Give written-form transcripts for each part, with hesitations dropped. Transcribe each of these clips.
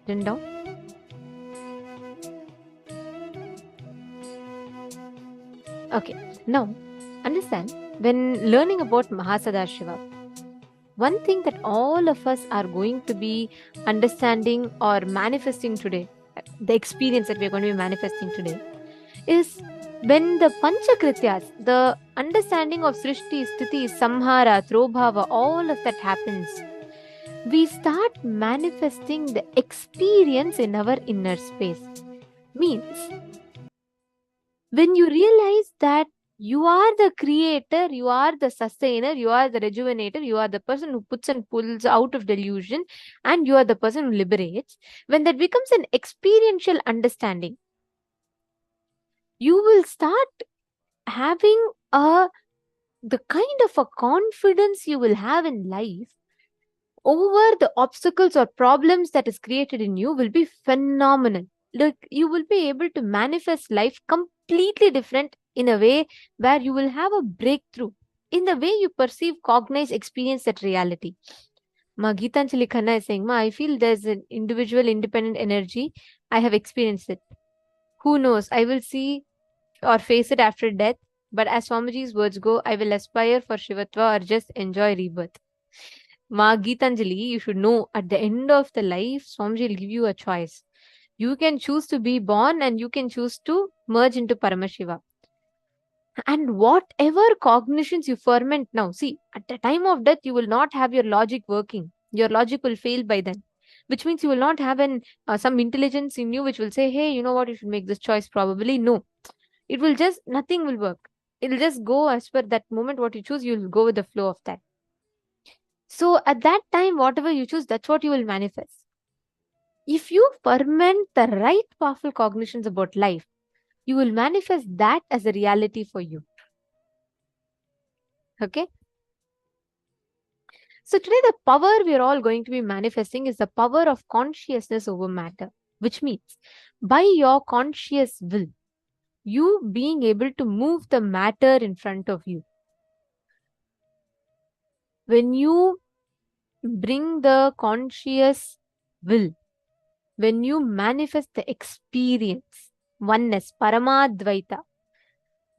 written down? Okay, now understand, when learning about Mahasadashiva, one thing that all of us are going to be understanding or manifesting today, the experience that we're going to be manifesting today, is when the Panchakrityas, the understanding of Srishti, Sthiti, Samhara, Trobhava, all of that happens, we start manifesting the experience in our inner space. Means, when you realize that you are the creator, you are the sustainer, you are the rejuvenator, you are the person who puts and pulls out of delusion, and you are the person who liberates, when that becomes an experiential understanding, you will start having the kind of a confidence you will have in life over the obstacles or problems that is created in you will be phenomenal. Like, you will be able to manifest life completely different in a way where you will have a breakthrough in the way you perceive, cognize, experience that reality. Ma Geetanjali Khanna is saying, Ma, I feel there's an individual independent energy. I have experienced it. Who knows? I will see or face it after death. But as Swamiji's words go, I will aspire for Shivatva or just enjoy rebirth. Ma Geetanjali, you should know, at the end of the life, Swamiji will give you a choice. You can choose to be born and you can choose to merge into Paramashiva. And whatever cognitions you ferment now, see, at the time of death, you will not have your logic working. Your logic will fail by then, which means you will not have some intelligence in you which will say, hey, you know what, you should make this choice. Probably no. It will just, nothing will work. It will just go as per that moment what you choose, you will go with the flow of that. So at that time, whatever you choose, that's what you will manifest. If you ferment the right powerful cognitions about life, you will manifest that as a reality for you. Okay? So today the power we are all going to be manifesting is the power of consciousness over matter, which means by your conscious will, you being able to move the matter in front of you. When you bring the conscious will, when you manifest the experience, oneness, Paramadvaita,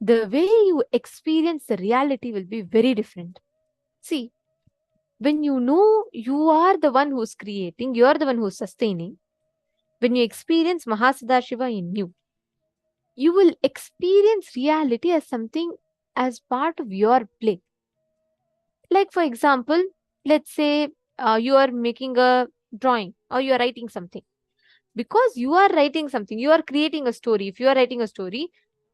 the way you experience the reality will be very different. See, when you know you are the one who's creating, you are the one who's sustaining, when you experience Mahasadashiva in you, you will experience reality as something as part of your play. Like, for example, let's say you are making a drawing or you are writing something. Because you are writing something, you are creating a story. If you are writing a story,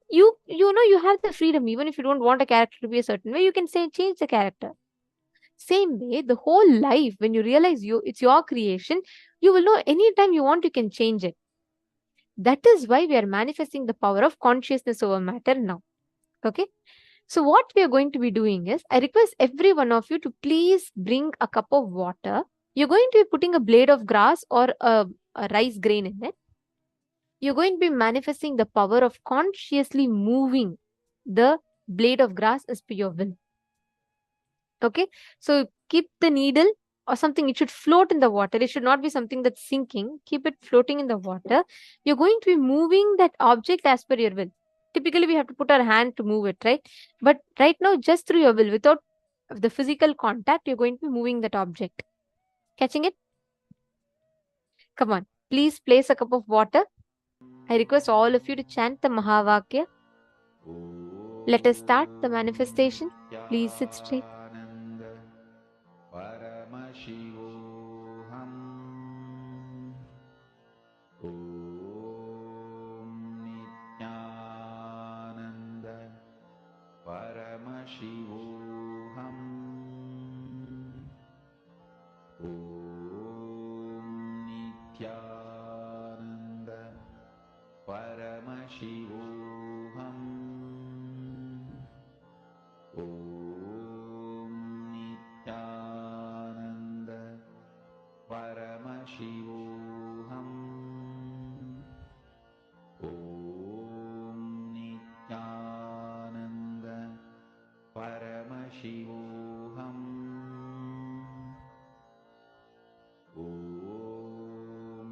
you know you have the freedom. Even if you don't want a character to be a certain way, you can say change the character. Same way, the whole life, when you realize it's your creation, you will know anytime you want, you can change it. That is why we are manifesting the power of consciousness over matter now. Okay. So what we are going to be doing is, I request every one of you to please bring a cup of water. You're going to be putting a blade of grass or a rice grain in it. You're going to be manifesting the power of consciously moving the blade of grass as per your will. Okay. So keep the needle or something, it should float in the water. It should not be something that's sinking. Keep it floating in the water. You're going to be moving that object as per your will. Typically, we have to put our hand to move it, right? But right now, just through your will, without the physical contact, you're going to be moving that object. Catching it? Come on. Please place a cup of water. I request all of you to chant the Mahavakya. Let us start the manifestation. Please sit straight. Paramashivoham. Om Nithyananda. Paramashivoham. Om Nithyananda. Paramashivoham. Om Nithyananda. Paramashivoham. Om Nithyananda. Paramashivoham. Om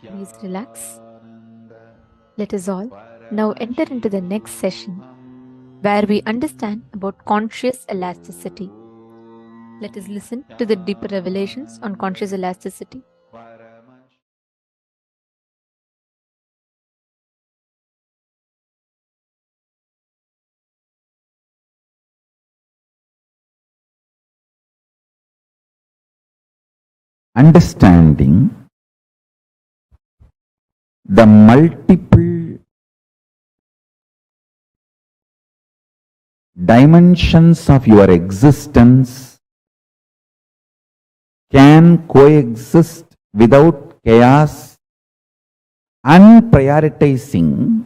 Please relax. Let us all now enter into the next session where we understand about conscious elasticity. Let us listen to the deeper revelations on conscious elasticity. Understanding the multiple dimensions of your existence can coexist without chaos and prioritizing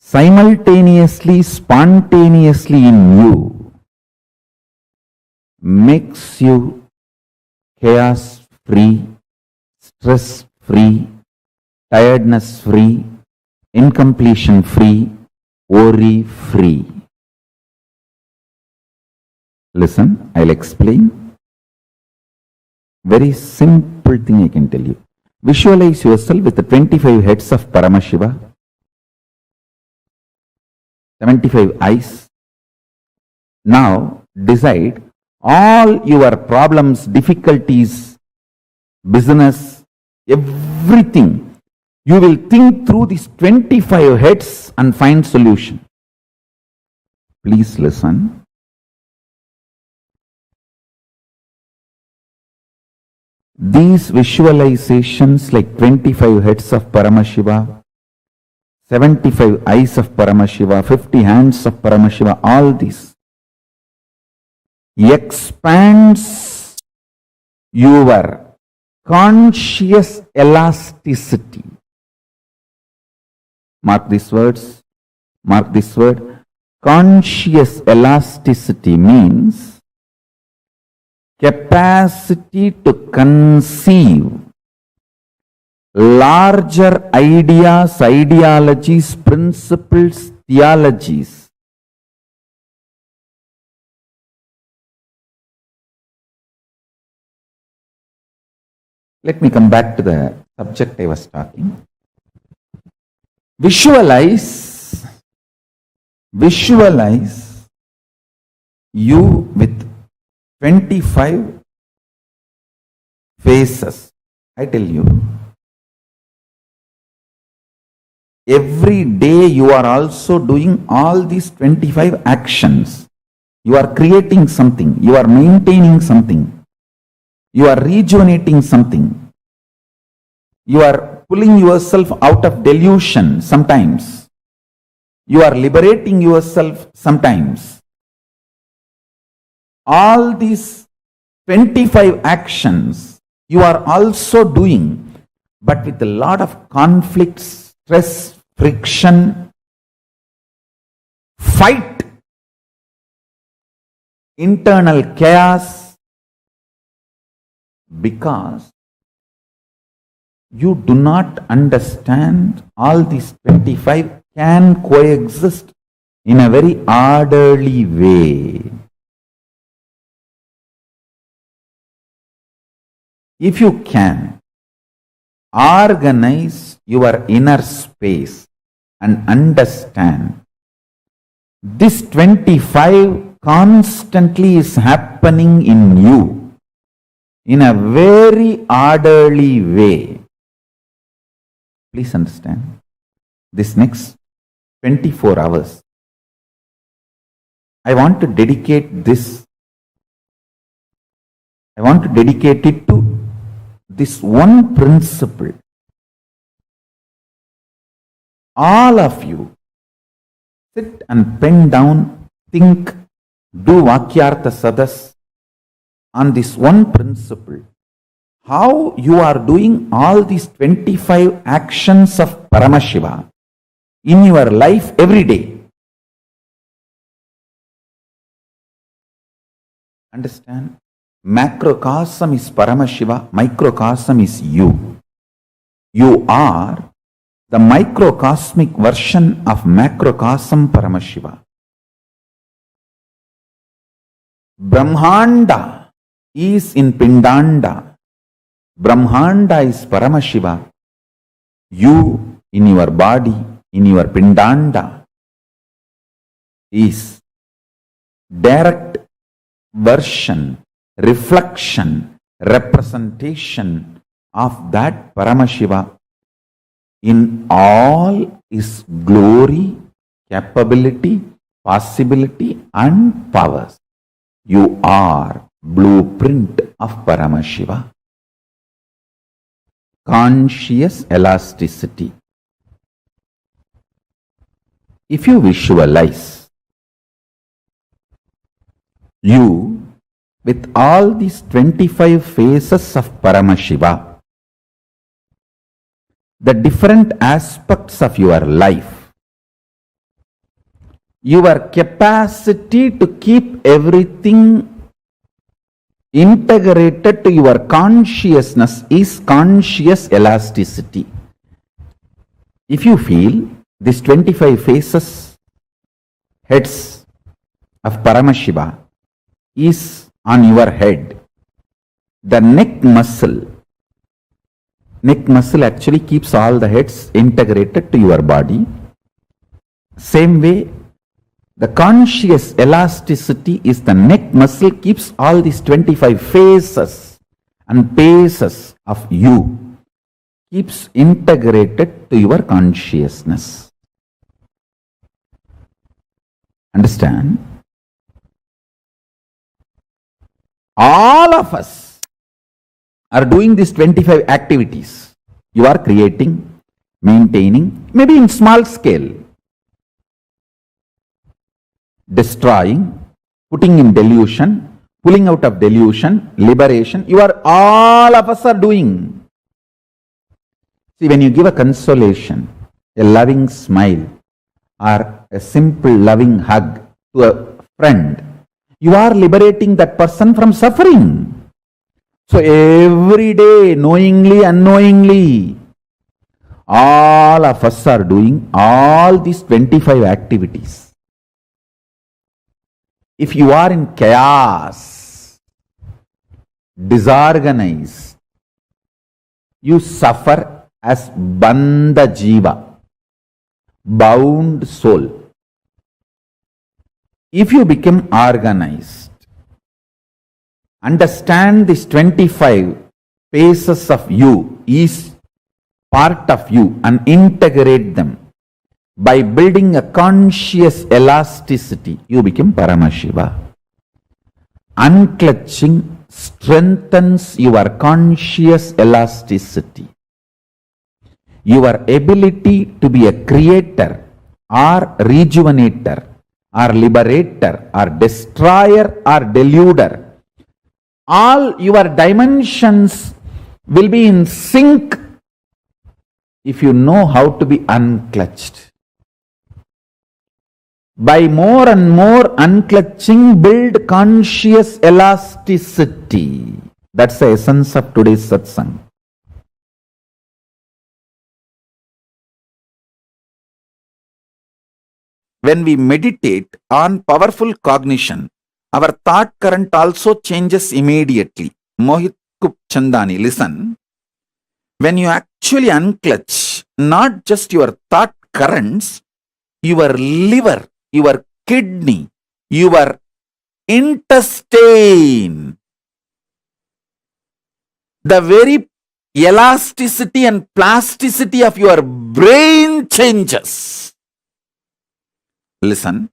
simultaneously, spontaneously in you makes you chaos free, stress free, tiredness free, incompletion free, worry free. Listen, I'll explain. Very simple thing I can tell you. Visualize yourself with the 25 heads of Paramashiva, 75 eyes. Now decide all your problems, difficulties, business, everything. You will think through these 25 heads and find solution. Please listen. These visualizations like 25 heads of Paramashiva, 75 eyes of Paramashiva, 50 hands of Paramashiva, all these expands your conscious elasticity. Mark these words. Mark this word. Conscious elasticity means capacity to conceive larger ideas, ideologies, principles, theologies. Let me come back to the subject I was talking. Visualize you with 25 faces. I tell you, every day you are also doing all these 25 actions. You are creating something, you are maintaining something, you are rejuvenating something, you are pulling yourself out of delusion sometimes, you are liberating yourself sometimes. All these 25 actions you are also doing, but with a lot of conflict, stress, friction, fight, internal chaos, because you do not understand all these 25 can coexist in a very orderly way. If you can organize your inner space, and understand this 25 constantly is happening in you in a very orderly way. Please understand, this next 24 hours, I want to dedicate this. I want to dedicate it to this one principle. All of you sit and pen down, think, do Vakyartha Sadas on this one principle. How you are doing all these 25 actions of Paramashiva in your life every day. Understand? Macrocosm is Paramashiva, microcosm is you. You are the microcosmic version of macrocosm Paramashiva. Brahmanda is in Pindanda. Brahmanda is Paramashiva. You in your body, in your Pindanda, is direct version, reflection, representation of that Paramashiva in all his glory, capability, possibility and powers. You are blueprint of Paramashiva. Conscious elasticity. If you visualize you with all these 25 phases of Paramashiva, the different aspects of your life, your capacity to keep everything integrated to your consciousness is conscious elasticity. If you feel these 25 phases, heads of Paramashiva is on your head, the neck muscle actually keeps all the heads integrated to your body. Same way, the conscious elasticity is the neck muscle keeps all these 25 phases and paces of you, keeps integrated to your consciousness. Understand? All of us are doing these 25 activities. You are creating, maintaining, maybe in small scale, destroying, putting in delusion, pulling out of delusion, liberation. All of us are doing. See, when you give a consolation, a loving smile, or a simple loving hug to a friend, you are liberating that person from suffering. So every day, knowingly, unknowingly, all of us are doing all these 25 activities. If you are in chaos, disorganized, you suffer as bandha jiva, bound soul. If you become organized, understand these 25 phases of you is part of you and integrate them. By building a conscious elasticity, you become Paramashiva. Unclutching strengthens your conscious elasticity. Your ability to be a creator or rejuvenator or liberator or destroyer or deluder, all your dimensions will be in sync if you know how to be unclutched. By more and more unclutching, build conscious elasticity. That's the essence of today's satsang. When we meditate on powerful cognition, our thought current also changes immediately. Mohit Chandani, listen. When you actually unclutch not just your thought currents, your liver, your kidney, your intestine, the very elasticity and plasticity of your brain changes. Listen,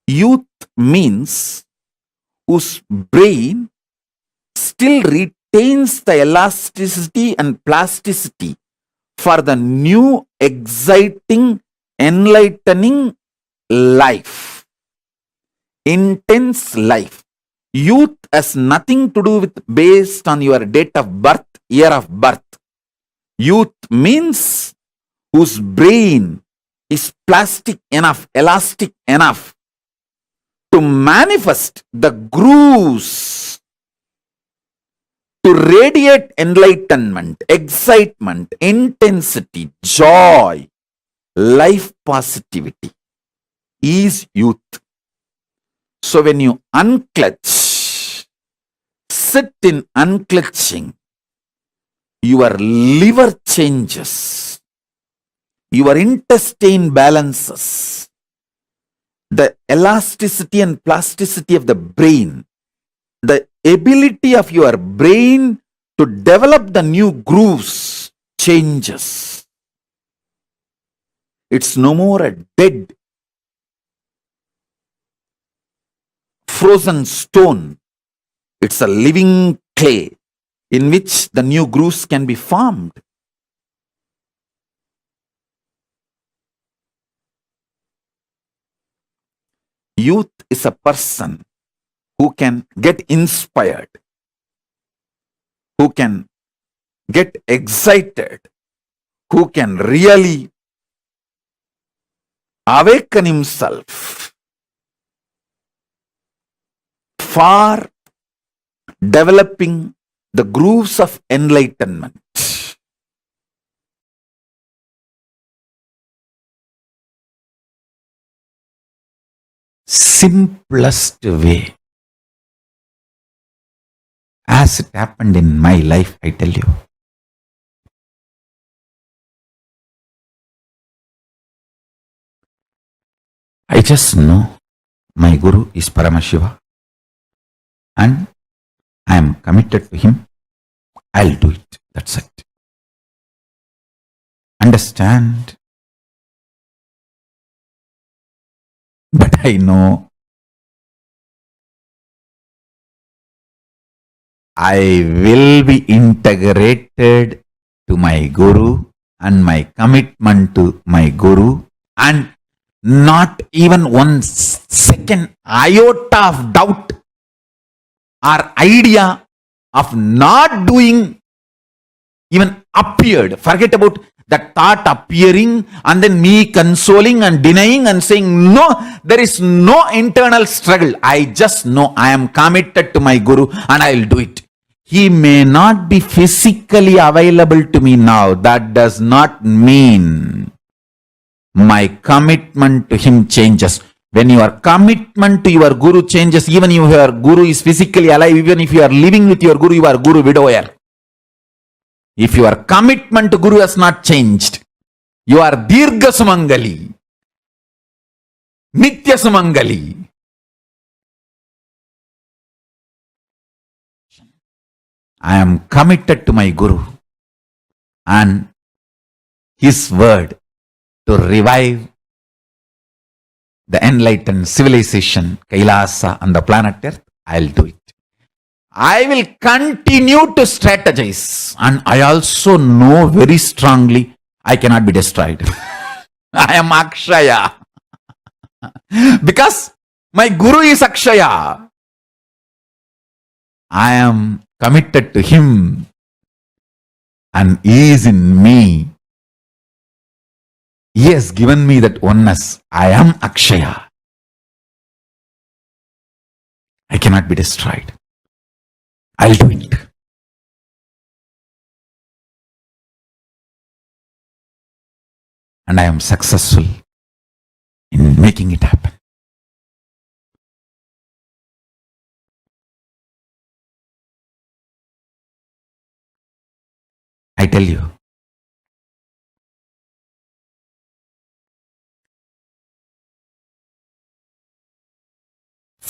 youth means whose brain still retains the elasticity and plasticity for the new, exciting, enlightening life, intense life. Youth has nothing to do with based on your date of birth, year of birth. Youth means whose brain is plastic enough, elastic enough to manifest the grooves, to radiate enlightenment, excitement, intensity, joy, life positivity is youth. So when you unclutch, sit in unclutching, your liver changes, your intestine balances, the elasticity and plasticity of the brain, the ability of your brain to develop the new grooves changes. It's no more a dead, frozen stone. It's a living clay in which the new grooves can be formed. Youth is a person who can get inspired, who can get excited, who can really awaken himself for developing the grooves of enlightenment. Simplest way, as it happened in my life, I tell you. I just know my Guru is Paramashiva and I am committed to him. I'll do it. That's it. Understand? But I know I will be integrated to my Guru and my commitment to my Guru, and not even one second iota of doubt or idea of not doing even appeared. Forget about that thought appearing and then me consoling and denying and saying, no, there is no internal struggle. I just know I am committed to my Guru and I will do it. He may not be physically available to me now. That does not mean my commitment to him changes. When your commitment to your Guru changes, even if your Guru is physically alive, even if you are living with your Guru, you are Guru widower. If your commitment to Guru has not changed, you are Dirgha Sumangali, Nitya Sumangali. I am committed to my Guru and his word to revive the enlightened civilization, KAILASA on the planet Earth. I'll do it. I will continue to strategize, and I also know very strongly I cannot be destroyed. I am Akshaya. Because my Guru is Akshaya. I am committed to him and he is in me. He has given me that oneness. I am Akshaya. I cannot be destroyed. I'll do it. And I am successful in making it happen. I tell you,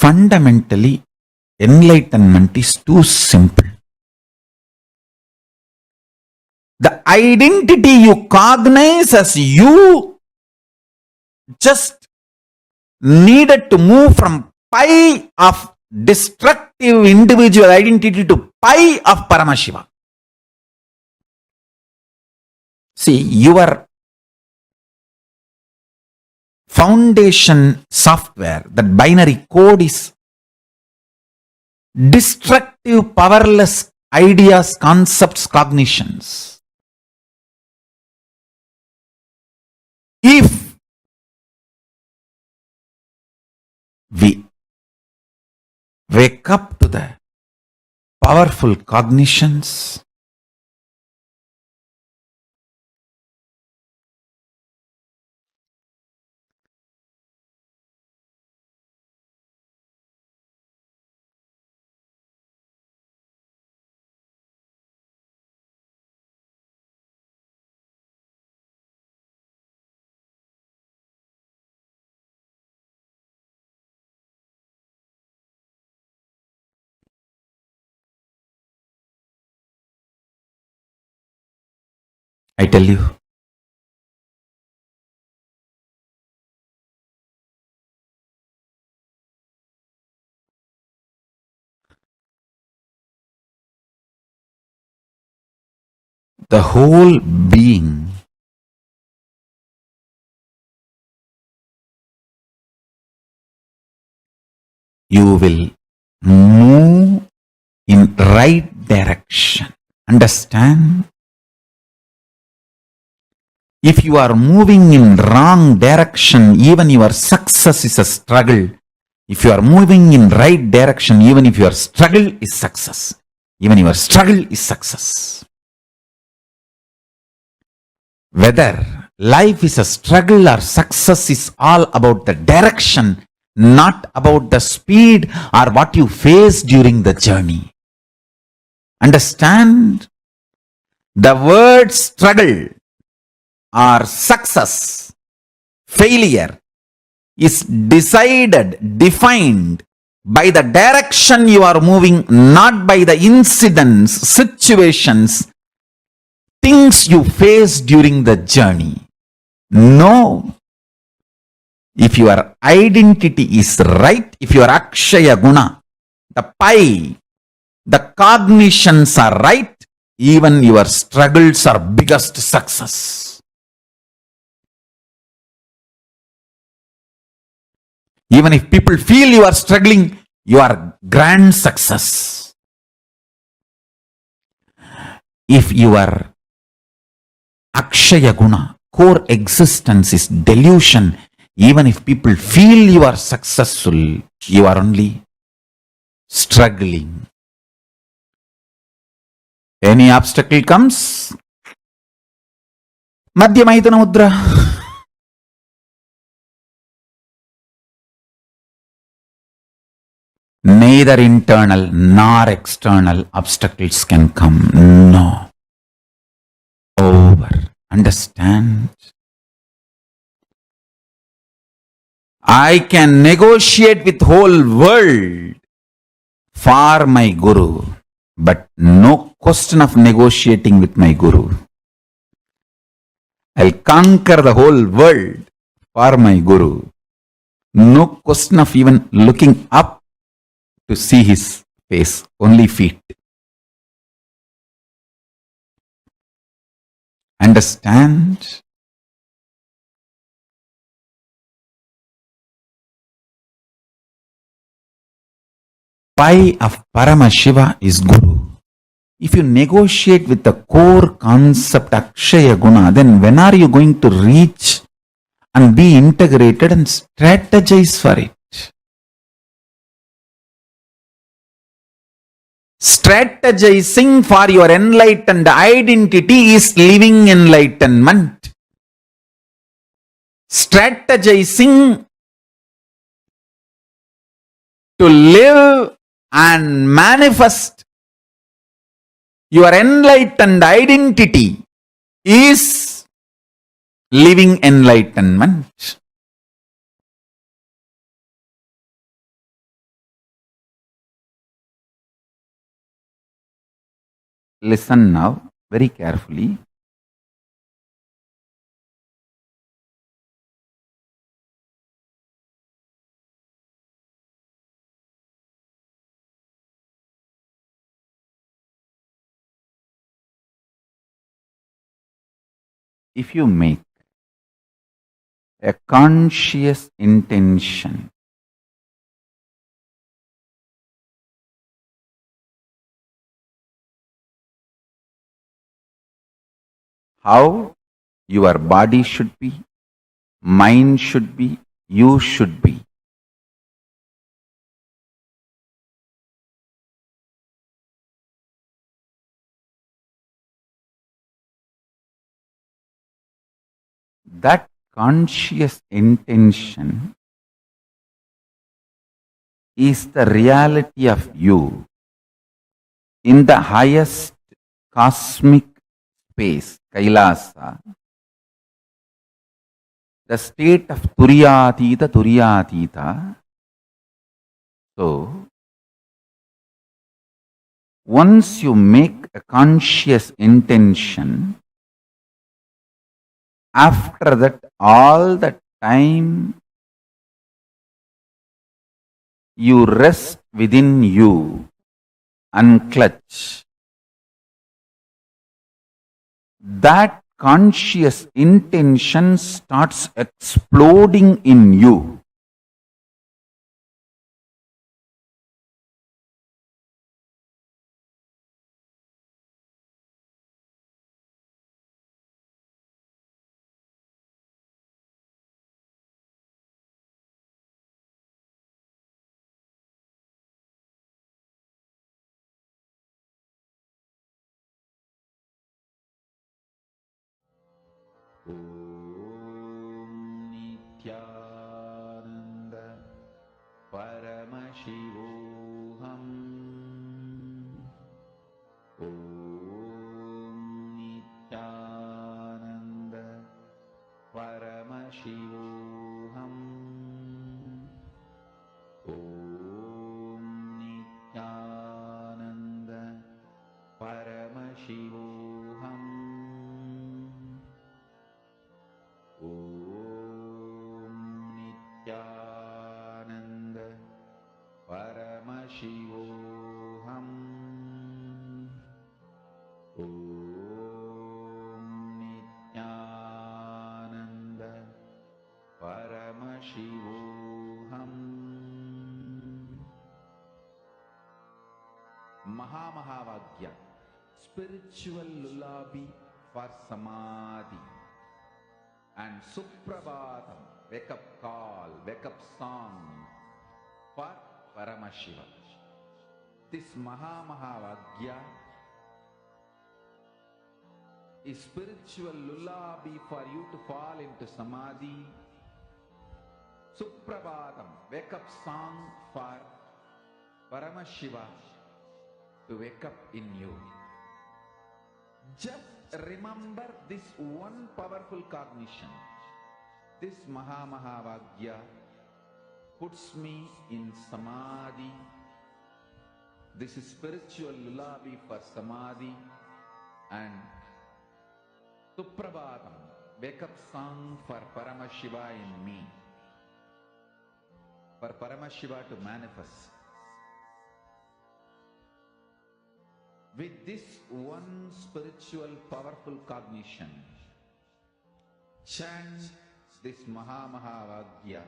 Fundamentally, enlightenment is too simple. The identity you cognize as you just needed to move from pi of destructive individual identity to pi of Paramashiva. See, your foundation software, that binary code is destructive, powerless ideas, concepts, cognitions. If we wake up to the powerful cognitions, I tell you, the whole being you will move in right direction. Understand? If you are moving in wrong direction, even your success is a struggle. If you are moving in right direction, even if your struggle is success. Even your struggle is success. Whether life is a struggle or success is all about the direction, not about the speed or what you face during the journey. Understand? The word struggle or success, failure is defined by the direction you are moving, not by the incidents, situations, things you face during the journey. No. If your identity is right, if your Akshaya Guna, the pi, the cognitions are right, even your struggles are biggest success. Even if people feel you are struggling, you are grand success. If your Akshaya Guna, core existence is delusion, even if people feel you are successful, you are only struggling. Any obstacle comes, Madhyamaitana Mudra. Neither internal nor external obstacles can come. No. Over. Understand? I can negotiate with whole world for my Guru, but no question of negotiating with my Guru. I'll conquer the whole world for my Guru. No question of even looking up to see his face, only feet. Understand? Pi of Paramashiva is Guru. If you negotiate with the core concept Akshaya Guna, then when are you going to reach and be integrated and strategize for it? Strategizing for your enlightened identity is living enlightenment. Strategizing to live and manifest your enlightened identity is living enlightenment. listen now very carefully. If you make a conscious intention how your body should be, mind should be, you should be, that conscious intention is the reality of you in the highest cosmic space, Kailasa, the state of Turyatita. So, once you make a conscious intention, after that, all the time you rest within you, unclutch. That conscious intention starts exploding in you. Om Nithyananda Paramashivoham. Om Nithyananda Paramashivoham. Om Nithyananda Paramashivoham. Om Nithyananda Paramashivoham. Om Nithyananda Paramashivoham. Mahavagya, spiritual lullaby for samadhi. And Suprabhatam, wake up call, wake up song for Paramashiva. This Mahavagya is spiritual lullaby for you to fall into samadhi. Suprabhatam, wake up song for Paramashiva to wake up in you. Just remember this one powerful cognition. This Mahavagya puts me in samadhi. This is spiritual lullaby for samadhi. And Suprabhatam, wake up song for Paramashiva in me. For Paramashiva to manifest. With this one spiritual powerful cognition, chant this Mahavagya.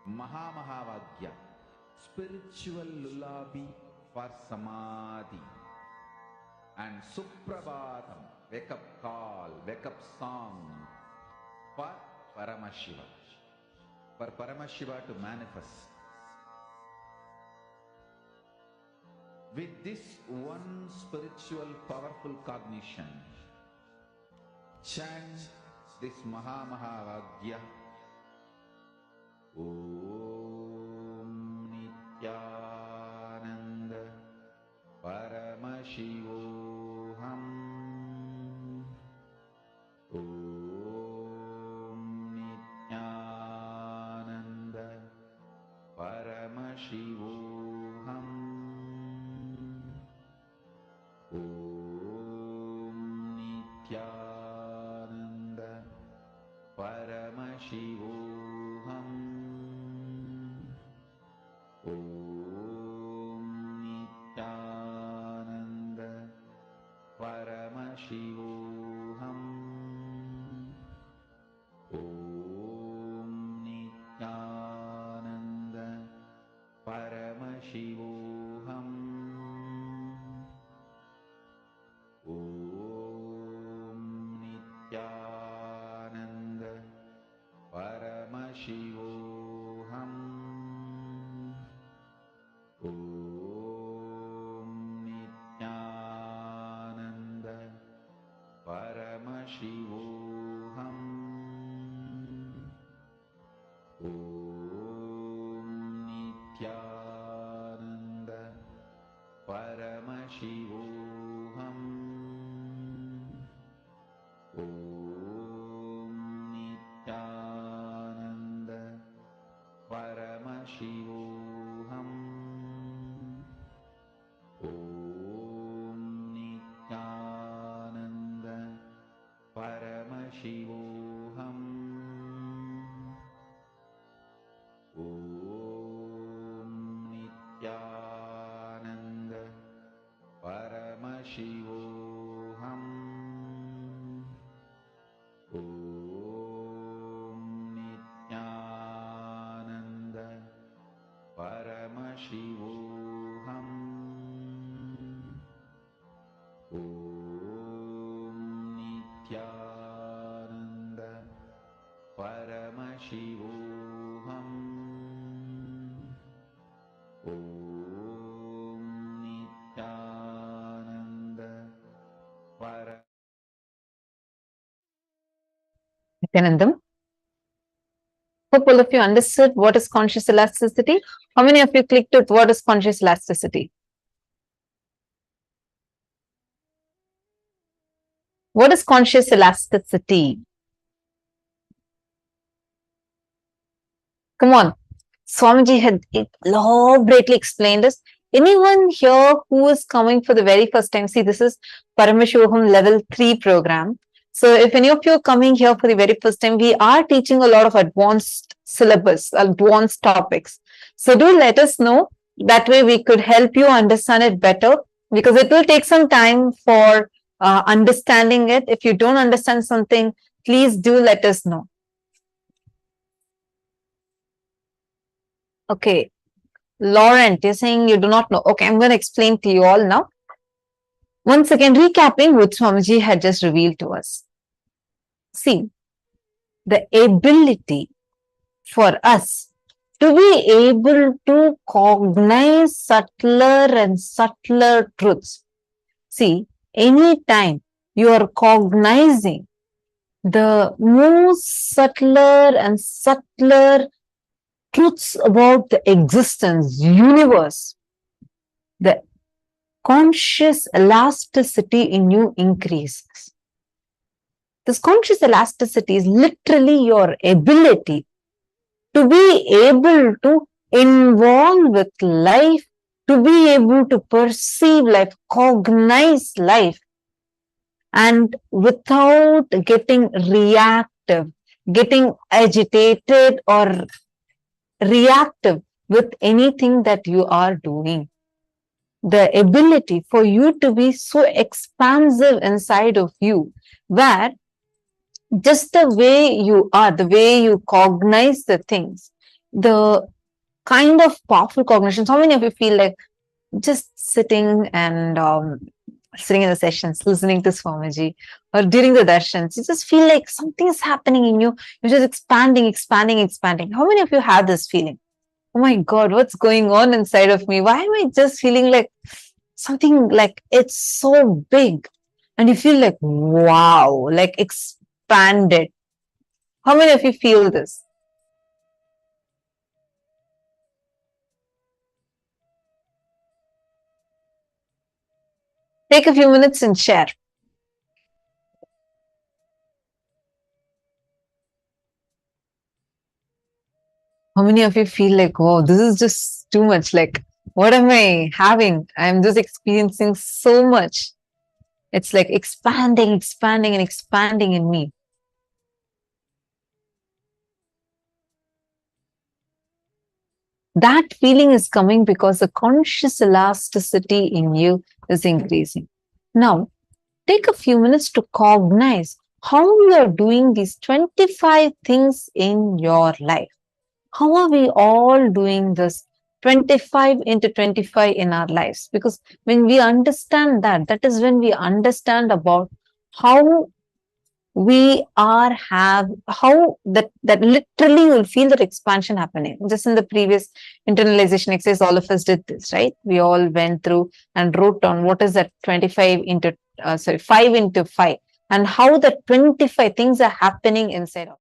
Mahavagya, spiritual lullaby for samadhi. And Suprabhatam, wake up call, wake up song for Paramashiva. For Paramashiva to manifest. With this one spiritual powerful cognition, chant this Mahavagya. Om Nithyananda Paramashivoham. Om Nithyananda Paramashivoham. Om Nithyananda Paramashivoham. Om Nithyananda Paramashivoham. Om Nithyananda Paramashivoham. Om Nithyananda Paramashivoham. Om Nithyananda Paramashivoham. Om Nithyananda Paramashivoham. Om Nithyananda Paramashivoham. Om Nithyananda Paramashivoham. Om Nithyananda Paramashivoham. Om Nithyananda Paramashivoham. Om Nithyananda Paramashivoham. Om Nithyananda Nithyanandam. Hope all of you understood what is conscious elasticity. How many of you clicked with what is conscious elasticity? What is conscious elasticity? Come on. Swamiji had elaborately explained this. Anyone here who is coming for the very first time? See, this is Paramashivoham Level 3 program. So if any of you are coming here for the very first time, we are teaching a lot of advanced syllabus, advanced topics. So do let us know. That way we could help you understand it better, because it will take some time for understanding it. If you don't understand something, please do let us know. Okay. Laurent, you're saying you do not know. Okay, I'm going to explain to you all now. Once again, recapping what Swamiji had just revealed to us. See, the ability for us to be able to cognize subtler and subtler truths. See, anytime you are cognizing the most subtler and subtler truths about the existence, universe, the conscious elasticity in you increases. This conscious elasticity is literally your ability to be able to involve with life, to be able to perceive life, cognize life, and without getting reactive, getting agitated or reactive with anything that you are doing. The ability for you to be so expansive inside of you, where just the way you are, the way you cognize the things, the kind of powerful cognition. How many of you feel like just sitting and sitting in the sessions, listening to Swamiji, or during the darshans, you just feel like something is happening in you. You're just expanding, expanding, expanding. How many of you have this feeling? Oh my God, what's going on inside of me? Why am I just feeling like something like it's so big? and you feel like, wow, like expanded. How many of you feel this? Take a few minutes and share. How many of you feel like, oh, this is just too much? Like, what am I having? I'm just experiencing so much. It's like expanding, expanding, and expanding in me. That feeling is coming because the conscious elasticity in you is increasing. Now, take a few minutes to cognize how you are doing these 25 things in your life. How are we all doing this 25 into 25 in our lives? Because when we understand that, that is when we understand about how we are how that literally you'll feel that expansion happening. Just in the previous internalization exercise, all of us did this, right? We all went through and wrote down what is that 25 into 5 into 5, and how the 25 things are happening inside of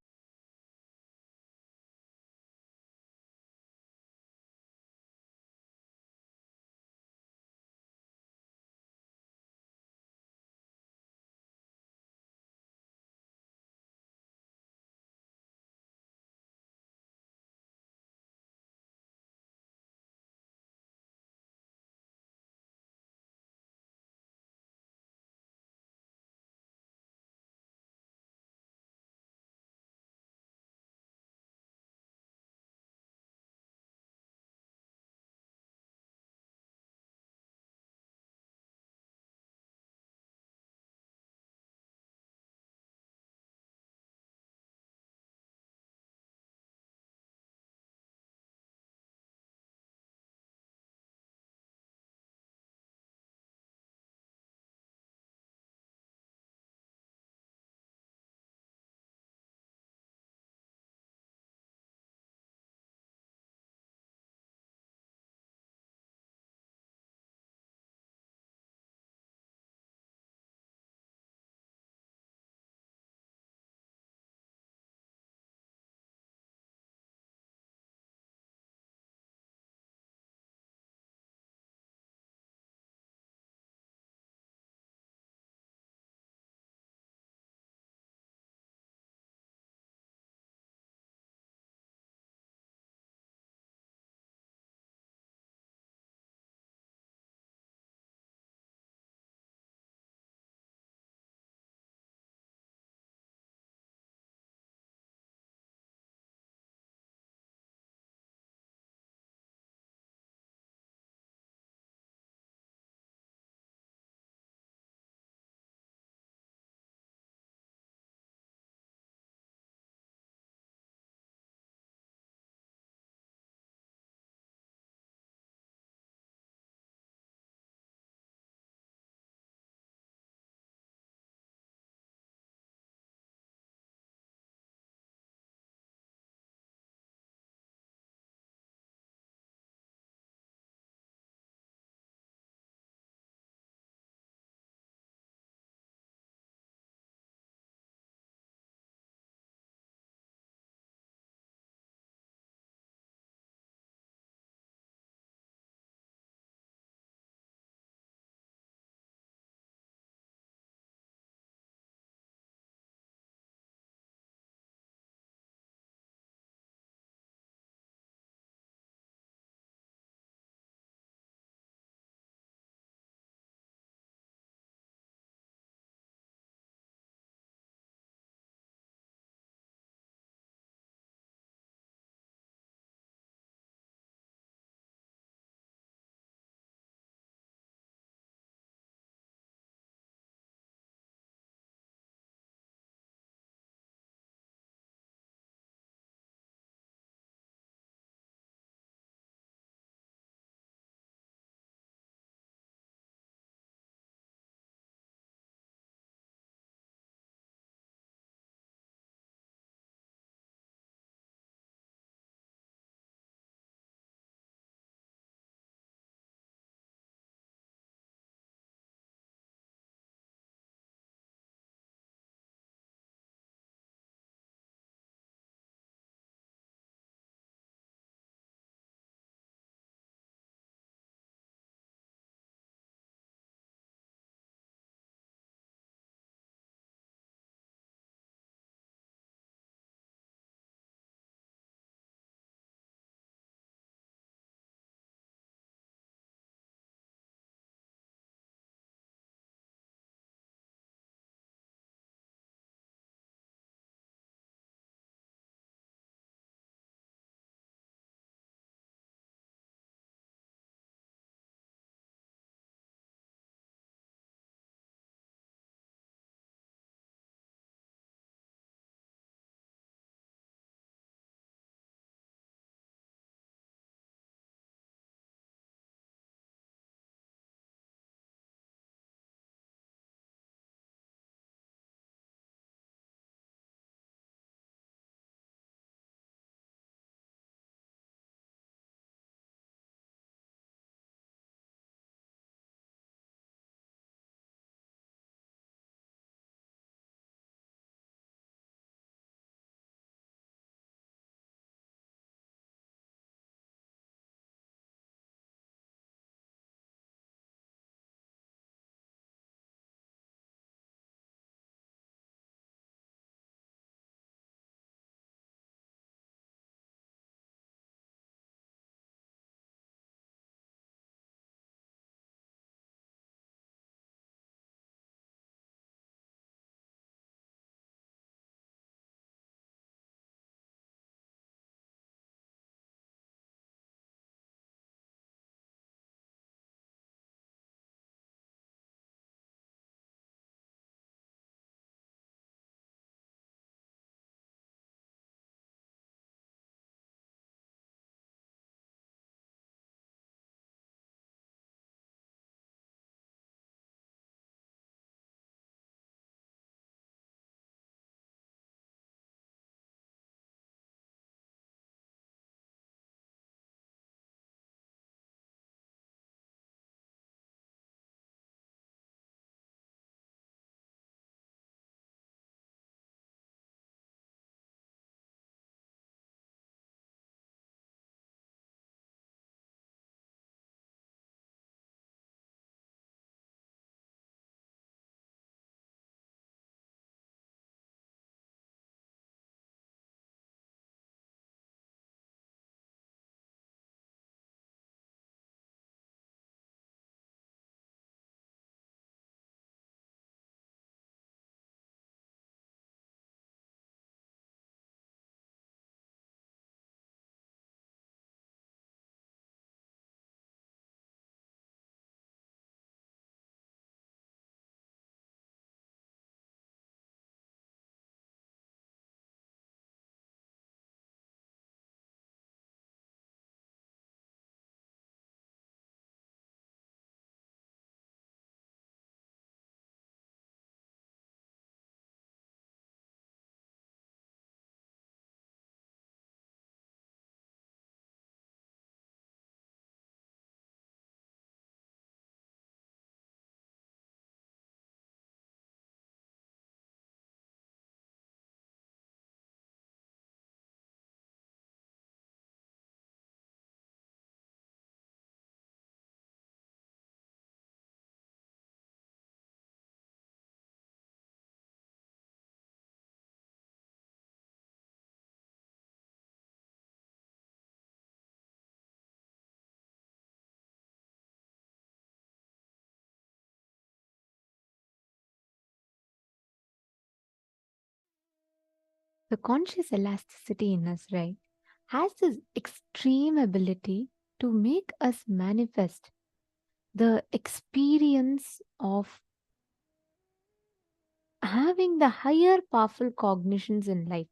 the conscious elasticity in us, right, has this extreme ability to make us manifest the experience of having the higher powerful cognitions in life.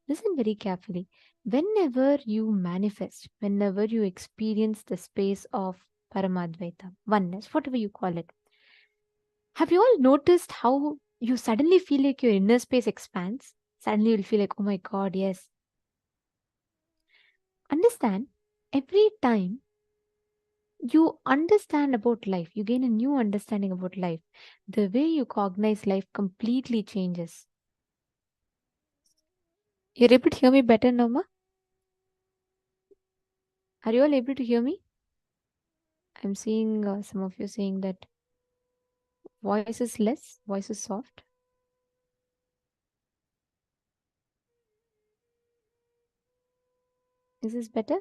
Listen very carefully. Whenever you manifest, whenever you experience the space of Paramadvaita, oneness, whatever you call it, have you all noticed how you suddenly feel like your inner space expands? Suddenly you'll feel like, oh my God, yes. Understand, every time you understand about life, you gain a new understanding about life, the way you cognize life completely changes. You're able to hear me better now, ma? Are you all able to hear me? I'm seeing some of you saying that voice is less, voice is soft. Is this better?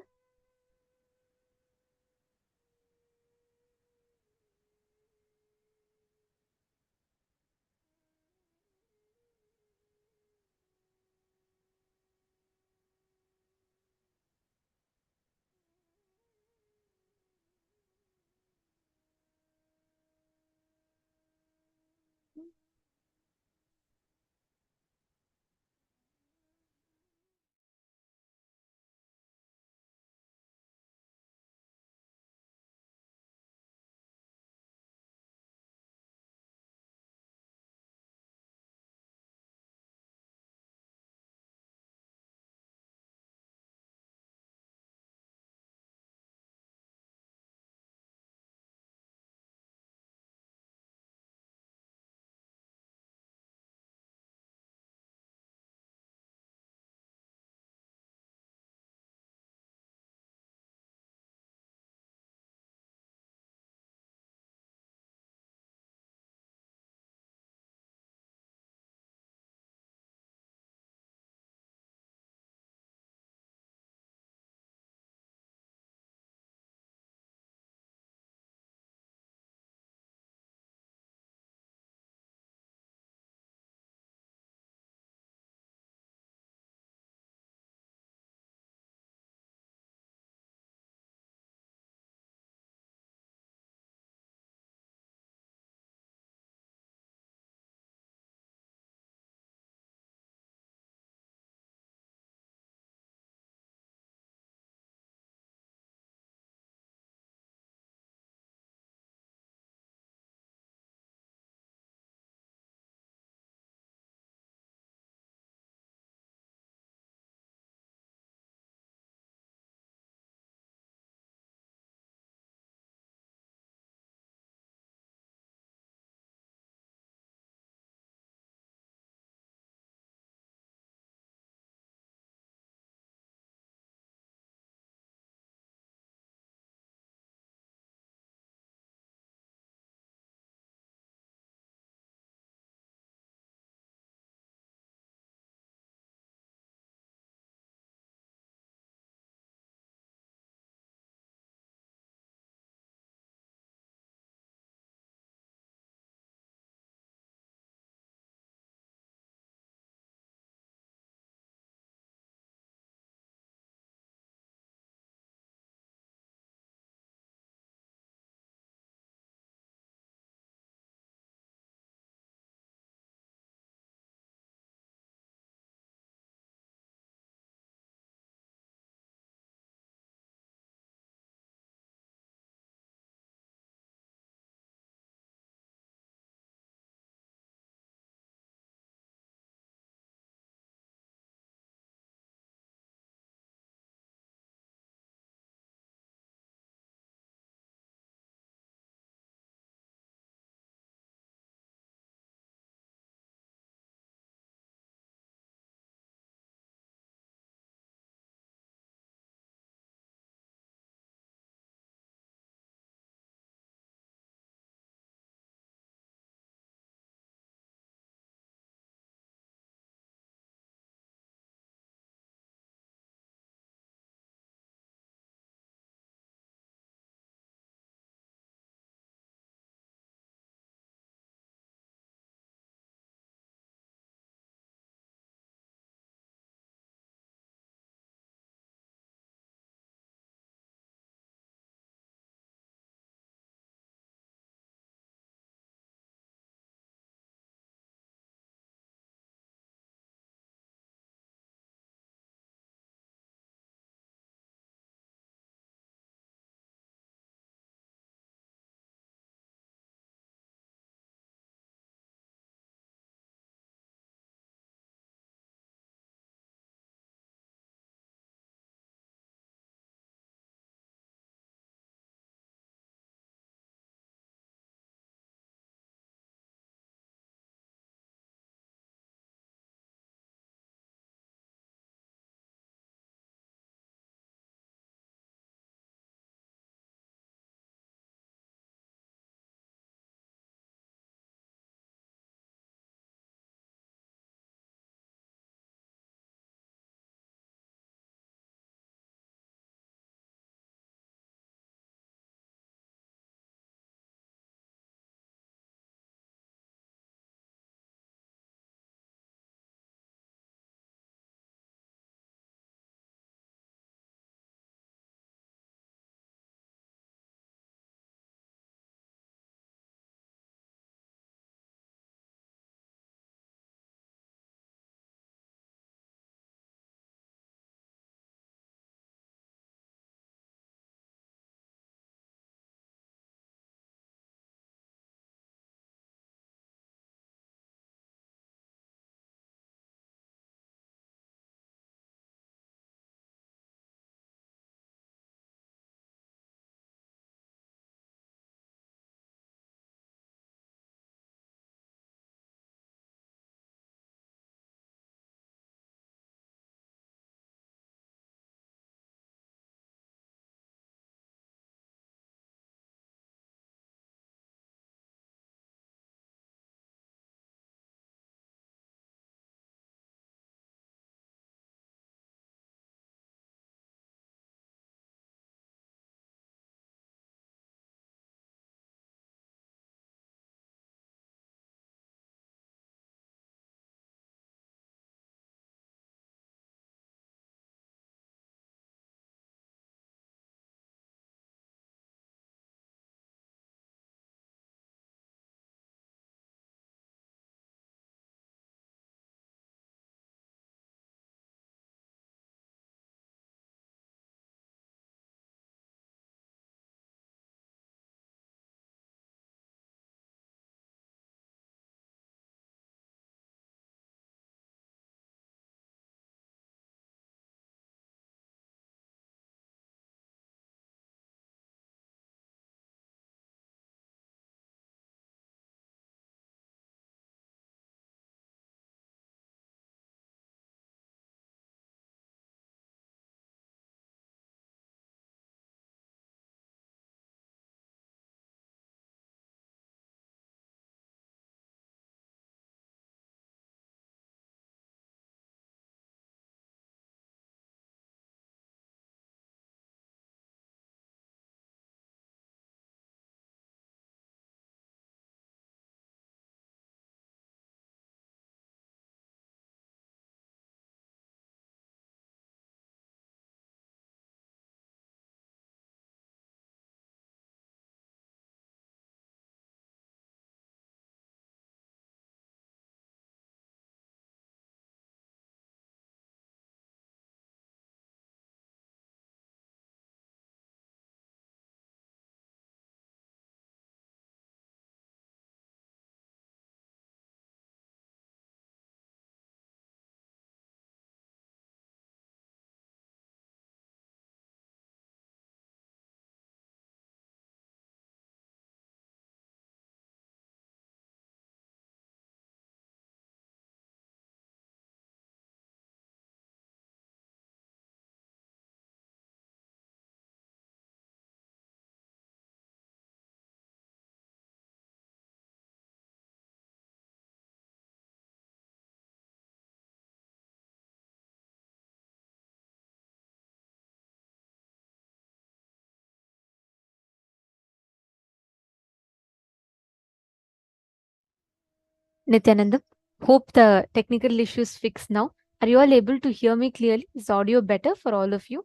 Nithyananda, hope the technical issues fixed now. Are you all able to hear me clearly? Is audio better for all of you?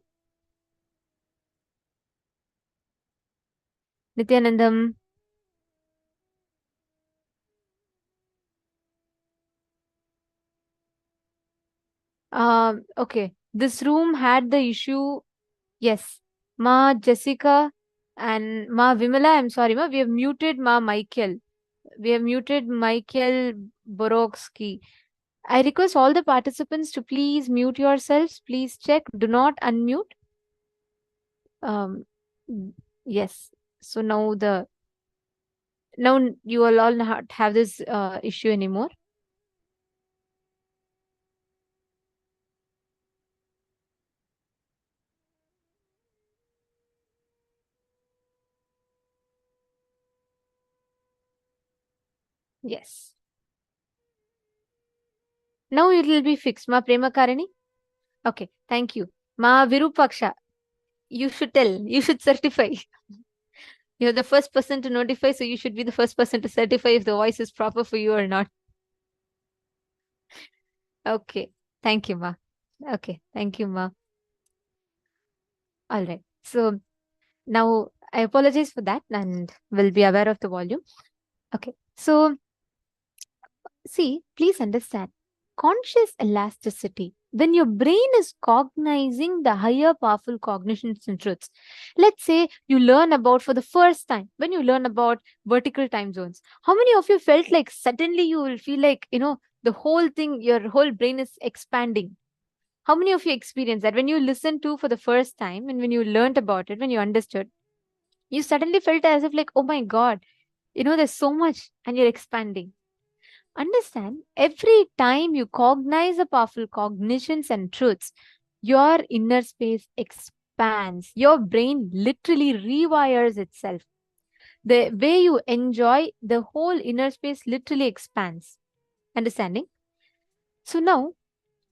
Nithyanandam. Okay. This room had the issue. Yes. Ma Jessica and Ma Vimala, I'm sorry, Ma. We have muted Ma Michael. We have muted Michael Borowski. I request all the participants to please mute yourselves. Please check. Do not unmute. Yes. So now you will all not have this issue anymore. Yes. Now it will be fixed. Ma Prema Karani. Okay. Thank you. Ma Virupaksha. You should tell. You should certify. You're the first person to notify, so you should be the first person to certify if the voice is proper for you or not. Okay. Thank you, Ma. Okay. Thank you, Ma. All right. So now I apologize for that and will be aware of the volume. Okay. So see, please understand conscious elasticity. When your brain is cognizing the higher powerful cognitions and truths, let's say you learn about for the first time, when you learn about vertical time zones, how many of you felt like suddenly you will feel like, the whole thing, your whole brain is expanding? How many of you experienced that when you listened to for the first time and when you learned about it, when you understood, you suddenly felt as if like, oh my God, there's so much and you're expanding. Understand, every time you cognize the powerful cognitions and truths, your inner space expands. Your brain literally rewires itself. The way you enjoy, the whole inner space literally expands. Understanding? So now,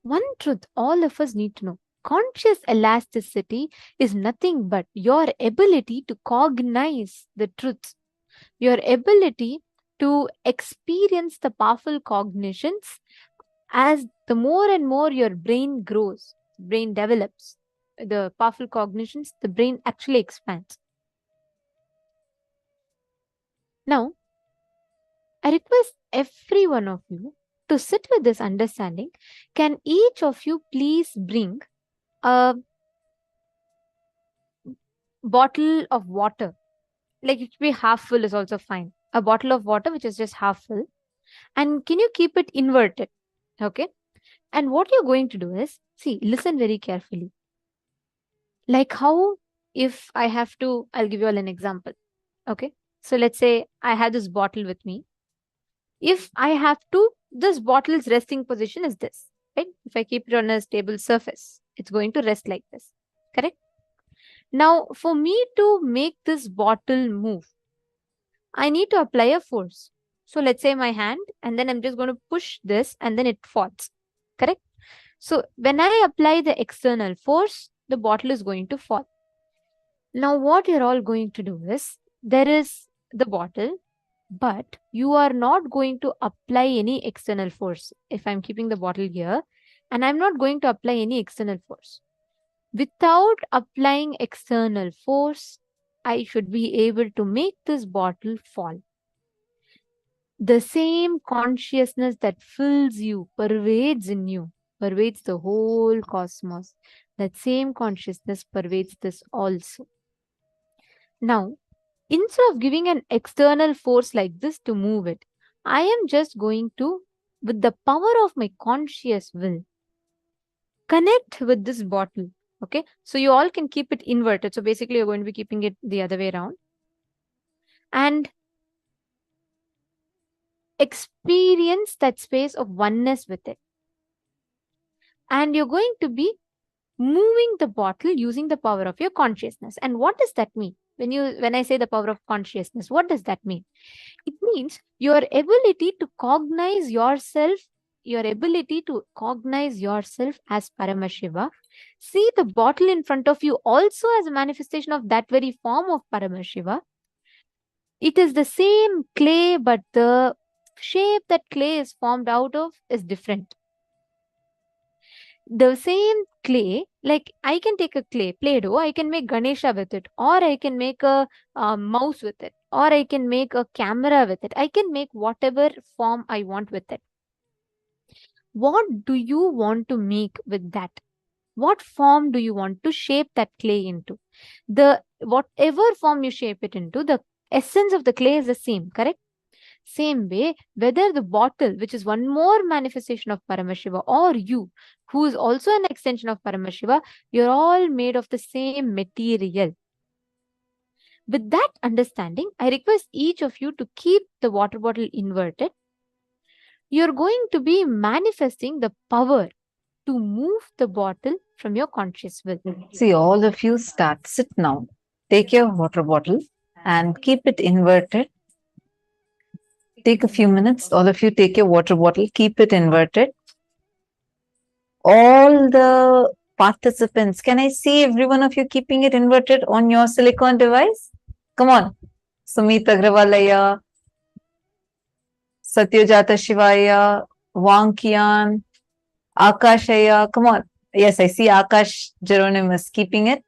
one truth all of us need to know. Conscious elasticity is nothing but your ability to cognize the truths, your ability to experience the powerful cognitions as the more and more your brain grows, brain develops, the powerful cognitions, the brain actually expands. Now, I request every one of you to sit with this understanding. Can each of you please bring a bottle of water? Like it should be half full is also fine. A bottle of water which is just half full. And can you keep it inverted? Okay. And what you're going to do is, see, listen very carefully. Like how if I have to, I'll give you all an example. Okay. So let's say I have this bottle with me. If I have to, this bottle's resting position is this, right? If I keep it on a stable surface, it's going to rest like this. Correct? Now, for me to make this bottle move, I need to apply a force. So let's say my hand, and then I'm just going to push this and then it falls. Correct? So when I apply the external force, the bottle is going to fall. Now, what you're all going to do is, there is the bottle, but you are not going to apply any external force. If I'm keeping the bottle here, and I'm not going to apply any external force. Without applying external force, I should be able to make this bottle fall. The same consciousness that fills you, pervades in you, pervades the whole cosmos. That same consciousness pervades this also. Now, instead of giving an external force like this to move it, I am just going to, with the power of my conscious will, connect with this bottle. Okay, so you all can keep it inverted. So basically, you're going to be keeping it the other way around. And experience that space of oneness with it. And you're going to be moving the bottle using the power of your consciousness. And what does that mean? When I say the power of consciousness, what does that mean? It means your ability to cognize yourself, as Paramashiva. See the bottle in front of you also as a manifestation of that very form of Paramashiva. It is the same clay, but the shape that clay is formed out of is different. The same clay, like I can take a clay, Play-Doh, I can make Ganesha with it, or I can make a mouse with it, or I can make a camera with it. I can make whatever form I want with it. What do you want to make with that? What form do you want to shape that clay into? The whatever form you shape it into, the essence of the clay is the same, correct? Same way, whether the bottle, which is one more manifestation of Paramashiva, or you, who is also an extension of Paramashiva, you're all made of the same material. With that understanding, I request each of you to keep the water bottle inverted. You're going to be manifesting the power to move the bottle from your conscious will. See, all of you start. Sit now. Take your water bottle and keep it inverted. Take a few minutes. All of you take your water bottle, keep it inverted. All the participants, can I see every one of you keeping it inverted on your silicone device? Come on. Sumit Agravalaya, Satyajata Shivaya, Wangkian, Akashaya. Come on. Yes, I see Akash Geronimus keeping it.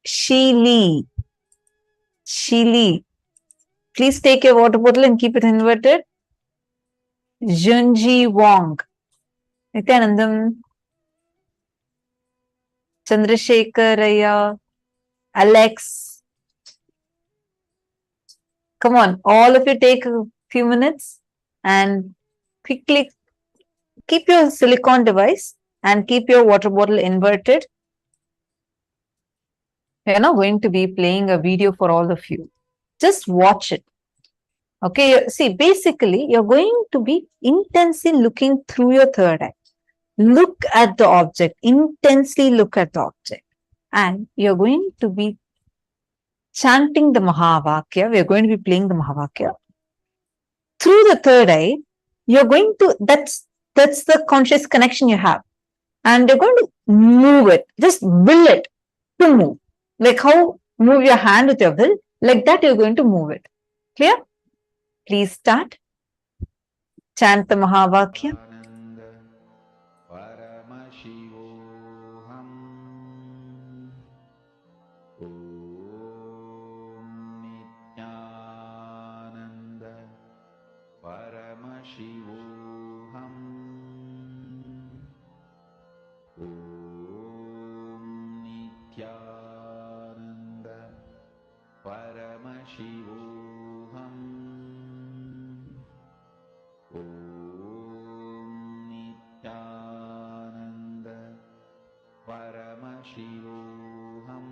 Sheely. Please take your water bottle and keep it inverted. Junji Wong. Nithyanandam. Chandrasekharaya. Alex. Come on, all of you take a few minutes and quickly keep your silicone device and keep your water bottle inverted. We are now going to be playing a video for all of you. Just watch it. Okay, see, basically, you're going to be intensely looking through your third eye. Look at the object, intensely look at the object. And you're going to be chanting the Mahavakya. We're going to be playing the Mahavakya. Through the third eye, you're going to, that's the conscious connection you have. And you're going to move it, just will it to move. Like how move your hand with your will, like that you're going to move it. Clear? Please start. Chant the Mahavakya. Paramashivoham. Om Nithyananda Paramashivoham. Om Nithyananda Paramashivoham. Om Nithyananda Paramashivoham.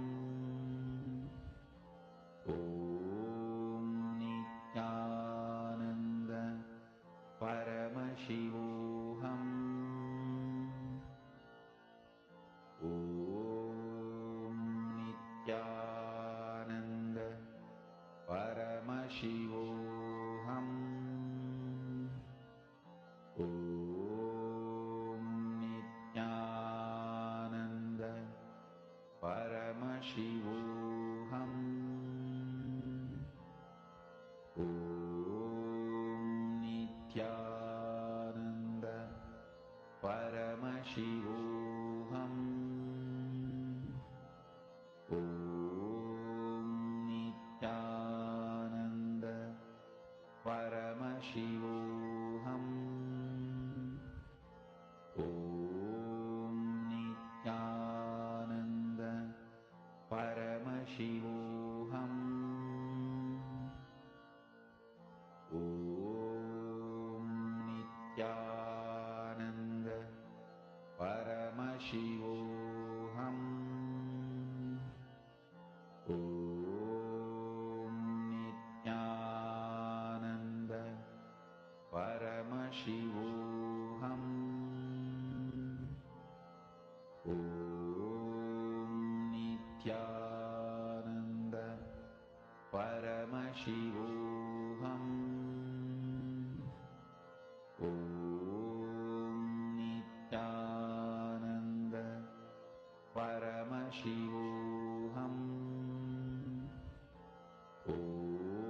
Om Nithyananda Paramashivoham. Om Nithyananda Paramashivoham. Om Nithyananda Paramashivoham. Om Nithyananda Paramashivoham. Om Nithyananda Paramashivoham. Om Nithyananda Paramashivoham. Om Nithyananda Paramashivoham. Om Nithyananda Paramashivoham. Om Nithyananda Paramashivoham. Om Nithyananda Paramashivoham. Om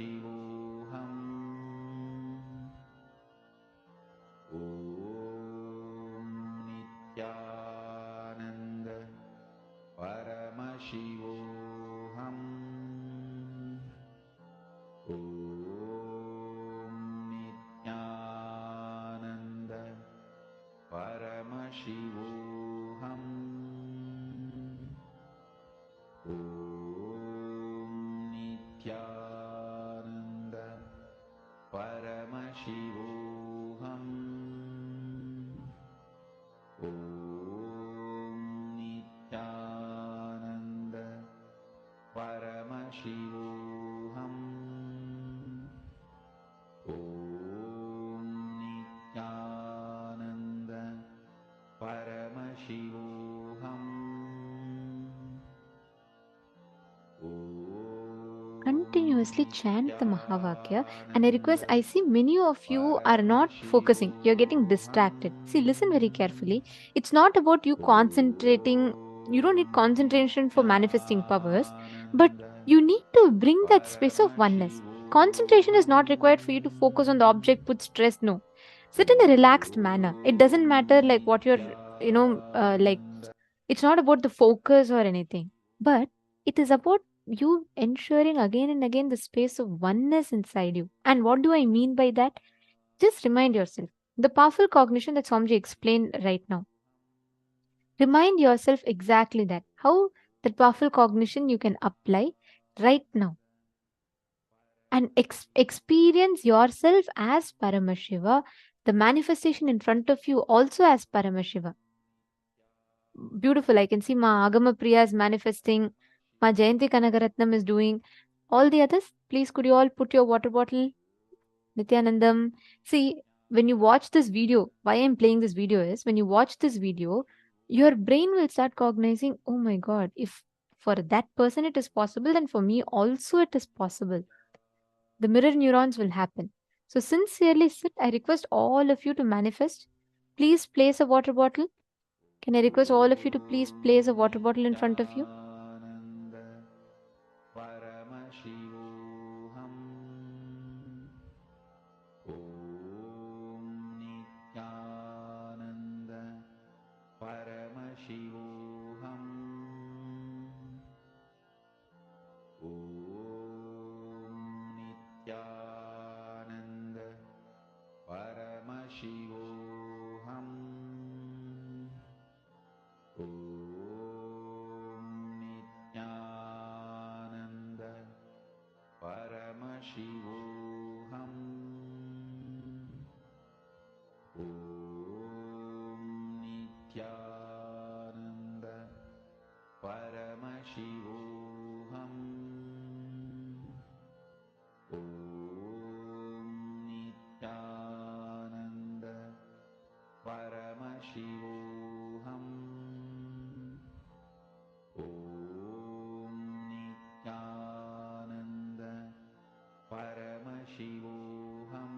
Paramashivoham. Om Nithyananda Paramashivoham. Om Nithyananda Paramashivoham. Om Nithyananda Paramashivoham. Om Nithyananda Paramashivoham. Om Nithyananda Paramashivoham. Continuously chant the Mahavakya, and I request, I see many of you are not focusing, you're getting distracted. See, listen very carefully. It's not about you concentrating, you don't need concentration for manifesting powers, but you need to bring that space of oneness. Concentration is not required for you to focus on the object, put stress, no. Sit in a relaxed manner. It doesn't matter like what you're, like, it's not about the focus or anything, but it is about you ensuring again and again the space of oneness inside you. And what do I mean by that? Just remind yourself the powerful cognition that Swamiji explained right now. Remind yourself exactly that. How that powerful cognition you can apply right now. And experience yourself as Paramashiva, the manifestation in front of you also as Paramashiva. Beautiful. I can see Ma Agama Priya is manifesting. Ma Jayanti Kanagaratnam is doing. All the others, please could you all put your water bottle? Nithyanandam. See, when you watch this video, why I'm playing this video is when you watch this video, your brain will start cognizing, oh my God, if for that person it is possible, then for me also it is possible. The mirror neurons will happen. So sincerely sit, I request all of you to manifest. Please place a water bottle. Can I request all of you to please place a water bottle in front of you? Nithyananda Paramashivoham. Om Nithyananda Paramashivoham. Om Nithyananda Paramashivoham. Om Nithyananda Paramashivoham. Om Nithyananda Paramashivoham. Om Nithyananda Paramashivoham. Om Nithyananda Paramashivoham. Om Nithyananda Paramashivoham.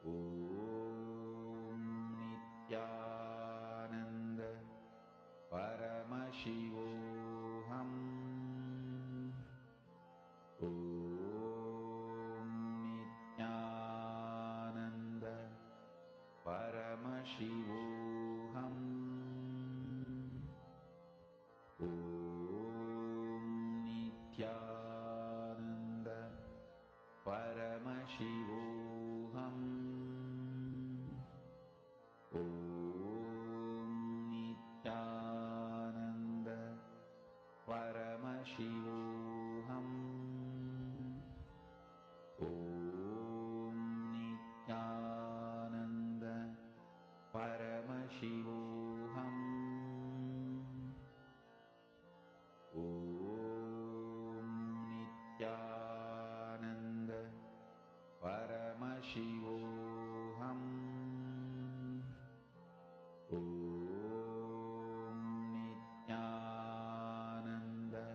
Om Nithyananda Paramashivoham. Om Nithyananda Paramashivoham. Om Nithyananda Paramashivoham. Om Nithyananda Paramashivoham. Om Nithyananda Paramashivoham. Om Nithyananda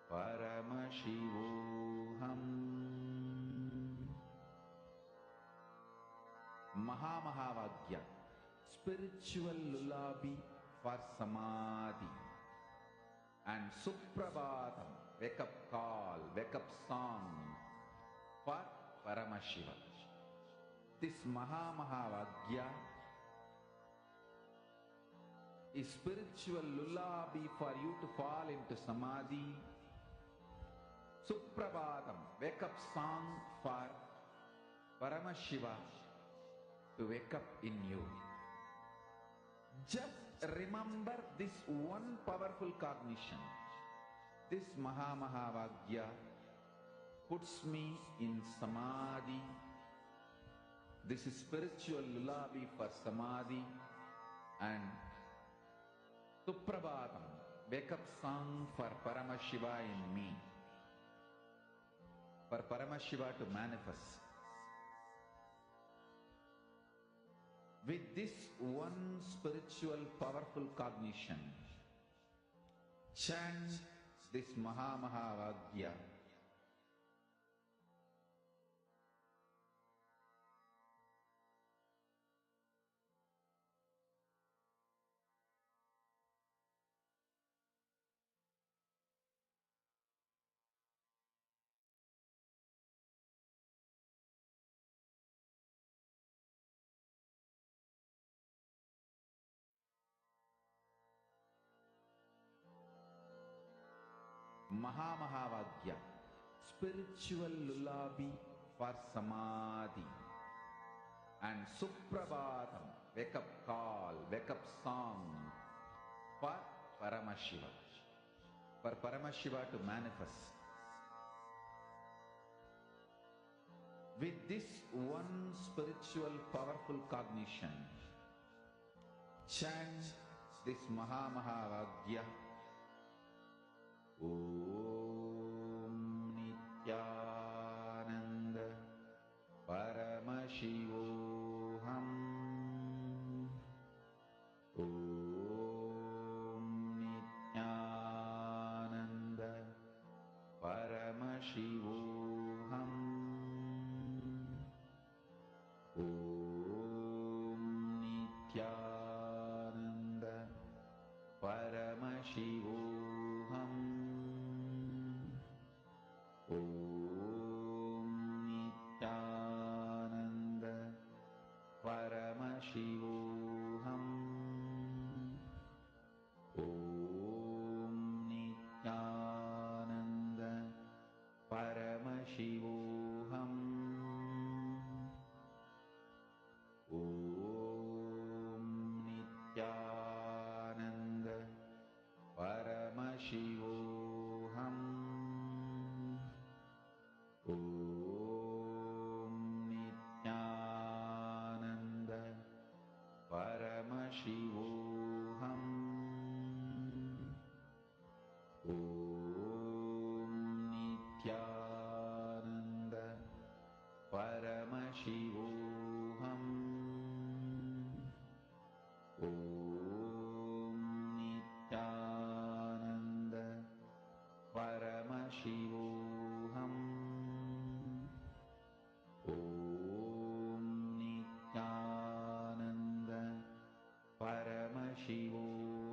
Paramashivoham. Mahamahavagya, spiritual lullaby for Samadhi, and Suprabhatam, wake up call, wake up song for Paramashiva. This Mahavagya is spiritual lullaby for you to fall into Samadhi. Suprabhatam, wake up song for Paramashiva to wake up in you. Just remember this one powerful cognition. This Mahavagya puts me in Samadhi. This is spiritual lullaby for Samadhi. And Suprabhatam, wake up song for Paramashiva in me. For Paramashiva to manifest. With this one spiritual powerful cognition, chant this Mahavagya. Mahavagya, spiritual lullaby for Samadhi. And Suprabhatam, wake up call, wake up song for Paramashiva. For Paramashiva to manifest. With this one spiritual powerful cognition, chant this Mahavagya. Om Nithyananda Paramashivoham. Om Nithyananda Paramashivoham. Om Nithyananda Paramashivoham. Om Nithyananda Paramashivoham. Om Nithyananda Paramashivoham. Om Nithyananda Paramashivoham. Om Nithyananda Paramashivoham. Om Nithyananda Paramashivoham. Om Nithyananda Paramashivoham. Om Nithyananda Paramashivoham. Om Nithyananda Paramashivoham. Om Nithyananda Paramashivoham. Om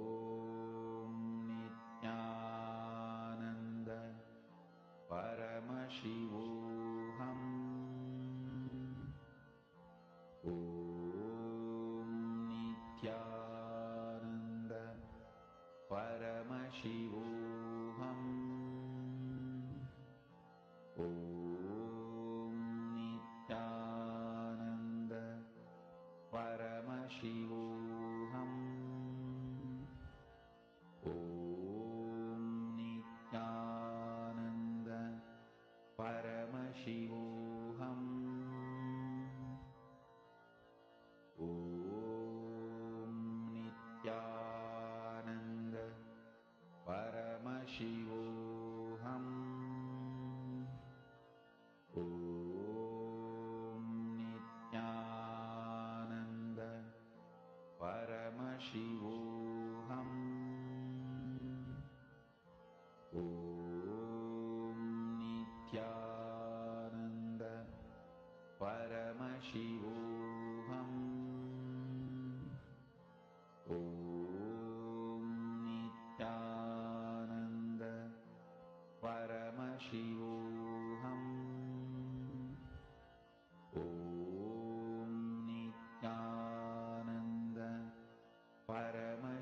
Nithyananda Paramashivoham. Om Nithyananda Paramashivoham. Om Nithyananda Paramashivoham. Om Nithyananda Paramashivoham.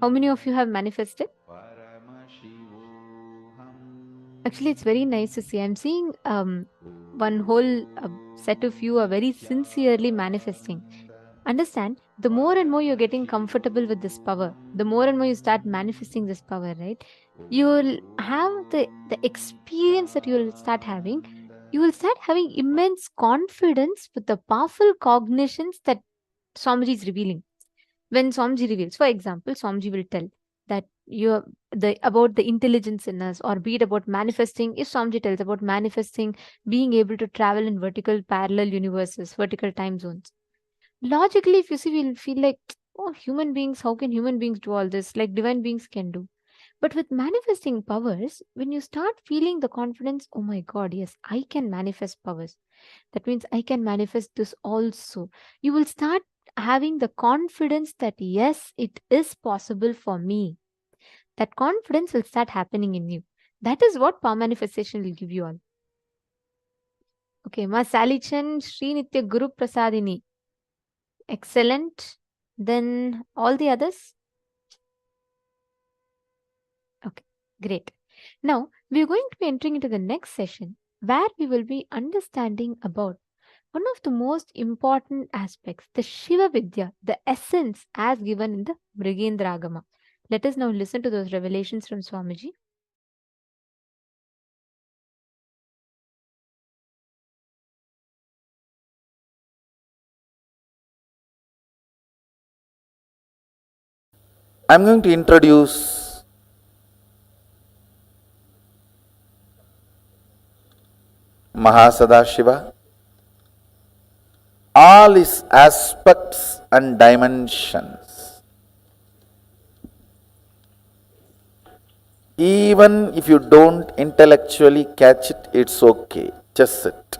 How many of you have manifested? Actually, it's very nice to see. I'm seeing one whole set of you are very sincerely manifesting. Understand, the more and more you're getting comfortable with this power, the more and more you start manifesting this power, right? You'll have the experience that you'll start having. You will start having immense confidence with the powerful cognitions that Swamiji is revealing. When Swamiji reveals, for example, Swamiji will tell that you're about the intelligence in us, or be it about manifesting. If Swamiji tells about manifesting, being able to travel in vertical parallel universes, vertical time zones. Logically, if you see, we'll feel like, oh, human beings, how can human beings do all this? Like divine beings can do. But with manifesting powers, when you start feeling the confidence, oh my God, yes, I can manifest powers. That means I can manifest this also. You will start having the confidence that yes, it is possible for me. That confidence will start happening in you. That is what power manifestation will give you all. Okay, Ma Salichan Sri Nitya Guru Prasadini. Excellent. Then all the others? Okay, great. Now, we are going to be entering into the next session where we will be understanding about one of the most important aspects, the Shiva Vidya, the essence as given in the Mrigendragama. Let us now listen to those revelations from Swamiji. I'm going to introduce Mahasadashiva, all his aspects and dimensions. Even if you don't intellectually catch it, it's okay. Just sit.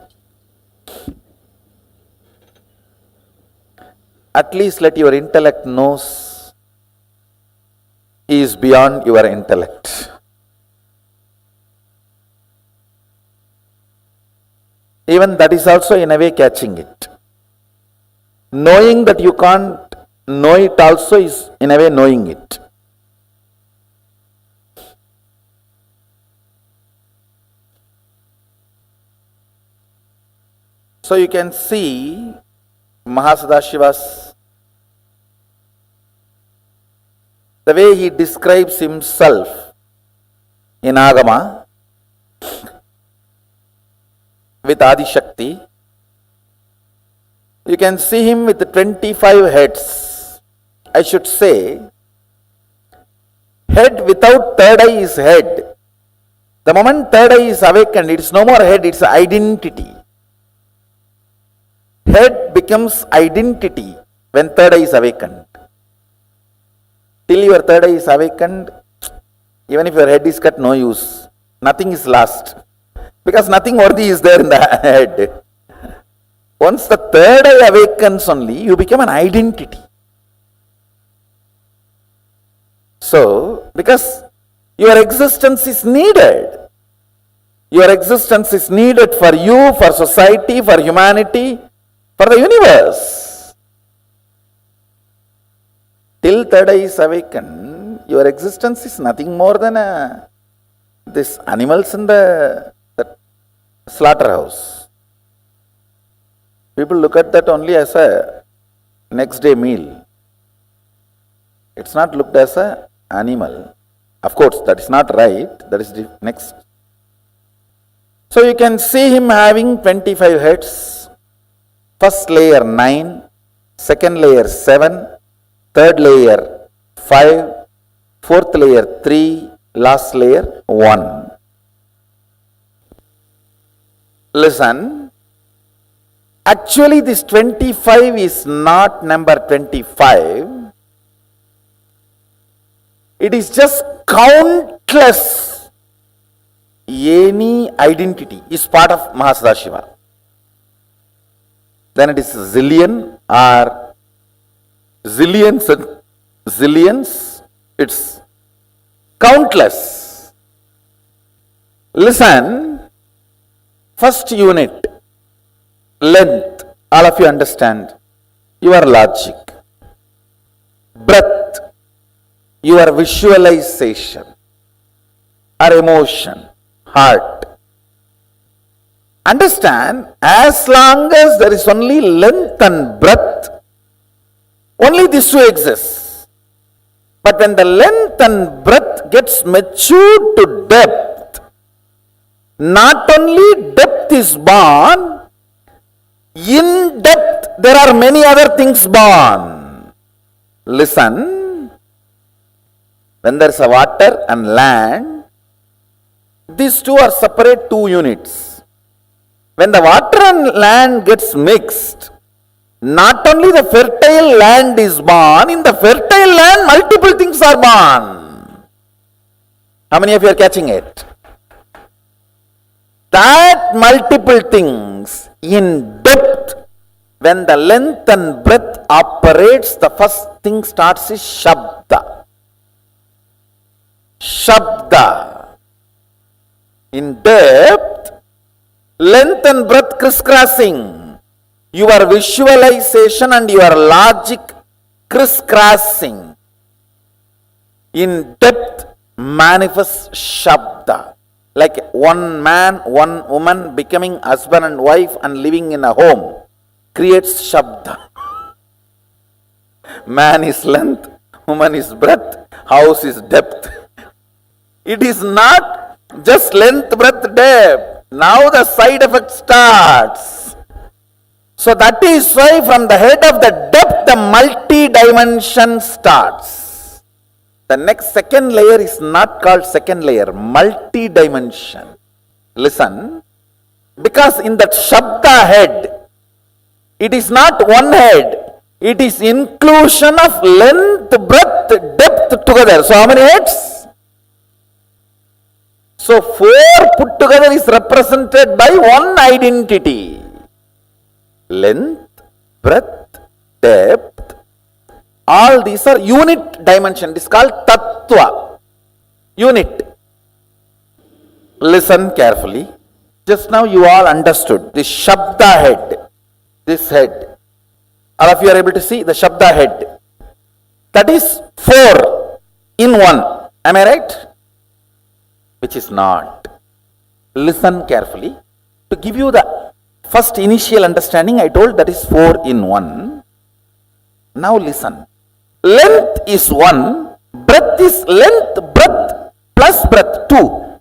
At least let your intellect knows he is beyond your intellect. Even that is also in a way catching it. Knowing that you can't know it also is in a way knowing it. So you can see Mahasadashiva's, the way he describes himself in Agama with Adi Shakti. You can see him with 25 heads. I should say, head without third eye is head. The moment third eye is awakened, it's no more head, it's identity. Head becomes identity when third eye is awakened. Till your third eye is awakened, even if your head is cut, no use. Nothing is lost. Because nothing worthy is there in the head. Once the third eye awakens only, you become an identity. So, because your existence is needed. Your existence is needed for you, for society, for humanity, for the universe. Till third eye is awakened, your existence is nothing more than this animals in the slaughterhouse. People look at that only as a next day meal. It's not looked as an animal. Of course, that is not right. That is the next. So you can see him having 25 heads. First layer 9, second layer 7, third layer 5, fourth layer 3, last layer 1. Listen, actually this 25 is not number 25. It is just countless. Any identity is part of Mahasadashiva. Then it is zillion or zillions and zillions. It's countless. Listen, first unit, length, all of you understand. Your logic. Breadth, your visualization or emotion, heart. Understand, as long as there is only length and breadth, only these two exist. But when the length and breadth gets matured to depth, not only depth is born, in depth there are many other things born. Listen, when there is a water and land, these two are separate two units. When the water and land gets mixed, not only the fertile land is born, in the fertile land multiple things are born. How many of you are catching it? That multiple things in depth, when the length and breadth operates, the first thing starts is Shabda. Shabda. In depth, length and breadth crisscrossing. Your visualization and your logic crisscrossing. In depth manifests Shabda. Like one man, one woman becoming husband and wife and living in a home creates Shabda. Man is length, woman is breadth, house is depth. It is not just length, breadth, depth. Now the side effect starts. So that is why from the head of the depth, the multi-dimension starts. The next second layer is not called second layer, multi-dimension. Listen, because in that Shabda head, it is not one head, it is inclusion of length, breadth, depth together. So how many heads? So 4 put together is represented by one identity. Length, breadth, depth, all these are unit dimension. It is called Tattva. Unit. Listen carefully. Just now you all understood the Shabda head. This head. All of you are able to see the Shabda head. That is 4 in 1. Am I right? Which is not. Listen carefully. To give you the first initial understanding, I told that is 4 in 1. Now listen. Length is 1, breadth is length, breadth plus breadth 2.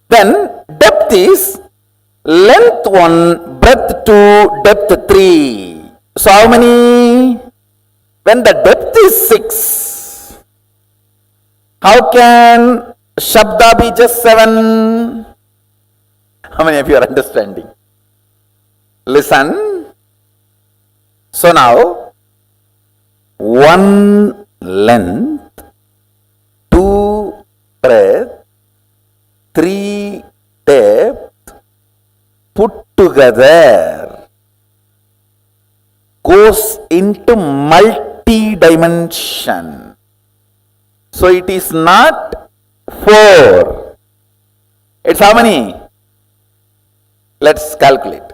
Then depth is length 1, breadth 2, depth 3. So how many? When the depth is 6, how can Shabda be just 7? How many of you are understanding? Listen. So now, 1 length, 2 breadth, 3 depth, put together goes into multi-dimension. So it is not 4. It's how many? Let's calculate.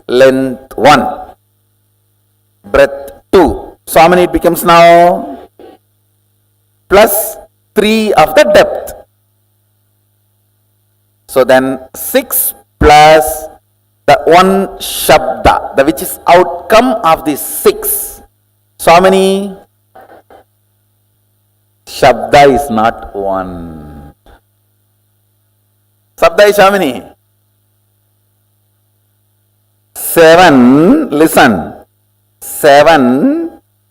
Length 1, breadth 2. So how many it becomes now? Plus 3 of the depth. So then 6 plus the 1 Shabda, the which is outcome of the 6. So how many? Shabda is not 1. Shabda is how many? 7. Listen. 7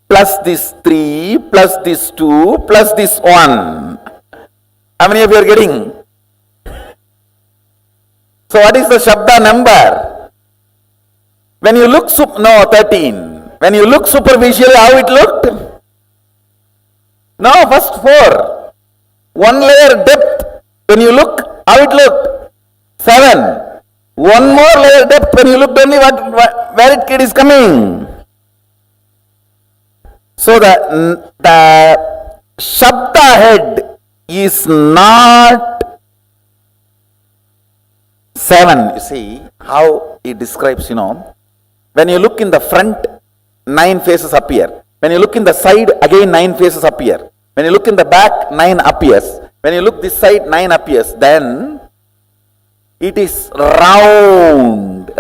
plus this 3 plus this 2 plus this 1. How many of you are getting? So what is the Shabda number? When you look, 13. When you look superficially, how it looked? No, first 4. 1 layer depth. When you look, how it looked? 7. 1 more layer depth. When you look only where it is coming. So the Shabda head is not 7. You see how it describes, when you look in the front, 9 faces appear. When you look in the side, again 9 faces appear. When you look in the back, 9 appears. When you look this side, 9 appears. Then it is round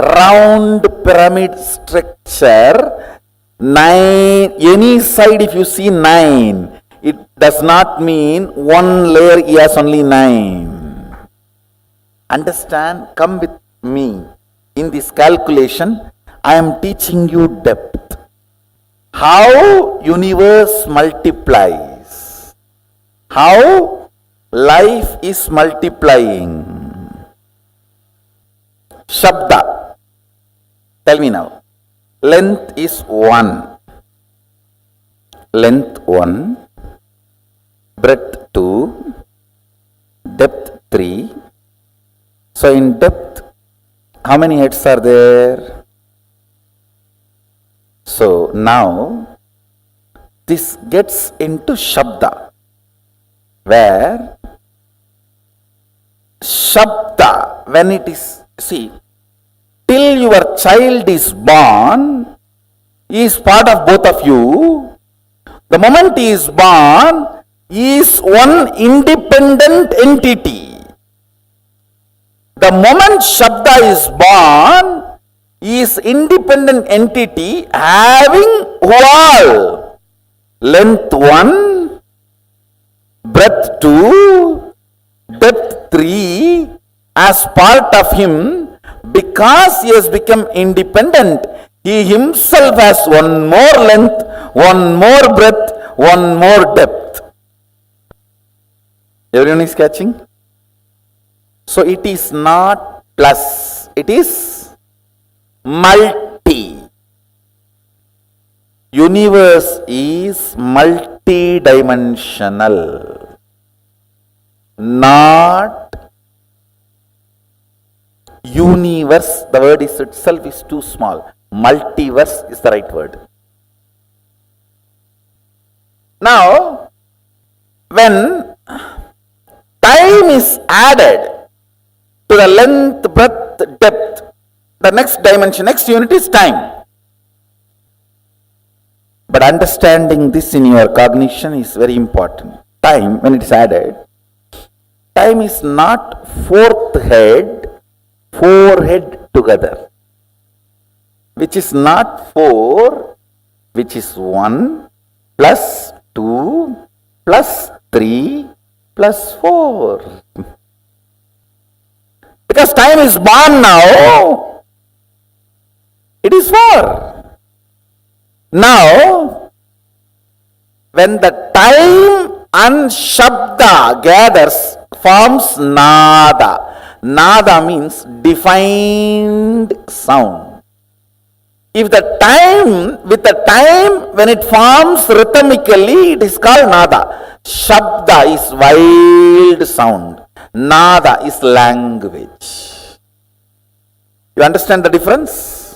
pyramid structure. 9, any side if you see 9, it does not mean one layer he has only 9. Understand? Come with me. In this calculation, I am teaching you depth. How universe multiplies. How life is multiplying. Shabda. Tell me now. Length is 1. Length 1. Breadth 2. Depth 3. So in depth, how many heads are there? So now, this gets into Shabda, where Shabda, when it is, see, till your child is born, he is part of both of you. The moment he is born, he is one independent entity. The moment Shabda is born, he is independent entity having all length 1, breadth 2, depth 3 as part of him. Because he has become independent, he himself has one more length, one more breadth, one more depth. Everyone is catching? So it is not plus, it is multi. Universe is multi-dimensional, not universe. The word is itself is too small. Multiverse is the right word. Now, when time is added to the length, breadth, depth, the next dimension, next unit is time. But understanding this in your cognition is very important. Time, when it is added, time is not fourth head, 4 head together, which is not 4, which is 1 plus 2 plus 3 plus 4. Because time is born now, it is 4. Now, when the time and Shabda gathers, forms Nada. Nada means defined sound. If the time, with the time when it forms rhythmically, it is called Nada. Shabda is wild sound. Nada is language. You understand the difference?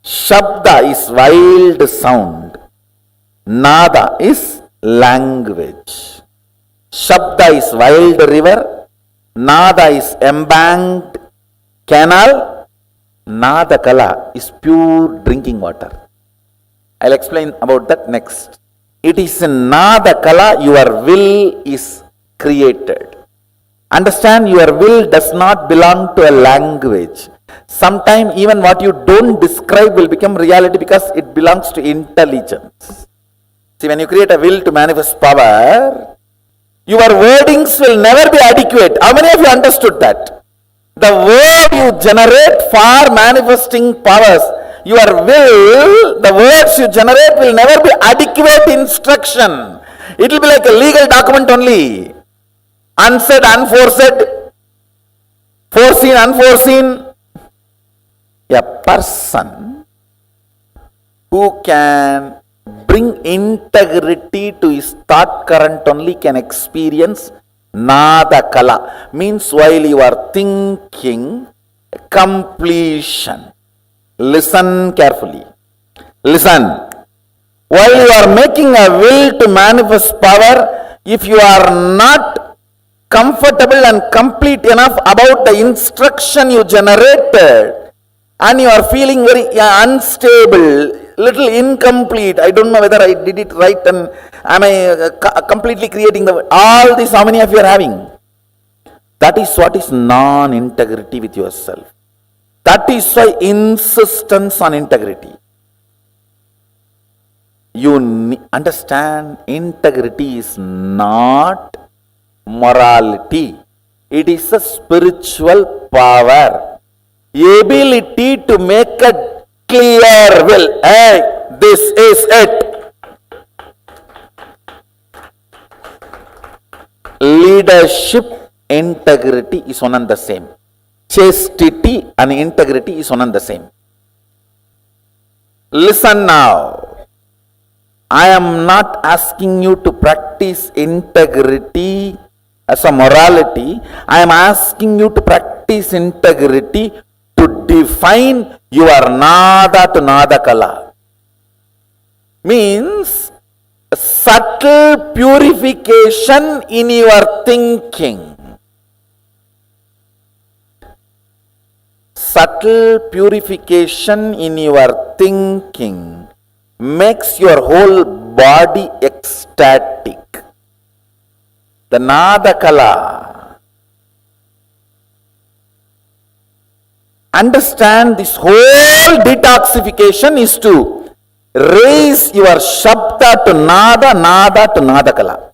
Shabda is wild sound. Nada is language. Shabda is wild river. Nada is embanked canal. Nada Kala is pure drinking water. I'll explain about that next. It is in Nada Kala your will is created. Understand, your will does not belong to a language. Sometimes even what you don't describe will become reality because it belongs to intelligence. See, when you create a will to manifest power, your wordings will never be adequate. How many of you understood that? The word you generate for manifesting powers, your will, the words you generate will never be adequate instruction. It will be like a legal document only. Unsaid, unforesaid, foreseen, unforeseen. A person who can bring integrity to his thought current only can experience Nada Kala. Means while you are thinking, completion. Listen carefully. Listen. While you are making a will to manifest power, if you are not comfortable and complete enough about the instruction you generated, and you are feeling very unstable, little incomplete. I don't know whether I did it right and am I completely creating the... All this, how many of you are having? That is what is non-integrity with yourself. That is why insistence on integrity. You understand, integrity is not morality. It is a spiritual power. Ability to make a clear will. Hey, this is it. Leadership, integrity is one and the same. Chastity and integrity is one and the same. Listen now. I am not asking you to practice integrity as a morality. I am asking you to practice integrity to define your nada to nada kala. Means subtle purification in your thinking. Subtle purification in your thinking makes your whole body ecstatic. The nada kala. Understand, this whole detoxification is to raise your shabda to nada, nada to nada kala.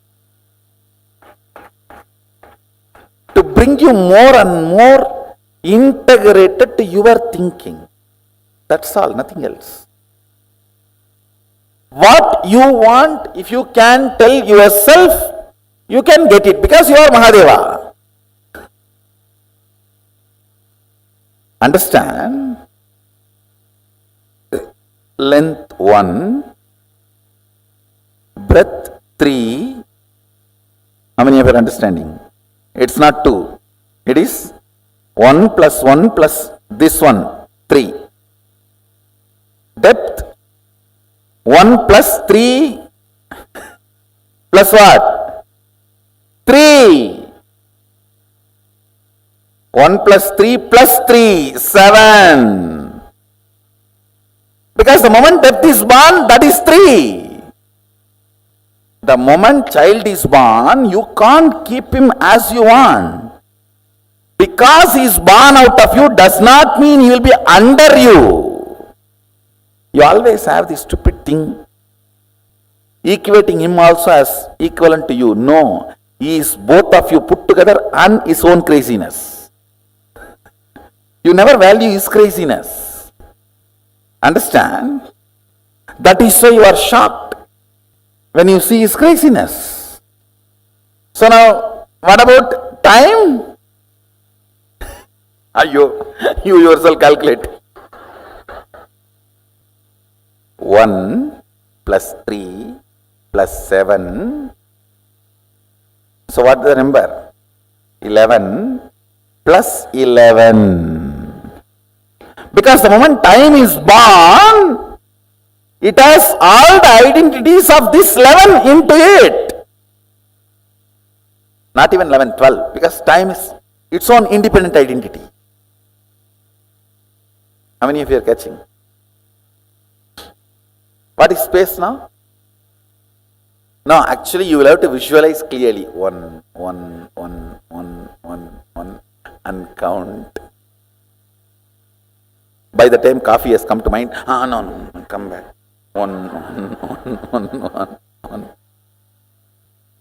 To bring you more and more integrated to your thinking. That's all, nothing else. What you want, if you can tell yourself, you can get it because you are Mahadeva. Understand? Length 1, breadth 3. How many of you are understanding? It's not 2. It is 1 plus 1 plus this one, 3. Depth 1 plus 3 plus what? 3. 1 plus 3 plus 3, 7. Because the moment depth is born, that is 3. The moment child is born, you can't keep him as you want. Because he is born out of you does not mean he will be under you. You always have this stupid thing, equating him also as equivalent to you. No, he is both of you put together and his own craziness. You never value his craziness. Understand? That is why you are shocked when you see his craziness. So now, what about time? You yourself calculate. 1 plus 3 plus 7. So what is the number? 11 plus 11. Because the moment time is born, it has all the identities of this 11 into it. Not even 11, 12. Because time is its own independent identity. How many of you are catching? What is space now? No, actually you will have to visualize clearly. 1, 1, 1, 1, 1, 1 and count. By the time coffee has come to mind, no, come back. 1, 1, 1, 1, 1, 1.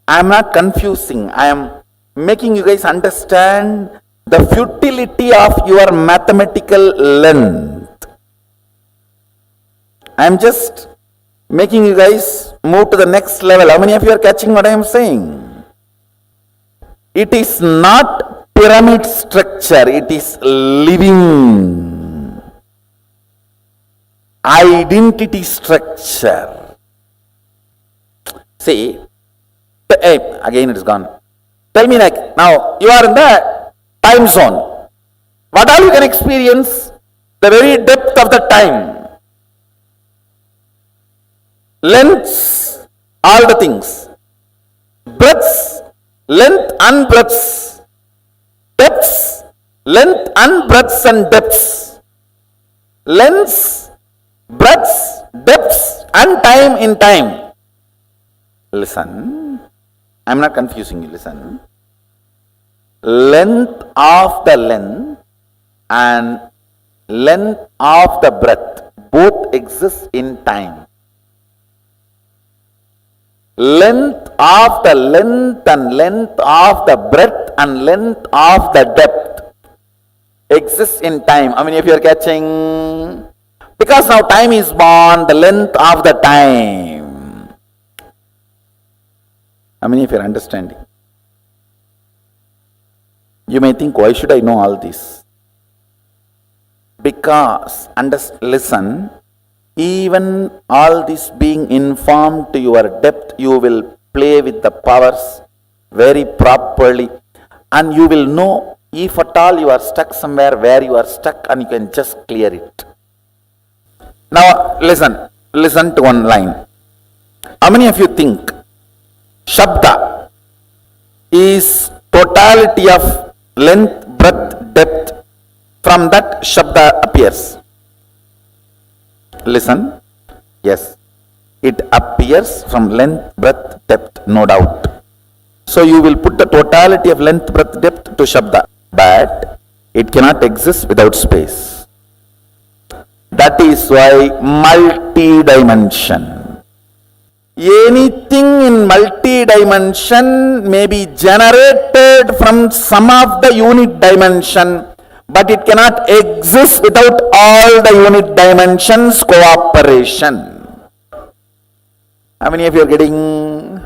I am not confusing. I am making you guys understand the futility of your mathematical length. I am just making you guys move to the next level. How many of you are catching what I am saying? It is not pyramid structure, it is living identity structure. See, again it is gone. Tell me, like, now you are in the time zone. What all you can experience? The very depth of the time. Lengths, all the things. Breadths, length and breadths. Depths, length and breadths and depths. Lengths, breadths, depths and time in time. Listen, I am not confusing you, listen. Length of the length and length of the breadth both exist in time. Length of the length and length of the breadth and length of the depth exists in time. I mean, if you are catching, because now time is born, the length of the time. I mean, if you are understanding. You may think, why should I know all this? Because, listen, even all this being informed to your depth, you will play with the powers very properly, and you will know if at all you are stuck somewhere where you are stuck, and you can just clear it. Now listen to one line. How many of you think Shabda is totality of length, breadth, depth? From that Shabda appears. Listen, yes, it appears from length, breadth, depth, no doubt. So you will put the totality of length, breadth, depth to Shabda, but it cannot exist without space. That is why multi-dimension. Anything in multi-dimension may be generated from some of the unit dimension, but it cannot exist without all the unit dimensions cooperation. How many of you are getting?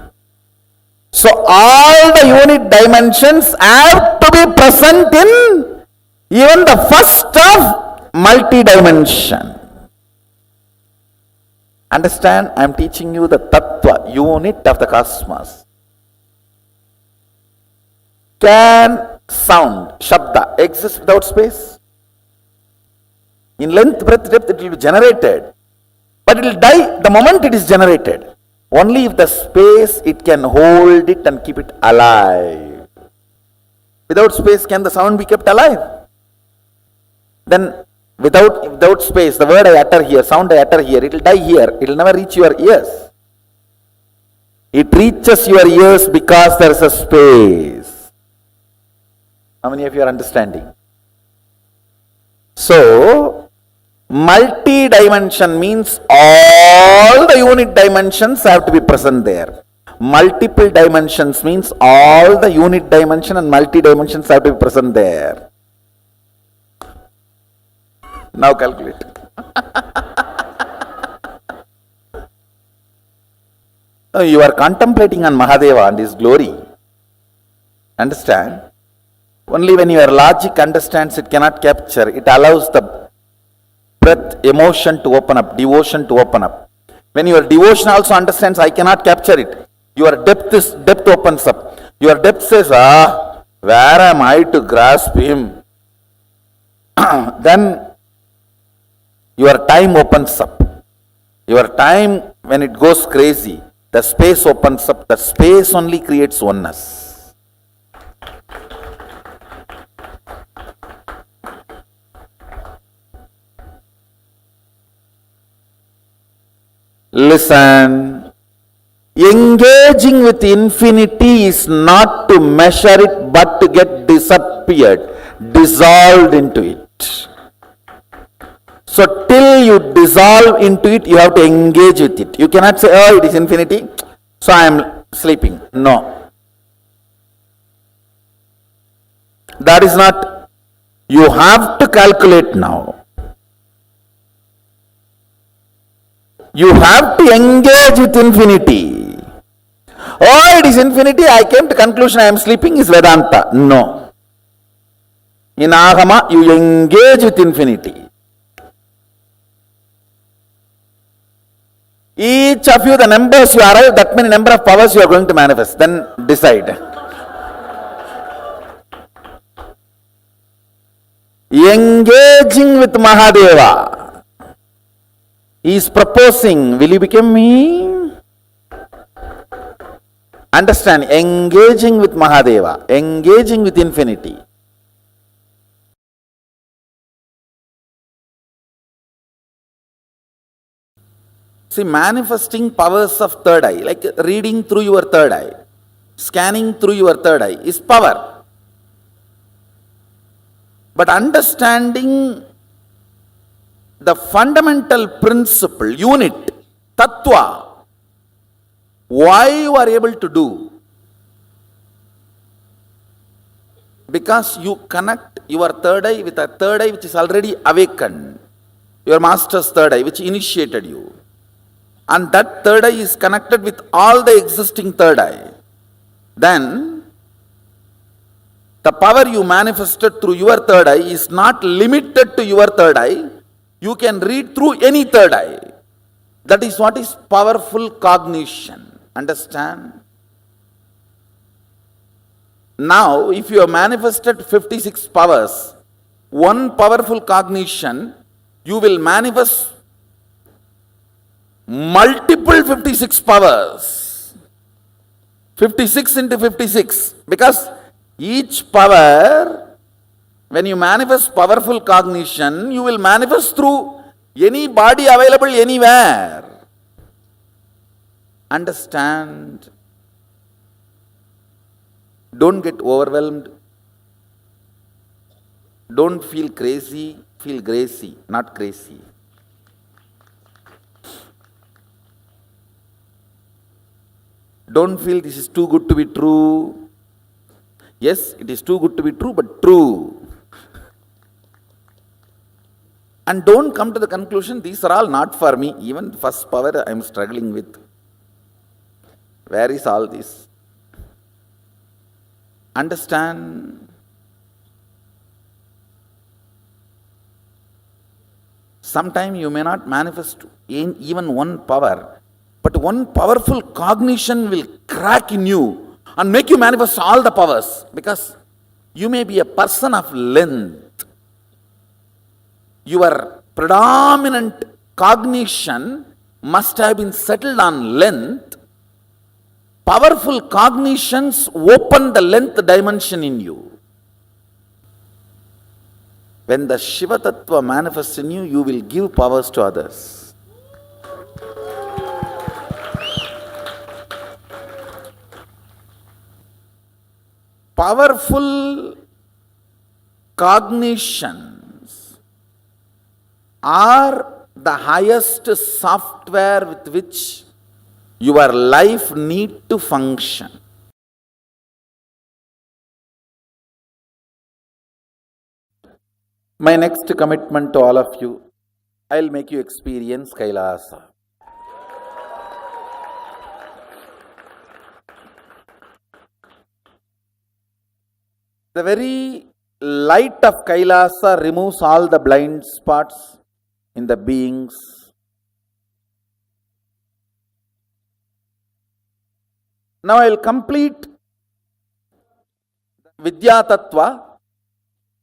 So all the unit dimensions have to be present in even the first of multi-dimension. Understand? I am teaching you the tattva, unit of the cosmos. Can sound, shabda, exist without space? In length, breadth, depth, it will be generated, but it will die the moment it is generated. Only if the space, it can hold it and keep it alive. Without space, can the sound be kept alive? Then without space, the word I utter here, sound I utter here, it will die here. It will never reach your ears. It reaches your ears because there is a space. How many of you are understanding? So, multi-dimension means all the unit dimensions have to be present there. Multiple dimensions means all the unit dimension and multi-dimensions have to be present there. Now calculate. You are contemplating on Mahadeva and his glory. Understand? Only when your logic understands, it cannot capture. It allows the breath, emotion to open up, devotion to open up. When your devotion also understands, I cannot capture it. Your depth opens up. Your depth says, where am I to grasp him? Then your time opens up. Your time, when it goes crazy, the space opens up. The space only creates oneness. Listen, engaging with infinity is not to measure it, but to get disappeared, dissolved into it. So till you dissolve into it, you have to engage with it. You cannot say, oh, it is infinity, so I am sleeping. No. That is not, you have to calculate now. You have to engage with infinity. Oh, it is infinity, I came to conclusion I am sleeping is Vedanta. No. In Agama, you engage with infinity. Each of you, the numbers you arrive, that many number of powers you are going to manifest. Then decide. Engaging with Mahadeva. He is proposing, will you become me? Understand, engaging with Mahadeva, engaging with infinity. See, manifesting powers of third eye, like reading through your third eye, scanning through your third eye is power. But understanding the fundamental principle, unit, tattva, why you are able to do? Because you connect your third eye with a third eye which is already awakened, your master's third eye which initiated you. And that third eye is connected with all the existing third eye. Then, the power you manifested through your third eye is not limited to your third eye. You can read through any third eye. That is what is powerful cognition. Understand? Now, if you have manifested 56 powers, one powerful cognition, you will manifest multiple 56 powers. 56 into 56. Because each power, when you manifest powerful cognition, you will manifest through any body available anywhere. Understand? Don't get overwhelmed. Don't feel crazy. Feel gracie, not crazy. Don't feel this is too good to be true. Yes, it is too good to be true, but true. And don't come to the conclusion, these are all not for me. Even first power I am struggling with. Where is all this? Understand? Sometimes you may not manifest even one power, but one powerful cognition will crack in you and make you manifest all the powers, because you may be a person of length. Your predominant cognition must have been settled on length. Powerful cognitions open the length dimension in you. When the Shiva Tattva manifests in you, you will give powers to others. Powerful cognitions are the highest software with which your life needs to function. My next commitment to all of you, I'll make you experience KAILASA. The very light of KAILASA removes all the blind spots in the beings. Now I'll complete Vidya Tattva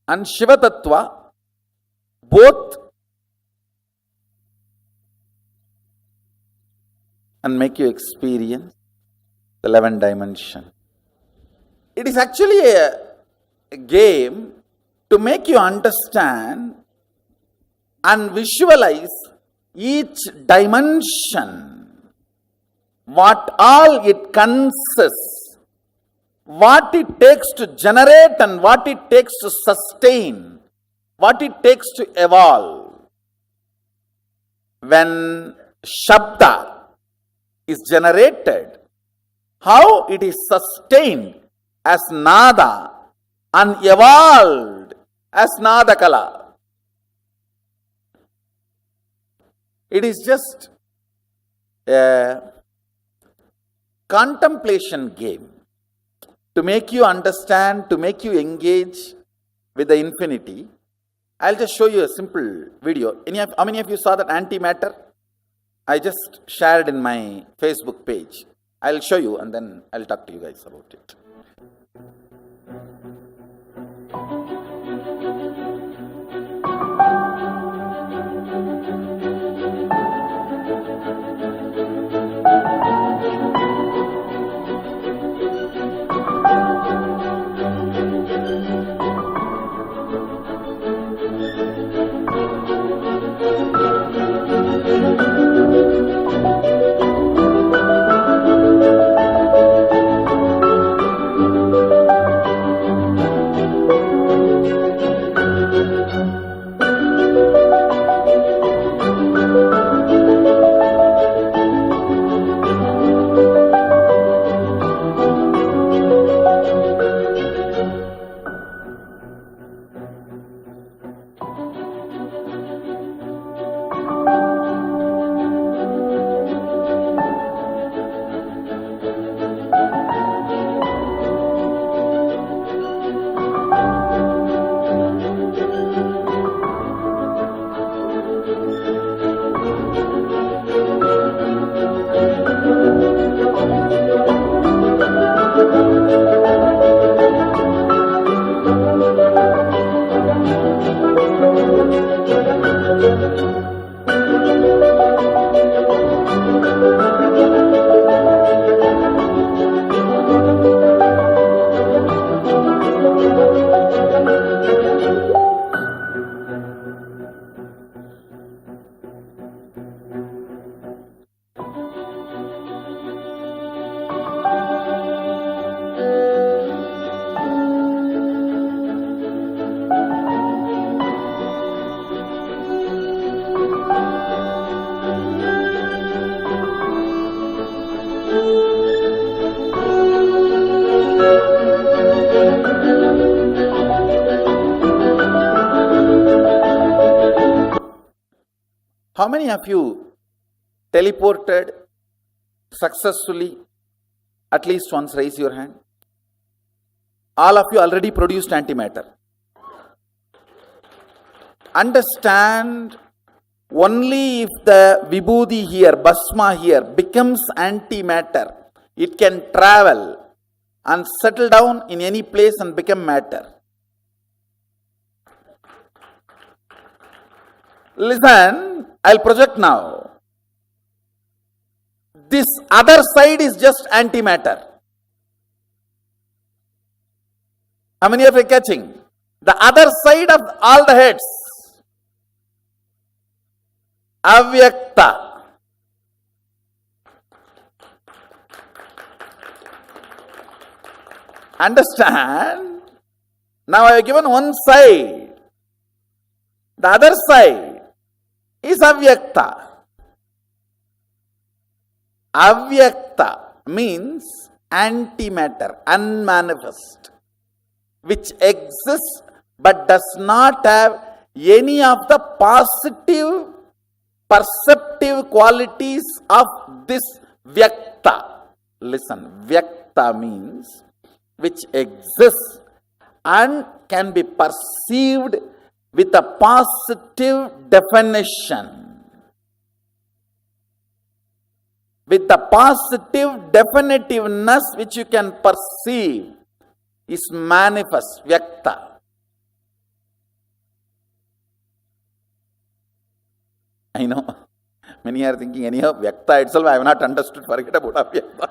and Shiva Tattva, both, and make you experience the 11th dimension. It is actually a game to make you understand and visualize each dimension, what all it consists, what it takes to generate and what it takes to sustain, what it takes to evolve. When Shabda is generated, how it is sustained as Nada and evolved as Nadakala. It is just a contemplation game to make you understand, to make you engage with the infinity. I'll just show you a simple video. How many of you saw that antimatter? I just shared in my Facebook page. I'll show you and then I'll talk to you guys about it. How many of you teleported successfully at least once? Raise your hand. All of you already produced antimatter. Understand, only if the vibhuti here, bhasma here becomes antimatter, it can travel and settle down in any place and become matter. Listen, I'll project now. This other side is just antimatter. How many of you are catching? The other side of all the heads, avyakta. Understand? Now I have given one side. The other side is avyakta. Avyakta means antimatter, unmanifest, which exists but does not have any of the positive perceptive qualities of this vyakta. Listen, vyakta means which exists and can be perceived with a positive definition. With the positive definitiveness which you can perceive is manifest, vyakta. I know, many are thinking, anyhow, vyakta itself I have not understood, forget about avyakta.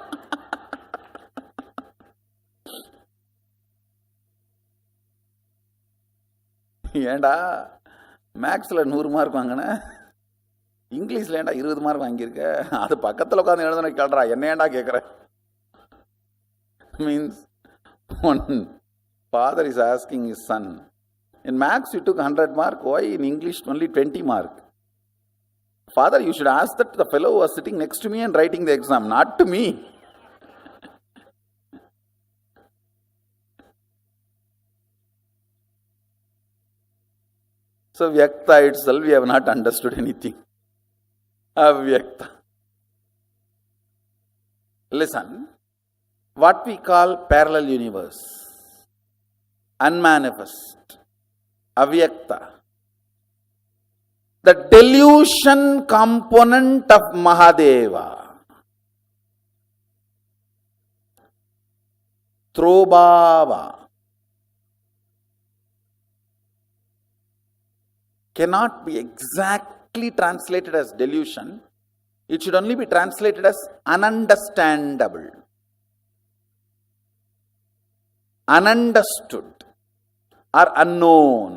ஏண்டா மேக்ஸில் 100 mark வாங்கின, இங்கிலீஷில் ஏண்டா 20 mark வாங்கியிருக்க, அது பக்கத்தில் உட்காந்து எழுதுன கேள்றா, என்ன ஏண்டா கேட்குற? Means one father is asking his son, in maths you took 100 mark, why in English only 20 mark? Father, you should ask that to the fellow who was sitting next to me and writing the exam, not to me. So vyakta itself we have not understood anything. Avyakta. Listen, what we call parallel universe, unmanifest, avyakta, the delusion component of Mahadeva, Throbhava, cannot be exactly translated as delusion. It should only be translated as ununderstandable, ununderstood, or unknown.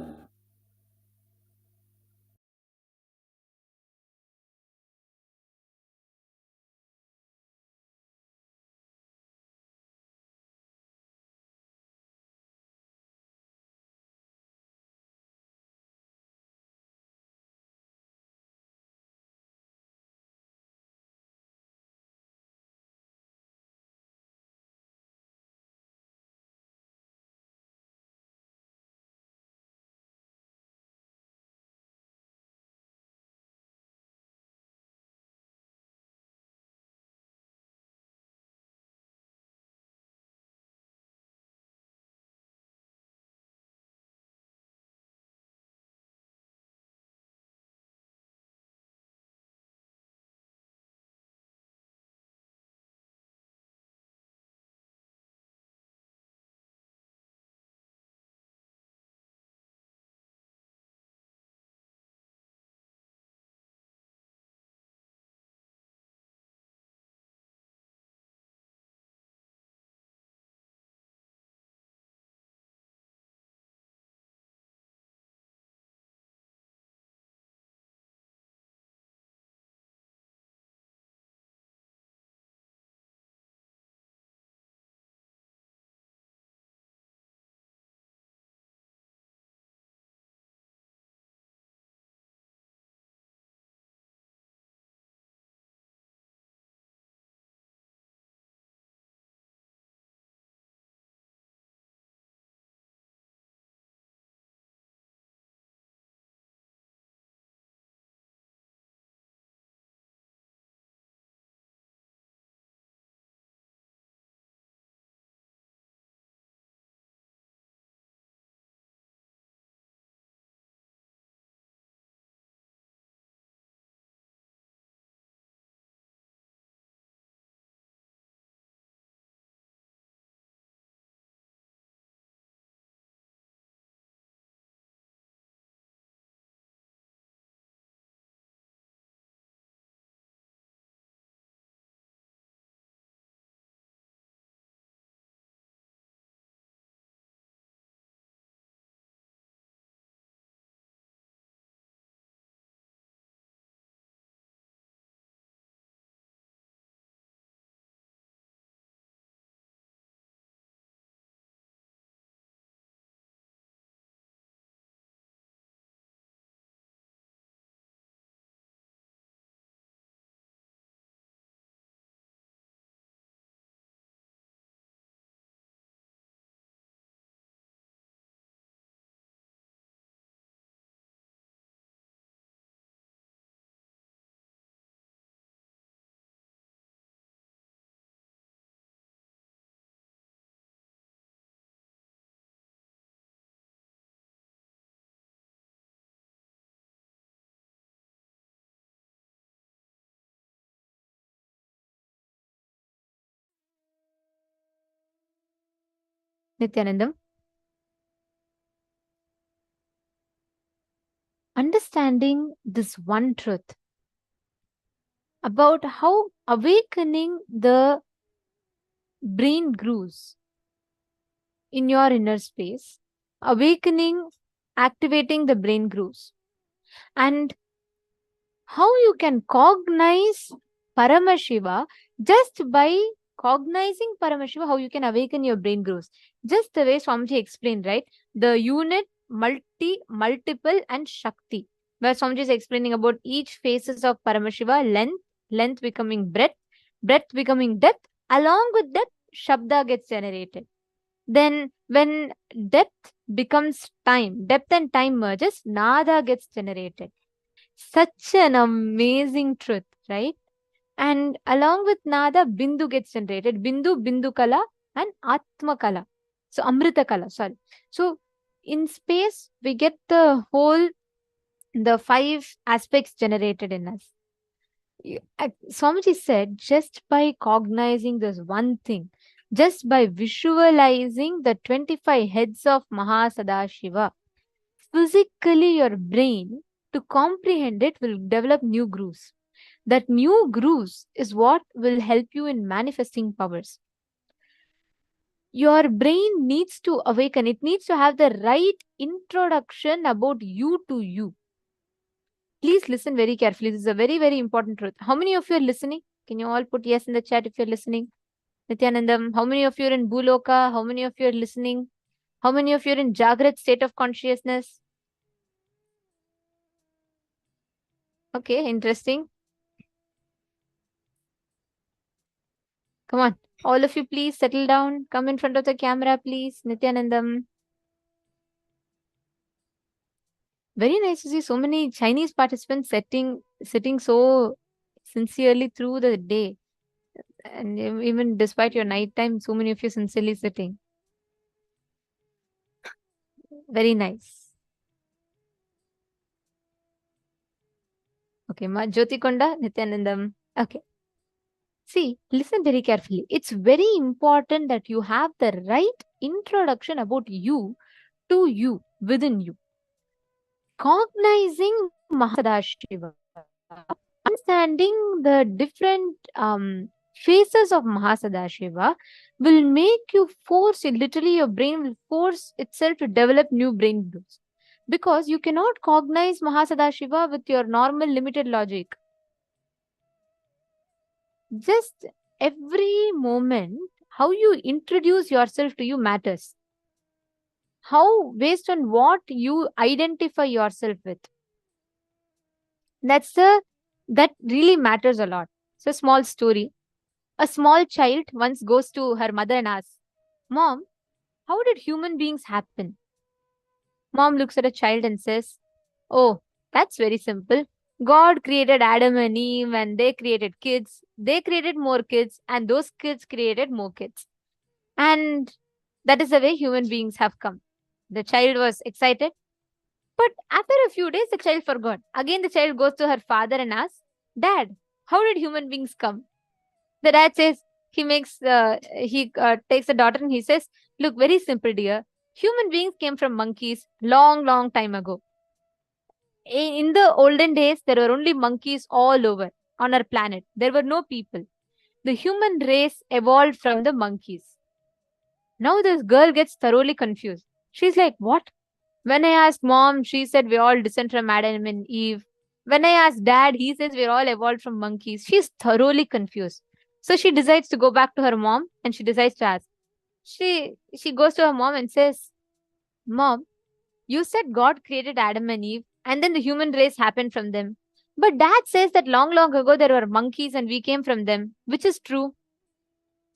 Nithyanandam. Understanding this one truth about how awakening the brain grooves in your inner space, awakening, activating the brain grooves, and how you can cognize Paramashiva just by cognizing Paramashiva, how you can awaken your brain grooves. Just the way Swamiji explained, right? The unit, multiple, and Shakti. Where Swamiji is explaining about each phases of Paramashiva, length becoming breadth becoming depth. Along with depth, Shabda gets generated. Then when depth becomes time, depth and time merges, Nada gets generated. Such an amazing truth, right? And along with Nada, Bindu gets generated. Bindu Kala, and Atma Kala. So Amrita Kala, sorry. So in space, we get the 5 aspects generated in us. Swamiji said, just by cognizing this one thing, just by visualizing the 25 heads of Sadashiva, physically your brain, to comprehend it, will develop new grooves. That new grooves is what will help you in manifesting powers. Your brain needs to awaken. It needs to have the right introduction about you to you. Please listen very carefully. This is a very, very important truth. How many of you are listening? Can you all put yes in the chat if you're listening? Nithyanandam, how many of you are in Bhuloka? How many of you are listening? How many of you are in Jagrat state of consciousness? Okay, interesting. Come on. All of you, please settle down. Come in front of the camera, please. Nithyanandam. Very nice to see so many Chinese participants sitting so sincerely through the day. And even despite your night time, so many of you sincerely sitting. Very nice. Okay, Ma Jyoti Konda, Nithyanandam. Okay. See, listen very carefully. It's very important that you have the right introduction about you to you, within you. Cognizing Mahasadashiva, understanding the different phases of Mahasadashiva will make you literally your brain will force itself to develop new brain grooves. Because you cannot cognize Mahasadashiva with your normal limited logic. Just every moment, how you introduce yourself to you matters. How, based on what you identify yourself with. That really matters a lot. So, small story. A small child once goes to her mother and asks, "Mom, how did human beings happen?" Mom looks at a child and says, "Oh, that's very simple. God created Adam and Eve and they created kids. They created more kids and those kids created more kids. And that is the way human beings have come." The child was excited. But after a few days, the child forgot. Again, the child goes to her father and asks, "Dad, how did human beings come?" The dad says, he takes the daughter and he says, "Look, very simple, dear. Human beings came from monkeys long, long time ago. In the olden days, there were only monkeys all over on our planet. There were no people. The human race evolved from the monkeys." Now this girl gets thoroughly confused. She's like, "What? When I asked mom, she said we all descend from Adam and Eve. When I asked dad, he says we're all evolved from monkeys." She's thoroughly confused. So she decides to go back to her mom and she decides to ask. She goes to her mom and says, "Mom, you said God created Adam and Eve and then the human race happened from them. But dad says that long, long ago there were monkeys and we came from them. Which is true?"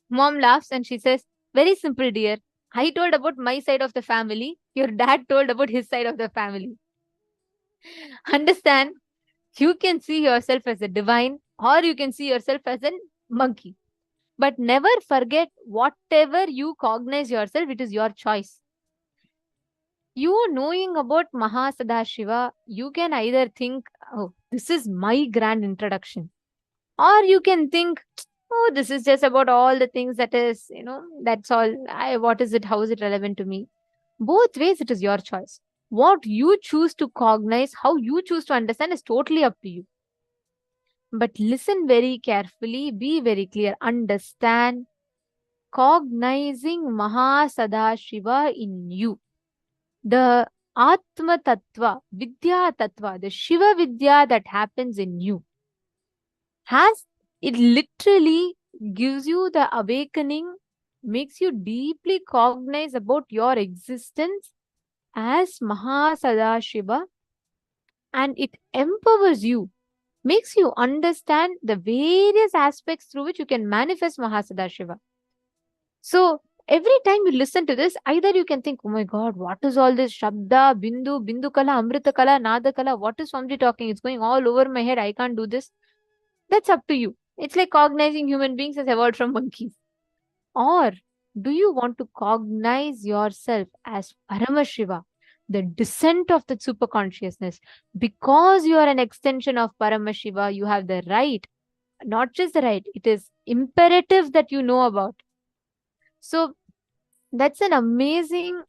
Mom laughs and she says, "Very simple, dear. I told about my side of the family. Your dad told about his side of the family." Understand? You can see yourself as a divine or you can see yourself as a monkey. But never forget, whatever you cognize yourself, it is your choice. You knowing about Mahasadashiva, you can either think, "Oh, this is my grand introduction." Or you can think, Oh, this is just about all the things that is, that's all. What is it? How is it relevant to me? Both ways, it is your choice. What you choose to cognize, how you choose to understand is totally up to you. But listen very carefully, be very clear, understand, cognizing Mahasadashiva in you. The Atma Tattva, Vidya Tattva, the Shiva Vidya that happens in you has, it literally gives you the awakening, makes you deeply cognize about your existence as Mahasadashiva, and it empowers you, makes you understand the various aspects through which you can manifest Mahasadashiva. So every time you listen to this, either you can think, oh my God, what is all this Shabda, Bindu, Bindu Kala, Amrita Kala, Nada Kala, what is Swamiji talking? It's going all over my head. I can't do this. That's up to you. It's like cognizing human beings as evolved from monkeys. Or do you want to cognize yourself as Paramashiva, the descent of the superconsciousness? Because you are an extension of Paramashiva, you have the right, not just the right, it is imperative that you know about. So that's an amazing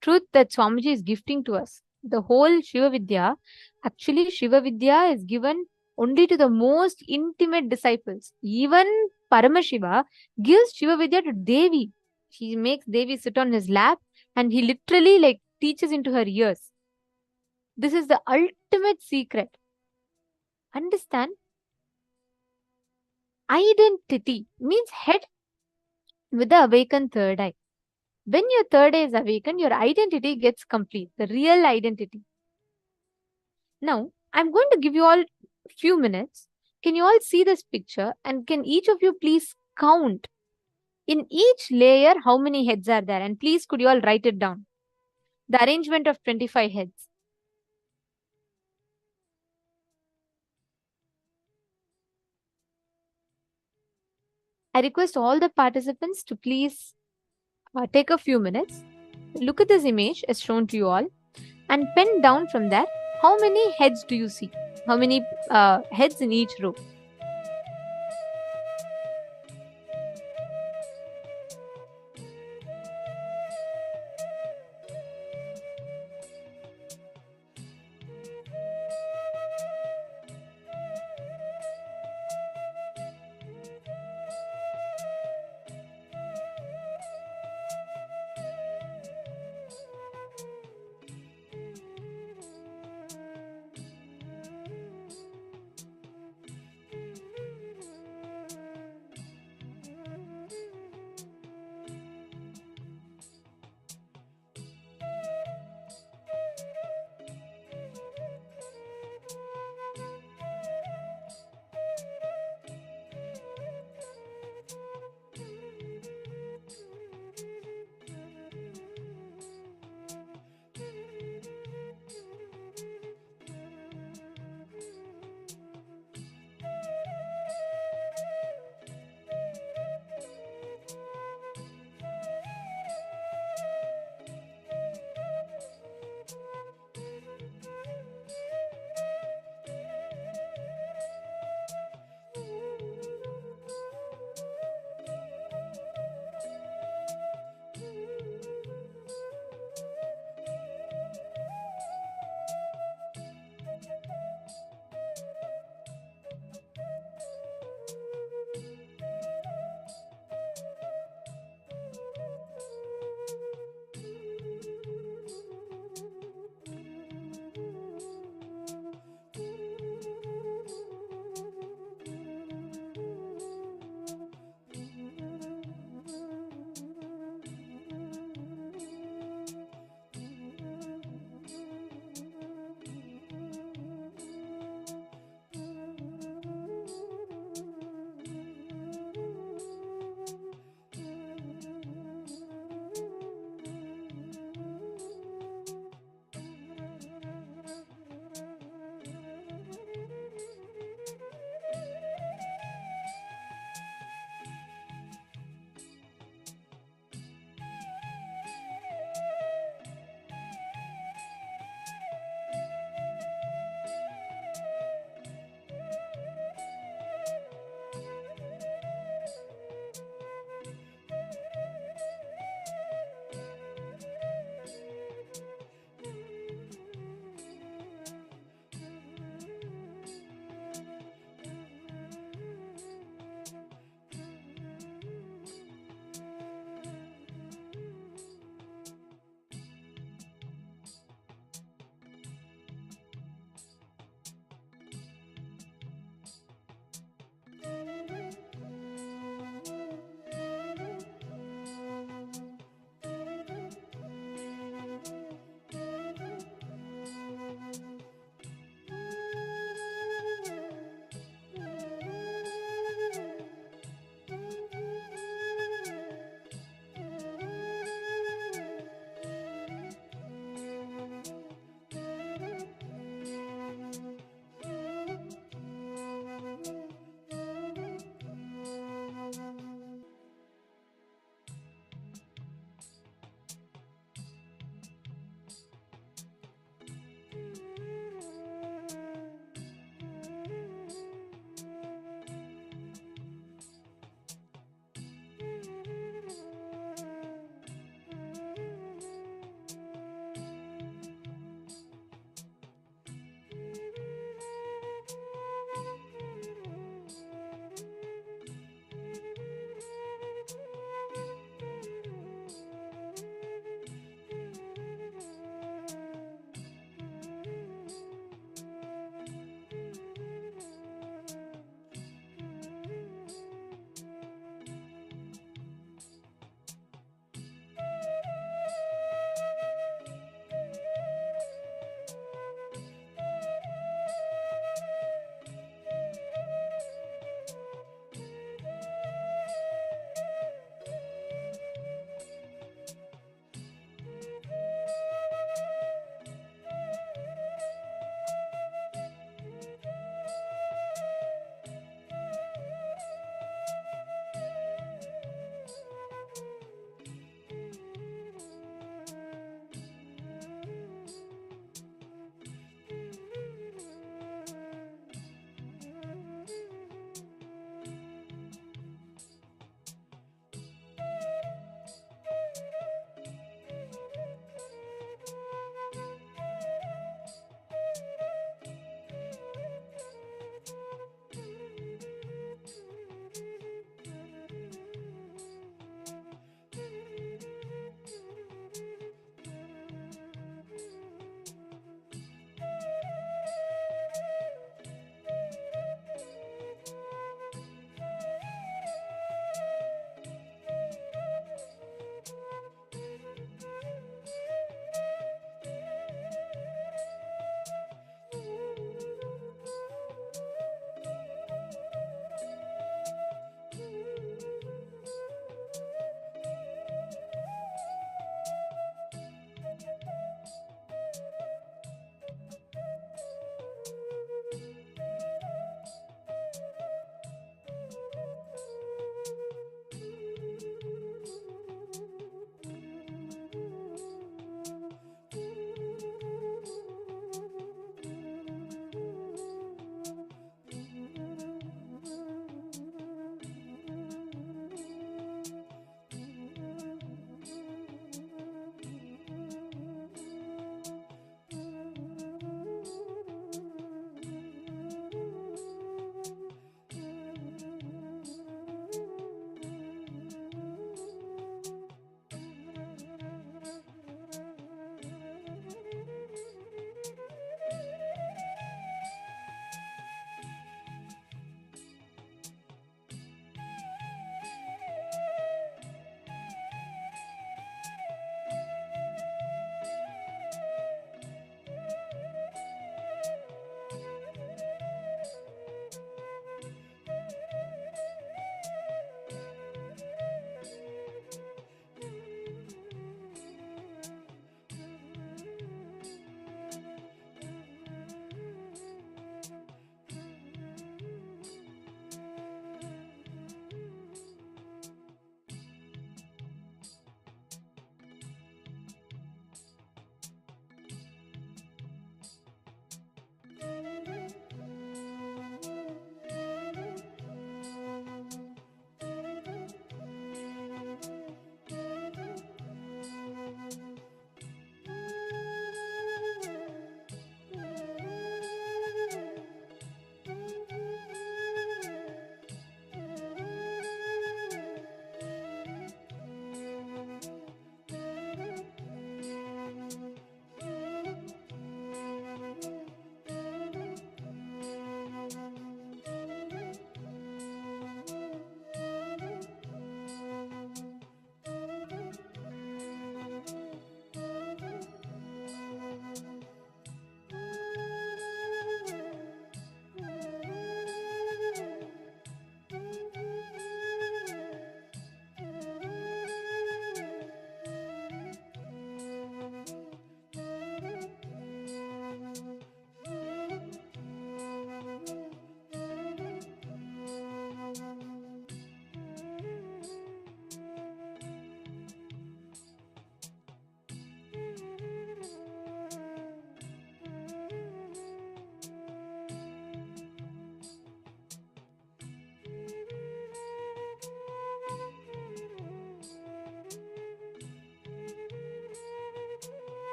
truth that Swamiji is gifting to us. The whole Shiva Vidya, actually, Shiva Vidya is given only to the most intimate disciples. Even Paramashiva gives Shiva Vidya to Devi. He makes Devi sit on his lap and he literally like teaches into her ears. This is the ultimate secret. Understand? Identity means head with the awakened third eye. When your third eye is awakened, your identity gets complete, the real identity. Now, I'm going to give you all a few minutes. Can you all see this picture? And can each of you please count in each layer how many heads are there? And please, could you all write it down? The arrangement of 25 heads. I request all the participants to please take a few minutes, look at this image as shown to you all, and pen down from there how many heads do you see? How many heads in each row?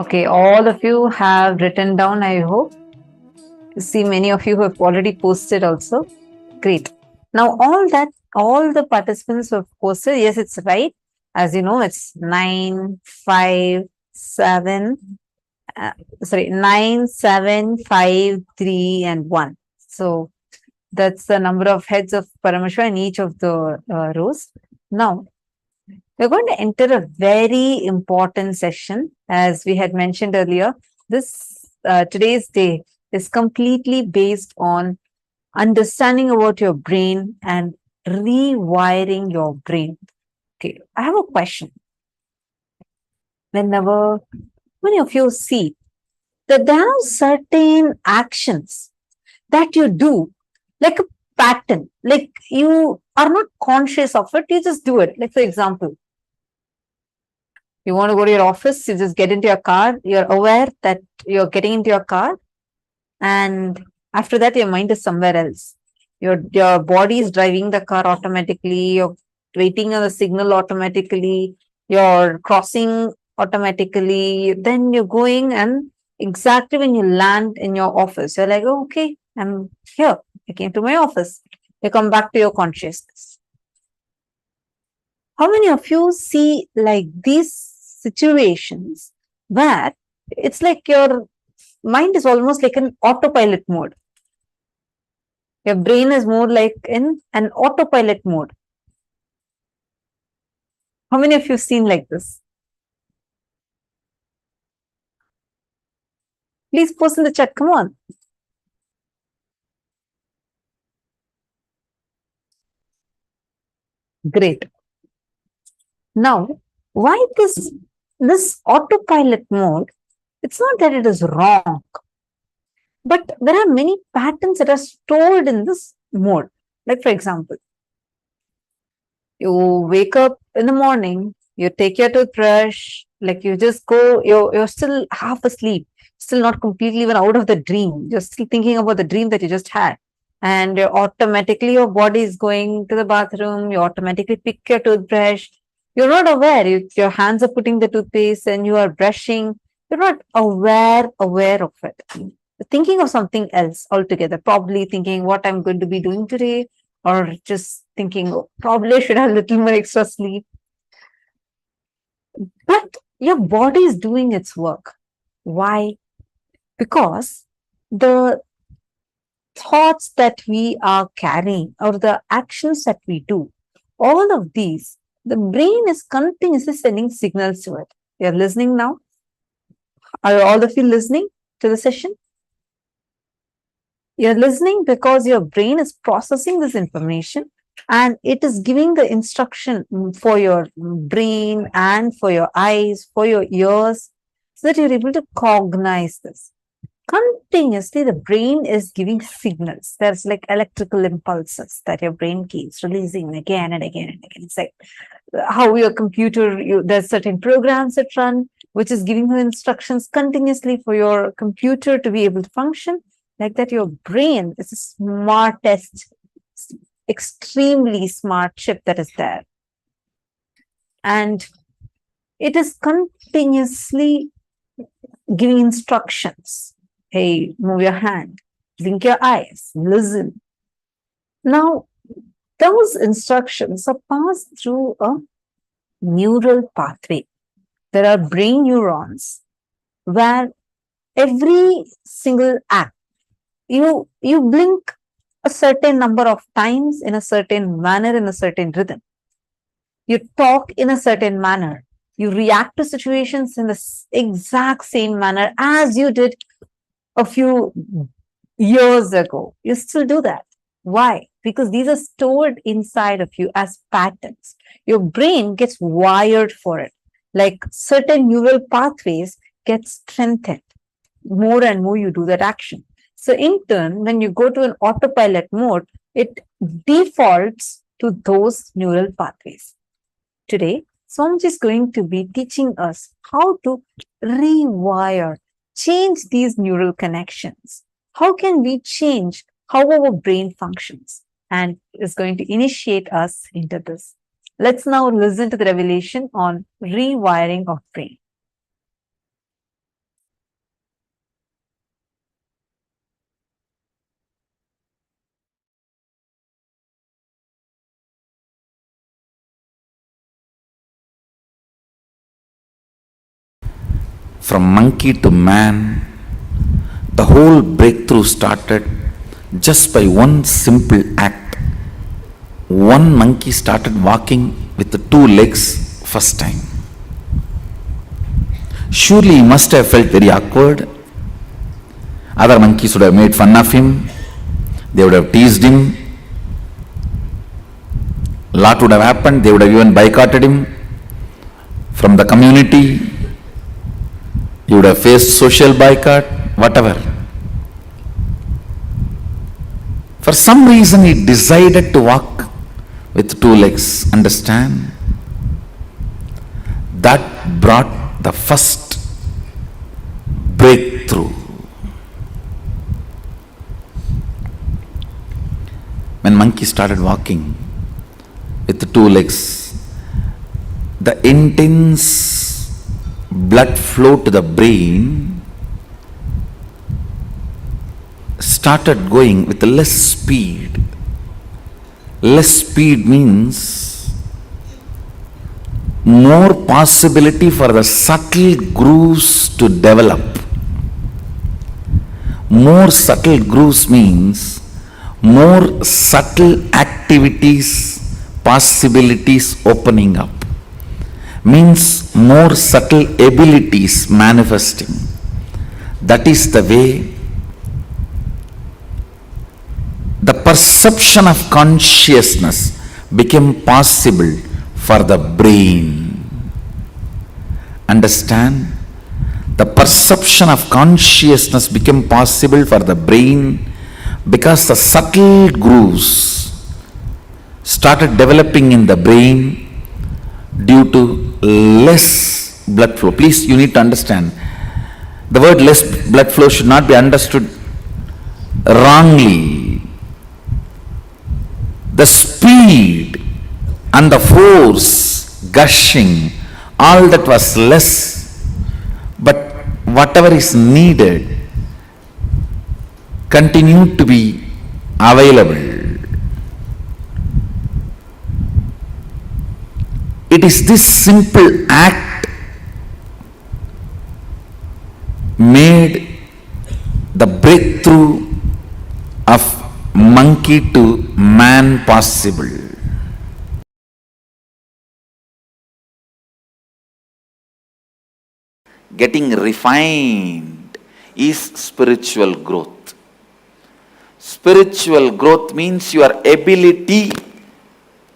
Okay, all of you have written down, I hope. You see, many of you who have already posted also. Great. Now, all the participants who have posted, yes, it's right. As you know, it's 9, 5, 7, 9, 7, 5, 3, and 1. So that's the number of heads of Paramashiva in each of the rows. Now, we're going to enter a very important session. As we had mentioned earlier, this today's day is completely based on understanding about your brain and rewiring your brain. Okay, I have a question. Whenever many of you see that there are certain actions that you do, like a pattern, like you are not conscious of it, you just do it. Like, for example, you want to go to your office, you just get into your car, you're aware that you're getting into your car, and after that, your mind is somewhere else. Your body is driving the car automatically, you're waiting on the signal automatically, you're crossing automatically, then you're going, and exactly when you land in your office, you're like, oh, okay, I'm here. I came to my office. You come back to your consciousness. How many of you see like these situations where it's like your mind is almost like an autopilot mode? Your brain is more like in an autopilot mode. How many of you have seen like this? Please post in the chat. Come on. Great. Now, why this autopilot mode? It's not that it is wrong, but there are many patterns that are stored in this mode. Like, for example, you wake up in the morning, you take your toothbrush, like you just go, you're still half asleep, still not completely even out of the dream. You're still thinking about the dream that you just had. And automatically your body is going to the bathroom, you automatically pick your toothbrush. You're not aware, your hands are putting the toothpaste and you are brushing. You're not aware of it. You're thinking of something else altogether, probably thinking what I'm going to be doing today, or just thinking, oh, probably I should have a little more extra sleep. But your body is doing its work. Why? Because the thoughts that we are carrying or the actions that we do, all of these, the brain is continuously sending signals to it. You're listening now? Are all of you listening to the session? You're listening because your brain is processing this information and it is giving the instruction for your brain and for your eyes, for your ears, so that you're able to cognize this. Continuously, the brain is giving signals. There's like electrical impulses that your brain keeps releasing again and again and again. It's like how your computer, there's certain programs that run, which is giving you instructions continuously for your computer to be able to function. Like that, your brain is the smartest, extremely smart chip that is there. And it is continuously giving instructions. Hey, move your hand, blink your eyes, listen. Now, those instructions are passed through a neural pathway. There are brain neurons where every single act, you blink a certain number of times in a certain manner, in a certain rhythm. You talk in a certain manner. You react to situations in the exact same manner as you did a few years ago. You still do that. Why? Because these are stored inside of you as patterns. Your brain gets wired for it. Like certain neural pathways get strengthened. More and more you do that action. So in turn, when you go to an autopilot mode, it defaults to those neural pathways. Today, Swamiji is going to be teaching us how to rewire, change these neural connections. How can we change how our brain functions? And is going to initiate us into this. Let's now listen to the revelation on rewiring of brain. from monkey to man, the whole breakthrough started just by one simple act. One monkey started walking with the two legs first time. Surely he must have felt very awkward. Other monkeys would have made fun of him. They would have teased him. A lot would have happened. They would have even boycotted him from the community. He would have faced social boycott, whatever. For some reason he decided to walk with two legs. Understand? That brought the first breakthrough. When monkey started walking with the two legs, the intense blood flow to the brain started going with less speed. Less speed means more possibility for the subtle grooves to develop. More subtle grooves means more subtle activities, possibilities opening up. Means more subtle abilities manifesting. That is the way the perception of consciousness became possible for the brain. Understand? The perception of consciousness became possible for the brain because the subtle grooves started developing in the brain due to less blood flow. Please, you need to understand, the word less blood flow should not be understood wrongly. The speed and the force gushing, all that was less, but whatever is needed continued to be available. It is this simple act made the breakthrough of monkey to man possible. Getting refined is spiritual growth. Spiritual growth means your ability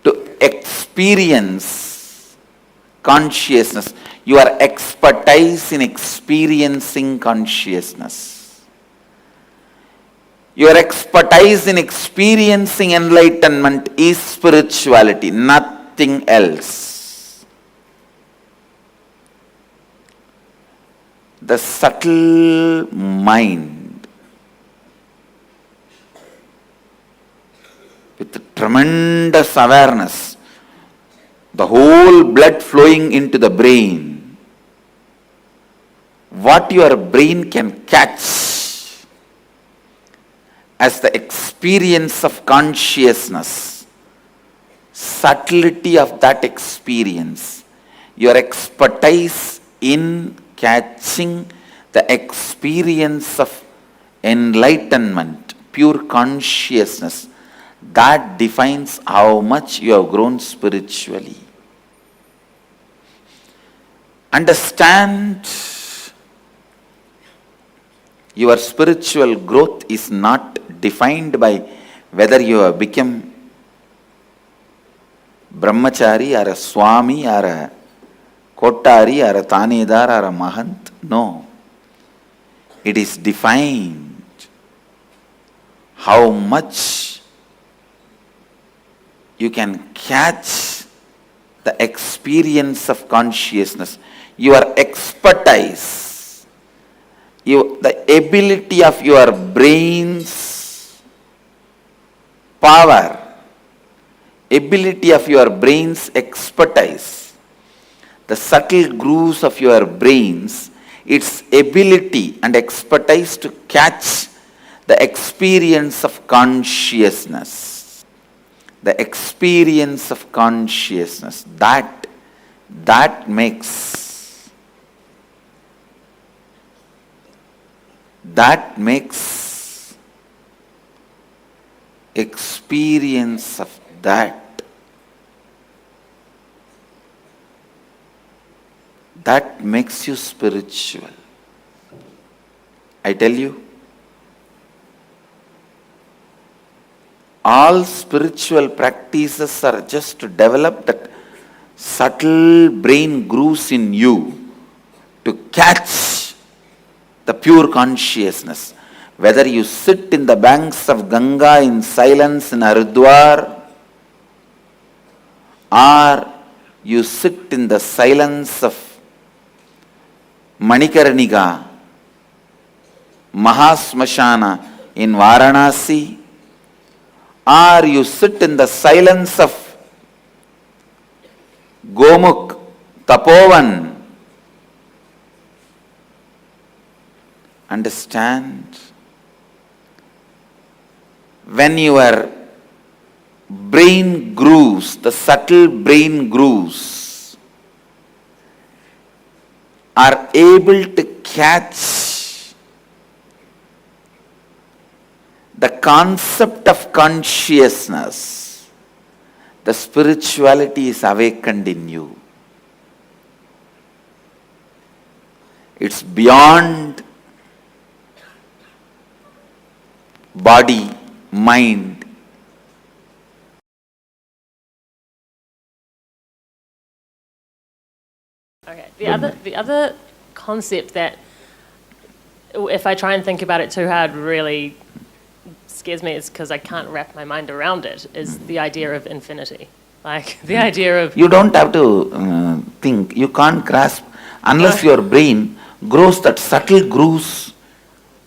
to experience consciousness, your expertise in experiencing consciousness. Your expertise in experiencing enlightenment is spirituality, nothing else. The subtle mind with tremendous awareness, the whole blood flowing into the brain, what your brain can catch as the experience of consciousness, subtlety of that experience, your expertise in catching the experience of enlightenment, pure consciousness, that defines how much you have grown spiritually. Understand, your spiritual growth is not defined by whether you have become brahmachari or a swami or a kotari or a tanedar or a mahant. No. It is defined how much you can catch the experience of consciousness, your expertise, the ability of your brain's power, ability of your brain's expertise, the subtle grooves of your brains, its ability and expertise to catch the experience of consciousness. The experience of consciousness, that makes that makes experience of that makes you spiritual. I tell you, all spiritual practices are just to develop that subtle brain grooves in you to catch the pure consciousness. Whether you sit in the banks of Ganga in silence in Haridwar, or you sit in the silence of Manikarnika, Mahasmashana in Varanasi, or you sit in the silence of Gomukh, Tapovan, understand, when your brain grooves, the subtle brain grooves, are able to catch the concept of consciousness, the spirituality is awakened in you. It's beyond body, mind. Okay. The other concept that, if I try and think about it too hard, really scares me, is because I can't wrap my mind around it, is the idea of infinity. Like the idea of... You don't have to think. You can't grasp unless your brain grows that subtle grooves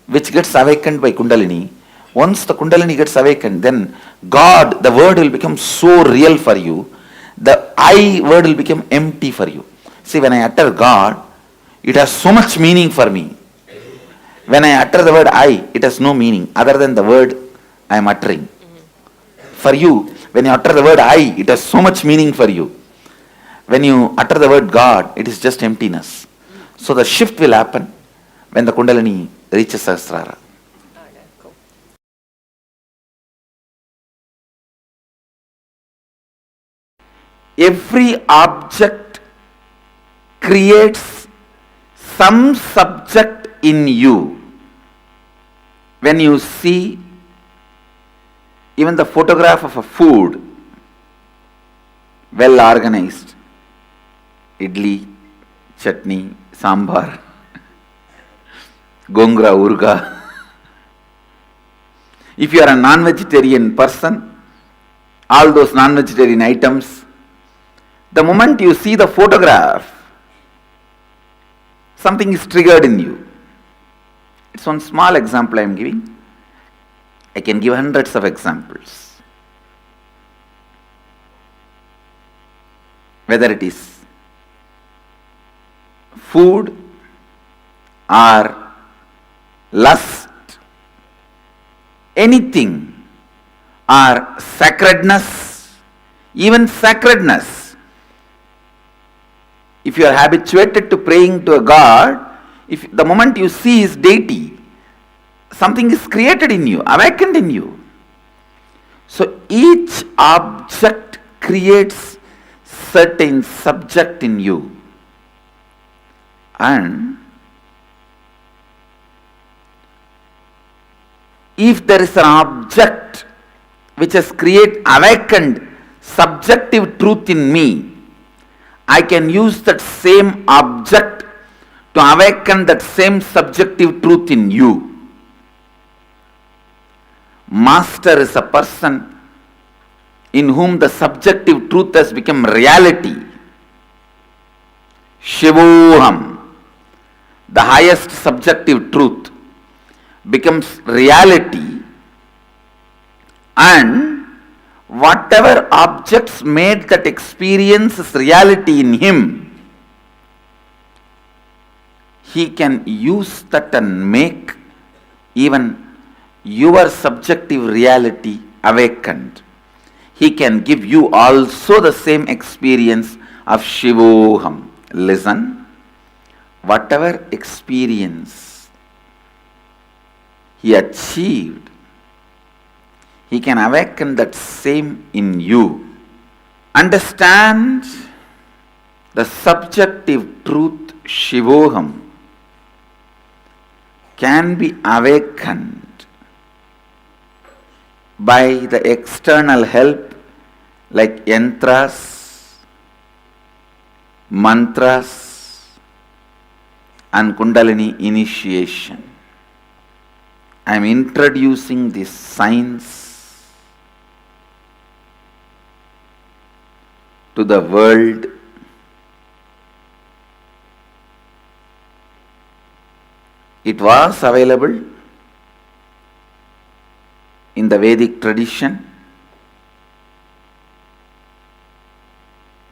which gets awakened by Kundalini. Once the Kundalini gets awakened, then God, the word will become so real for you. The I word will become empty for you. See, when I utter God, it has so much meaning for me. When I utter the word I, it has no meaning other than the word I am uttering. For you, when you utter the word I, it has so much meaning for you. When you utter the word God, it is just emptiness. So the shift will happen when the Kundalini reaches Sahasrara. Okay, cool. Every object creates some subject in you. When you see even the photograph of a food, well organized, idli, chutney, sambar, gongra, urga. If you are a non-vegetarian person, all those non-vegetarian items, the moment you see the photograph, something is triggered in you. It's one small example I am giving. I can give hundreds of examples. Whether it is food or lust, anything, or sacredness, even sacredness. If you are habituated to praying to a God, if the moment you see his deity, something is created in you, awakened in you. So each object creates certain subject in you. And if there is an object which has created awakened subjective truth in me, I can use that same object to awaken that same subjective truth in you. Master is a person in whom the subjective truth has become reality. Shivoham, the highest subjective truth, becomes reality, and whatever objects made that experience as reality in him, he can use that and make even your subjective reality awakened. He can give you also the same experience of Shivoham. Listen, whatever experience he achieved, he can awaken that same in you. Understand the subjective truth Shivoham can be awakened by the external help like yantras, mantras and Kundalini initiation. I am introducing this science to the world. It was available in the Vedic tradition,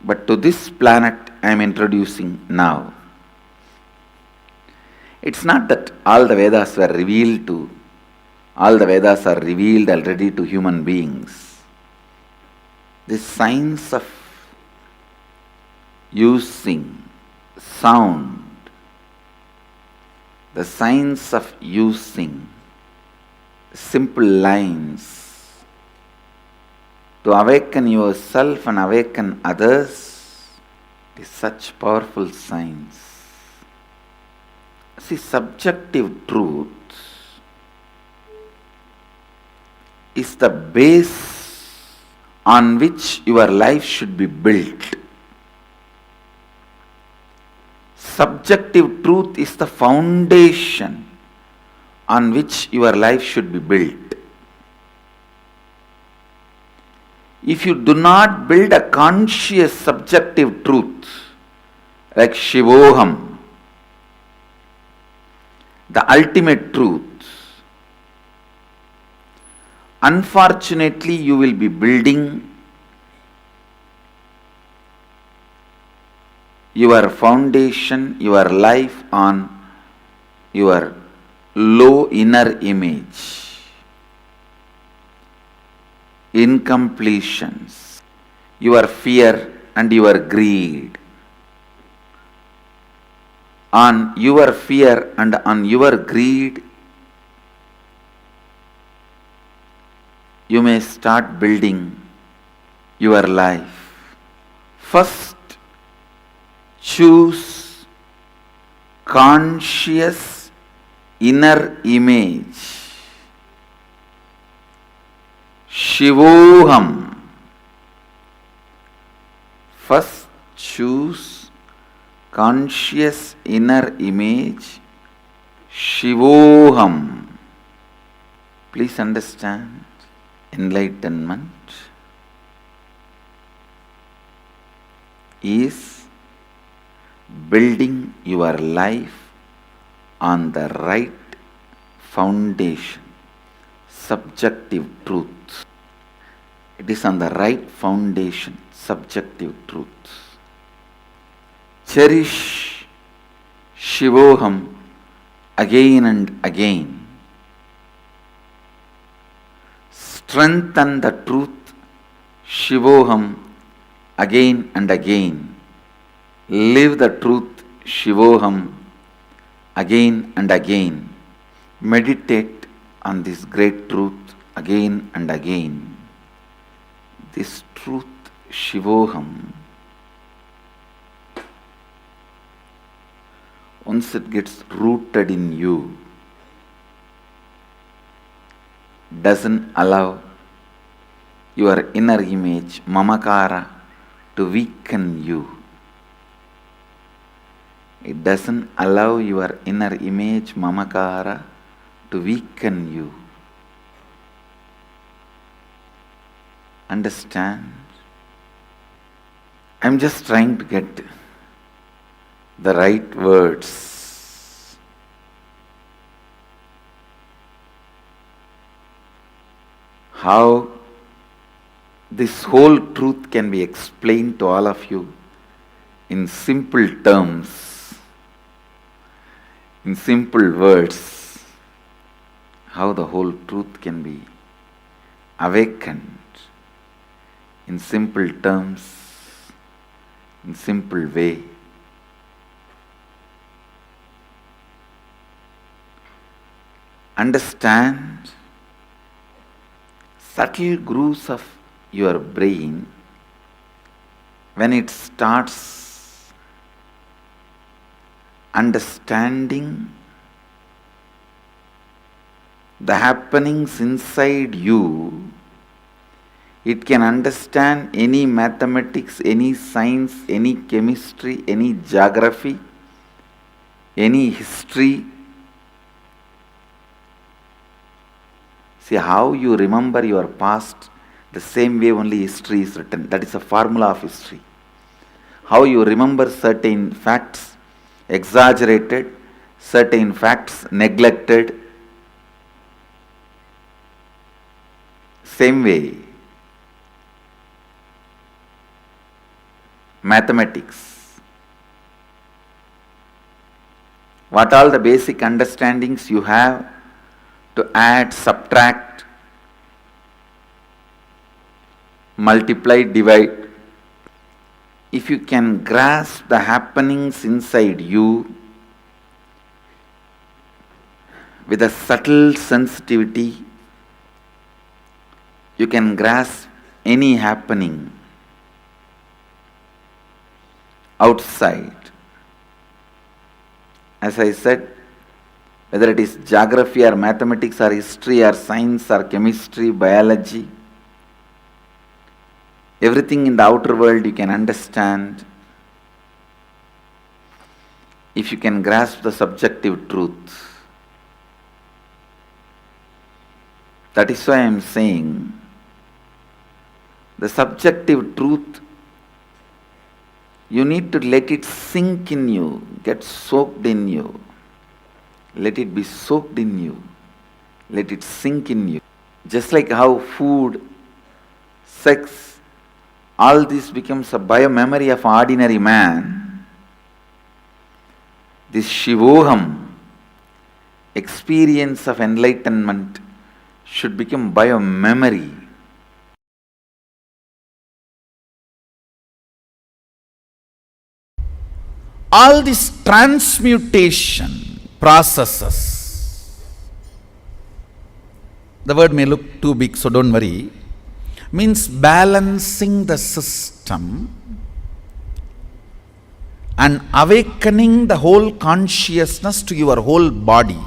but to this planet I am introducing now. It's not that all the Vedas were revealed to, all the Vedas are revealed already to human beings. This science of using sound, the science of using simple lines to awaken yourself and awaken others is such powerful science. See, subjective truth is the base on which your life should be built. Subjective truth is the foundation on which your life should be built. If you do not build a conscious subjective truth like Shivoham, the ultimate truth, unfortunately you will be building your foundation, your life on your low inner image, incompletions, your fear and your greed. On your fear and on your greed, you may start building your life. First, choose conscious inner image. Shivoham. First, choose conscious inner image. Shivoham. Please understand, enlightenment is building your life on the right foundation, subjective truth. It is on the right foundation, subjective truth. Cherish Shivoham again and again. Strengthen the truth Shivoham again and again. Live the truth Shivoham again and again. Meditate on this great truth again and again. This truth Shivoham, once it gets rooted in you, doesn't allow your inner image, mamakara, to weaken you. It doesn't allow your inner image, mamakara, to weaken you. Understand? I'm just trying to get the right words. How this whole truth can be explained to all of you in simple terms, in simple words, how the whole truth can be awakened in simple terms, in simple way. understand subtle grooves of your brain when it starts understanding the happenings inside you, it can understand any mathematics, any science, any chemistry, any geography, any history. See how you remember your past, the same way only history is written. That is a formula of history. How you remember certain facts, exaggerated, certain facts neglected. Same way, mathematics. What all the basic understandings you have to add, subtract, multiply, divide. If you can grasp the happenings inside you with a subtle sensitivity, you can grasp any happening outside. As I said, whether it is geography or mathematics or history or science or chemistry, biology, everything in the outer world you can understand if you can grasp the subjective truth. That is why I am saying the subjective truth, you need to let it sink in you, get soaked in you. Let it be soaked in you. Let it sink in you. Just like how food, sex, all this becomes a bio-memory of ordinary man, this Shivoham, experience of enlightenment, should become bio-memory. All these transmutation processes, the word may look too big, so don't worry, means balancing the system and awakening the whole consciousness to your whole body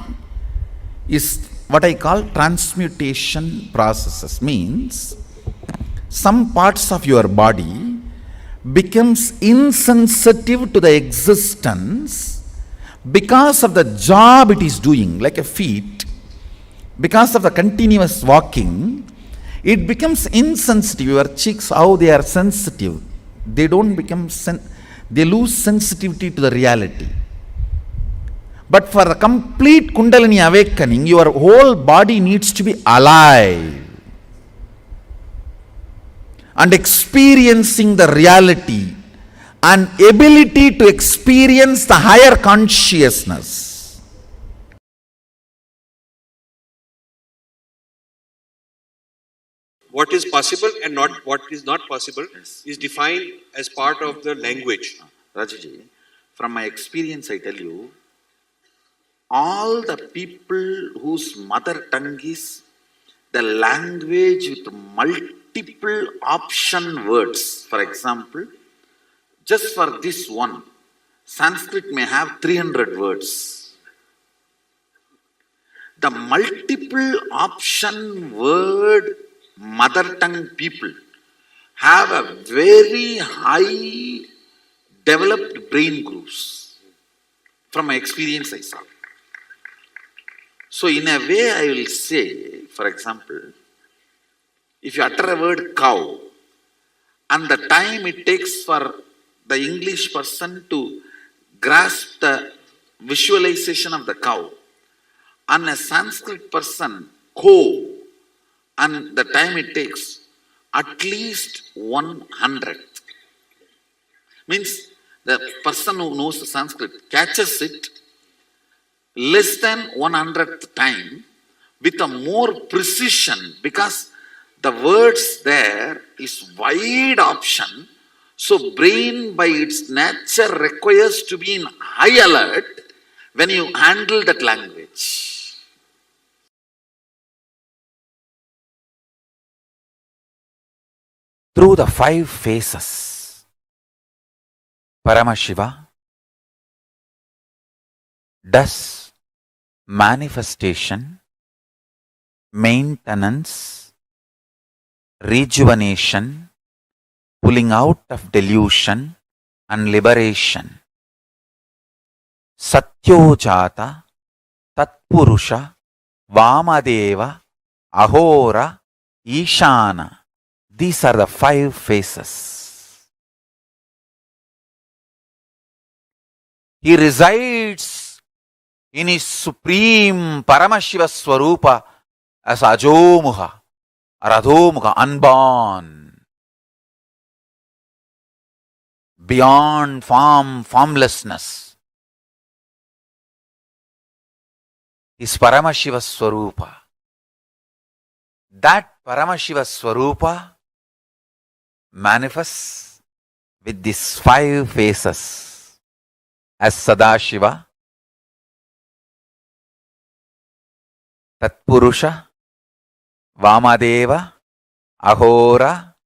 is what I call transmutation processes. Means some parts of your body becomes insensitive to the existence because of the job it is doing, like a feet, because of the continuous walking, it becomes insensitive. Your cheeks, how they are sensitive, they don't become, they lose sensitivity to the reality. But for the complete Kundalini awakening, your whole body needs to be alive and experiencing the reality and ability to experience the higher consciousness. What is possible and not what is not possible is defined as part of the language. Rajaji, from my experience I tell you, all the people whose mother tongue is the language with multiple option words, for example, just for this one, Sanskrit may have 300 words. The multiple option word mother tongue people have a very high developed brain grooves. From my experience I saw. So in a way I will say, for example, if you utter a word cow, and the time it takes for the English person to grasp the visualization of the cow, and a Sanskrit person, ko, and the time it takes, at least 100. Means the person who knows the Sanskrit catches it less than 100th time with a more precision, because the words there is wide option. So brain by its nature requires to be in high alert when you handle that language. through the 5 phases. Paramashiva does manifestation, maintenance, rejuvenation, pulling out of delusion and liberation. Satyojata, Tatpurusha, Vamadeva, Ahora, Ishana. These are the 5 phases. He resides in his Supreme Paramashiva Swarupa as Ajomuha or Adhomuha, unborn, beyond form, formlessness. Is Paramashiva Swarupa. That Paramashiva Swarupa manifests with these 5 phases as Sadashiva, Tatpurusha, Vamadeva, Ahora,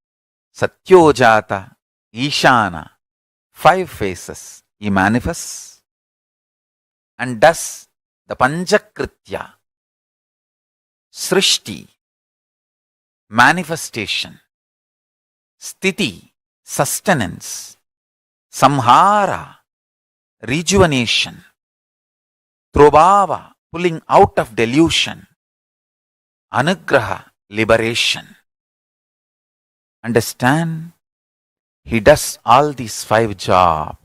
Satyojata, Ishana. 5 phases he manifests and does the Panchakritya, Srishti, manifestation, Sthiti, sustenance, Samhara, rejuvenation, Trobhava, pulling out of delusion, Anugraha, liberation. Understand? He does all these 5 jobs.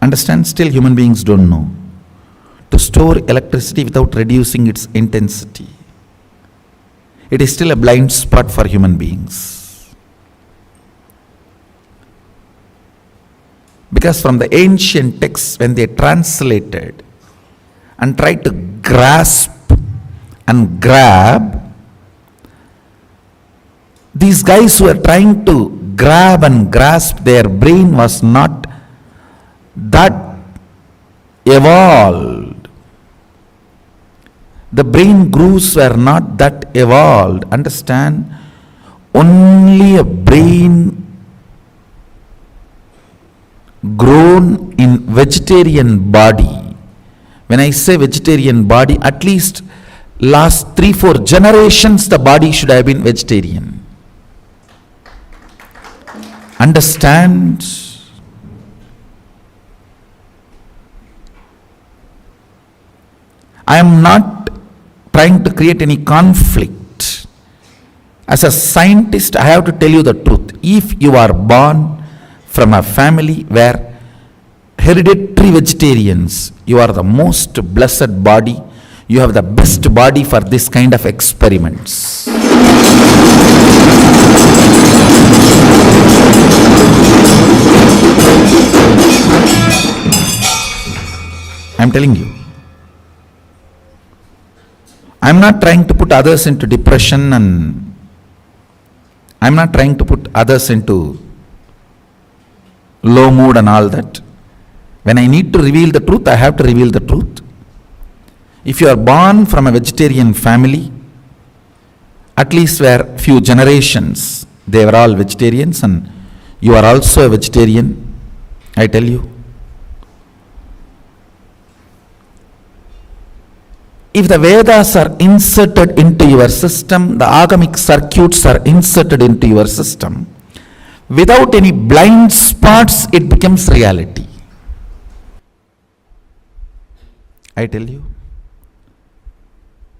Understand? Still human beings don't know. To store electricity without reducing its intensity, it is still a blind spot for human beings. Because from the ancient texts, when they translated and tried to grasp and grab, these guys who are trying to grab and grasp, their brain was not that evolved. The brain grooves were not that evolved. Understand? Only a brain grown in vegetarian body. When I say vegetarian body, at least Last 3-4 generations the body should have been vegetarian. Understand? I am not trying to create any conflict. As a scientist, I have to tell you the truth. If you are born from a family where hereditary vegetarians, you are the most blessed body. You have the best body for this kind of experiments. I am telling you. I am not trying to put others into depression, and I am not trying to put others into low mood and all that. When I need to reveal the truth, I have to reveal the truth. If you are born from a vegetarian family, at least where few generations they were all vegetarians, and you are also a vegetarian, I tell you, if the Vedas are inserted into your system, the agamic circuits are inserted into your system, without any blind spots, it becomes reality. I tell you,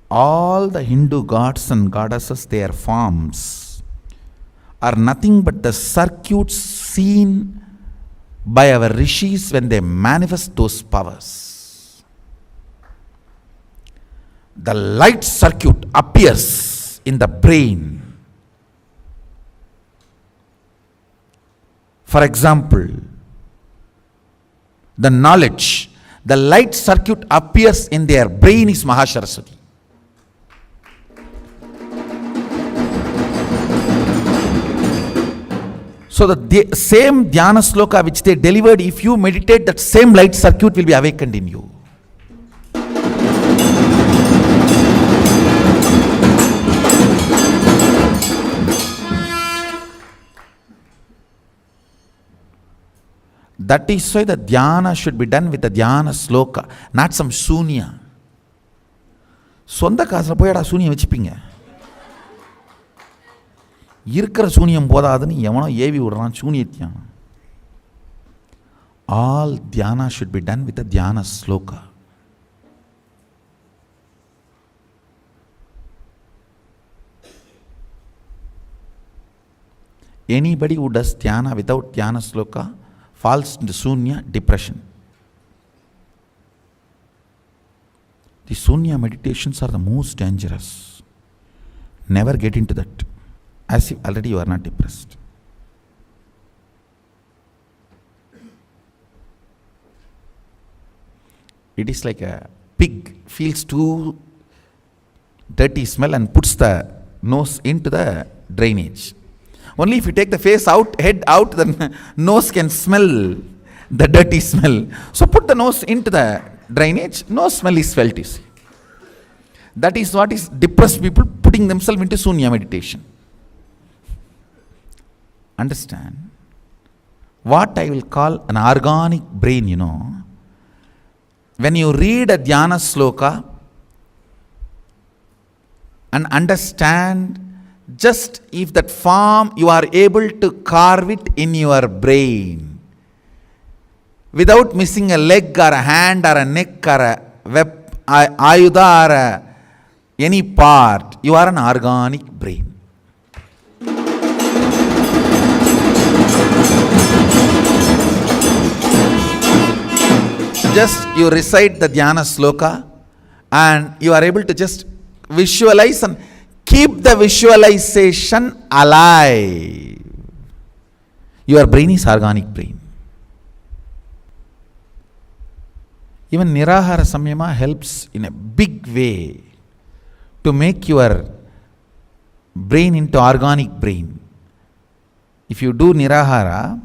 all the Hindu gods and goddesses, their forms are nothing but the circuits seen by our rishis when they manifest those powers. The light circuit appears in the brain. For example, the knowledge, the light circuit appears in their brain is Mahasaraswati. So the same dhyana sloka which they delivered, if you meditate, that same light circuit will be awakened in you. That is why the dhyana should be done with the dhyana sloka, not some shunya. சொந்த காசில் போய் சூனியம் வச்சுப்பீங்க. இருக்கிற சூனியம் போதாதுன்னு எவனோ AV விடுறான் சூனியத்தியானம். All dhyana should be done with the dhyana sloka. Anybody who does dhyana without dhyana sloka falls into sunya, depression. The sunya meditations are the most dangerous. Never get into that. As if already you are not depressed. It is like a pig feels too dirty smell and puts the nose into the drainage. Only if you take the face out, head out, the nose can smell the dirty smell. So put the nose into the drainage, no smell is felt, you see. That is what is depressed people putting themselves into sunya meditation. Understand? What I will call an organic brain, you know. When you read a dhyana sloka and understand, just if that form you are able to carve it in your brain without missing a leg or a hand or a neck or a ayuda or any part, you are an organic brain. Just you recite the dhyana sloka and you are able to just visualize and keep the visualization alive. Your brain is organic brain. Even Nirahara Samyama helps in a big way to make your brain into organic brain. If you do Nirahara,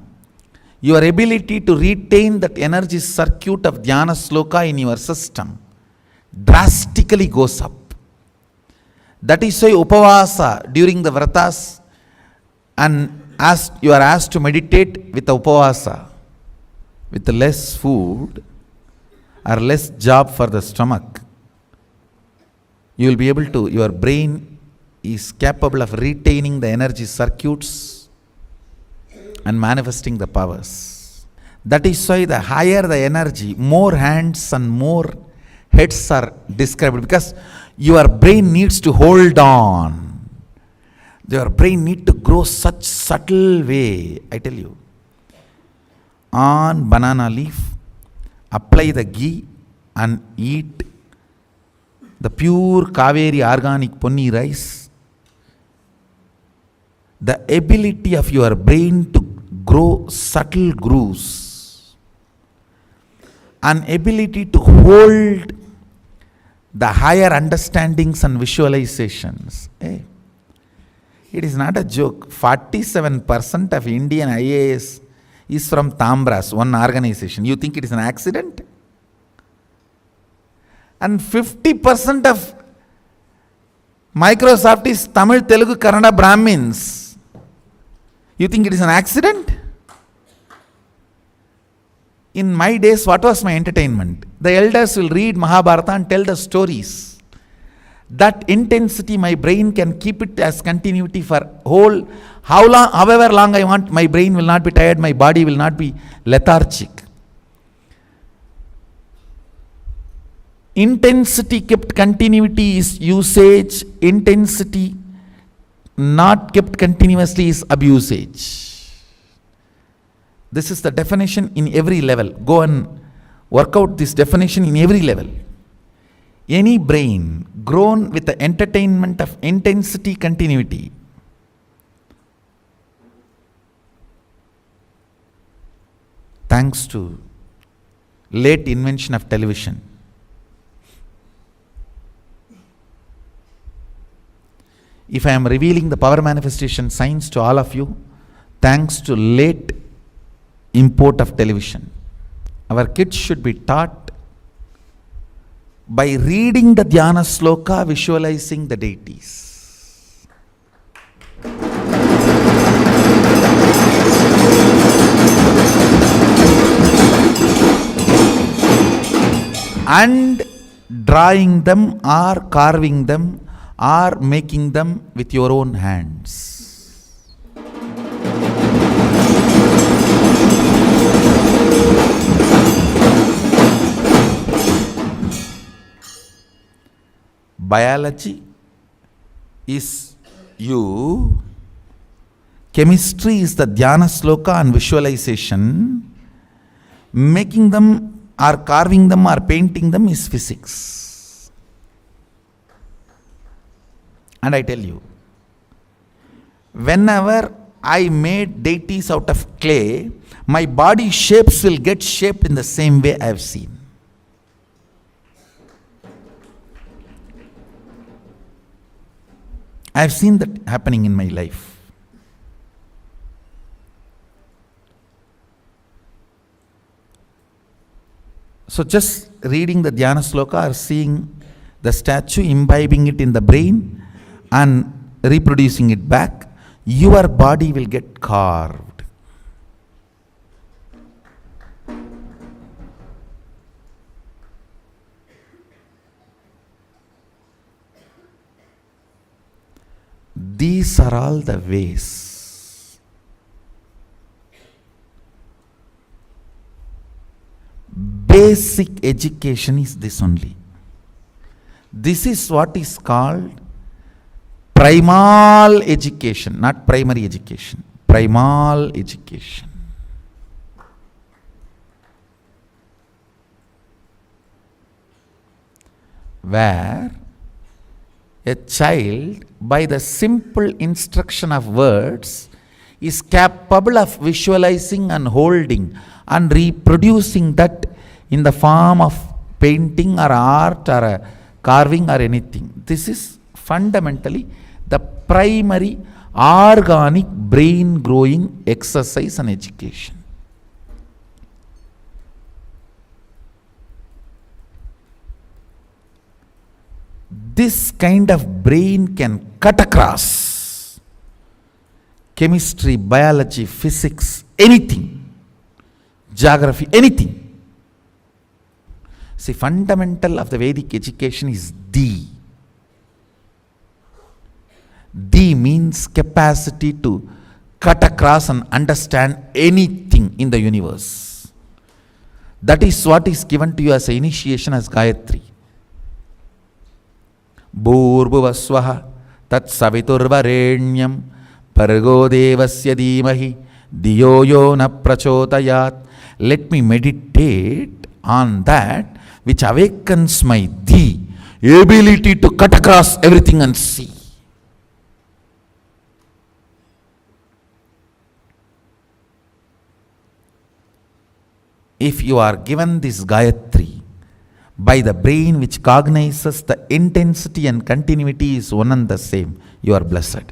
your ability to retain that energy circuit of dhyana sloka in your system drastically goes up. That is why upavasa during the vratas, and as you are asked to meditate with the upavasa, with less food or less job for the stomach, you will be able to, your brain is capable of retaining the energy circuits and manifesting the powers. That is why the higher the energy, more hands and more heads are described, because your brain needs to hold on. Your brain needs to grow such subtle way. I tell you, on banana leaf, apply the ghee and eat the pure Kaveri organic ponni rice. The ability of your brain to grow subtle grooves, an ability to hold the higher understandings and visualizations. It is not a joke. 47% of Indian IAS is from Tambras, one organization. You think it is an accident? And 50% of Microsoft is Tamil, Telugu, Kannada Brahmins. You think it is an accident? In my days, what was my entertainment? The elders will read Mahabharata and tell the stories. That intensity, my brain can keep it as continuity for however long I want. My brain will not be tired, my body will not be lethargic. Intensity kept continuity is usage. Intensity not kept continuously is abusage. This is the definition in every level. Go and work out this definition in every level. Any brain grown with the entertainment of intensity continuity thanks to late invention of television. If I am revealing the power manifestation science to all of you, thanks to late import of television. Our kids should be taught by reading the Dhyana Sloka, visualizing the deities. And drawing them or carving them or making them with your own hands. Biology is you, chemistry is the Dhyana Sloka and visualization, making them or carving them or painting them is physics. And I tell you, whenever I made deities out of clay, my body shapes will get shaped in the same way I have seen. I have seen that happening in my life. So just reading the Dhyana Sloka or seeing the statue, imbibing it in the brain and reproducing it back, your body will get carved. These are all the ways. Basic education is this only. This is what is called primal education, not primary education. Primal education. Where a child, by the simple instruction of words, is capable of visualizing and holding and reproducing that in the form of painting or art or a carving or anything. This is fundamentally the primary organic brain growing exercise and education. This kind of brain can cut across chemistry, biology, physics, anything, geography, anything. See, fundamental of the Vedic education is the. D means capacity to cut across and understand anything in the universe. That is what is given to you as an initiation as Gayatri. Bhurvuvasvaha tat saviturvarenyam Pargo devasya dhimahi diyo yo na prachodayat. Let me meditate on that which awakens my Dhi, ability to cut across everything and see. If you are given this Gayatri by the brain which cognizes the intensity and continuity is one and the same, you are blessed.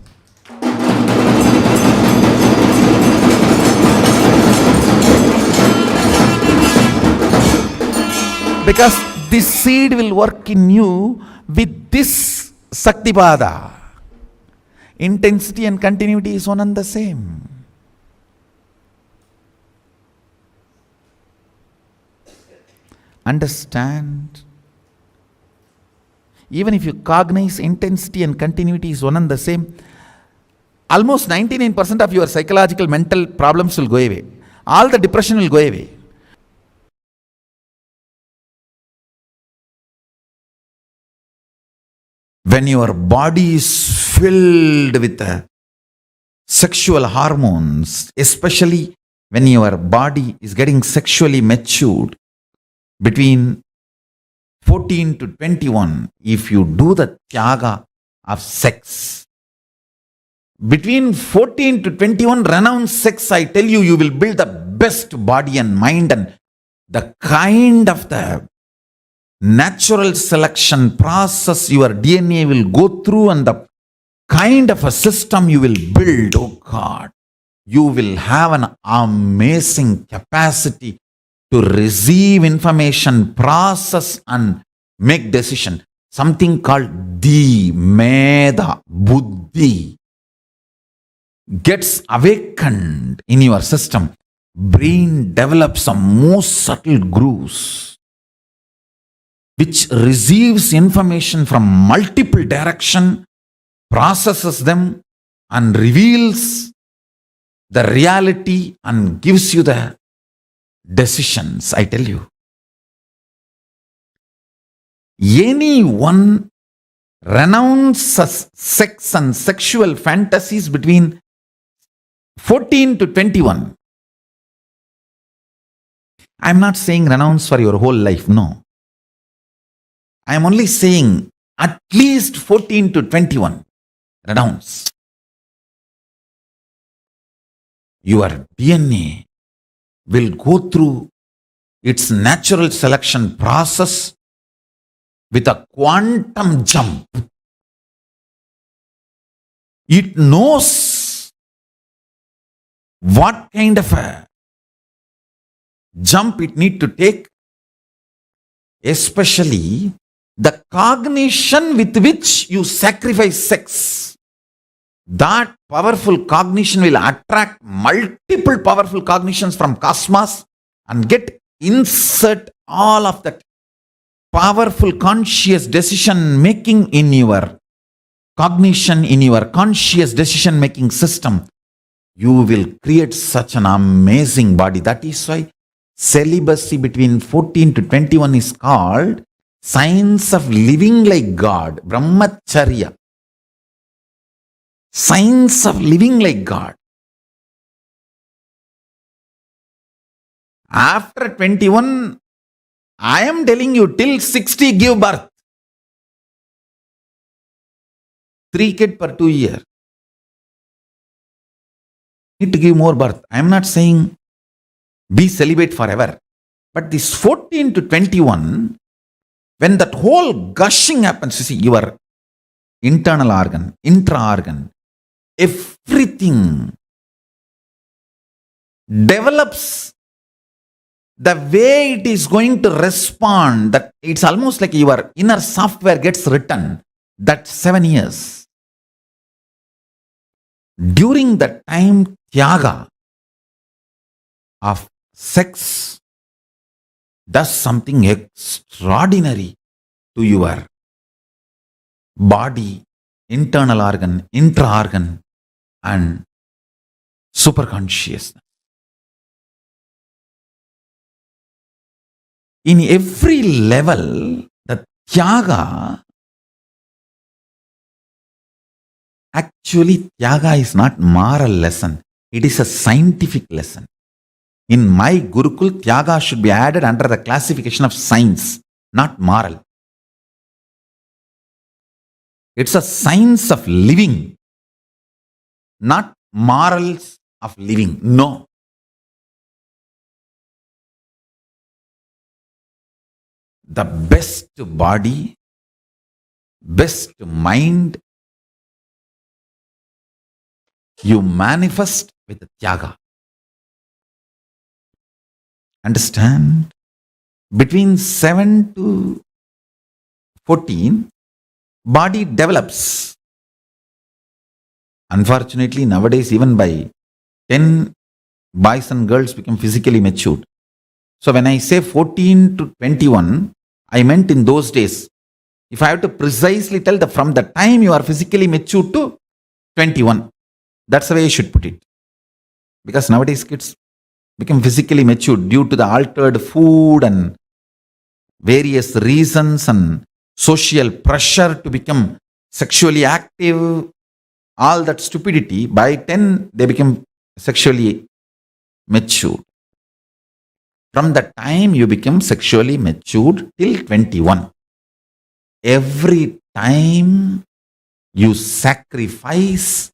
Because this seed will work in you with this Saktipada. Intensity and continuity is one and the same. Understand? Even if you cognize intensity and continuity is one and the same, almost 99% of your psychological mental problems will go away. All the depression will go away. When your body is filled with sexual hormones, especially when your body is getting sexually matured between 14 to 21, if you do the tyaga of sex, between 14 to 21, renounce sex, I tell you, you will build the best body and mind, and the kind of the natural selection process your DNA will go through and the kind of a system you will build, oh God, you will have an amazing capacity to receive information, process and make decision. Something called Di, Meda, Buddhi gets awakened in your system. Brain develops some most subtle grooves which receives information from multiple direction, processes them and reveals the reality and gives you the decisions, I tell you. Anyone renounces sex and sexual fantasies between 14 to 21. I am not saying renounce for your whole life, no. I am only saying at least 14 to 21, renounce. Your DNA will go through its natural selection process with a quantum jump. It knows what kind of a jump it need to take, especially the cognition with which you sacrifice sex. That powerful cognition will attract multiple powerful cognitions from cosmos and insert all of that powerful conscious decision making in your cognition, in your conscious decision making system. You will create such an amazing body. That is why celibacy between 14 to 21 is called science of living like God, Brahmacharya. Science of living like God. After 21, I am telling you, till 60 give birth. 3 kids per 2 years. Need to give more birth. I am not saying be celibate forever. But this 14 to 21, when that whole gushing happens, you see, your internal organ, intra-organ, everything develops the way it is going to respond. That it's almost like your inner software gets written. That 7 years. During the time, Tyaga of sex does something extraordinary to your body internal organ, intra-organ, and superconsciousness. In every level, the Tyaga, actually Tyaga is not moral lesson, it is a scientific lesson. In my Gurukul, Tyaga should be added under the classification of science, not moral. It's a science of living, not morals of living. No. The best body, best mind, you manifest with Tyaga. Understand? Between 7 to 14, body develops. Unfortunately, nowadays, even by 10, boys and girls become physically matured. So when I say 14 to 21, I meant in those days. If I have to precisely tell, from the time you are physically matured to 21, that's the way you should put it. Because nowadays kids become physically matured due to the altered food and various reasons and social pressure to become sexually active, all that stupidity. By 10, they become sexually mature. From the time you become sexually matured till 21, every time you sacrifice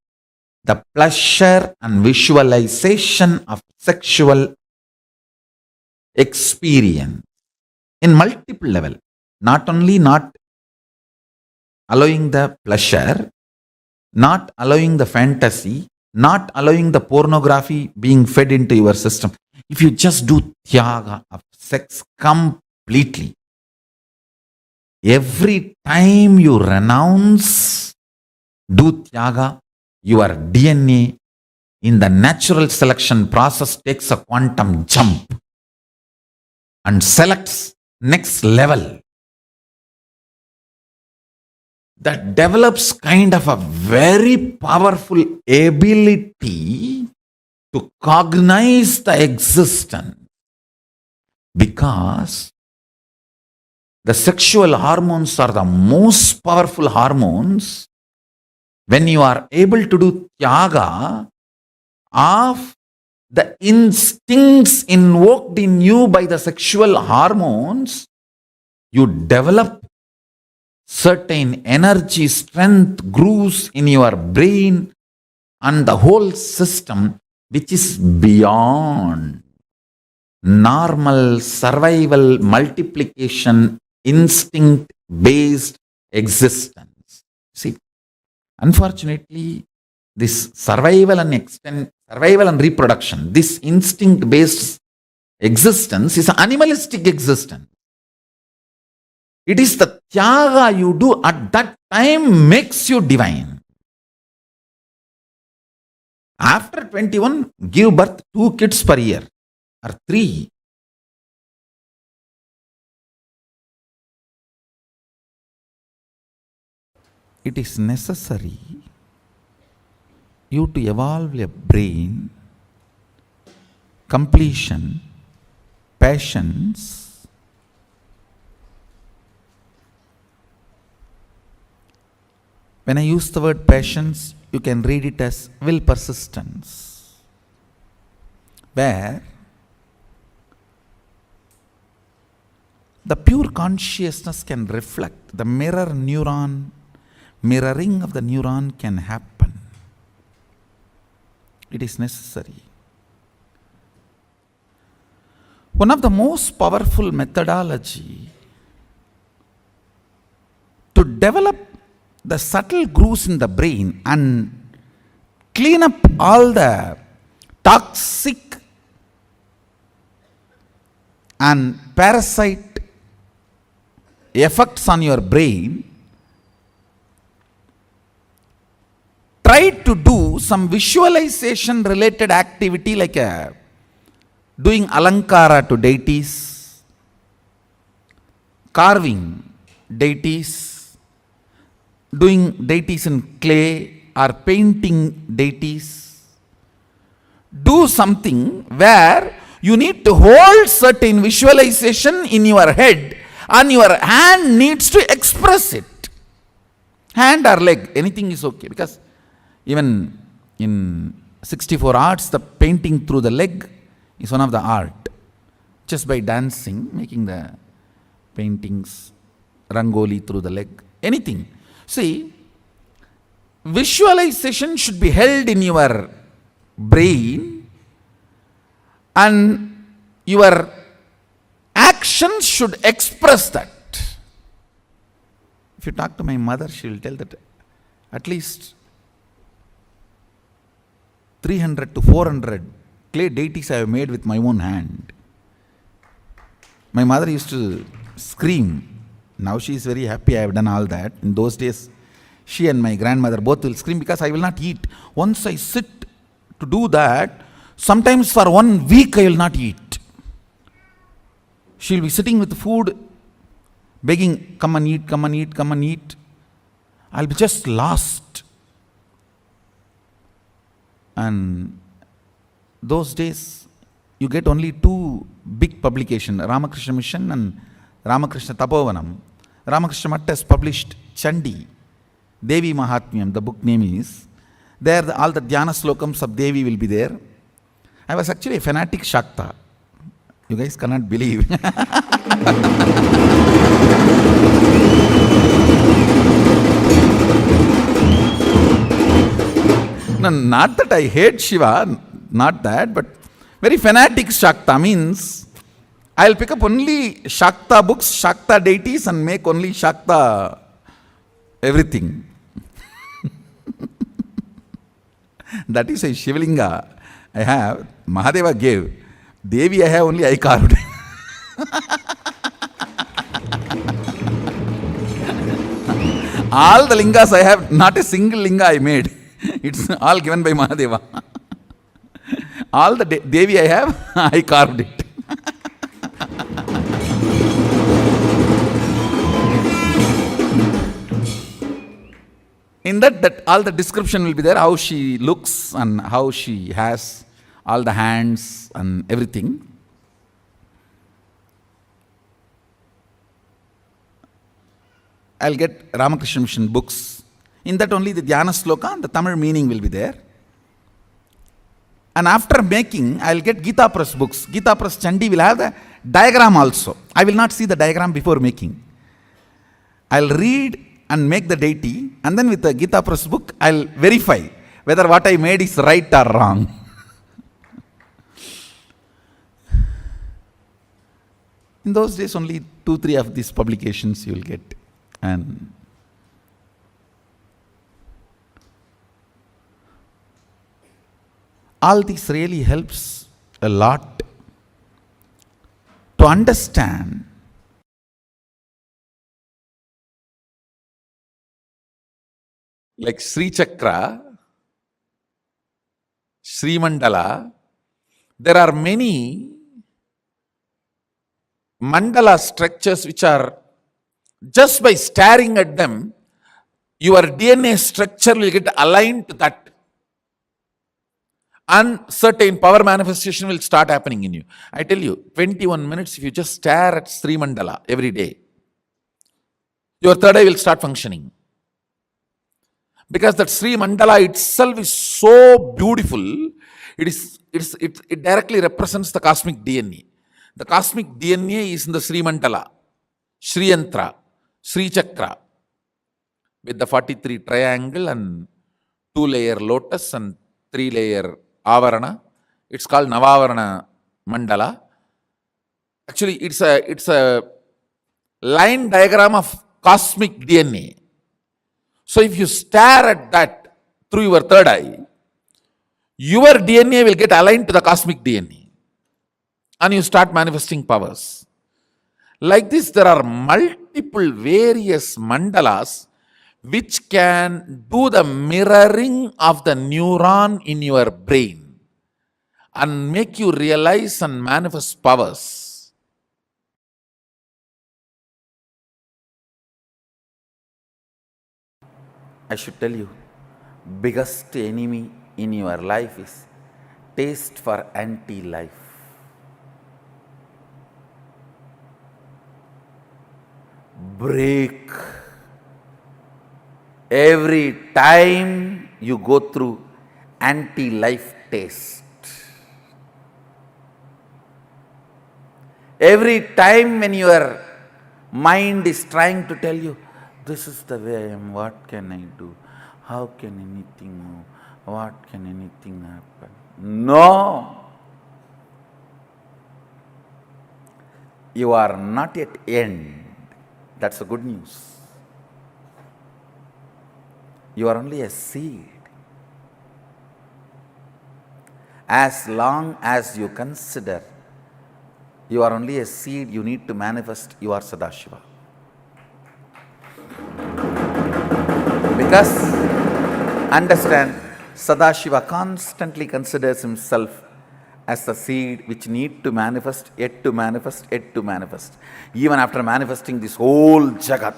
the pleasure and visualization of sexual experience in multiple level, not only not allowing the pleasure, not allowing the fantasy, not allowing the pornography being fed into your system. If you just do Tyaga of sex completely, every time you renounce, do Tyaga, your DNA in the natural selection process takes a quantum jump and selects next level. That develops kind of a very powerful ability to cognize the existence, because the sexual hormones are the most powerful hormones. When you are able to do Tyaga of the instincts invoked in you by the sexual hormones, you develop certain energy, strength, grooves in your brain and the whole system, which is beyond normal survival, multiplication, instinct-based existence. See, unfortunately, this survival and reproduction, this instinct-based existence is an animalistic existence. It is the Tyaga you do at that time makes you divine. After 21, give birth 2 kids per year or 3. It is necessary you to evolve a brain, completion, patience, when I use the word patience, you can read it as will persistence, where the pure consciousness can reflect, the mirroring of the neuron can happen. It is necessary. One of the most powerful methodology to develop the subtle grooves in the brain and clean up all the toxic and parasite effects on your brain, try to do some visualization related activity like doing alankara to deities, carving deities, doing deities in clay or painting deities. Do something where you need to hold certain visualization in your head and your hand needs to express it. Hand or leg, anything is okay, because even in 64 arts, the painting through the leg is one of the art. Just by dancing, making the paintings, rangoli through the leg, anything. See, visualization should be held in your brain and your actions should express that. If you talk to my mother, she will tell that at least 300 to 400 clay deities I have made with my own hand. My mother used to scream. Now she is very happy I have done all that. In those days, she and my grandmother both will scream because I will not eat. Once I sit to do that, sometimes for 1 week I will not eat. She will be sitting with food, begging, come and eat, come and eat, come and eat. I'll be just lost. And those days, you get only 2 big publications, Ramakrishna Mission and Ramakrishna Tapovanam. Ramakrishna Matta has published Chandi, Devi Mahatmyam, the book name is. There all the Dhyana slokams of Devi will be there. I was actually a fanatic Shakta. You guys cannot believe. No, not that I hate Shiva, not that, but very fanatic Shakta means I'll pick up only Shakta books, Shakta deities and make only Shakta everything. That is a Shivalinga I have. Mahadeva gave. Devi I have only I carved. All the lingas I have, not a single linga I made. It's all given by Mahadeva. All the Devi I have, I carved it. In that all the description will be there, how she looks and how she has all the hands and everything. I'll get Ramakrishna Mission books. In that only the Dhyana Sloka and the Tamil meaning will be there. And after making, I'll get Gita Press books. Gita Press Chandi will have the diagram also. I will not see the diagram before making. I'll read and make the deity, and then with the Gita Press book, I'll verify whether what I made is right or wrong. In those days, only 2-3 of these publications you will get. And all this really helps a lot to understand like Sri Chakra, Sri Mandala. There are many mandala structures which are just by staring at them, your DNA structure will get aligned to that. And certain power manifestation will start happening in you. I tell you, 21 minutes, if you just stare at Sri Mandala every day, your third eye will start functioning. Because that Sri Mandala itself is so beautiful, it directly represents the cosmic DNA. The cosmic DNA is in the Sri Mandala, Sri Yantra, Sri Chakra, with the 43 triangle and 2-layer lotus and 3-layer avarana. It's called Navavarana Mandala. Actually, it's a line diagram of cosmic DNA. So if you stare at that through your third eye, your DNA will get aligned to the cosmic DNA. And you start manifesting powers. Like this, there are multiple various mandalas which can do the mirroring of the neuron in your brain and make you realize and manifest powers. I should tell you, biggest enemy in your life is taste for anti-life. Break. Every time you go through anti-life taste, every time when your mind is trying to tell you, this is the way I am, what can I do? How can anything move? What can anything happen? No! You are not yet end. That's the good news. You are only a seed. As long as you consider you are only a seed, you need to manifest you are Sadashiva. Because, understand, Sadashiva constantly considers himself as the seed which need to manifest, yet to manifest, yet to manifest. Even after manifesting this whole Jagat,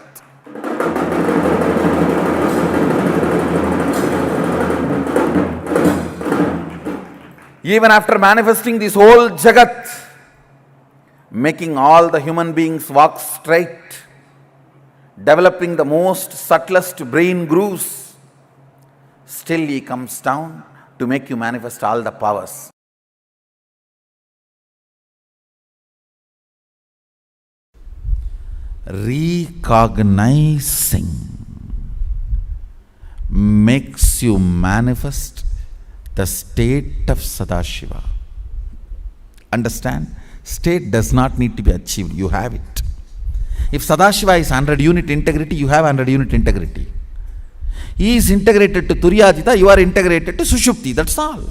even after manifesting this whole Jagat, making all the human beings walk straight, developing the most subtlest brain grooves, still he comes down to make you manifest all the powers. Recognizing makes you manifest the state of Sadashiva. Understand? State does not need to be achieved, you have it. If Sadashiva is 100 unit integrity, you have 100 unit integrity. He is integrated to Turyatita, you are integrated to Sushupti, that's all.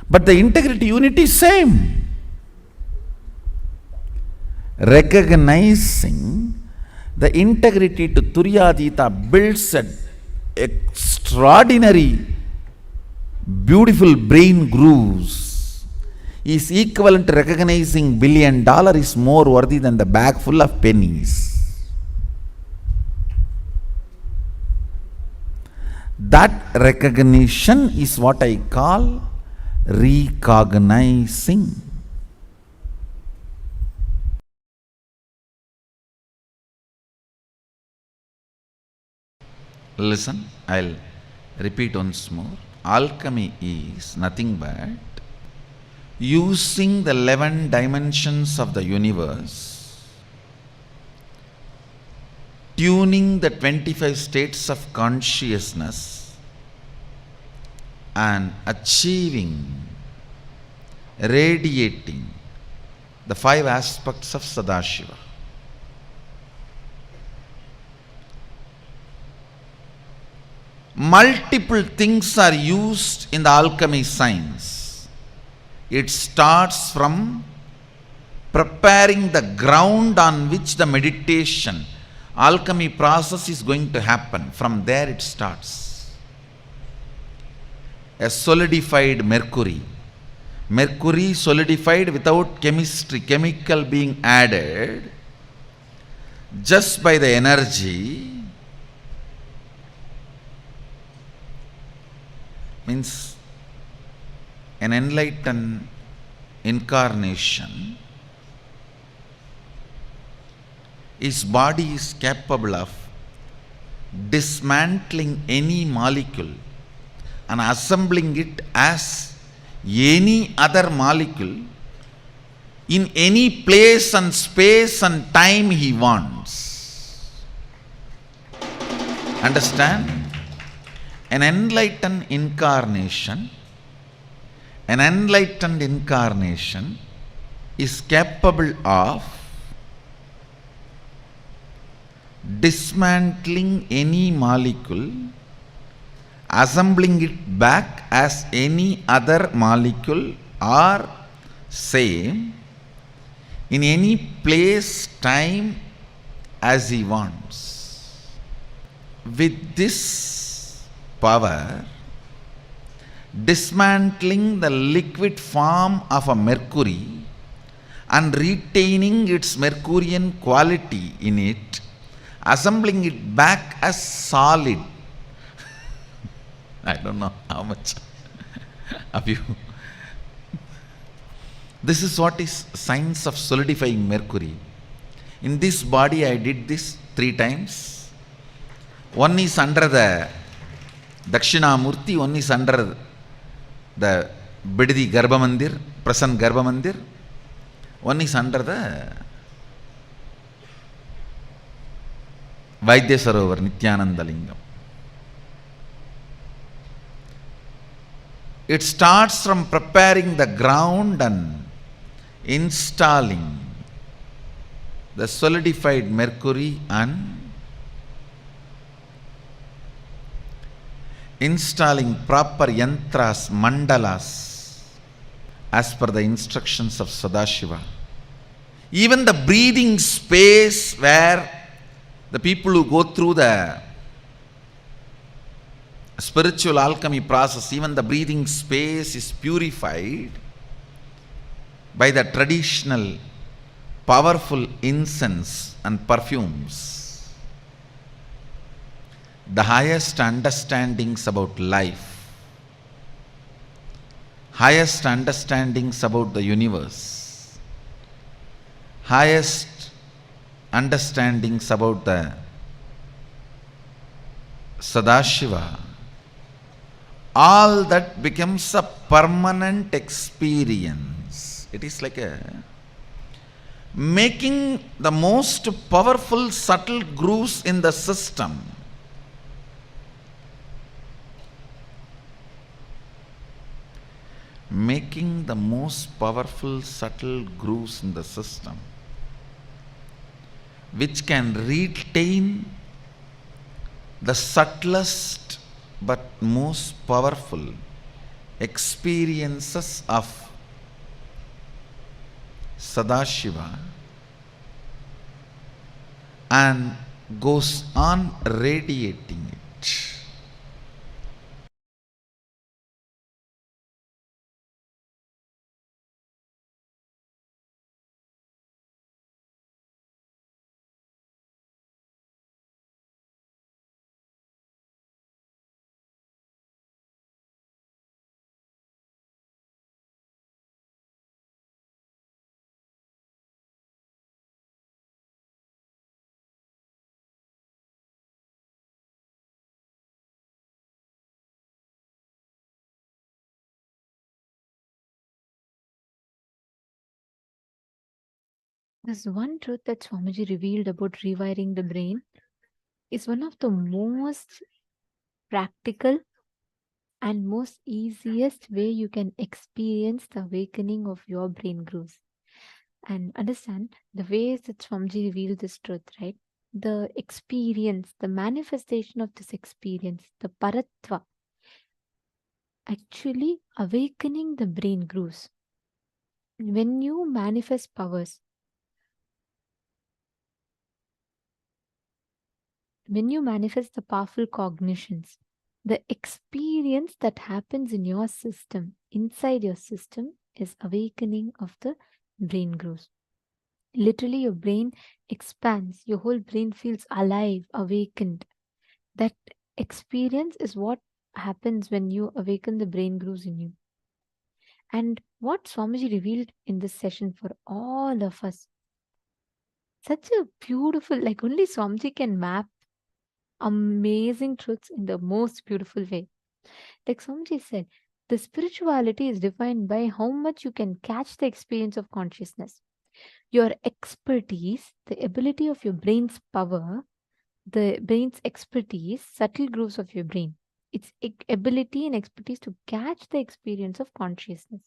But the integrity unit is same. Recognizing the integrity to Turyatita builds an extraordinary, beautiful brain grooves. Is equivalent to recognizing $1 billion is more worthy than the bag full of pennies. That recognition is what I call recognizing. Listen, I'll repeat once more. Alchemy is nothing but using the 11 dimensions of the universe, tuning the 25 states of consciousness and achieving, radiating the 5 aspects of Sadashiva. Multiple things are used in the alchemy science. It starts from preparing the ground on which the meditation, alchemy process is going to happen. From there it starts. A solidified mercury. Mercury solidified without chemistry, chemical being added, just by the energy, means an enlightened incarnation, his body is capable of dismantling any molecule and assembling it as any other molecule in any place and space and time he wants. Understand? An enlightened incarnation is capable of dismantling any molecule, assembling it back as any other molecule or same in any place, time as he wants. With this power, dismantling the liquid form of a mercury and retaining its Mercurian quality in it, assembling it back as solid I don't know how much of you. This is what is science of solidifying mercury. In this body I did this 3 times. One is under the Dakshinamurti, one is under the Bididi Garbha Mandir, present Garbha Mandir, one is under the Vaidya Sarovar, Nithyananda Lingam. It starts from preparing the ground and installing the solidified mercury and installing proper yantras, mandalas, as per the instructions of Sadashiva. Even the breathing space where the people who go through the spiritual alchemy process, even the breathing space is purified by the traditional powerful incense and perfumes. The highest understandings about life, highest understandings about the universe, highest understandings about the Sadashiva, all that becomes a permanent experience. It is like making the most powerful subtle grooves in the system. Making the most powerful subtle grooves in the system, which can retain the subtlest but most powerful experiences of Sadashiva and goes on radiating it. There's one truth that Swamiji revealed about rewiring the brain is one of the most practical and most easiest way you can experience the awakening of your brain grooves. And understand the ways that Swamiji revealed this truth, right? The experience, the manifestation of this experience, the paratva, actually awakening the brain grooves. When you manifest powers, when you manifest the powerful cognitions, the experience that happens in your system, inside your system, is awakening of the brain grooves. Literally, your brain expands, your whole brain feels alive, awakened. That experience is what happens when you awaken the brain grooves in you. And what Swamiji revealed in this session for all of us, such a beautiful, like only Swamiji can map amazing truths in the most beautiful way. Like Swamiji said, the spirituality is defined by how much you can catch the experience of consciousness. Your expertise, the ability of your brain's power, the brain's expertise, subtle grooves of your brain, its ability and expertise to catch the experience of consciousness.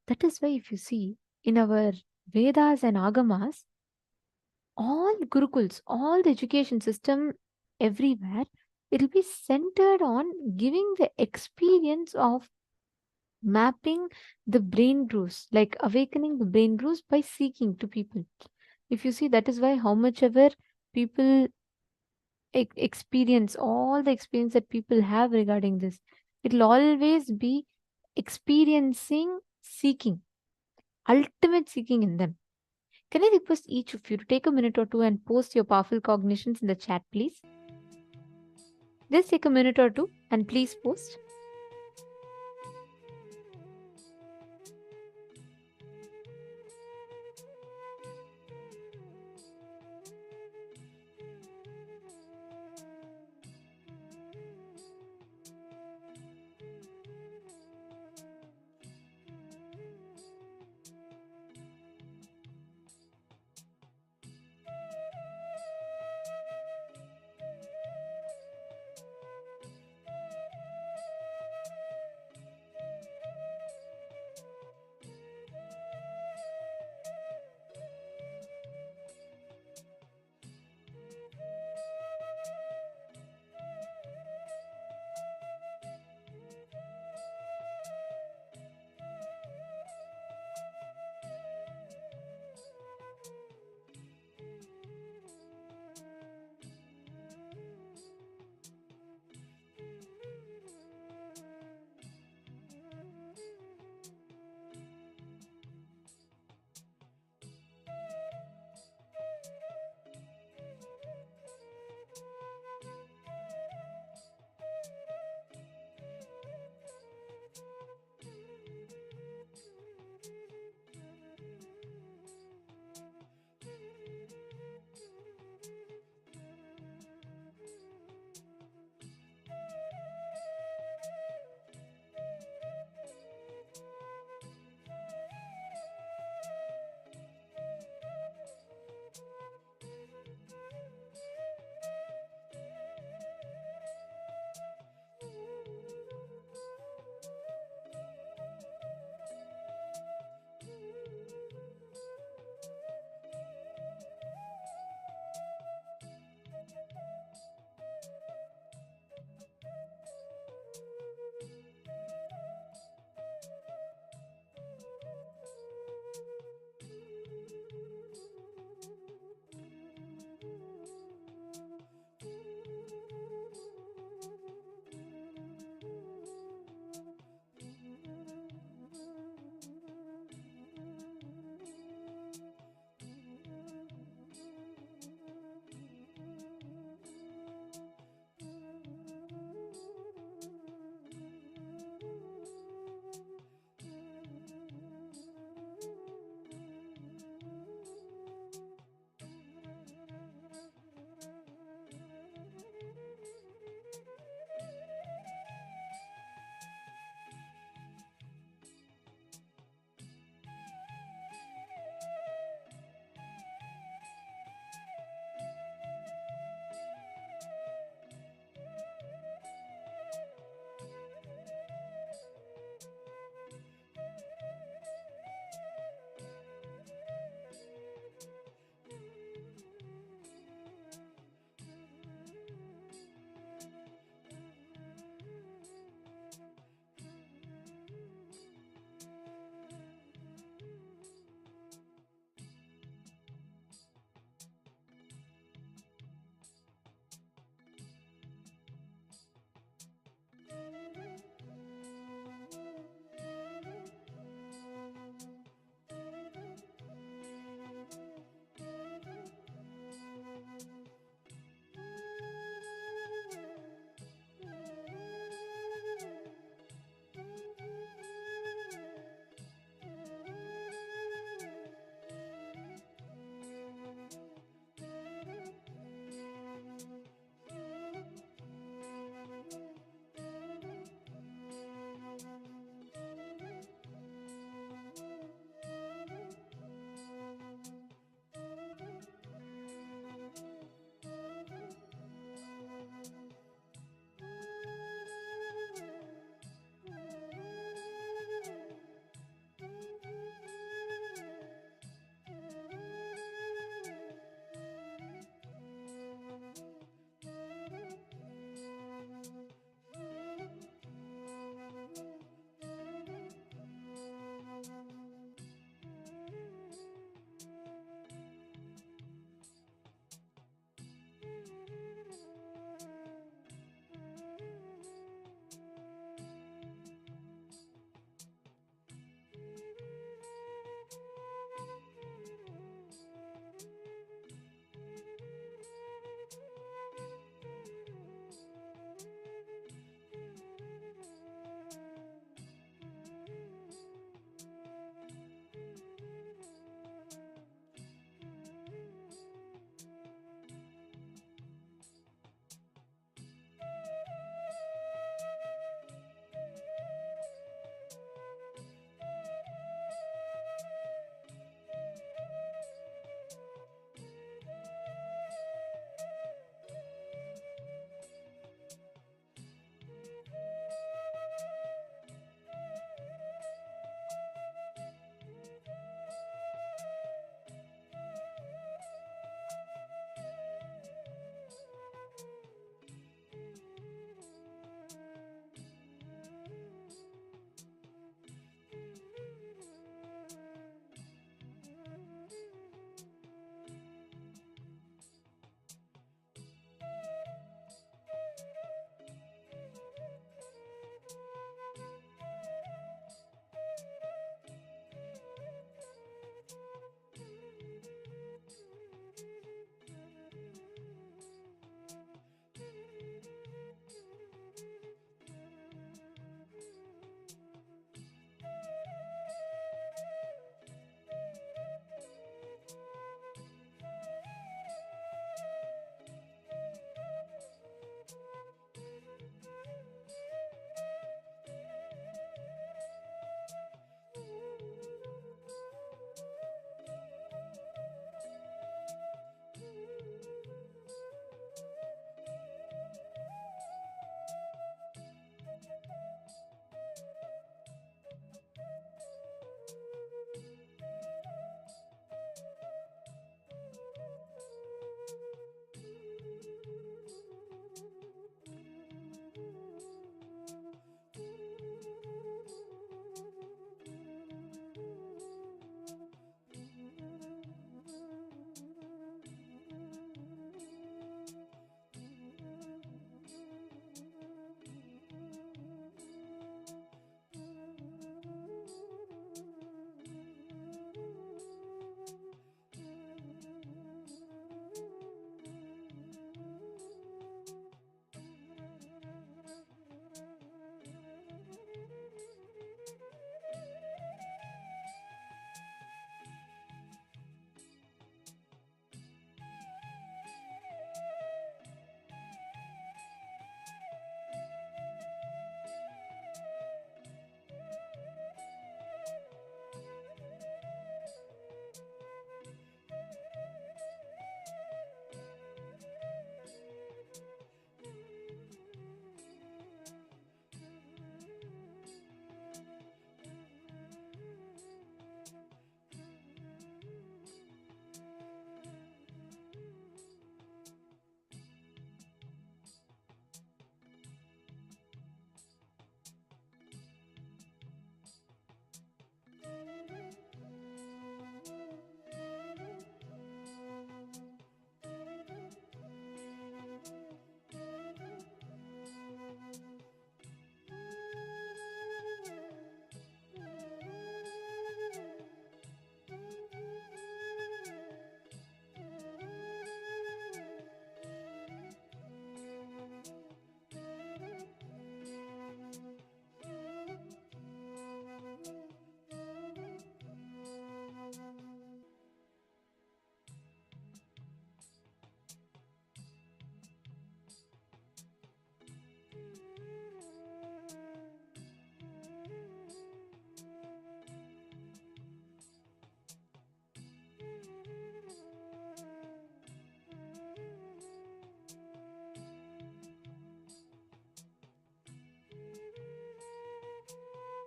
That is why, if you see in our Vedas and Agamas, all Gurukuls, all the education system everywhere, it'll be centered on giving the experience of mapping the brain grooves, like awakening the brain grooves by seeking to people. If you see, that is why how much ever people experience, all the experience that people have regarding this, it'll always be experiencing seeking, ultimate seeking in them. Can I request each of you to take a minute or two and post your powerful cognitions in the chat, please? Just take a minute or two and please post.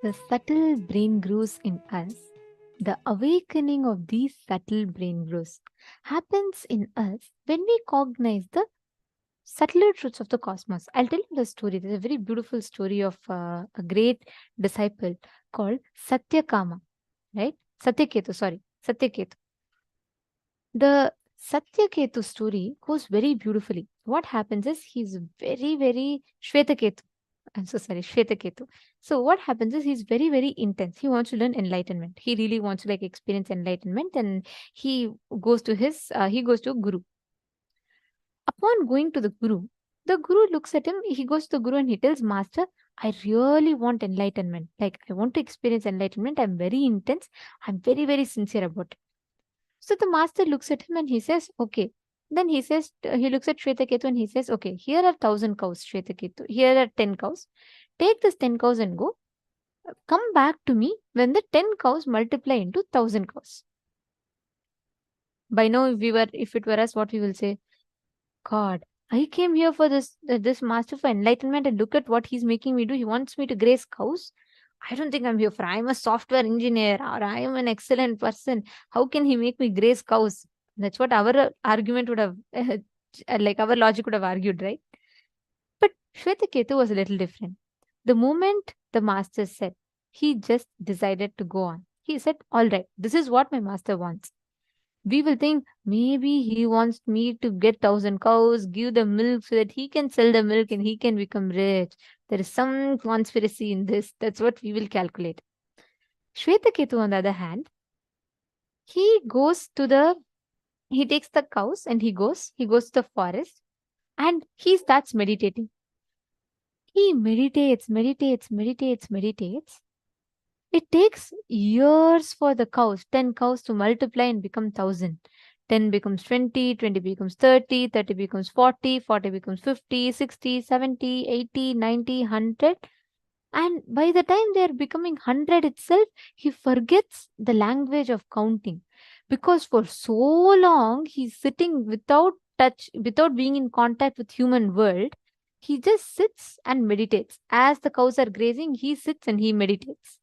The subtle brain grooves in us, the awakening of these subtle brain grooves happens in us when we cognize the subtler truths of the cosmos. I'll tell you the story. There's a very beautiful story of a great disciple called Satyakama, right? Satyaketu. The Satyaketu story goes very beautifully. What happens is he's very, very Shvetaketu. I'm so sorry, Shvetaketu. So what happens is he's very, very intense. He wants to learn enlightenment. He really wants to like experience enlightenment, and he goes to a guru. Upon going to the guru looks at him. He goes to the guru and he tells, Master, I really want enlightenment. Like, I want to experience enlightenment. I'm very intense. I'm very, very sincere about it. So the master looks at him and he says, okay. Then he says, he looks at Shvetaketu and he says, okay, here are 1,000 cows, Shvetaketu. Here are 10 cows. Take this 10 cows and go. Come back to me when the 10 cows multiply into 1,000 cows. By now, if it were us, what we will say? God, I came here for this master for enlightenment, and look at what he's making me do. He wants me to graze cows. I don't think I'm here for. I'm a software engineer, or I am an excellent person. How can he make me graze cows? That's what our argument would have, like our logic would have argued, right? But Shvetaketu was a little different. The moment the master said, he just decided to go on. He said, all right, this is what my master wants. We will think maybe he wants me to get 1,000 cows, give the milk so that he can sell the milk and he can become rich. There is some conspiracy in this. That's what we will calculate. Shvetaketu, on the other hand, he takes the cows and he goes to the forest and he starts meditating. He meditates. It takes years for the cows, 10 cows to multiply and become 1,000. 10 becomes 20, 20 becomes 30, 30 becomes 40, 40 becomes 50, 60, 70, 80, 90, 100. And by the time they are becoming 100 itself, he forgets the language of counting. Because for so long, he's sitting without touch, without being in contact with human world. He just sits and meditates. As the cows are grazing, he sits and he meditates.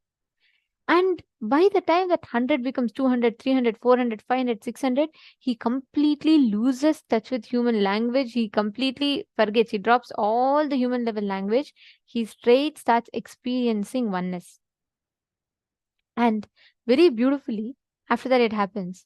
And by the time that 100 becomes 200, 300, 400, 500, 600, he completely loses touch with human language. He completely forgets. He drops all the human level language. He straight starts experiencing oneness. And very beautifully, after that it happens.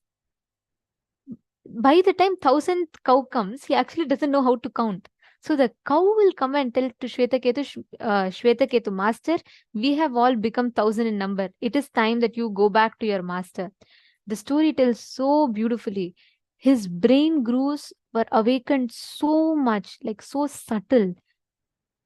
By the time 1,000th cow comes, he actually doesn't know how to count. So the cow will come and tell to Shvetaketu, Master, we have all become 1,000 in number. It is time that you go back to your master. The story tells so beautifully. His brain grooves were awakened so much, like so subtle.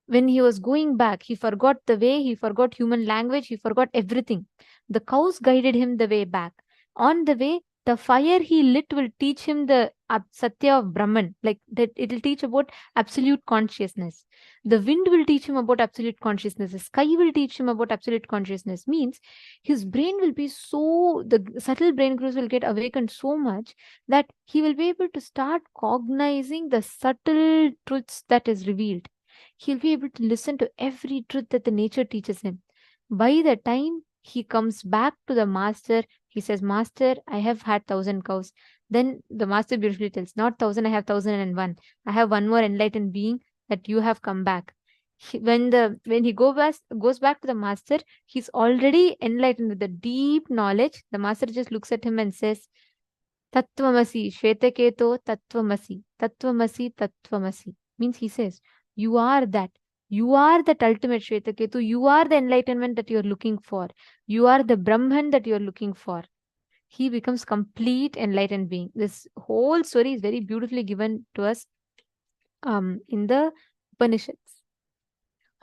When he was going back, he forgot the way, he forgot human language, he forgot everything. The cows guided him the way back. On the way, the fire he lit will teach him the Satya of Brahman, like that it will teach about absolute consciousness. The wind will teach him about absolute consciousness. The sky will teach him about absolute consciousness. Means his brain will be the subtle brain grooves will get awakened so much that he will be able to start cognizing the subtle truths that is revealed. He'll be able to listen to every truth that the nature teaches him. By the time he comes back to the master, he says, Master, I have had 1,000 cows. Then the master beautifully tells, not 1,000, I have 1,001. I have one more enlightened being that you have come back. When he goes back to the master, he's already enlightened with the deep knowledge. The master just looks at him and says, Tattvamasi, Shvetaketo, Tattvamasi, Tattvamasi, Tattvamasi. Means he says, you are that. You are that ultimate Shvetaketu. You are the enlightenment that you are looking for. You are the Brahman that you are looking for. He becomes complete enlightened being. This whole story is very beautifully given to us in the Upanishads.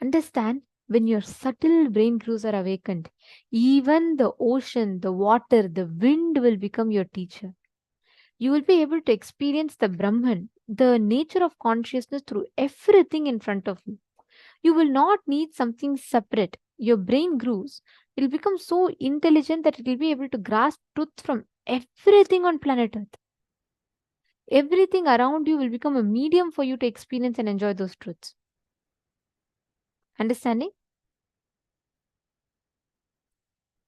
Understand, when your subtle brain grooves are awakened, even the ocean, the water, the wind will become your teacher. You will be able to experience the Brahman, the nature of consciousness through everything in front of you. You will not need something separate. Your brain grooves will become so intelligent that it will be able to grasp truth from everything on planet Earth. Everything around you will become a medium for you to experience and enjoy those truths. Understanding?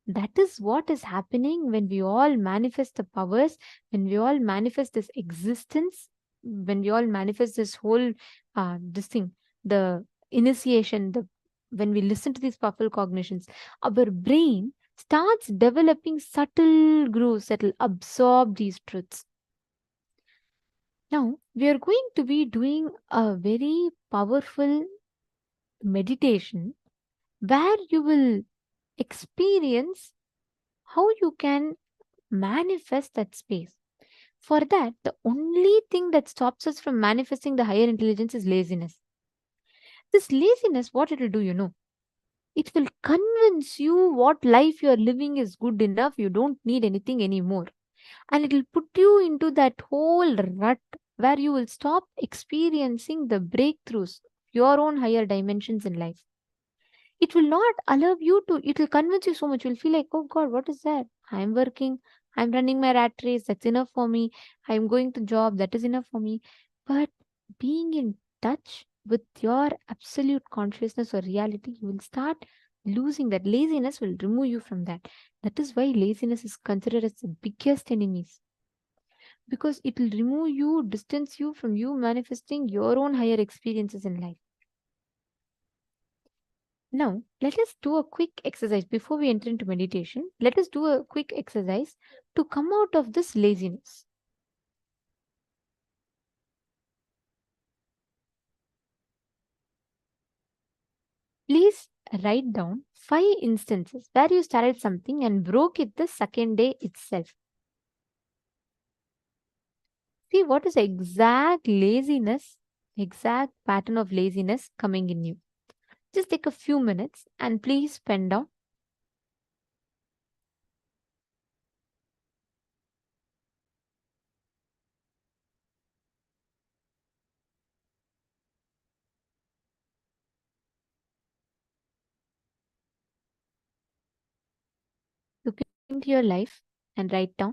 That is what is happening when we all manifest the powers, when we all manifest this existence, when we all manifest this whole this thing, the initiation, the when we listen to these powerful cognitions, our brain starts developing subtle grooves that will absorb these truths. Now, we are going to be doing a very powerful meditation where you will experience how you can manifest that space. For that, the only thing that stops us from manifesting the higher intelligence is laziness. This laziness, what it will do, it will convince you what life you are living is good enough, you don't need anything anymore. And it will put you into that whole rut where you will stop experiencing the breakthroughs, your own higher dimensions in life. It will not allow you to, it will convince you so much. You'll feel like, oh God, what is that? I'm working, I'm running my rat race, that's enough for me. I'm going to job, that is enough for me. But being in touch with your absolute consciousness or reality, you will start losing that. Laziness will remove you from that. That is why laziness is considered as the biggest enemies. Because it will remove you, distance you from you manifesting your own higher experiences in life. Now, let us do a quick exercise before we enter into meditation. Let us do a quick exercise to come out of this laziness. Please write down 5 instances where you started something and broke it the second day itself. See what is the exact laziness, exact pattern of laziness coming in you. Just take a few minutes and please pen down. Look into your life and write down.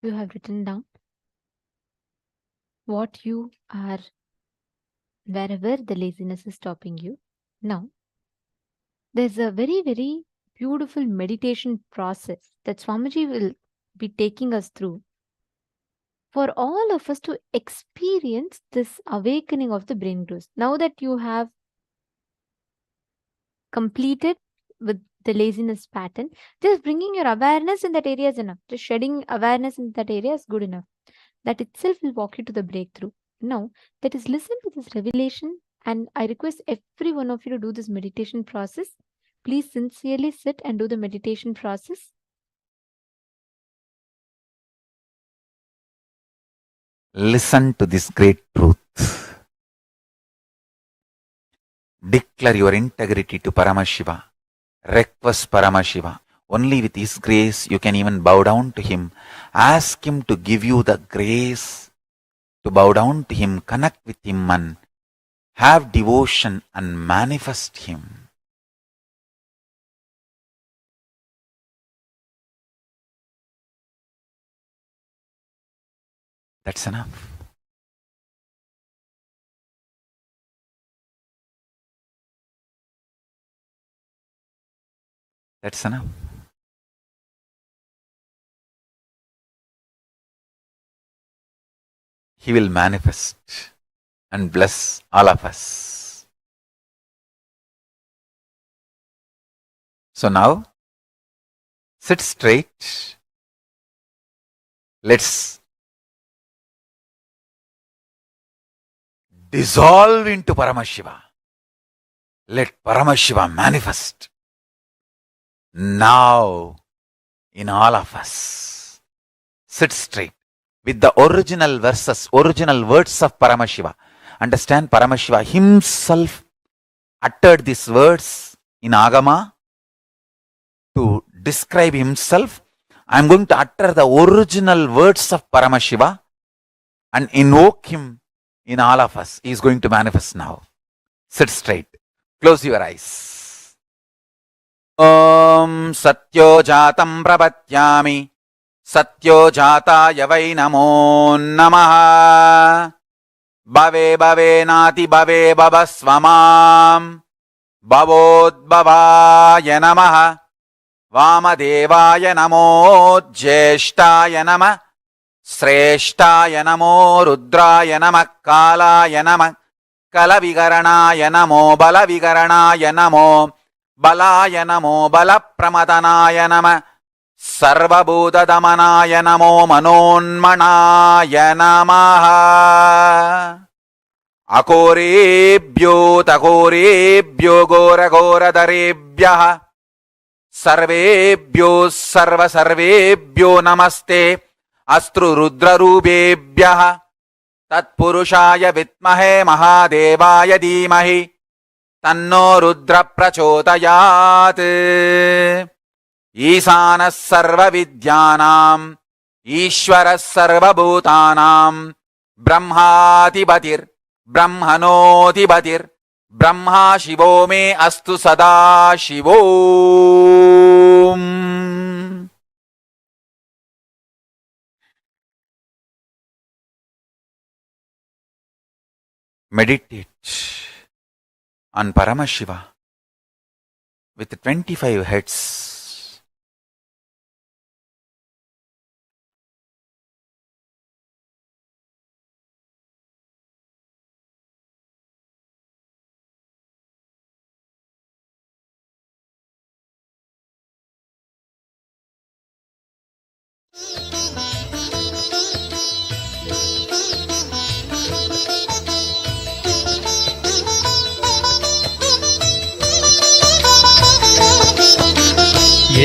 you have written down what you are, wherever the laziness is stopping you. Now, there's a very, very beautiful meditation process that Swamiji will be taking us through for all of us to experience this awakening of the brain growth. Now that you have completed with the laziness pattern, just bringing your awareness in that area is enough. Just shedding awareness in that area is good enough. That itself will walk you to the breakthrough. Now, let us listen to this revelation, and I request every one of you to do this meditation process. Please sincerely sit and do the meditation process. Listen to this great truth. Declare your integrity to Paramashiva. Request Paramashiva. Only with His grace you can even bow down to Him. Ask Him to give you the grace to bow down to Him, connect with Him and have devotion and manifest Him. That's enough. That's enough. He will manifest and bless all of us. So now, sit straight. Let's dissolve into Paramashiva. Let Paramashiva manifest now in all of us. Sit straight with the original verses, original words of Paramashiva. Understand, Paramashiva himself uttered these words in Agama to describe himself. I am going to utter the original words of Paramashiva and invoke him in all of us. He is going to manifest now. Sit straight. Close your eyes. Om Satyo Jatam Prapathyami Satyo Jataya Vai Namo Namaha Bhave Bhave Nati Bhave Bhavasvamam Bhavodbhavaya Namaha Vamadevaya Namo Jyeshtaya Namah Sreshtaya Namo Rudraya Namah Kalaya Namah Kalavigaranaya Namo Balavigaranaya Namo Balaya Namo Balapramadhanaya Namah Sarvabhuta Damanaya Namo Manonmanaya Namaha Akorebhyo Takorebhyo Gora Gora Darebhyaha Sarvebhyo Sarva Sarvebhyo Namaste Astru Rudra Rubebhyaha Tatpurushaya Vitmahe Mahadevaya Dhimahi Tanno Rudra Prachodayat Isana Sarva Vidyanam Ishvara Sarva Bhutanam Brahmatibatir Brahmanotibatir Brahma Shivo me astu Sadashivom. Meditate on Paramashiva with 25 heads.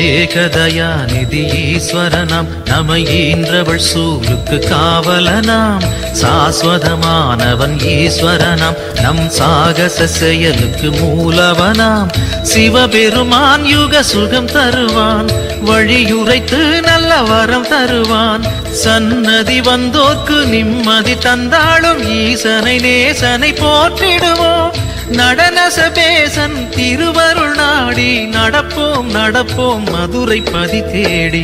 ஏகதயாநிதி ஈஸ்வரனாம் நம ஈன்றவள் சூருக்கு காவலனாம் சாஸ்வதமானவன் ஈஸ்வரனாம் நம் சாகச செயலுக்கு மூலவனாம் சிவபெருமான் யுக சுகம் தருவான் வழியுரைத்து நல்ல வரம் தருவான் சன்னதி வந்தோர்க்கு நிம்மதி தந்தாளும் ஈசனை நேசனை போற்றிடுவோம் நடனசபேசன் திருவருள் நாடி நடப்போம் நடப்போம் மதுரை பதி தேடி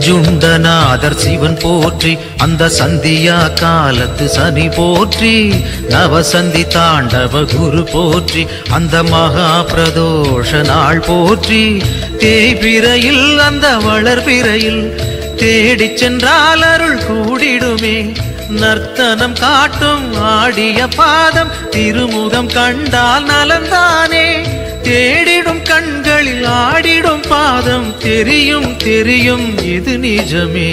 நஞ்சுண்டநாதர் சிவன் போற்றி, அந்த சந்தியா காலத்து சனி போற்றி, நவசந்தி தாண்டவ குரு போற்றி, அந்த மகா பிரதோஷ நாள் போற்றி, தேய்பிரையில் அந்த வளர்பிரையில் தேடிச் சென்றால் அருள் கூடிடுமே, நர்த்தனம் காட்டும் ஆடிய பாதம் திருமுகம் கண்டால் நலந்தானே, தேடிடும் கண்களில் ஆடிடும் பாதம் தெரியும் தெரியும் இது நிஜமே.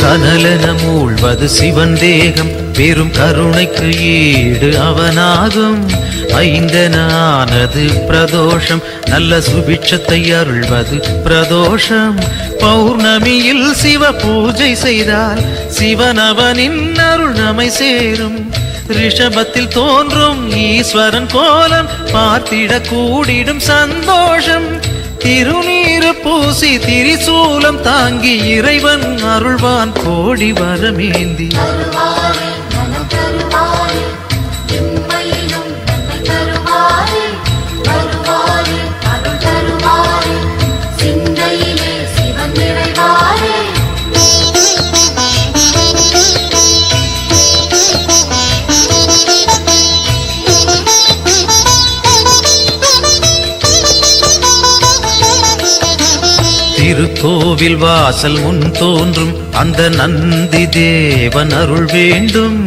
கனலென மூழ்வது சிவன் தேகம், பெரும் கருணைக்கு ஈடு அவனாகும், ஐந்தென ஆனது பிரதோஷம், நல்ல சுபிட்சத்தை அருள்வது பிரதோஷம், பௌர்ணமியில் சிவ பூஜை செய்தால் சிவனவனின் அருள் நம்மை சேரும், ரிஷபத்தில் தோன்றும் ஈஸ்வரன் கோலம் பார்த்திட கூடிடும் சந்தோஷம், திருநீரு பூசி திரிசூலம் தாங்கி இறைவன் அருள்வான் கோடி வரமேந்தி. திருக்கோவில் வாசல் முன் தோன்றும் அந்த நந்தி தேவன் அருள் வேண்டும்,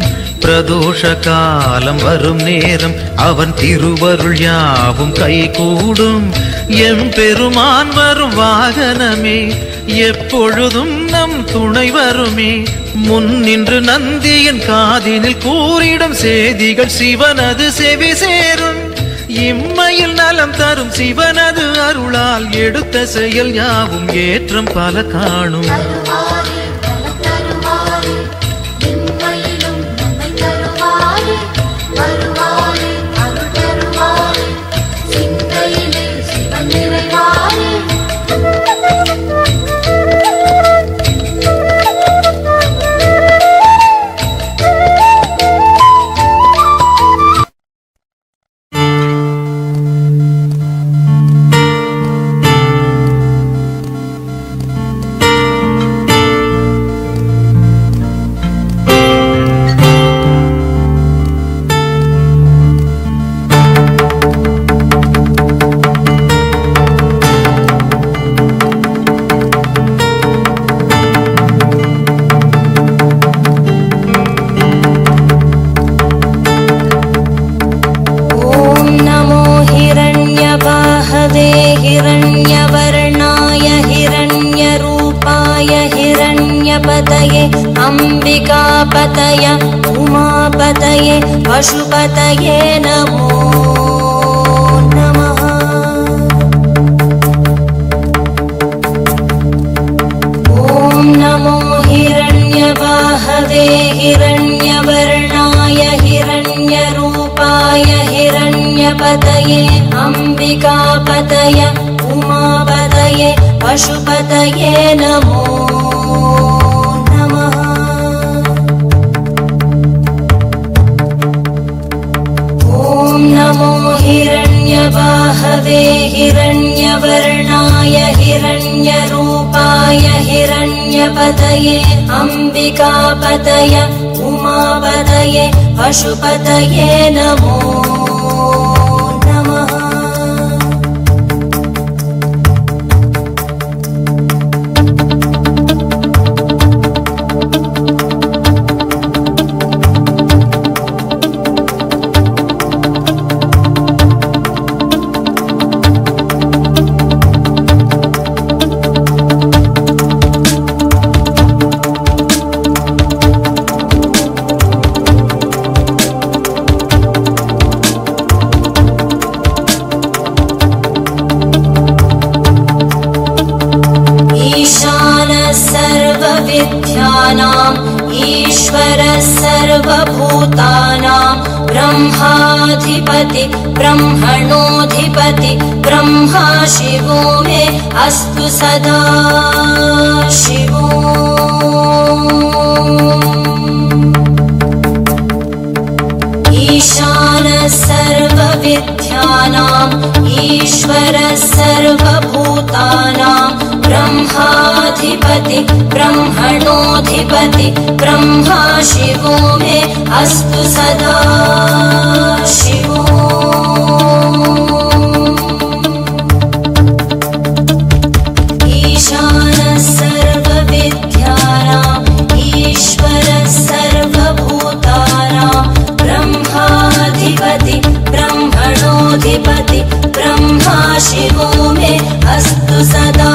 பிரதோஷ காலம் வரும் நேரம் அவன் திருவருள் யாவும் கைகூடும், எம்பெருமான் வரும் வாகனமே எப்பொழுதும் நம் துணை வருமே, முன் நின்று நந்தியின் காதினில் கூறிடும் செய்திகள் சிவனது செவி சேரும், இம்மையில் நலம் தரும் சிவனது அருளால் எடுத்த செயல் யாவும் ஏற்றம் பல காணும். अंबिकापतये उमापतये पशुपतये नमो नमः। ॐ नमो हिरण्यवाहवे हिरण्यवर्णाय हिरण्यरूपाय हिरण्यपतये अंबिकापतये उमापतये पशुपतये नमो नमः। ॐ नमो हिरण्यवाहवे हिरण्यवर्णाय हिरण्यरूपाय हिरण्यपतये अंबिकापतये उमापतये पशुपतये नमो नमः। ईशानः सर्वविद्यानाम् ईश्वरः सर्व सर्वभूतानां ब्रह्माधिपति ब्रह्मणोऽधिपति ब्रह्मा शिवो मे अस्तु सदा शिवो। ईशानः सर्वविद्यानाम् ईश्वरः सर्वभूतानां ब्रह्माधिपति ब्रह्मणोऽधिपति ब्रह्मा शिवो मे अस्तु सदा शिवो। ईशानः सर्वविद्यानाम् ईश्वरः सर्वभूतानां ब्रह्माधिपति ब्रह्मणोऽधिपति ब्रह्मा शिवो मे अस्तु सदा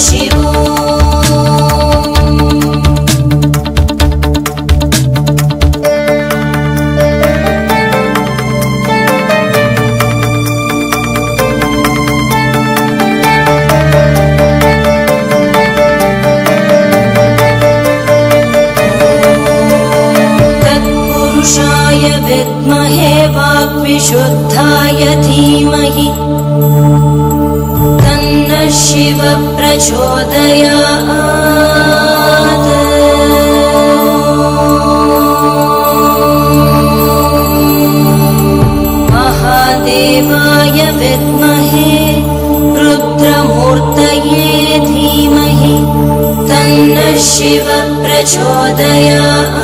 शिवो। विद्महे वाग्विशुद्धाय धीमहि तन्नः शिवः प्रचोदयात्। महादेवाय विद्महे रुद्रमूर्तये धीमहि तन्नः शिवः प्रचोदयात्।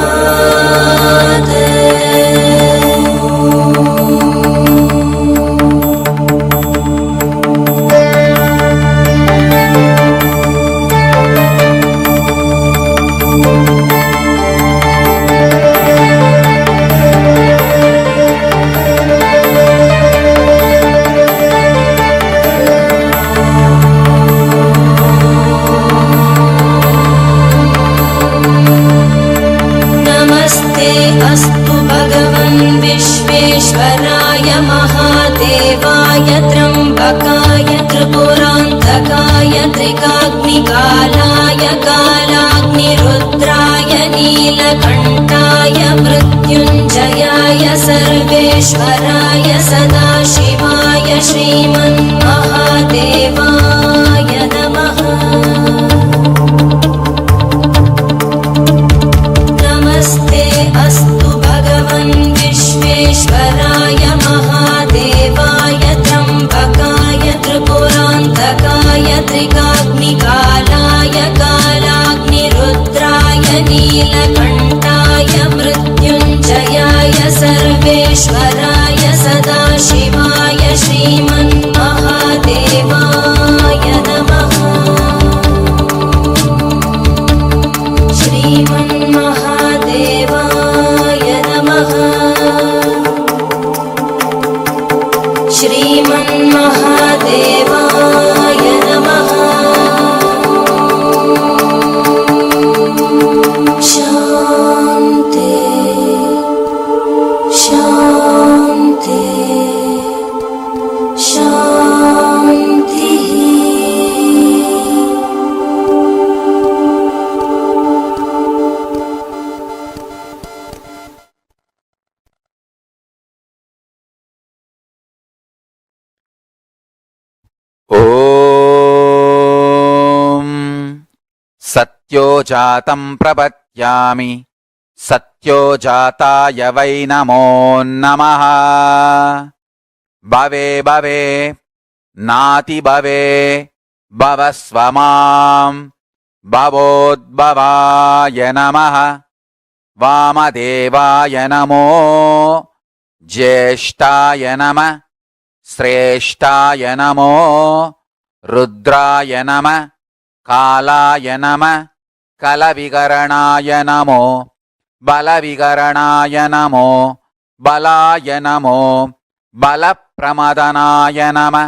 अस्तु भगवन् विश्वेश्वराय महादेवाय त्र्यम्बकाय त्रिपुरान्तकाय त्रिकाग्निकालाय कालाग्निरुद्राय नीलकण्ठाय मृत्युञ्जयाय सर्वेश्वराय सदाशिवाय श्रीमन्महादेवाय नमः। अस्तु भगवन् विश्वेश्वराय महादेवाय त्र्यम्बकाय त्रिपुरान्तकाय त्रिकाग्निकालाय कालाग्निरुद्राय नीलकण्ठाय मृत्युञ्जयाय सर्वेश्वराय सदाशिवाय श्रीमन्महादेवाय नमः। श्रीमन्महादेवाय नमः। श्रीमन्महादेवाय नमः। शान्ति शान्ति शान्तिः। ॐ सत्यो जातं प्रपद्यामि सत्यो जाताय वै नमो नमः। भवे भवे नाति भवे भवस्व मां भवोद्भवाय नमः। वामदेवाय नमो ज्येष्ठाय नमः श्रेष्ठाय नमो रुद्राय नमः कालाय नमः कलविकरणाय नमो बलविकरणाय नमो बलाय नमो बलप्रमदनाय नमः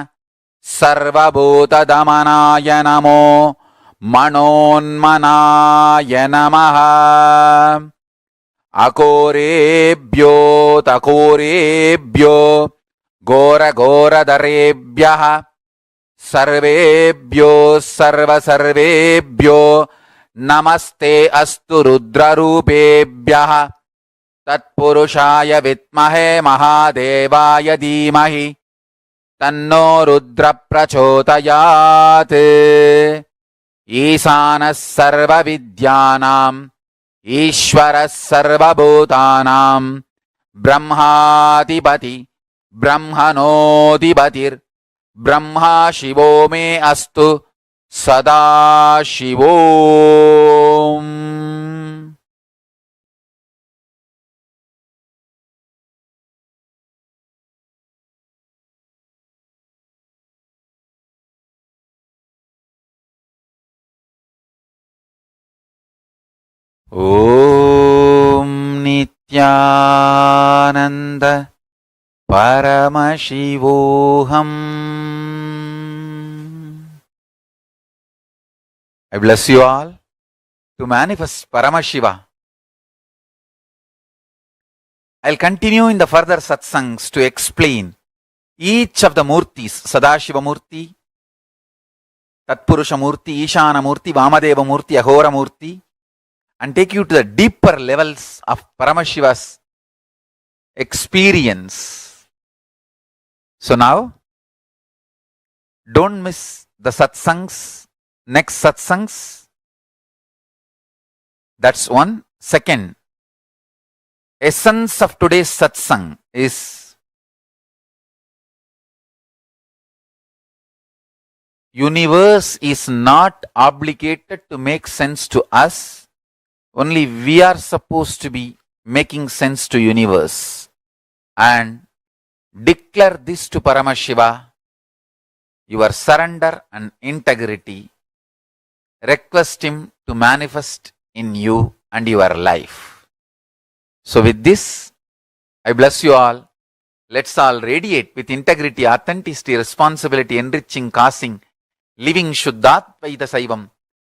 सर्वभूतदमनाय नमो मनोन्मनाय नमः। अकोरेभ्यो तकोरेभ्यो घोरघोरधरेभ्यः सर्वेभ्यो सर्वसर्वेभ्यो Namaste astu rudrarupebhyah tatpurushaya vitmahe mahadevaya dhimahi tanno rudra prachodayat. Isanas sarva vidyanam Ishwaras sarva bhutanam Brahmadipati Brahmanodipatir Brahma Shivo me astu Sadashivom. Om Nithyananda Paramashivoham. I bless you all to manifest Paramashiva. I'll continue in the further satsangs to explain each of the murtis, Sadashiva Murti, Tatpurusha Murti, Ishana Murti, Vamadeva Murti, Ahora Murti, and take you to the deeper levels of Paramashiva's experience. So now, don't miss the satsangs, next satsangs. That's one. Second, essence of today's satsang is universe is not obligated to make sense to us. Only we are supposed to be making sense to universe. And declare this to Paramashiva, your surrender and integrity. Request him to manifest in you and your life. So with this, I bless you all. Let's all radiate with integrity, authenticity, responsibility, enriching, causing, living Shuddhatvaita Saivam,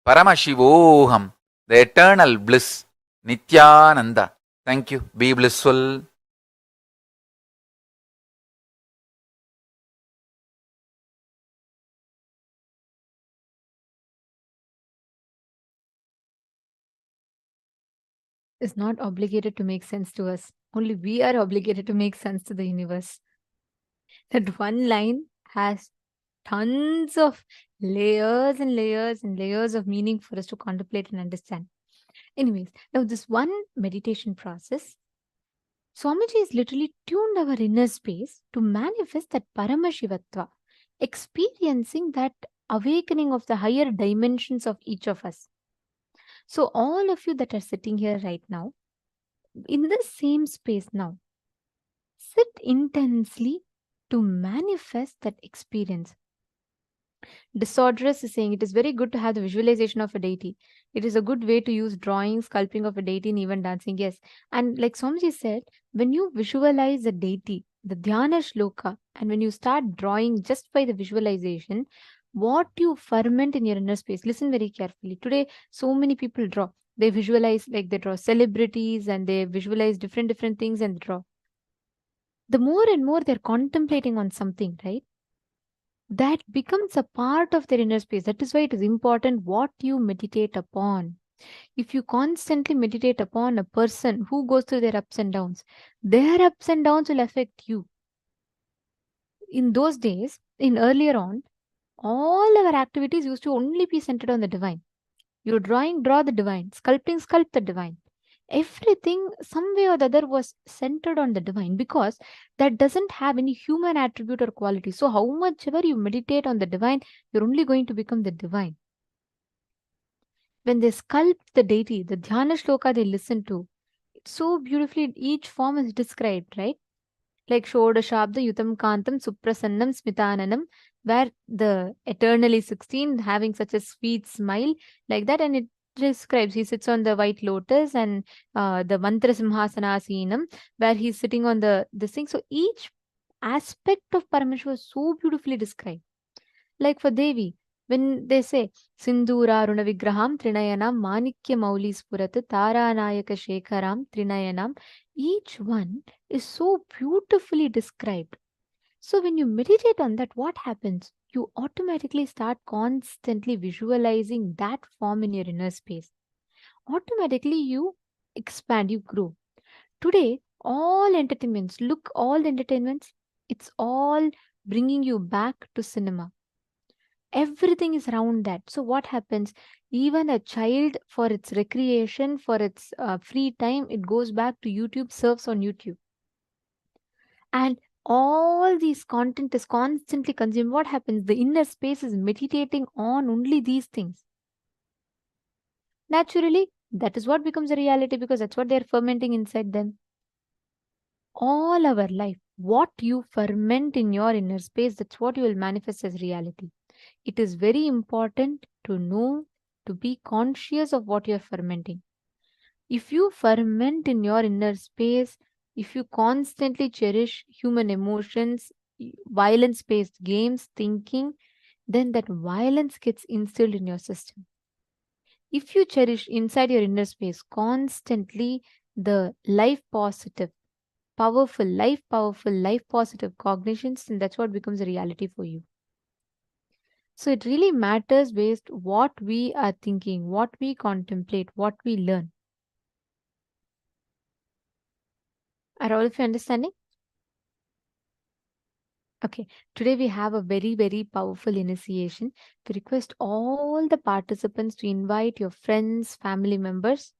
Paramashivoham, the eternal bliss, Nithyananda. Thank you. Be blissful. Is not obligated to make sense to us. Only we are obligated to make sense to the universe. That one line has tons of layers and layers and layers of meaning for us to contemplate and understand. Anyways, now this one meditation process, Swamiji is literally tuned our inner space to manifest that Paramashivatva, experiencing that awakening of the higher dimensions of each of us. So all of you that are sitting here right now, in the same space now, sit intensely to manifest that experience. Disorderous is saying it is very good to have the visualization of a deity. It is a good way to use drawing, sculpting of a deity, and even dancing. Yes. And like Swamiji said, when you visualize a deity, the dhyana shloka, and when you start drawing just by the visualization, what you ferment in your inner space, listen very carefully. Today, so many people draw. They visualize, like they draw celebrities and they visualize different things and draw. The more and more they're contemplating on something, right? That becomes a part of their inner space. That is why it is important what you meditate upon. If you constantly meditate upon a person who goes through their ups and downs, their ups and downs will affect you. In those days, in earlier on, all our activities used to only be centered on the divine. You're drawing, draw the divine. Sculpting, sculpt the divine. Everything, some way or the other, was centered on the divine because that doesn't have any human attribute or quality. So, how much ever you meditate on the divine, you're only going to become the divine. When they sculpt the deity, the dhyana shloka they listen to, it's so beautifully, each form is described, right? Like Shodashabda Yutam Kantam Suprasannam Smitananam, where the eternally 16 having such a sweet smile, like that, and it describes he sits on the white lotus and the mantra simhasanasinam, where he's sitting on this thing. So each aspect of Paramashiva was so beautifully described. Like for Devi, when they say Sindura Runa Vigraham Trinayanam Manikya Mauli Spurat Taranayaka Shekharam Trinayanam, each one is so beautifully described. So when you meditate on that, what happens? you automatically start constantly visualizing that form in your inner space. Automatically, you expand, you grow. Today, all entertainments, it's all bringing you back to cinema. Everything is around that. So, what happens? Even a child, for its recreation, for its free time, it goes back to YouTube, surfs on YouTube. And all these content is constantly consumed. What happens? The inner space is meditating on only these things. Naturally, that is what becomes a reality because that's what they're fermenting inside them. All our life, what you ferment in your inner space, that's what you will manifest as reality. It is very important to know, to be conscious of what you're fermenting. If you ferment in your inner space, if you constantly cherish human emotions, violence based games, thinking, then that violence gets instilled in your system. If you cherish inside your inner space constantly the life positive cognitions, then that's what becomes a reality for you. So it really matters based what we are thinking, what we contemplate, what we learn. Are all of you understanding? Okay, today we have a very, very powerful initiation. We request all the participants to invite your friends, family members.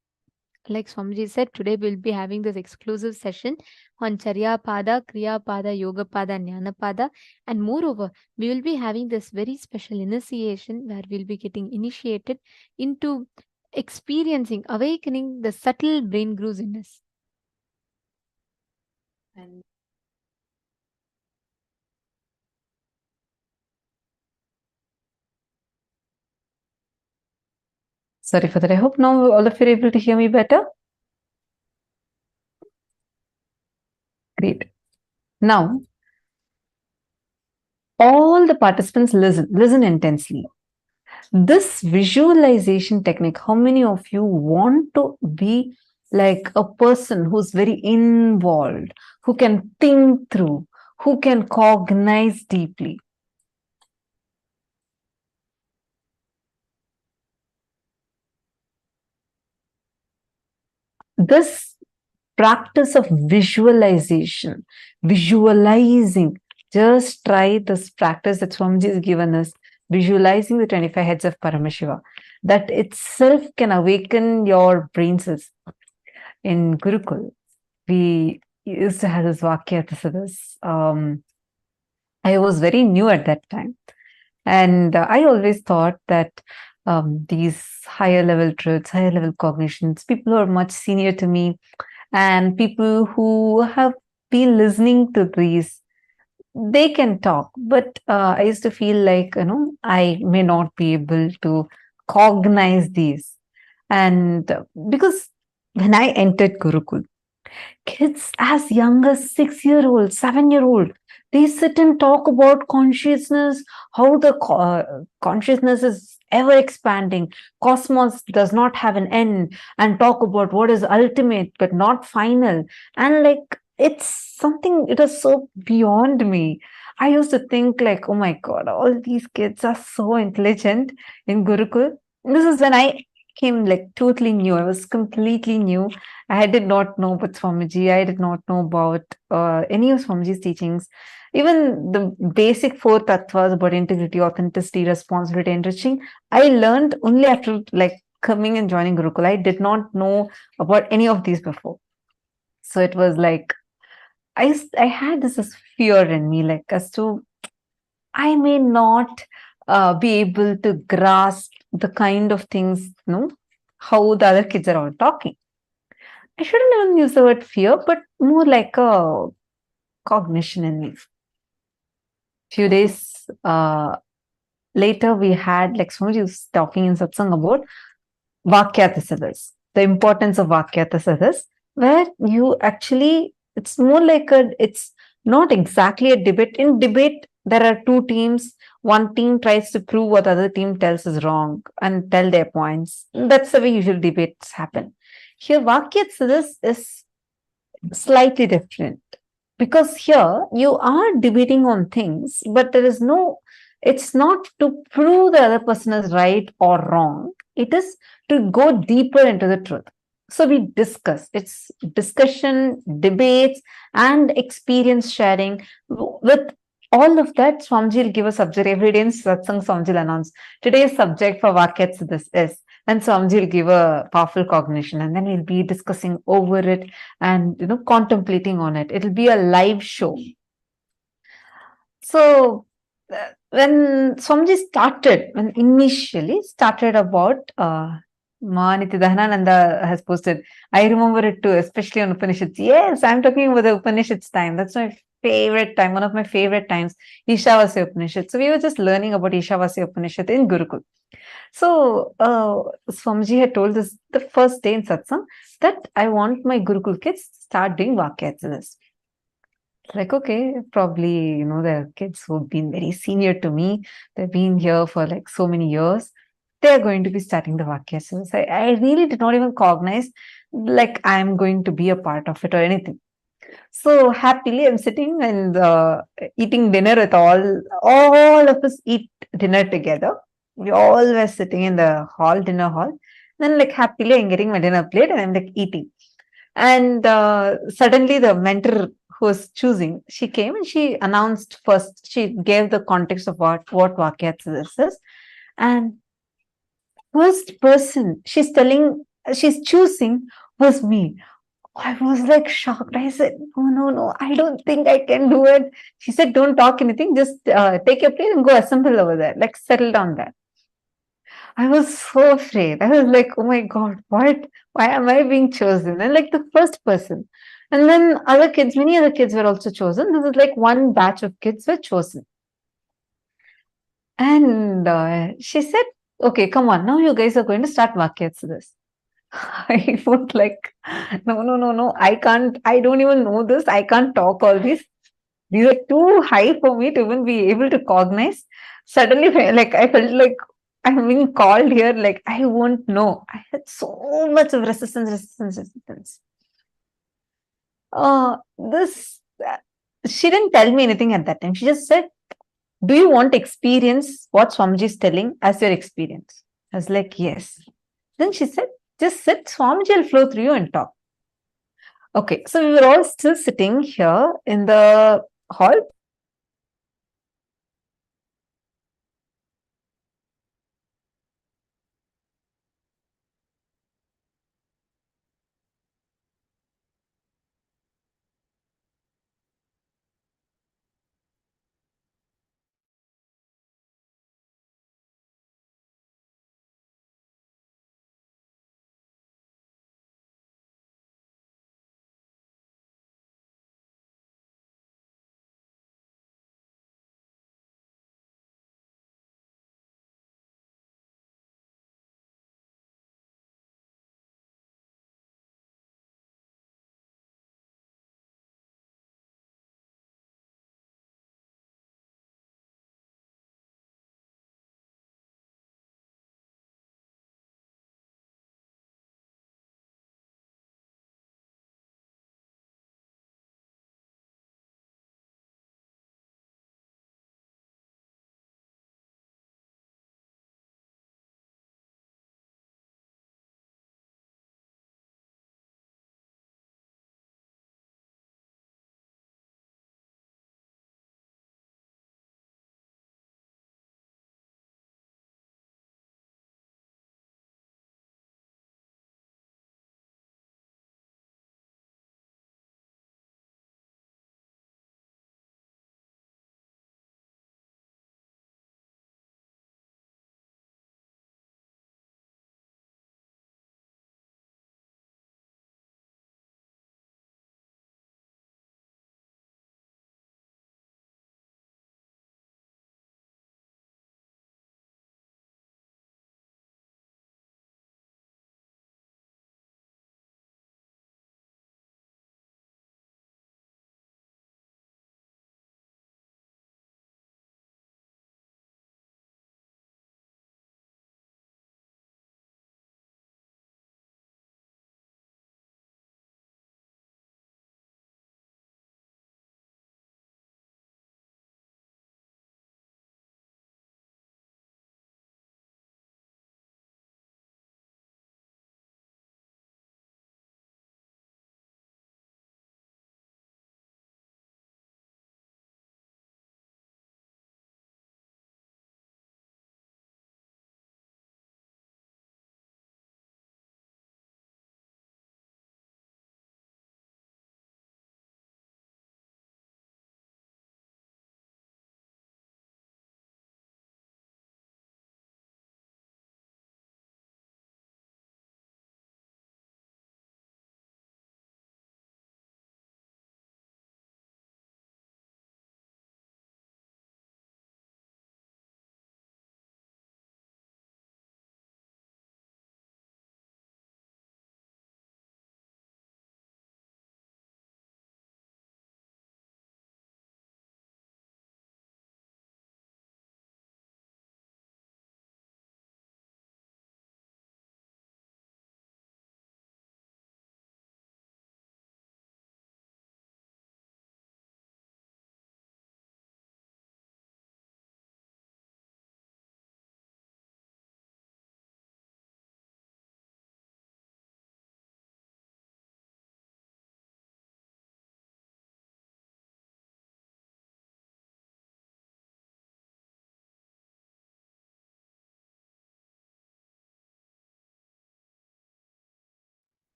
Like Swamiji said, today we'll be having this exclusive session on Charya Pada, Kriya Pada, Yoga Pada, Jnana Pada. And moreover, we will be having this very special initiation where we'll be getting initiated into experiencing, awakening the subtle brain grooves in us. And Sorry for that. I hope now all of you are able to hear me better. Great. Now, all the participants listen intensely. This visualization technique, how many of you want to be like a person who's very involved, who can think through, who can cognize deeply? This practice of visualization, visualizing, just try this practice that Swamiji has given us, visualizing the 25 heads of Paramashiva. That itself can awaken your brain cells. In Gurukul, we used to have this Vakya. I was very new at that time. And I always thought that these higher level truths, higher level cognitions, people who are much senior to me and people who have been listening to these, they can talk. But I used to feel like, I may not be able to cognize these. And because when I entered Gurukul, kids as young as 6-year-old, 7-year-old, they sit and talk about consciousness, how the consciousness is ever expanding, cosmos does not have an end, and talk about what is ultimate but not final. And like, it's something, it is so beyond me. I used to think like, oh my God, all these kids are so intelligent in Gurukul. This is when I came like totally new. I was completely new. I did not know about Swamiji. I did not know about any of Swamiji's teachings. Even the basic 4 tattvas about integrity, authenticity, responsibility, enriching, I learned only after like coming and joining Gurukul. I did not know about any of these before. So it was like, I had this fear in me, like as to, I may not be able to grasp the kind of things, how the other kids are all talking. I shouldn't even use the word fear, but more like a cognition in me. Few days later, we had, like Swamiji was talking in satsang about Vakyatasadas, the importance of Vakyatasadas, where you actually, it's more like it's not exactly a debate. In debate, there are 2 teams. One team tries to prove what the other team tells is wrong and tell their points. That's the way usual debates happen. Here, Vakyatasadas is slightly different, because here you are debating on things, but there is no It's not to prove the other person is right or wrong. It is to go deeper into the truth. So we discuss. It's discussion, debates, and experience sharing. With all of that, Swamiji will give a subject every day in Satsang. Swamiji will announce today's subject for Vakyats this is. And Swamiji will give a powerful cognition, and then we'll be discussing over it and contemplating on it. It'll be a live show. So when Swamiji started, when initially started about Nithyananda has posted, I remember it too, especially on Upanishads. Yes, I'm talking about the Upanishads time. That's my favorite time, one of my favorite times, Ishavasya Upanishad. So we were just learning about Ishavasya Upanishad in Gurukul. So Swamiji had told us the first day in satsang that I want my Gurukul kids to start doing Vakyats. Like, okay, probably, there are kids who've been very senior to me. They've been here for like so many years. They're going to be starting the Vakyas. I really did not even cognize like I'm going to be a part of it or anything. So happily, I'm sitting and eating dinner with all of us eat dinner together. We all were sitting in the dinner hall. Then like happily, I'm getting my dinner plate and I'm like eating. And suddenly the mentor who was choosing, she came and she announced first, she gave the context of what Vakyats this is. And first person she's choosing was me. I was like shocked. I said, no, I don't think I can do it. She said, don't talk anything, just take your plate and go assemble over there, like settle down there. I was so afraid. I was like, oh my God, what? Why am I being chosen? And like the first person. And then many other kids were also chosen. This is like one batch of kids were chosen. And she said, okay, come on, now you guys are going to start Vakyats this. I was like, no, I can't, I don't even know this. I can't talk all this. These are too high for me to even be able to cognize. Suddenly, like, I felt like I'm being called here, like, I won't know. I had so much of resistance. She didn't tell me anything at that time. She just said, do you want to experience what Swamiji is telling as your experience? I was like, yes. Then she said, just sit, Swamiji will flow through you and talk. Okay, so we were all still sitting here in the hall.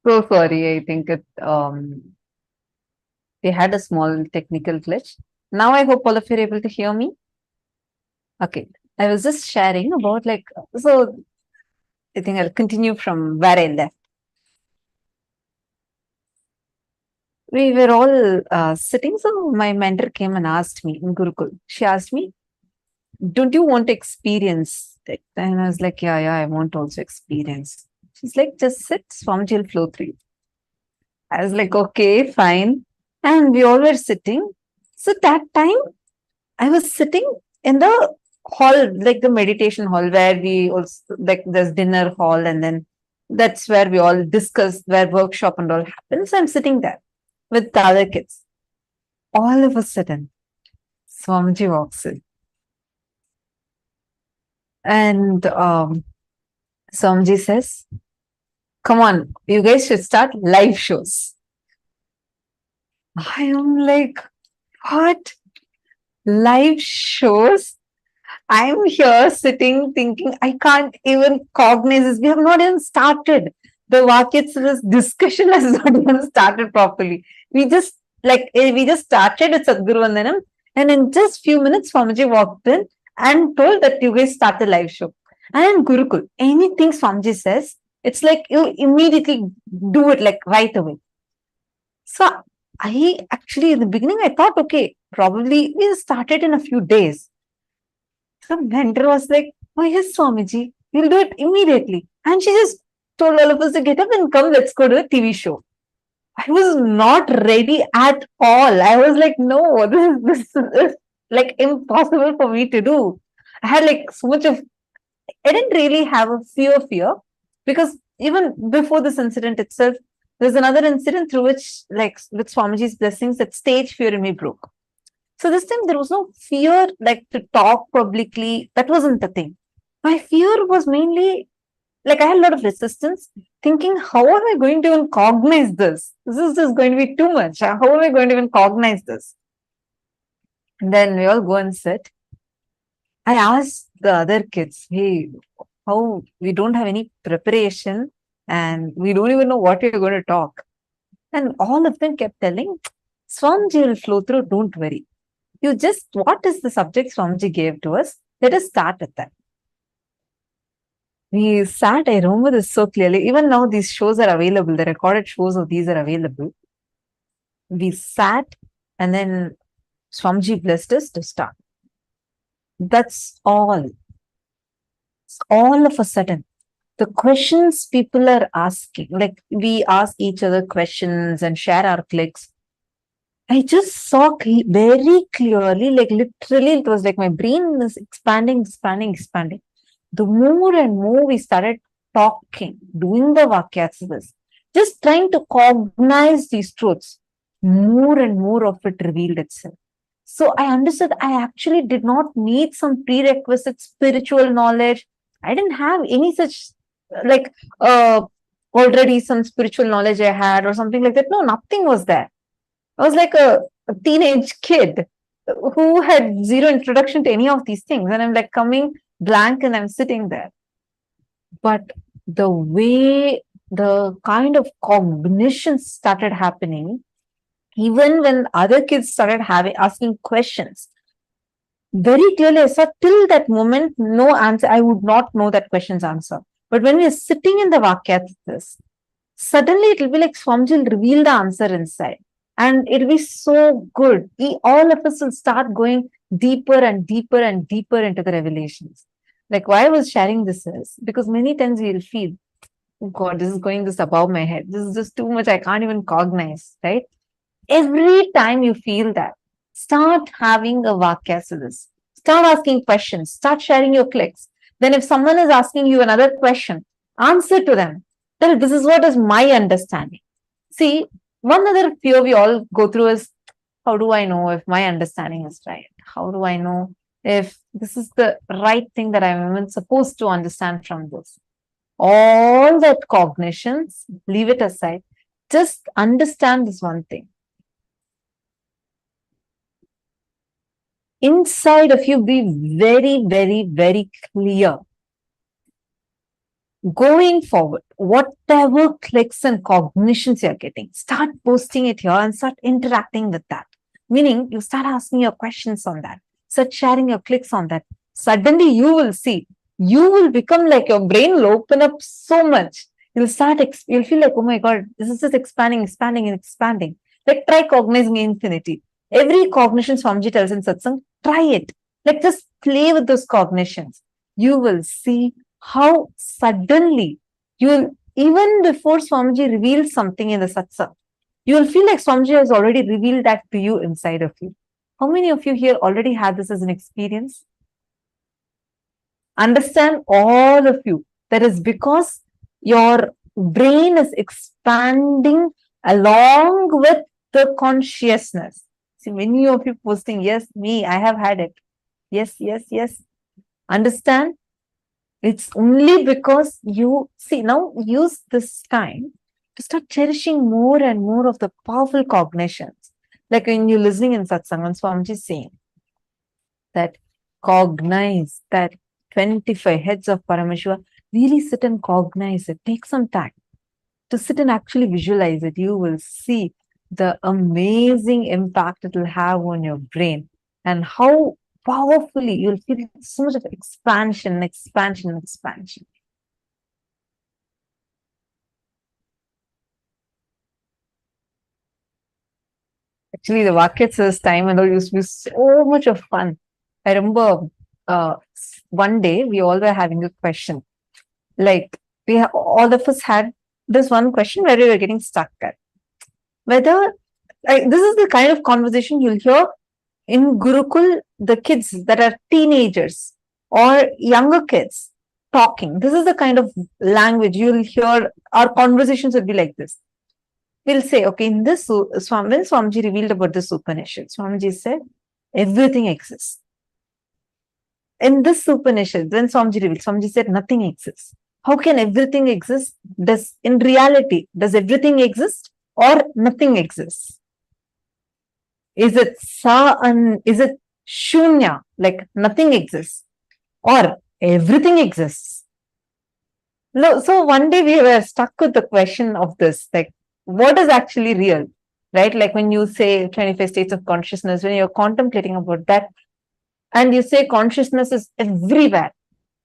So sorry, I think we had a small technical glitch. Now I hope all of you are able to hear me. Okay, I was just sharing about so I think I'll continue from where I left. We were all sitting, so my mentor came and asked me in Gurukul. She asked me, don't you want to experience it? And I was like, yeah, I want to also experience. She's like, just sit, Swamiji will flow through you. I was like, okay, fine. And we all were sitting. So that time, I was sitting in the hall, like the meditation hall, where we also, like, there's dinner hall, and then that's where we all discuss, where workshop and all happens. I'm sitting there with the other kids. All of a sudden, Swamiji walks in. And Swamiji says, come on, you guys should start live shows. I am like, what? Live shows? I'm here sitting thinking, I can't even cognize this. We have not even started. The Vakyatsa's discussion has not even started properly. We just started with Sadhguru Vandanam, and in just few minutes, Swamiji walked in and told that you guys start the live show. And in Gurukul, anything Swamiji says, it's like you immediately do it like right away. So I actually, in the beginning, I thought, okay, probably we'll start it in a few days. The mentor was like, oh yes, Swamiji, we'll do it immediately. And she just told all of us to get up and come, let's go to a TV show. I was not ready at all. I was like, no, this is like impossible for me to do. I had like so much of, I didn't really have a fear, because even before this incident itself, there's another incident through which, like with Swamiji's blessings, that stage fear in me broke. So this time there was no fear like to talk publicly. That wasn't the thing. My fear was mainly like I had a lot of resistance, thinking, how am I going to even cognize this? This is just going to be too much. How am I going to even cognize this? And then we all go and sit. I asked the other kids, hey, how we don't have any preparation and we don't even know what you're going to talk. And all of them kept telling, Swamiji will flow through, don't worry. You just, what is the subject Swamiji gave to us? Let us start with that. We sat, I remember this so clearly. Even now, these shows are available. The recorded shows of these are available. We sat, and then Swamiji blessed us to start. That's all. It's all of a sudden. The questions people are asking, like we ask each other questions and share our clicks. I just saw very clearly, like literally, it was like my brain is expanding. The more and more we started talking, doing the Vakyasas, just trying to cognize these truths, more and more of it revealed itself. So I understood I actually did not need some prerequisite spiritual knowledge. I didn't have any such, like, already some spiritual knowledge I had or something like that. No, nothing was there. I was like a teenage kid who had zero introduction to any of these things. And I'm like coming blank and I'm sitting there. But the way the kind of cognition started happening, even when other kids started asking questions, very clearly I saw till that moment, no answer. I would not know that question's answer. But when we are sitting in the Vakyasas, suddenly it will be like Swamiji will reveal the answer inside. And it'll be so good. All of us will start going deeper and deeper and deeper into the revelations. Like why I was sharing this is because many times we'll feel, oh God, this is going just above my head. This is just too much. I can't even cognize, right? Every time you feel that, start having a Vakyasas. Start asking questions. Start sharing your clicks. Then if someone is asking you another question, answer to them. Tell, this is what is my understanding. See, one other fear we all go through is, how do I know if my understanding is right? How do I know if this is the right thing that I'm even supposed to understand from this? All that cognitions, leave it aside. Just understand this one thing. Inside of you, be very, very, very clear going forward, whatever clicks and cognitions you're getting, start posting it here and start interacting with that. Meaning, you start asking your questions on that, start sharing your clicks on that. Suddenly, you will see, you will become like your brain will open up so much. You'll start, you'll feel like, oh my God, this is just expanding, expanding, and expanding. Like, try cognizing infinity. Every cognition Swamiji tells in satsang, try it. Like, just play with those cognitions. You will see how suddenly you'll, even before Swamiji reveals something in the satsang, you will feel like Swamiji has already revealed that to you inside of you. How many of you here already had this as an experience? Understand, all of you, that is because your brain is expanding along with the consciousness. See, many of you posting, yes, me, I have had it. Yes, yes, yes. Understand? It's only because you see, now use this time to start cherishing more and more of the powerful cognitions. Like when you're listening in satsang, and Swamiji is saying that cognize that 25 heads of Paramashiva, really sit and cognize it. Take some time to sit and actually visualize it. You will see the amazing impact it will have on your brain and how powerfully you'll feel so much of expansion, expansion, expansion. Actually, the Vakyatsas time and all used to be so much of fun. I remember one day we all were having a question. Like, all of us had this one question where we were getting stuck at. Whether, this is the kind of conversation you'll hear in Gurukul, the kids that are teenagers or younger kids talking. This is the kind of language you'll hear. Our conversations will be like this. We'll say, okay, in this, when Swamiji revealed about this Upanishad, Swamiji said, everything exists. In this Upanishad, when Swamiji revealed, Swamiji said, nothing exists. How can everything exist? In reality, does everything exist or nothing exists? Is it is it shunya, like nothing exists, or everything exists? No, so one day we were stuck with the question of this, like, what is actually real, right? Like when you say 25 states of consciousness, when you're contemplating about that, and you say consciousness is everywhere,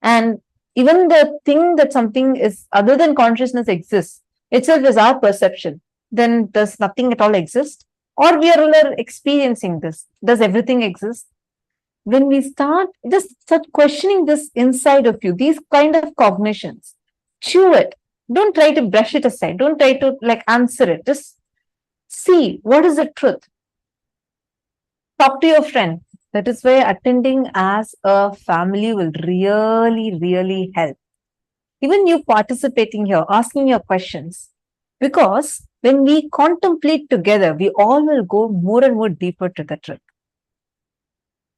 and even the thing that something is other than consciousness exists, itself is our perception, then does nothing at all exist? Or we are all experiencing this? Does everything exist? When we start questioning this inside of you, these kind of cognitions, chew it. Don't try to brush it aside. Don't try to like answer it. Just see what is the truth. Talk to your friend. That is why attending as a family will really, really help. Even you participating here, asking your questions. Because when we contemplate together, we all will go more and more deeper to the truth.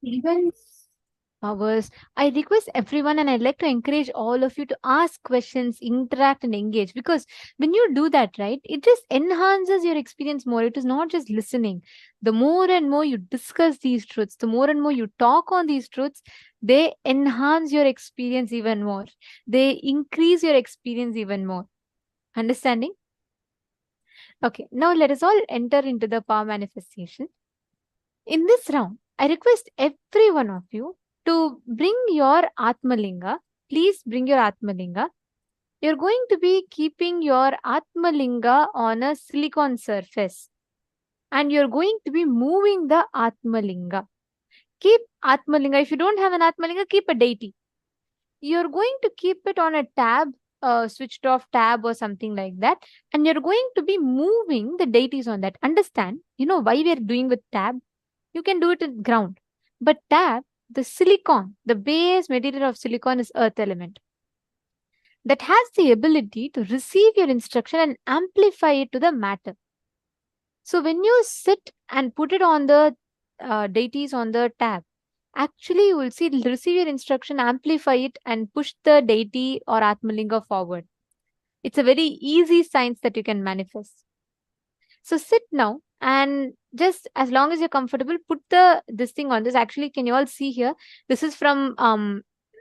Even hours, I request everyone and I'd like to encourage all of you to ask questions, interact and engage, because when you do that, right, it just enhances your experience more. It is not just listening. The more and more you discuss these truths, the more and more you talk on these truths, they enhance your experience even more. They increase your experience even more. Understanding? Okay, now let us all enter into the power manifestation. In this round, I request every one of you to bring your Atmalinga. Please bring your Atmalinga. You're going to be keeping your Atmalinga on a silicon surface. And you're going to be moving the Atmalinga. Keep Atmalinga. If you don't have an Atmalinga, keep a deity. You're going to keep it on a tab, switched off tab or something like that. And you're going to be moving the deities on that. Understand, you know why we're doing with tab? You can do it in ground. But tab, the silicon, the base material of silicon is earth element. That has the ability to receive your instruction and amplify it to the matter. So when you sit and put it on the deities on the tab, actually you will see receive your instruction, amplify it and push the deity or Atmalinga forward. It's a very easy science that you can manifest. So sit now and just as long as you're comfortable, put this thing on this. Actually, can you all see here? This is from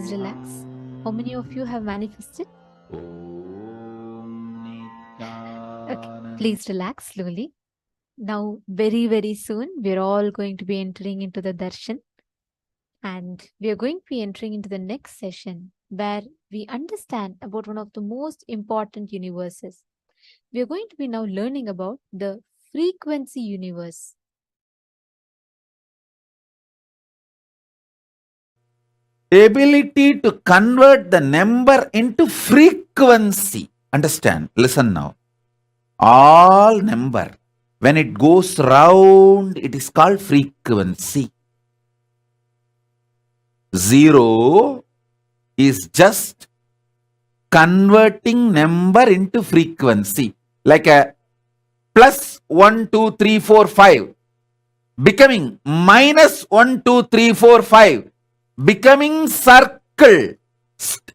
please relax. How many of you have manifested? Okay, please relax slowly. Now, very, very soon, we're all going to be entering into the darshan. And we are going to be entering into the next session where we understand about one of the most important universes. We are going to be now learning about the frequency universe. Ability to convert the number into frequency. Understand? Listen now. All number, when it goes round, it is called frequency. 0 is just converting number into frequency. Like a plus 1, 2, 3, 4, 5 becoming minus 1, 2, 3, 4, 5 becoming circle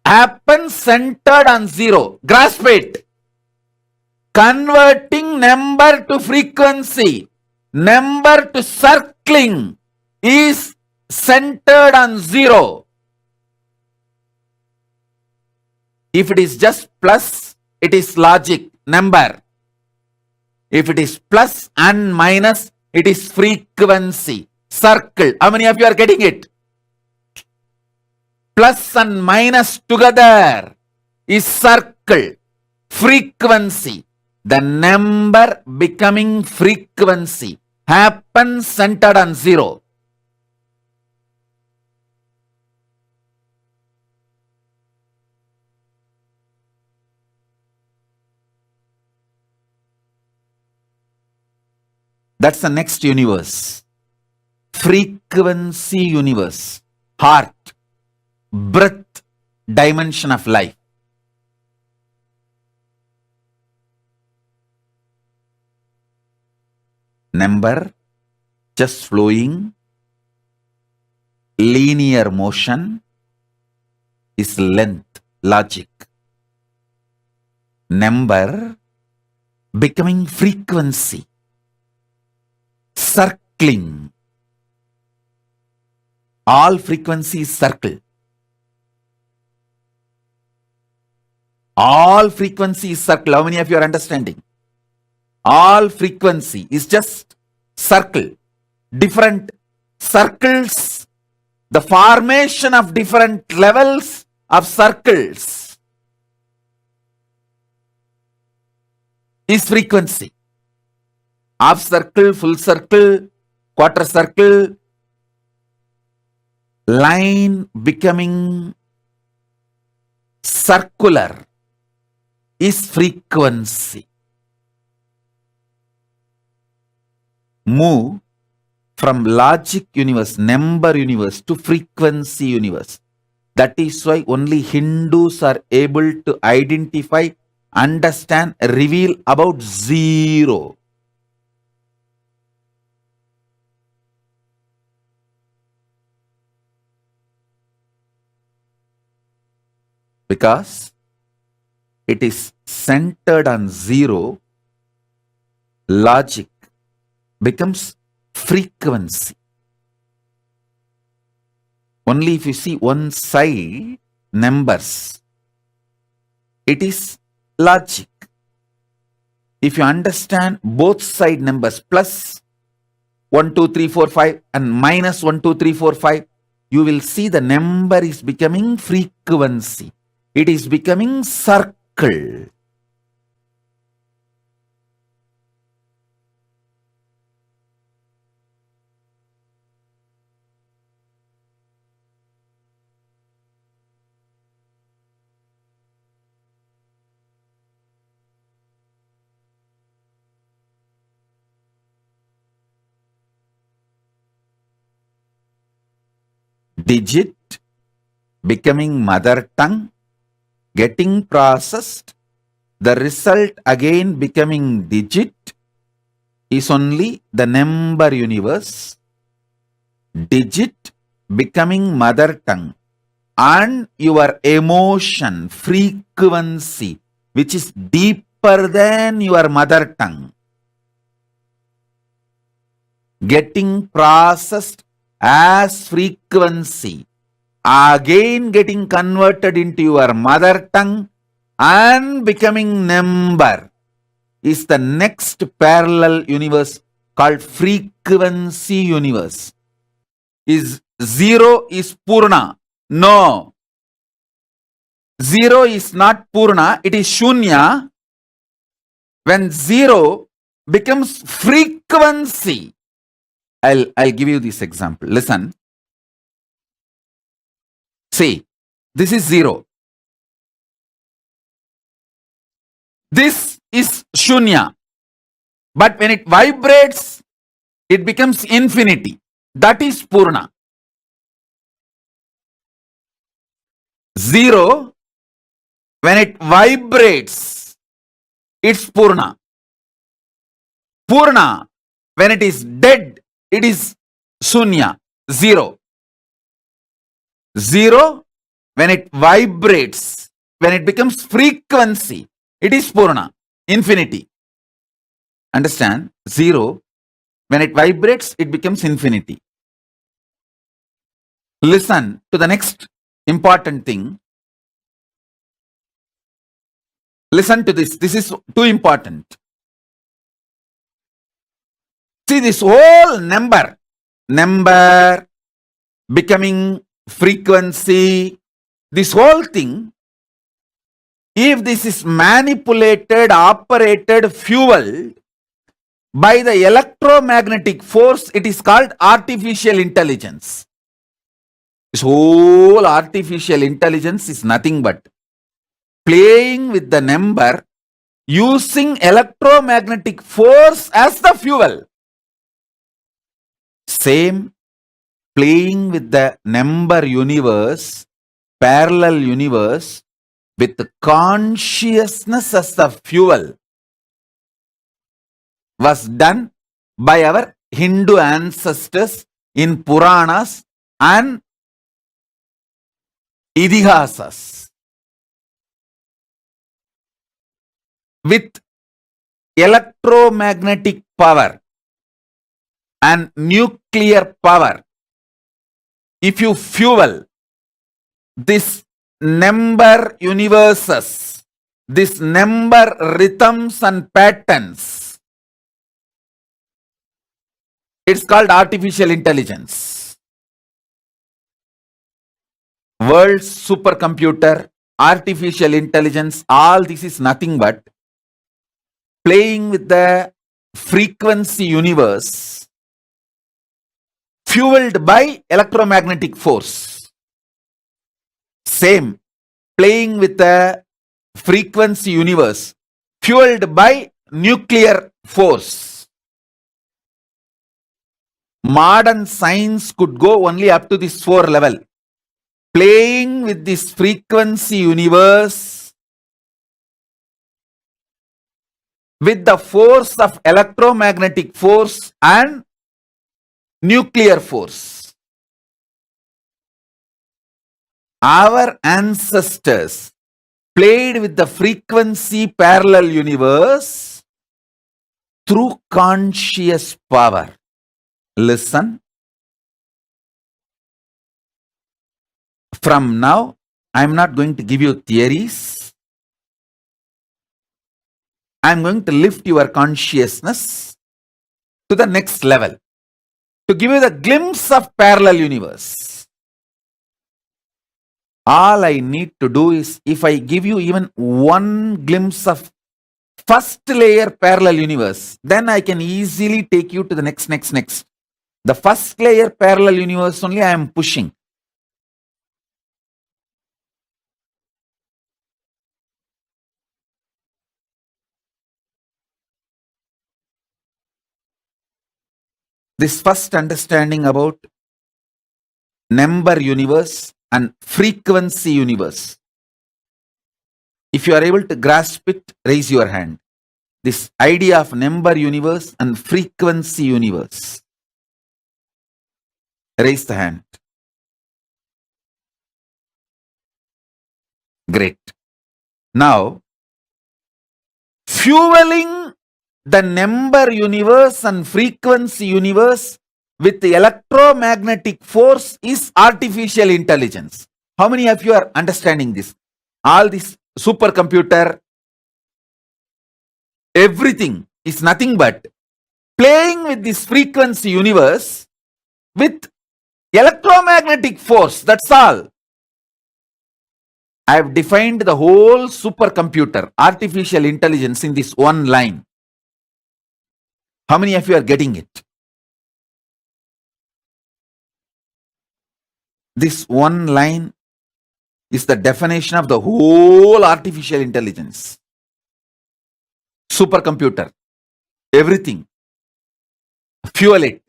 happens centered on 0. Grasp it. Converting number to frequency, number to circling is centered on 0. If it is just plus, it is logic, number. If it is plus and minus, it is frequency, circle. How many of you are getting it? Plus and minus together is circle, frequency. The number becoming frequency happens centered on 0. That's the next universe. Frequency universe. Heart, breath, dimension of life. Number just flowing, linear motion is length, logic. Number becoming frequency, circling. All frequencies circle. All frequencies circle. How many of you are understanding? All frequency is just circle. Different circles. The formation of different levels of circles is frequency. Half circle, full circle, quarter circle, line becoming circular is frequency. Move from logic universe, number universe to frequency universe. That is why only Hindus are able to identify, understand, reveal about 0. Because it is centered on 0, logic becomes frequency. Only if you see one side, numbers, it is logic. If you understand both side numbers, plus 1, 2, 3, 4, 5 and minus 1, 2, 3, 4, 5, you will see the number is becoming frequency. It is becoming circle. Digit becoming mother tongue, getting processed, the result again becoming digit is only the number universe. Digit becoming mother tongue and your emotion frequency, which is deeper than your mother tongue, getting processed as frequency again getting converted into your mother tongue and becoming number is the next parallel universe called frequency universe. Is zero is Purna? No. Zero is not Purna, it is Shunya. When zero becomes frequency, I'll give you this example. Listen. See, this is zero. This is Shunya. But when it vibrates, it becomes infinity. That is Purna. Zero, when it vibrates, it's Purna. Purna, when it is dead, it is Shunya, zero. Zero, when it vibrates, when it becomes frequency, it is Purna, infinity. Understand? Zero, when it vibrates, it becomes infinity. Listen to the next important thing. Listen to this. This is too important. See, this whole number becoming frequency, this whole thing, if this is manipulated, operated, fueled by the electromagnetic force, it is called artificial intelligence. This whole artificial intelligence is nothing but playing with the number using electromagnetic force as the fuel. Same playing with the number universe, parallel universe, with consciousness as the fuel was done by our Hindu ancestors in Puranas and Idihasas. With electromagnetic power and nuclear power, if you fuel this number universes, this number rhythms and patterns, it's called artificial intelligence. World's supercomputer, artificial intelligence, all this is nothing but playing with the frequency universe fueled by electromagnetic force. Same, playing with the frequency universe fueled by nuclear force. Modern science could go only up to this 4 level. Playing with this frequency universe with the force of electromagnetic force and nuclear force. Our ancestors played with the frequency parallel universe through conscious power. Listen. From now, I'm not going to give you theories. I'm going to lift your consciousness to the next level, to give you the glimpse of parallel universe. All I need to do is, if I give you even one glimpse of first layer parallel universe, then I can easily take you to the next. The first layer parallel universe only I am pushing. This first understanding about number universe and frequency universe. If you are able to grasp it, raise your hand. This idea of number universe and frequency universe. Raise the hand. Great. Now, fueling the number universe and frequency universe with the electromagnetic force is artificial intelligence. How many of you are understanding this? All this supercomputer, everything is nothing but playing with this frequency universe with electromagnetic force. That's all. I have defined the whole supercomputer, artificial intelligence, in this one line. How many of you are getting it? This one line is the definition of the whole artificial intelligence. Supercomputer, everything. Fuel it,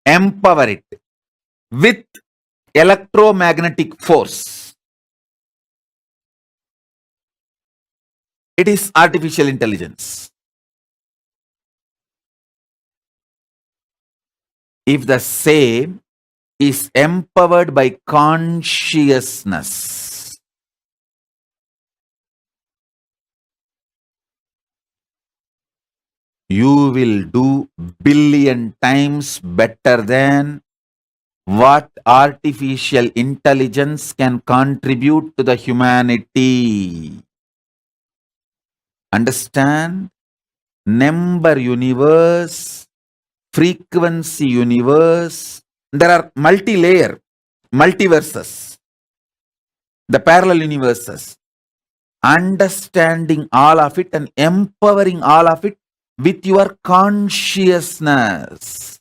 empower it with electromagnetic force. It is artificial intelligence. If the same is empowered by consciousness, you will do billion times better than what artificial intelligence can contribute to the humanity. Understand? Number universe, frequency universe. There are multi-layer, multiverses, the parallel universes. Understanding all of it and empowering all of it with your consciousness.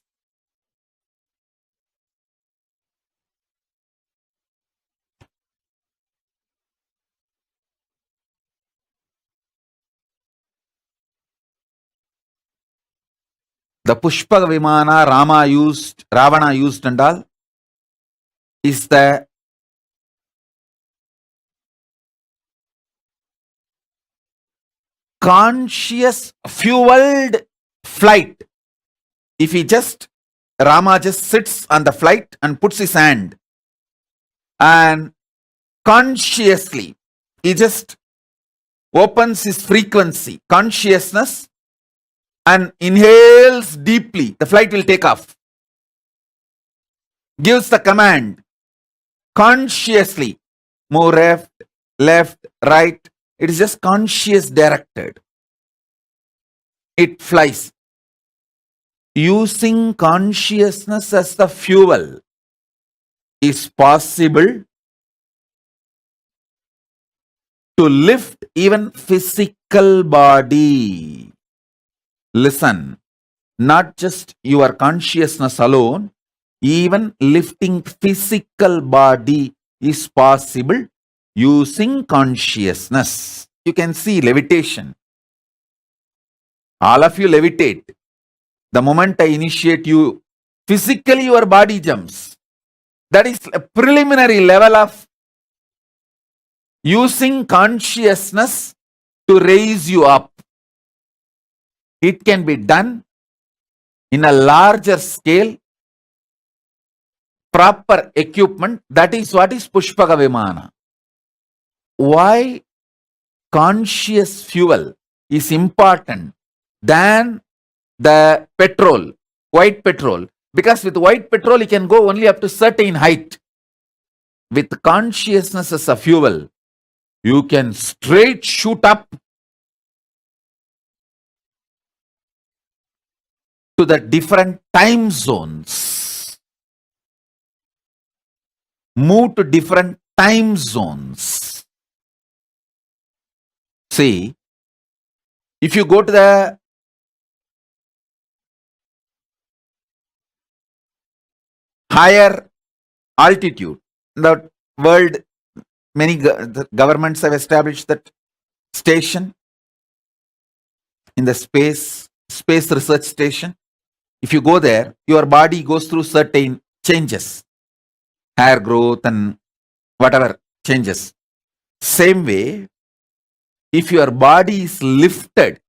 The Pushpa Vimana Ravana used and all is the conscious fueled flight. If Rama just sits on the flight and puts his hand and consciously, he just opens his frequency, consciousness, and inhales deeply, the flight will take off. Gives the command, consciously, move left, right. It is just conscious directed. It flies. Using consciousness as the fuel is possible to lift even physical body. Listen, not just your consciousness alone, even lifting physical body is possible using consciousness. You can see levitation. All of you levitate. The moment I initiate you, physically your body jumps. That is a preliminary level of using consciousness to raise you up. It can be done in a larger scale, proper equipment. That is what is Pushpaka Vimana. Why conscious fuel is important than the petrol, white petrol? Because with white petrol, you can go only up to certain height. With consciousness as a fuel, you can straight shoot up to the different time zones. Move to different time zones. See, if you go to the higher altitude, the world, many the governments have established that station in the space research station. If you go there, your body goes through certain changes, hair growth and whatever changes. Same way, if your body is lifted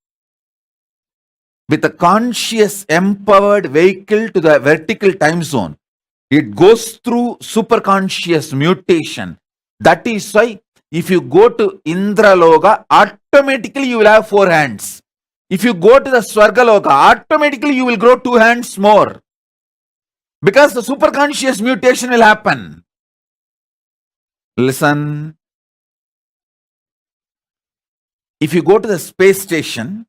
with a conscious empowered vehicle to the vertical time zone, it goes through superconscious mutation. That is why if you go to Indraloka, automatically you will have 4 hands. If you go to the Swargaloka, automatically you will grow 2 hands more. Because the superconscious mutation will happen. Listen. If you go to the space station,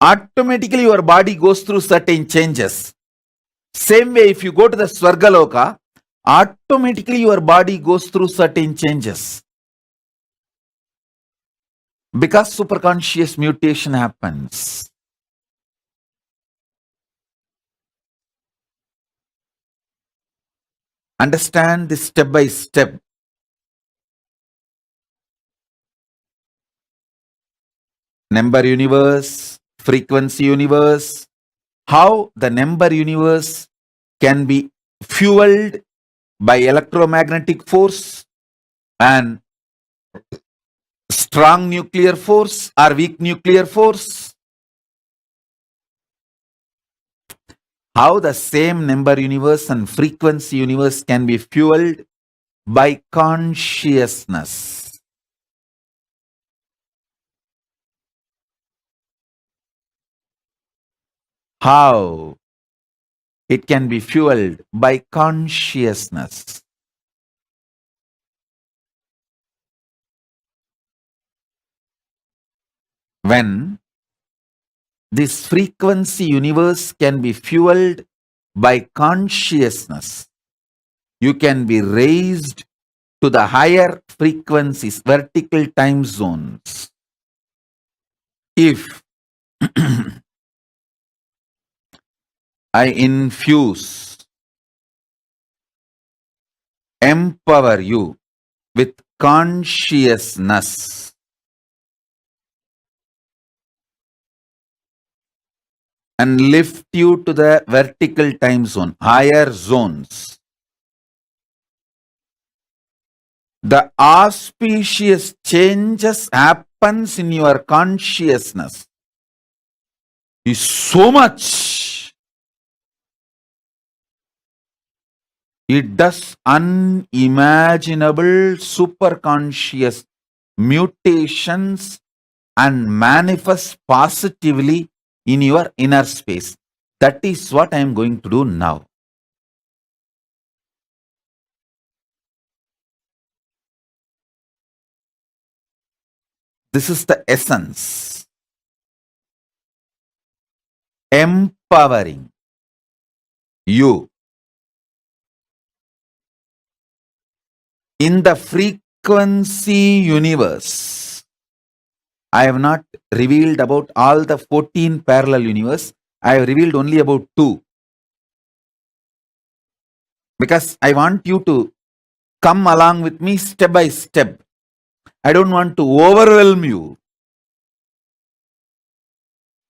automatically your body goes through certain changes. Same way, if you go to the Swargaloka, automatically your body goes through certain changes. Because superconscious mutation happens. Understand this step by step. Number universe, frequency universe, how the number universe can be fueled by electromagnetic force and strong nuclear force or weak nuclear force. How the same number universe and frequency universe can be fueled by consciousness. How it can be fueled by consciousness. When this frequency universe can be fueled by consciousness, you can be raised to the higher frequencies, vertical time zones. If I infuse, empower you with consciousness, and lift you to the vertical time zone, higher zones, the auspicious changes happens in your consciousness is so much. It does unimaginable superconscious mutations and manifests positively in your inner space. That is what I am going to do now. This is the essence. Empowering you in the frequency universe. I have not revealed about all the 14 parallel universe. I have revealed only about 2. Because I want you to come along with me step by step. I don't want to overwhelm you.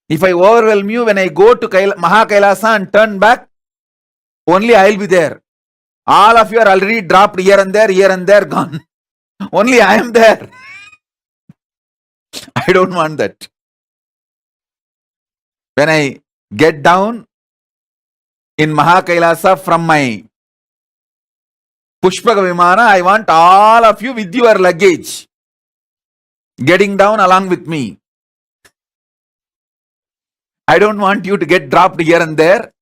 If I overwhelm you, when I go to Kailasa and turn back, only I will be there. All of you are already dropped here and there, gone. Only I am there. I don't want that. When I get down in Kailasa from my Pushpaka Vimana, I want all of you with your luggage getting down along with me. I don't want you to get dropped here and there.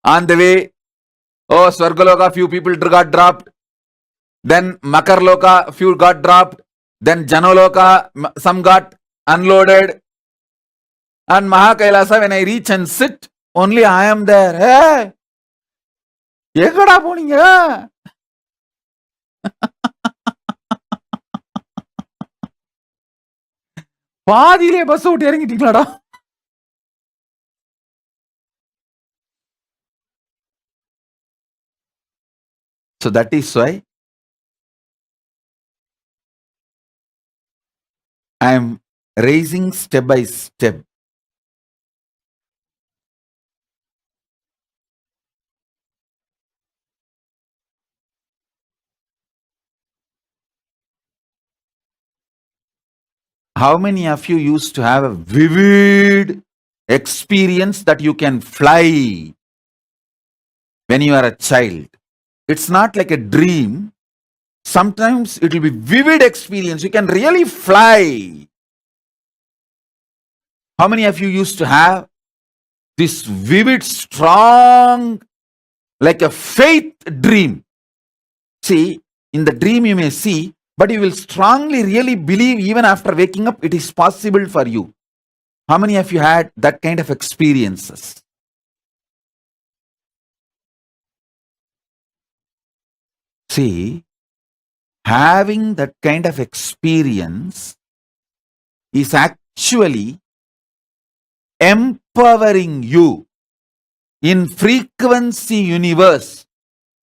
On the way, oh, Swargaloka, few people got dropped. Then Makarloka, few got dropped. Then Janaloka, some got unloaded. And Kailasa, when I reach and sit, only I am there. Hey! Ekada poninga? பாதியிலே bus விட்டு இறங்கிட்டீங்களாடா? So that is why I am raising step by step. How many of you used to have a vivid experience that you can fly when you are a child? It's not like a dream. Sometimes it will be vivid experience. You can really fly. How many of you used to have this vivid, strong like a faith dream. See, in the dream you may see, but you will strongly really believe even after waking up it is possible for you. How many of you had that kind of experiences? See, having that kind of experience is actually empowering you in frequency universe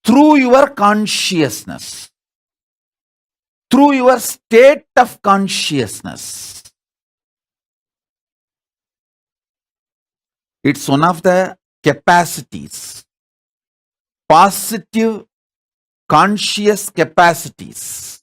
through your consciousness, through your state of consciousness. It's one of the capacities, positive conscious capacities.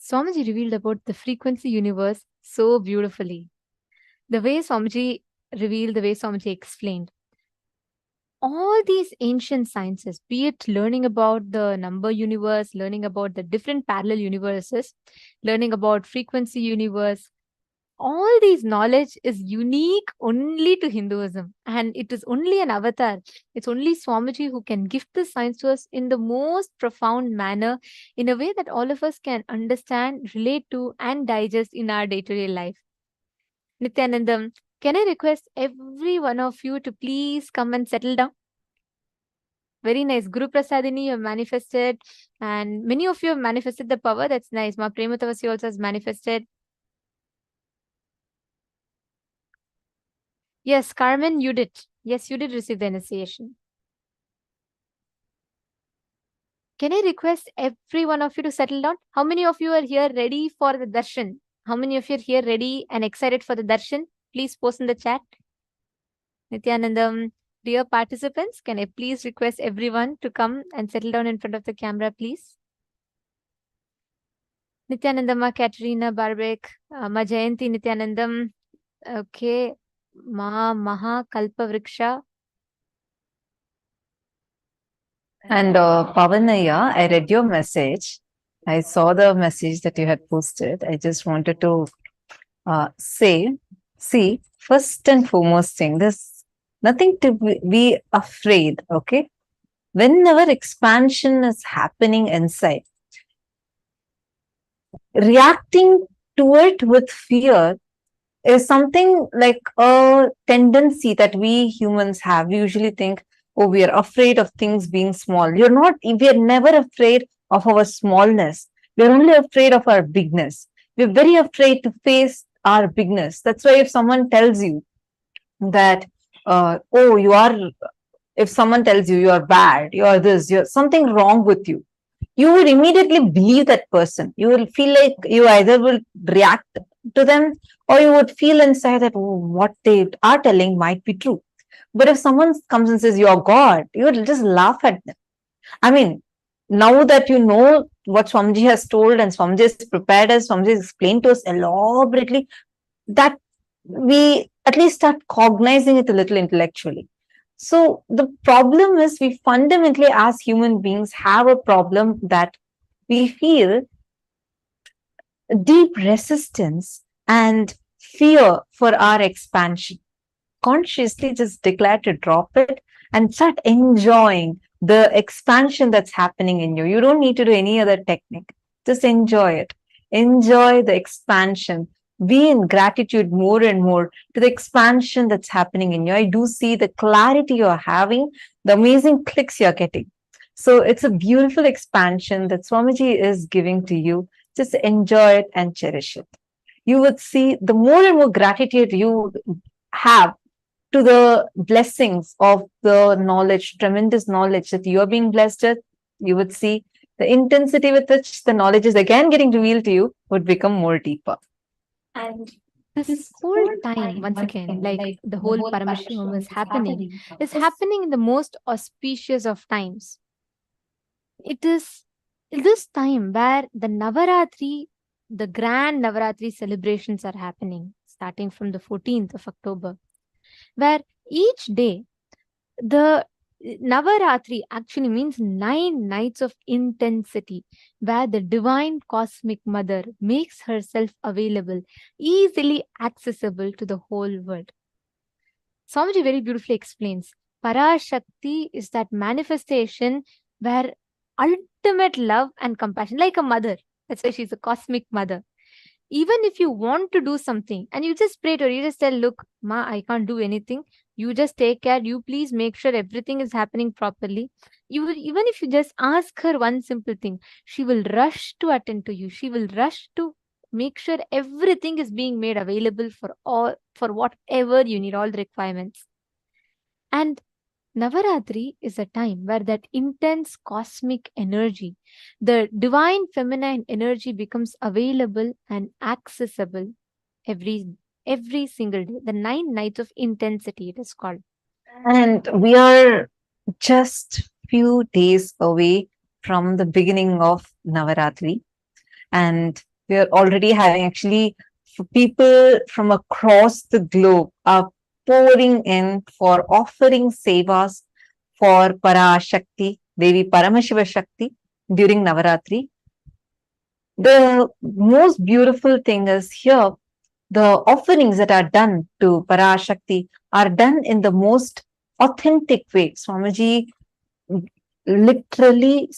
Swamiji revealed about the frequency universe so beautifully. The way Swamiji revealed, the way Swamiji explained, all these ancient sciences, be it learning about the number universe, learning about the different parallel universes, learning about frequency universe, all these knowledge is unique only to Hinduism, and it is only an avatar. It's only Swamiji who can gift this science to us in the most profound manner, in a way that all of us can understand, relate to, and digest in our day-to-day life. Nithyanandam, can I request every one of you to please come and settle down? Very nice. Guru Prasadini, you have manifested, and many of you have manifested the power. That's nice. Ma Prematavasi also has manifested. Yes, Carmen, you did. Yes, you did receive the initiation. Can I request every one of you to settle down? How many of you are here ready for the darshan? How many of you are here ready and excited for the darshan? Please post in the chat. Nithyanandam, dear participants, can I please request everyone to come and settle down in front of the camera, please? Nithyanandama, Katerina, Barbek, Ma Jayanti, Nithyanandam. Okay. Ma Maha Kalpa Vriksha. And Pavanaya, I read your message. I saw the message that you had posted. I just wanted to say, see, first and foremost thing, there's nothing to be afraid, okay? Whenever expansion is happening inside, reacting to it with fear is something like a tendency that we humans have. We usually think, oh, we are afraid of things being small. We are never afraid of our smallness. We're only afraid of our bigness. We're very afraid to face our bigness. That's why if someone tells you that, if someone tells you are bad, you're this, you're something wrong with you, you would immediately believe that person. You will feel like you either will react to them, or you would feel inside that, oh, what they are telling might be true. But if someone comes and says you're God, you would just laugh at them. I mean, now that you know what Swamiji has told and Swamiji has prepared us, Swamiji has explained to us elaborately, that we at least start cognizing it a little intellectually. So the problem is, we fundamentally as human beings have a problem that we feel deep resistance and fear for our expansion. Consciously just declare to drop it and start enjoying the expansion that's happening in you. You don't need to do any other technique. Just enjoy it. Enjoy the expansion. Be in gratitude more and more to the expansion that's happening in you. I do see the clarity you're having, the amazing clicks you're getting. So it's a beautiful expansion that Swamiji is giving to you. Just enjoy it and cherish it. You would see the more and more gratitude you have to the blessings of the knowledge, tremendous knowledge that you are being blessed with. You would see the intensity with which the knowledge is again getting revealed to you would become more deeper. And this whole time, once again, like the whole Paramashivam is happening in the most auspicious of times. It is this time where the Navaratri, the grand Navaratri celebrations are happening, starting from the 14th of October, where each day, the Navaratri actually means 9 nights of intensity, where the divine cosmic mother makes herself available, easily accessible to the whole world. Swamiji very beautifully explains, Parashakti is that manifestation where ultimate love and compassion, like a mother. That's why she's a cosmic mother. Even if you want to do something and you just pray to her, you just tell, look, Ma, I can't do anything. You just take care. You please make sure everything is happening properly. Even if you just ask her one simple thing, she will rush to attend to you. She will rush to make sure everything is being made available for whatever you need, all the requirements. And Navaratri is a time where that intense cosmic energy, the divine feminine energy, becomes available and accessible every single day. The 9 nights of intensity, it is called. And we are just few days away from the beginning of Navaratri. And we are already having actually people from across the globe are pouring in for offering sevas for Parashakti, Devi Paramashiva Shakti during Navaratri. The most beautiful thing is here, the offerings that are done to Parashakti are done in the most authentic way. Swamiji literally,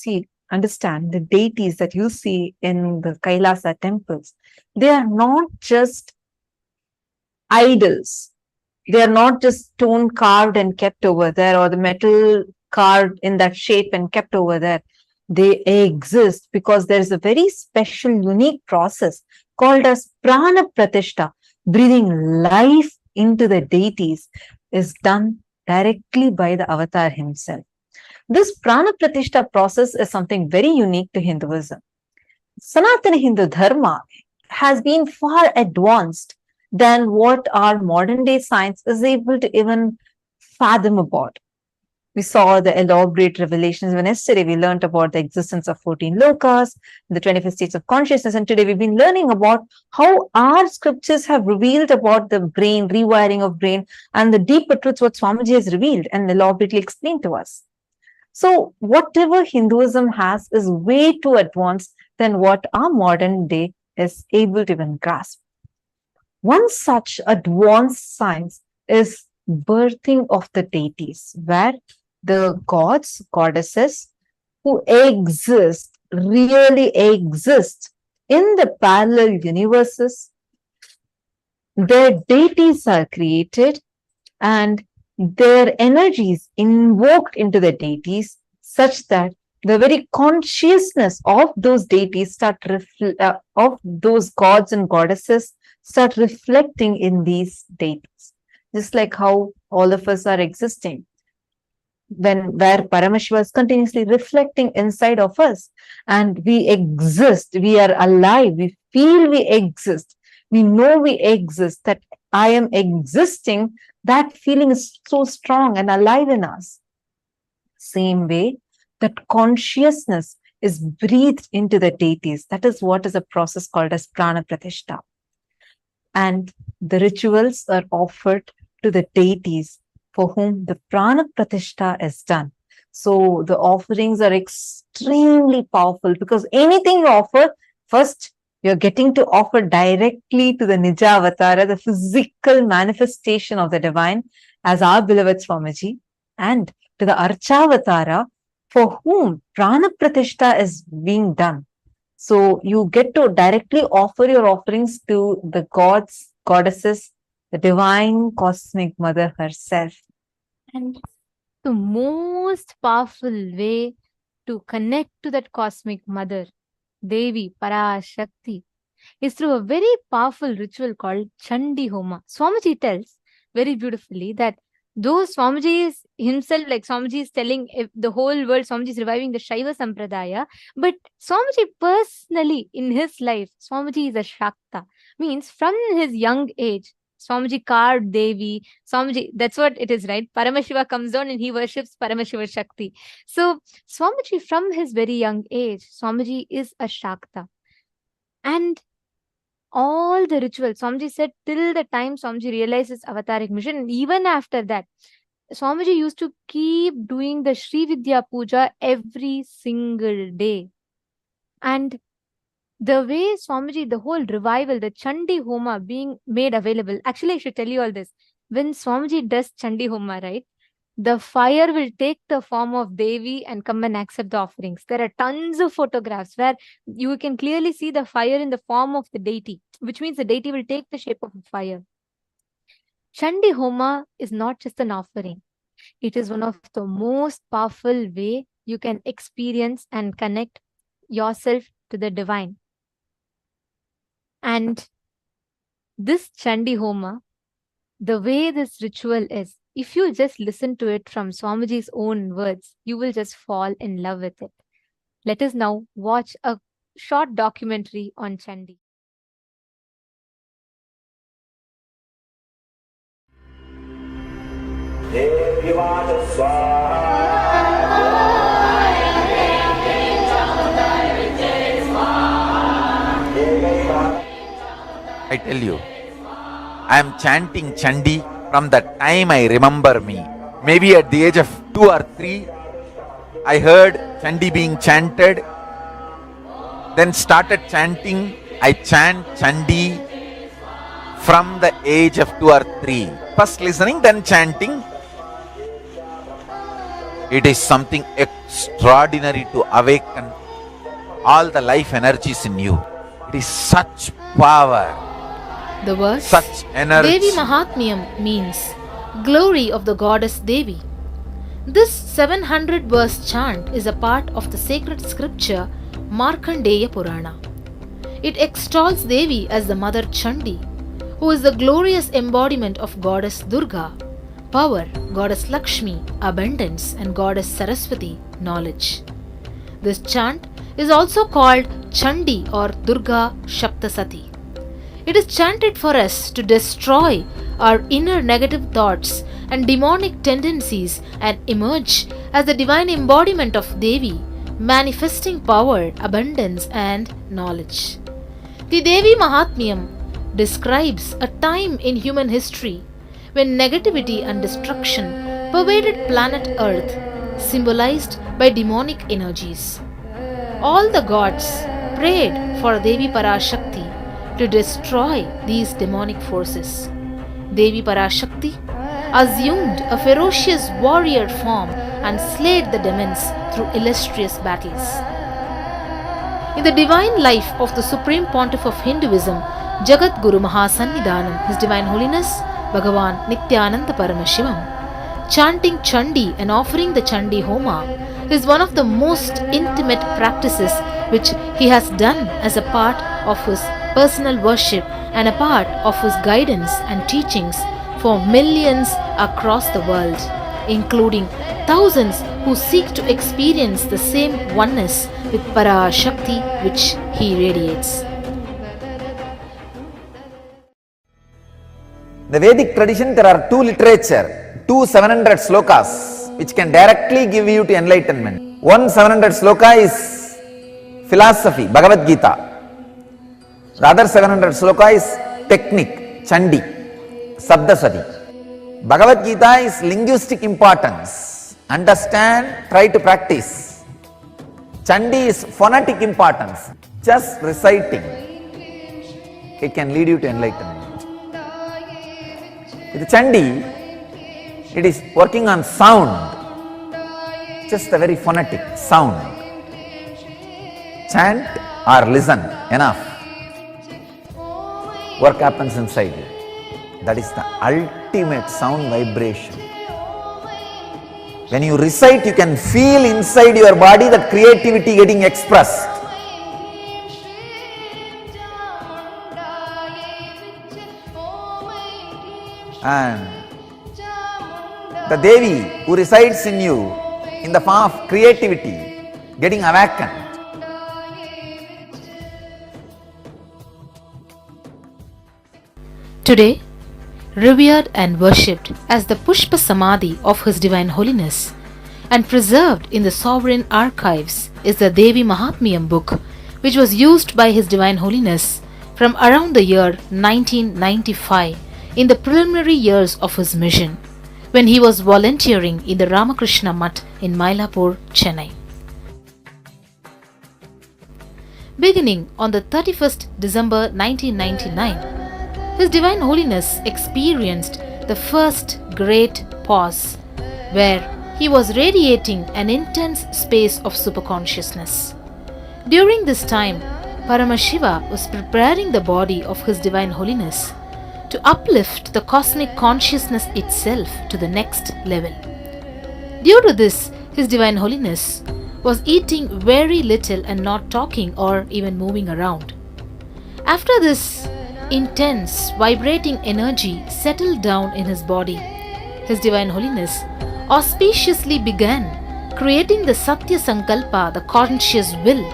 understand the deities that you see in the Kailasa temples. They are not just idols. They are not just stone carved and kept over there, or the metal carved in that shape and kept over there. They exist because there is a very special, unique process called as prana pratishta. Breathing life into the deities is done directly by the avatar himself. This prana pratishta process is something very unique to Hinduism. Sanatana Hindu Dharma has been far advanced than what our modern day science is able to even fathom about. We saw the elaborate revelations when yesterday we learned about the existence of 14 lokas, the 25 states of consciousness, and today we've been learning about how our scriptures have revealed about the brain, rewiring of brain, and the deeper truths what Swamiji has revealed and elaborately explained to us. So whatever Hinduism has is way too advanced than what our modern day is able to even grasp. One such advanced science is birthing of the deities, where the gods, goddesses who exist, really exist in the parallel universes, their deities are created and their energies invoked into the deities such that the very consciousness of those deities of those gods and goddesses start reflecting in these deities. Just like how all of us are existing, where Paramashiva is continuously reflecting inside of us, and we exist, we are alive, we feel we exist, we know we exist, that I am existing, that feeling is so strong and alive in us. Same way, that consciousness is breathed into the deities. That is what is a process called as prana pratishta. And the rituals are offered to the deities for whom the prana pratishta is done. So the offerings are extremely powerful, because anything you offer, first you're getting to offer directly to the Nija Avatara, the physical manifestation of the divine, as our beloved Swamiji, and to the Archavatara, for whom prana pratishta is being done. So you get to directly offer your offerings to the gods, goddesses, the divine cosmic mother herself. And the most powerful way to connect to that cosmic mother, Devi Parashakti, is through a very powerful ritual called Chandi Homa. Swamiji tells very beautifully that though Swamiji is himself, like Swamiji is telling the whole world, Swamiji is reviving the Shaiva Sampradaya, but Swamiji personally in his life, Swamiji is a Shakta. Means from his young age, Swamiji carved Devi, Swamiji, that's what it is, right? Paramashiva comes down and he worships Paramashiva Shakti. So Swamiji from his very young age, Swamiji is a Shakta. And all the rituals, Swamiji said, till the time Swamiji realized his avataric mission, and even after that, Swamiji used to keep doing the Sri Vidya Puja every single day. And the way Swamiji, the whole revival, the Chandi Homa being made available, actually I should tell you all this. When Swamiji does Chandi Homa, right, the fire will take the form of Devi and come and accept the offerings. There are tons of photographs where you can clearly see the fire in the form of the deity, which means the deity will take the shape of a fire. Chandi Homa is not just an offering. It is one of the most powerful way you can experience and connect yourself to the divine. And this Chandi Homa, the way this ritual is, if you just listen to it from Swamiji's own words, you will just fall in love with it. Let us now watch a short documentary on Chandi. I tell you, I am chanting Chandi from the time I remember me. Maybe at the age of 2 or 3, I heard Chandi being chanted, then started chanting. I chant Chandi from the age of 2 or 3. First listening, then chanting. It is something extraordinary to awaken all the life energies in you. It is such power, The verse such energy. Devi Mahatmyam means glory of the goddess Devi. This 700 verse chant is a part of the sacred scripture Markandeya Purana. It extols Devi as the mother Chandi, who is the glorious embodiment of goddess Durga, power, goddess Lakshmi, abundance, and goddess Saraswati, knowledge. This chant is also called Chandi or Durga Shaptasati. It is chanted for us to destroy our inner negative thoughts and demonic tendencies and emerge as the divine embodiment of Devi, manifesting power, abundance, and knowledge. The Devi Mahatmyam describes a time in human history when negativity and destruction pervaded planet Earth, symbolized by demonic energies. All the gods prayed for Devi Parashakti to destroy these demonic forces. Devi Parashakti assumed a ferocious warrior form and slayed the demons through illustrious battles. In the divine life of the Supreme Pontiff of Hinduism, Jagat Guru Mahasannidhanam, His Divine Holiness Bhagavān Nithyananda Paramashivam, chanting Chandi and offering the Chandi Homa is one of the most intimate practices which he has done as a part of his personal worship and a part of his guidance and teachings for millions across the world, including thousands who seek to experience the same oneness with Parashakti which he radiates. In the Vedic tradition, there are two literature, two 700 slokas, which can directly give you to enlightenment. One 700 sloka is philosophy, Bhagavad Gita. The other 700 sloka is technique, Chandi, Sadashiva. Bhagavad Gita is linguistic importance. Understand, try to practice. Chandi is phonetic importance. Just reciting, it can lead you to enlightenment. With Chandi, it is working on sound, just a very phonetic sound. Chant or listen, enough. Work happens inside you. That is the ultimate sound vibration. When you recite, you can feel inside your body that creativity getting expressed. And the Devi who resides in you in the form of creativity getting awakened. Today, revered and worshipped as the Pushpa Samadhi of His Divine Holiness and preserved in the sovereign archives is the Devi Mahatmyam book, which was used by His Divine Holiness from around the year 1995 in the preliminary years of his mission, when he was volunteering in the Ramakrishna Mutt in Mylapore, Chennai. Beginning on the 31st December 1999, His Divine Holiness experienced the first great pause, where he was radiating an intense space of superconsciousness. During this time, Paramashiva was preparing the body of His Divine Holiness to uplift the cosmic consciousness itself to the next level. Due to this, His Divine Holiness was eating very little and not talking or even moving around. After this intense, vibrating energy settled down in his body, His Divine Holiness auspiciously began creating the Satya Sankalpa, the conscious will,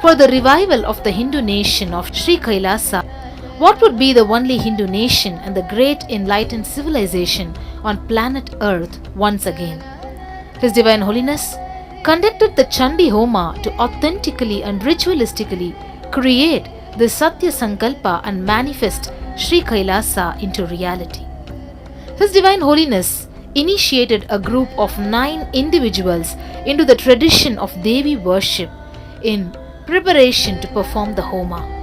for the revival of the Hindu nation of Sri KAILASA, what would be the only Hindu nation and the great enlightened civilization on planet Earth once again. His Divine Holiness conducted the Chandi Homa to authentically and ritualistically create the Satya Sankalpa and manifest Sri KAILASA into reality. His Divine Holiness initiated a group of 9 individuals into the tradition of Devi worship in preparation to perform the Homa.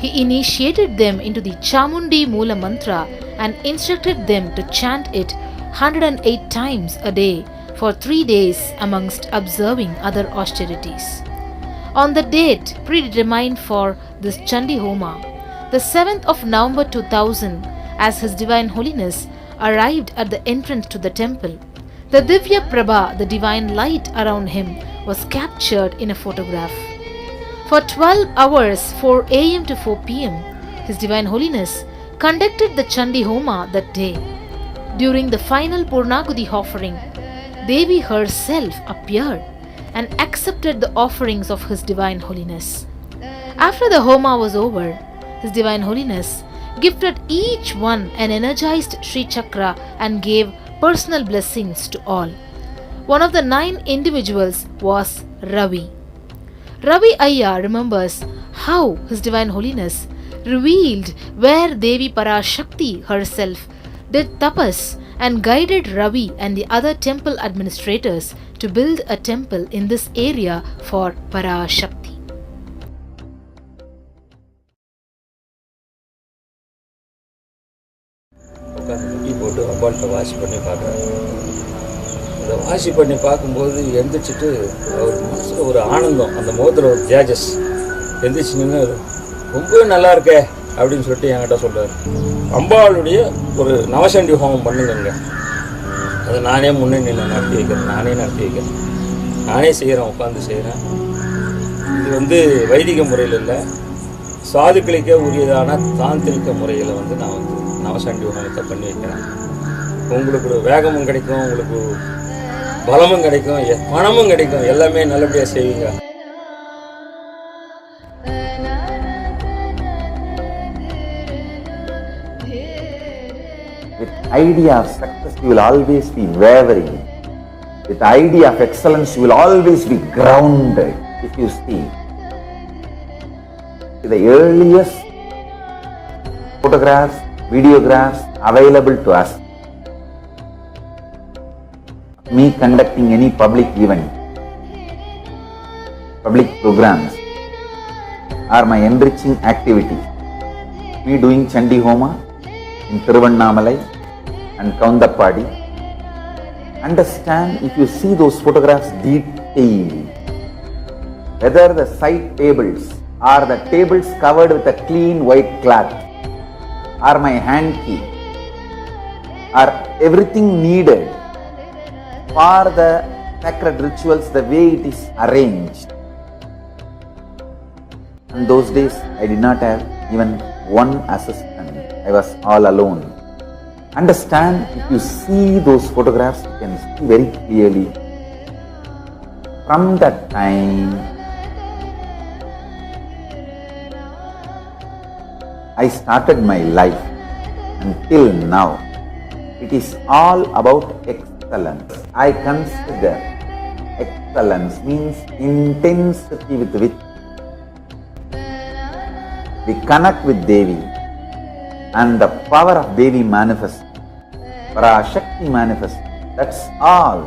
he initiated them into the Chamundi Mula Mantra and instructed them to chant it 108 times a day for 3 days amongst observing other austerities. On the date predetermined for this Chandi Homa, the 7th of November 2000, as His Divine Holiness arrived at the entrance to the temple, the Divya Prabha, the divine light around him, was captured in a photograph. For 12 hours, 4 am to 4 pm, His Divine Holiness conducted the Chandi Homa that day. During the final Purnagudi offering, Devi herself appeared and accepted the offerings of His Divine Holiness. After the Homa was over, His Divine Holiness gifted each one an energized Sri Chakra and gave personal blessings to all. One of the 9 individuals was Ravi. Ravi Ayya remembers how His Divine Holiness revealed where Devi Parashakti herself did tapas and guided Ravi and the other temple administrators to build a temple in this area for Parashakti. உட்காந்து முட்டி போட்டு அம்பாள்கிட்ட வாசி பண்ணி பார்க்குறாரு. அதை வாசி பண்ணி பார்க்கும்போது எந்திரிச்சிட்டு அவர் மனசில் ஒரு ஆனந்தம், அந்த முகத்தில் ஒரு ஜேஜஸ் எந்திரிச்சு நின்று ரொம்ப நல்லா இருக்கே அப்படின்னு சொல்லிட்டு என்கிட்ட சொல்கிறார். அம்பாளுடைய ஒரு நவசண்டி ஹோமம் பண்ணுங்க, அதை நானே முன்னே நின்று நடத்தி வைக்கிறேன், நானே செய்கிறேன், உட்காந்து செய்கிறேன். இது வைதிக முறையில் இல்லை, சாதுக்களுக்கே உரியதான தாந்திரிக முறையில் நான் நவசண்டி ஹோமத்தை பண்ணி வைக்கிறேன். உங்களுக்கு வேகமும் கிடைக்கும், உங்களுக்கு பலமும் கிடைக்கும், பணமும் கிடைக்கும், எல்லாமே நல்லபடியாக செய்வீங்க. With idea of success, you will always be wavering. With idea of excellence, you will always be grounded. If you see the earliest photographs, videographs available to us, me conducting any public event, public programs, or my enriching activities, me doing Chandi Homa in Tiruvannamalai and Kaundappadi. Understand, if you see those photographs detailed, whether the side tables or the tables covered with a clean white cloth, or my hand key, or everything needed for the sacred rituals, the way it is arranged. In those days, I did not have even one assistant. I was all alone. Understand, if you see those photographs, you can see very clearly. From that time, I started my life until now. It is all about excellence. I consider excellence means intensity with which we connect with Devi and the power of Devi manifests, Parashakti manifests. That's all.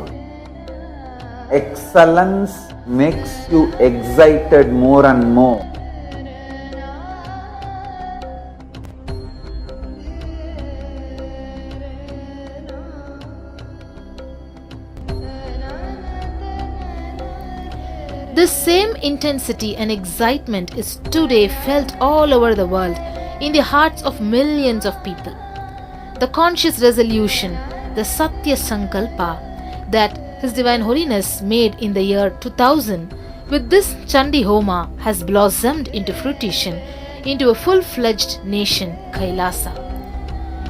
Excellence makes you excited more and more. This same intensity and excitement is today felt all over the world in the hearts of millions of people. The conscious resolution, the Satya Sankalpa that His Divine Holiness made in the year 2000 with this Chandi Homa has blossomed into fruition into a full-fledged nation, KAILASA.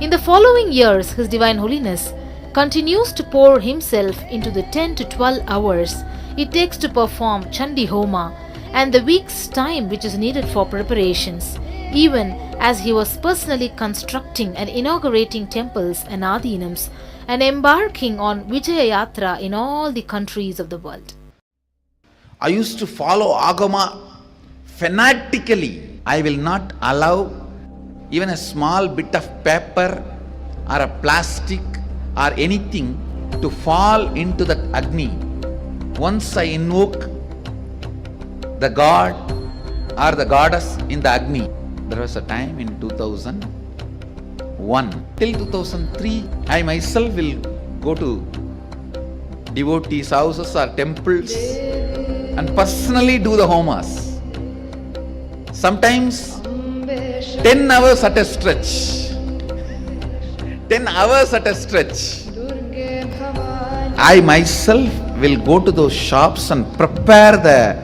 In the following years, His Divine Holiness continues to pour himself into the 10 to 12 hours it takes to perform Chandi Homa and the week's time which is needed for preparations, even as he was personally constructing and inaugurating temples and adhinams and embarking on Vijaya Yatra in all the countries of the world. I used to follow Agama fanatically. I will not allow even a small bit of paper or a plastic or anything to fall into that Agni. Once I invoke the god or the goddess in the Agni, There was a time in 2001 till 2003, I myself will go to devotees' houses or temples and personally do the homas. Sometimes 10 hours at a stretch. 10 hours at a stretch. I myself will go to those shops and prepare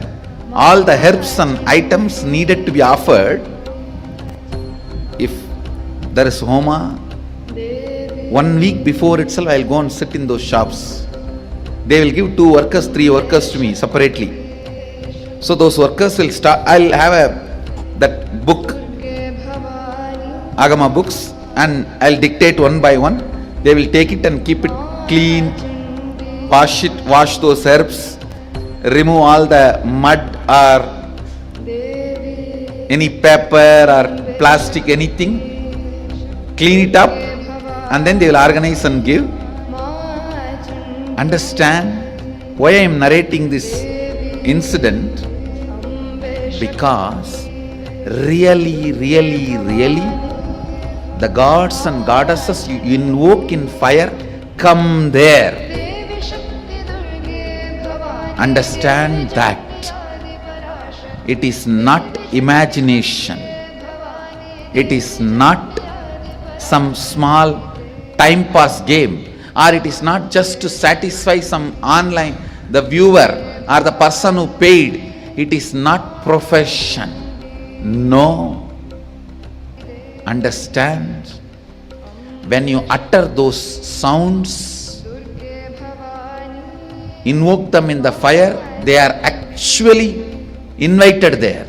all the herbs and items needed to be offered. If there is homa, 1 week before itself I will go and sit in those shops. They will give 2 workers, 3 workers to me separately. So those workers will start, I'll have that book, Agama books, and I'll dictate one by one. They will take it and keep it clean, wash those herbs, remove all the mud or any paper or plastic, anything, clean it up, and then they will organize and give. Understand why I am narrating this incident? Because really, the gods and goddesses you invoke in fire come there. Understand that it is not imagination. It is not some small time pass game, or it is not just to satisfy some online, the viewer or the person who paid. It is not profession. No. Understand, when you utter those sounds, invoke them in the fire, they are actually invited there.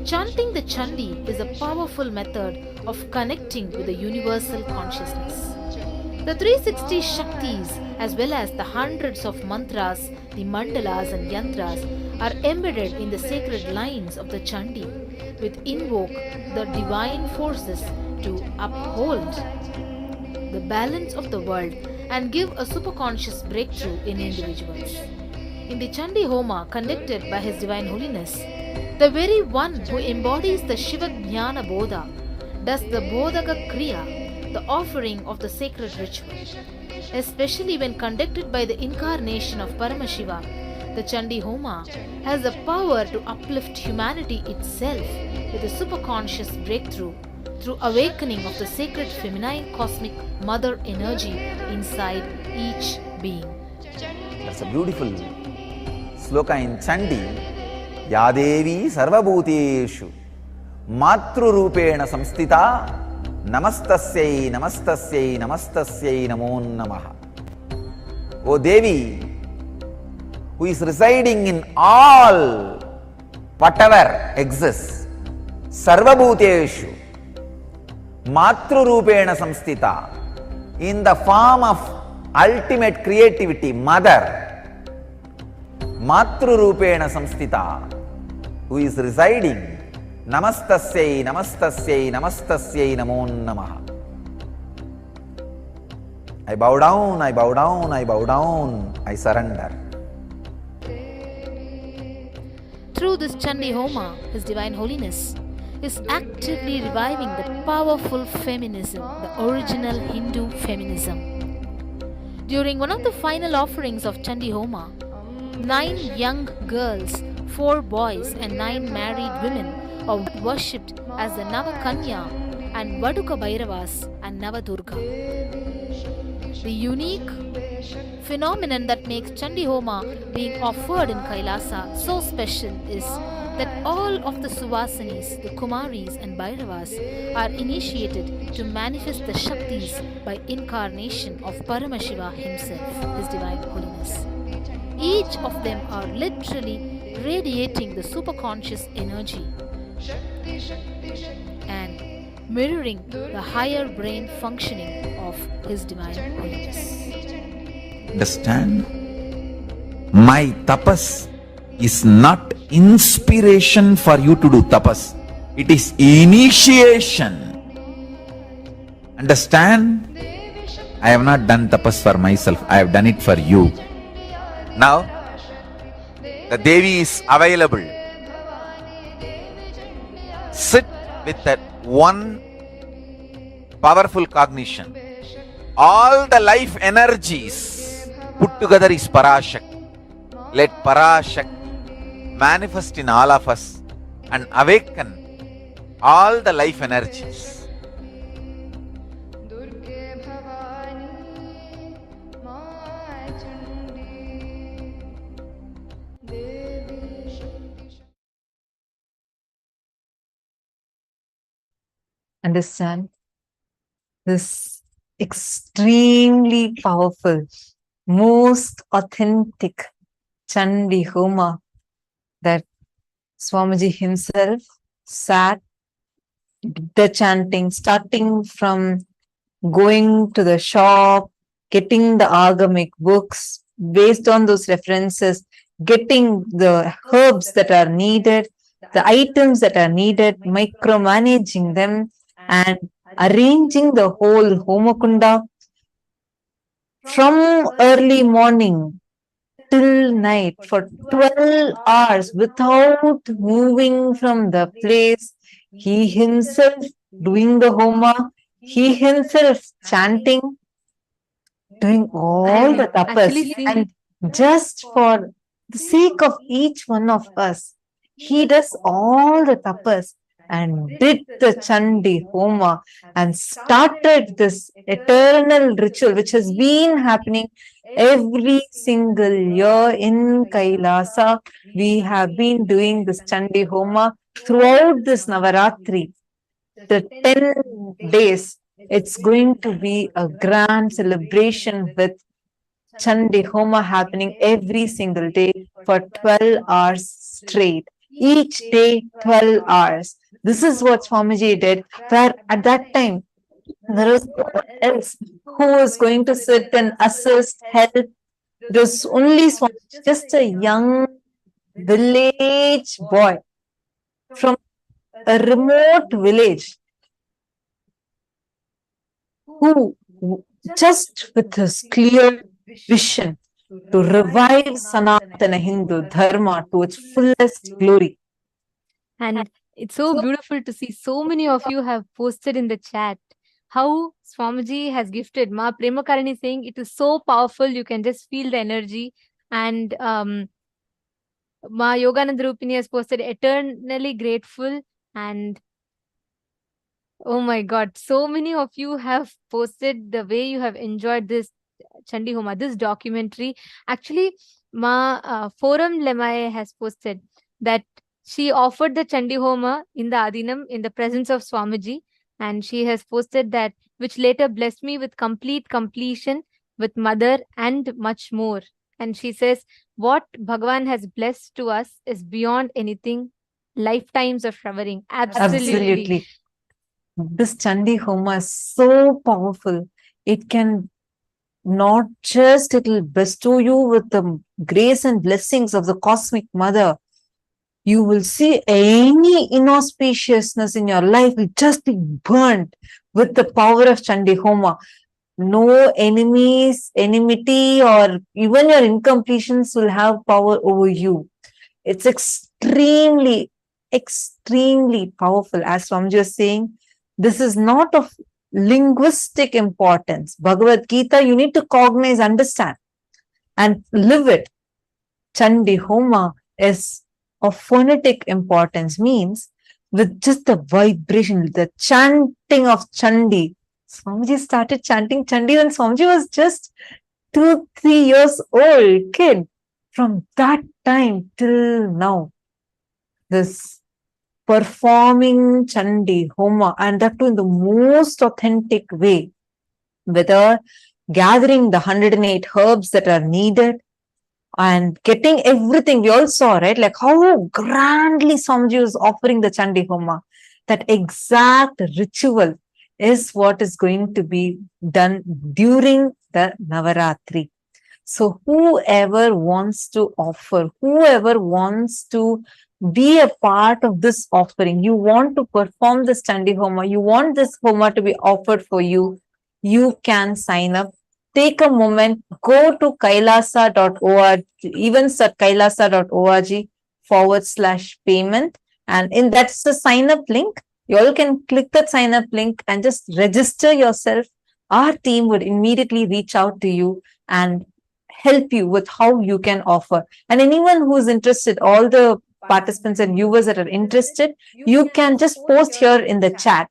Chanting the Chandi is a powerful method of connecting with the universal consciousness. The 360 Shaktis, as well as the hundreds of mantras, the mandalas and yantras, are embedded in the sacred lines of the Chandi, which invoke the divine forces to uphold the balance of the world and give a superconscious breakthrough in individuals. In the Chandi Homa conducted by His Divine Holiness, the very one who embodies the Shiva Jnana Bodha does the Bodhaka Kriya, the offering of the sacred ritual. Especially when conducted by the incarnation of Paramashiva, the Chandi Homa has the power to uplift humanity itself with a superconscious breakthrough through awakening of the sacred feminine cosmic mother energy inside each being. That's a beautiful sloka in Chandi. Yadevi sarvabhuteshu matru rupena samstita namastasyai namastasyai namastasyai namo namaha. O Devi, who is residing in all whatever exists, sarvabhuteshu matru rupena samstita, in the form of ultimate creativity, mother, matru rupena samstita, who is residing, namastasyai namastasyai namastasyai namo namaha. I bow down, I bow down, I bow down, I surrender. Through this Chandi Homa, His Divine Holiness is actively reviving the powerful feminism, the original Hindu feminism. During one of the final offerings of Chandi Homa, 9 young girls, 4 boys and 9 married women are worshipped as the Navakanya and Vaduka Bhairavas and Navadurga. The unique phenomenon that makes Chandi Homa being offered in KAILASA so special is that all of the Suvasinis, the Kumaris and Bhairavas are initiated to manifest the Shaktis by incarnation of Paramashiva himself, His Divine Holiness. Each of them are literally radiating the superconscious energy and mirroring the higher brain functioning of His Divine Holiness. Understand? My tapas is not inspiration for you to do tapas. It is initiation. Understand? I have not done tapas for myself. I have done it for you. Now, the Devi is available. Sit with that one powerful cognition. All the life energies put together is Parashakti. Let Parashakti manifest in all of us and awaken all the life energies. Understand this extremely powerful, most authentic Chandi Homa that Swamiji himself sat, the chanting, starting from going to the shop, getting the agamic books, based on those references, getting the herbs that are needed, the items that are needed, micromanaging them, and arranging the whole Homakunda from early morning till night for 12 hours without moving from the place. He himself doing the Homa, he himself chanting, doing all the tapas. And just for the sake of each one of us, he does all the tapas and did the Chandi Homa and started this eternal ritual which has been happening every single year in Kailasa. We have been doing this Chandi Homa throughout this Navaratri. The 10 days, it's going to be a grand celebration with Chandi Homa happening every single day for 12 hours straight. Each day, 12 hours. This is what Swamiji did, where at that time, there was no one else who was going to sit and assist, help. There was only Swamiji, just a young village boy from a remote village who just with his clear vision to revive Sanatana Hindu Dharma to its fullest glory. And it's so beautiful to see so many of you have posted in the chat how Swamiji has gifted. Ma Premakarani saying it is so powerful, you can just feel the energy. And Ma Yogananda Rupini has posted eternally grateful. And oh my God, so many of you have posted the way you have enjoyed this Chandi Homa, this documentary. Actually, Ma Forum Lemai has posted that she offered the Chandi Homa in the Adinam in the presence of Swamiji, and she has posted that, which later blessed me with complete completion with mother and much more. And she says, what Bhagavan has blessed to us is beyond anything, lifetimes of showering. Absolutely. This Chandi Homa is so powerful. It can not just, it will bestow you with the grace and blessings of the cosmic mother. You will see any inauspiciousness in your life will just be burnt with the power of Chandi Homa. No enemies, enmity, or even your incompletions will have power over you. It's extremely, extremely powerful. As Swamiji was saying, this is not of linguistic importance. Bhagavad Gita, you need to cognize, understand, and live it. Chandi Homa is of phonetic importance, means with just the vibration, the chanting of Chandi. Swamiji started chanting Chandi when Swamiji was just 2-3 years old kid. From that time till now, this performing Chandi Homa, and that too in the most authentic way, whether gathering the 108 herbs that are needed and getting everything. We all saw, right? Like how grandly Swamiji was offering the Chandi Homa. That exact ritual is what is going to be done during the Navaratri. So whoever wants to offer, whoever wants to be a part of this offering, you want to perform this Chandi Homa, you want this Homa to be offered for you, you can sign up. Take a moment, go to kailasa.org, even kailasa.org/payment, And that's the sign up link. You all can click that sign up link and just register yourself. Our team would immediately reach out to you and help you with how you can offer. And anyone who is interested, all the participants and viewers that are interested, you can just post here in the chat.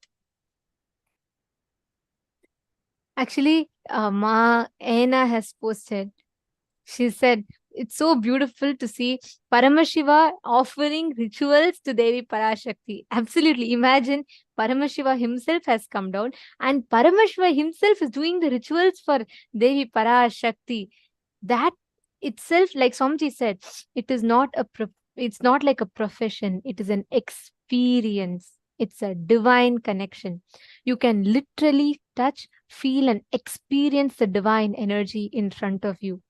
Actually, Ma Aina has posted. She said, it's so beautiful to see Paramashiva offering rituals to Devi Parashakti. Absolutely. Imagine Paramashiva himself has come down and Paramashiva himself is doing the rituals for Devi Parashakti. That itself, like Swamiji said, it's not like a profession. It is an experience. It's a divine connection. You can literally touch, feel, and experience the divine energy in front of you.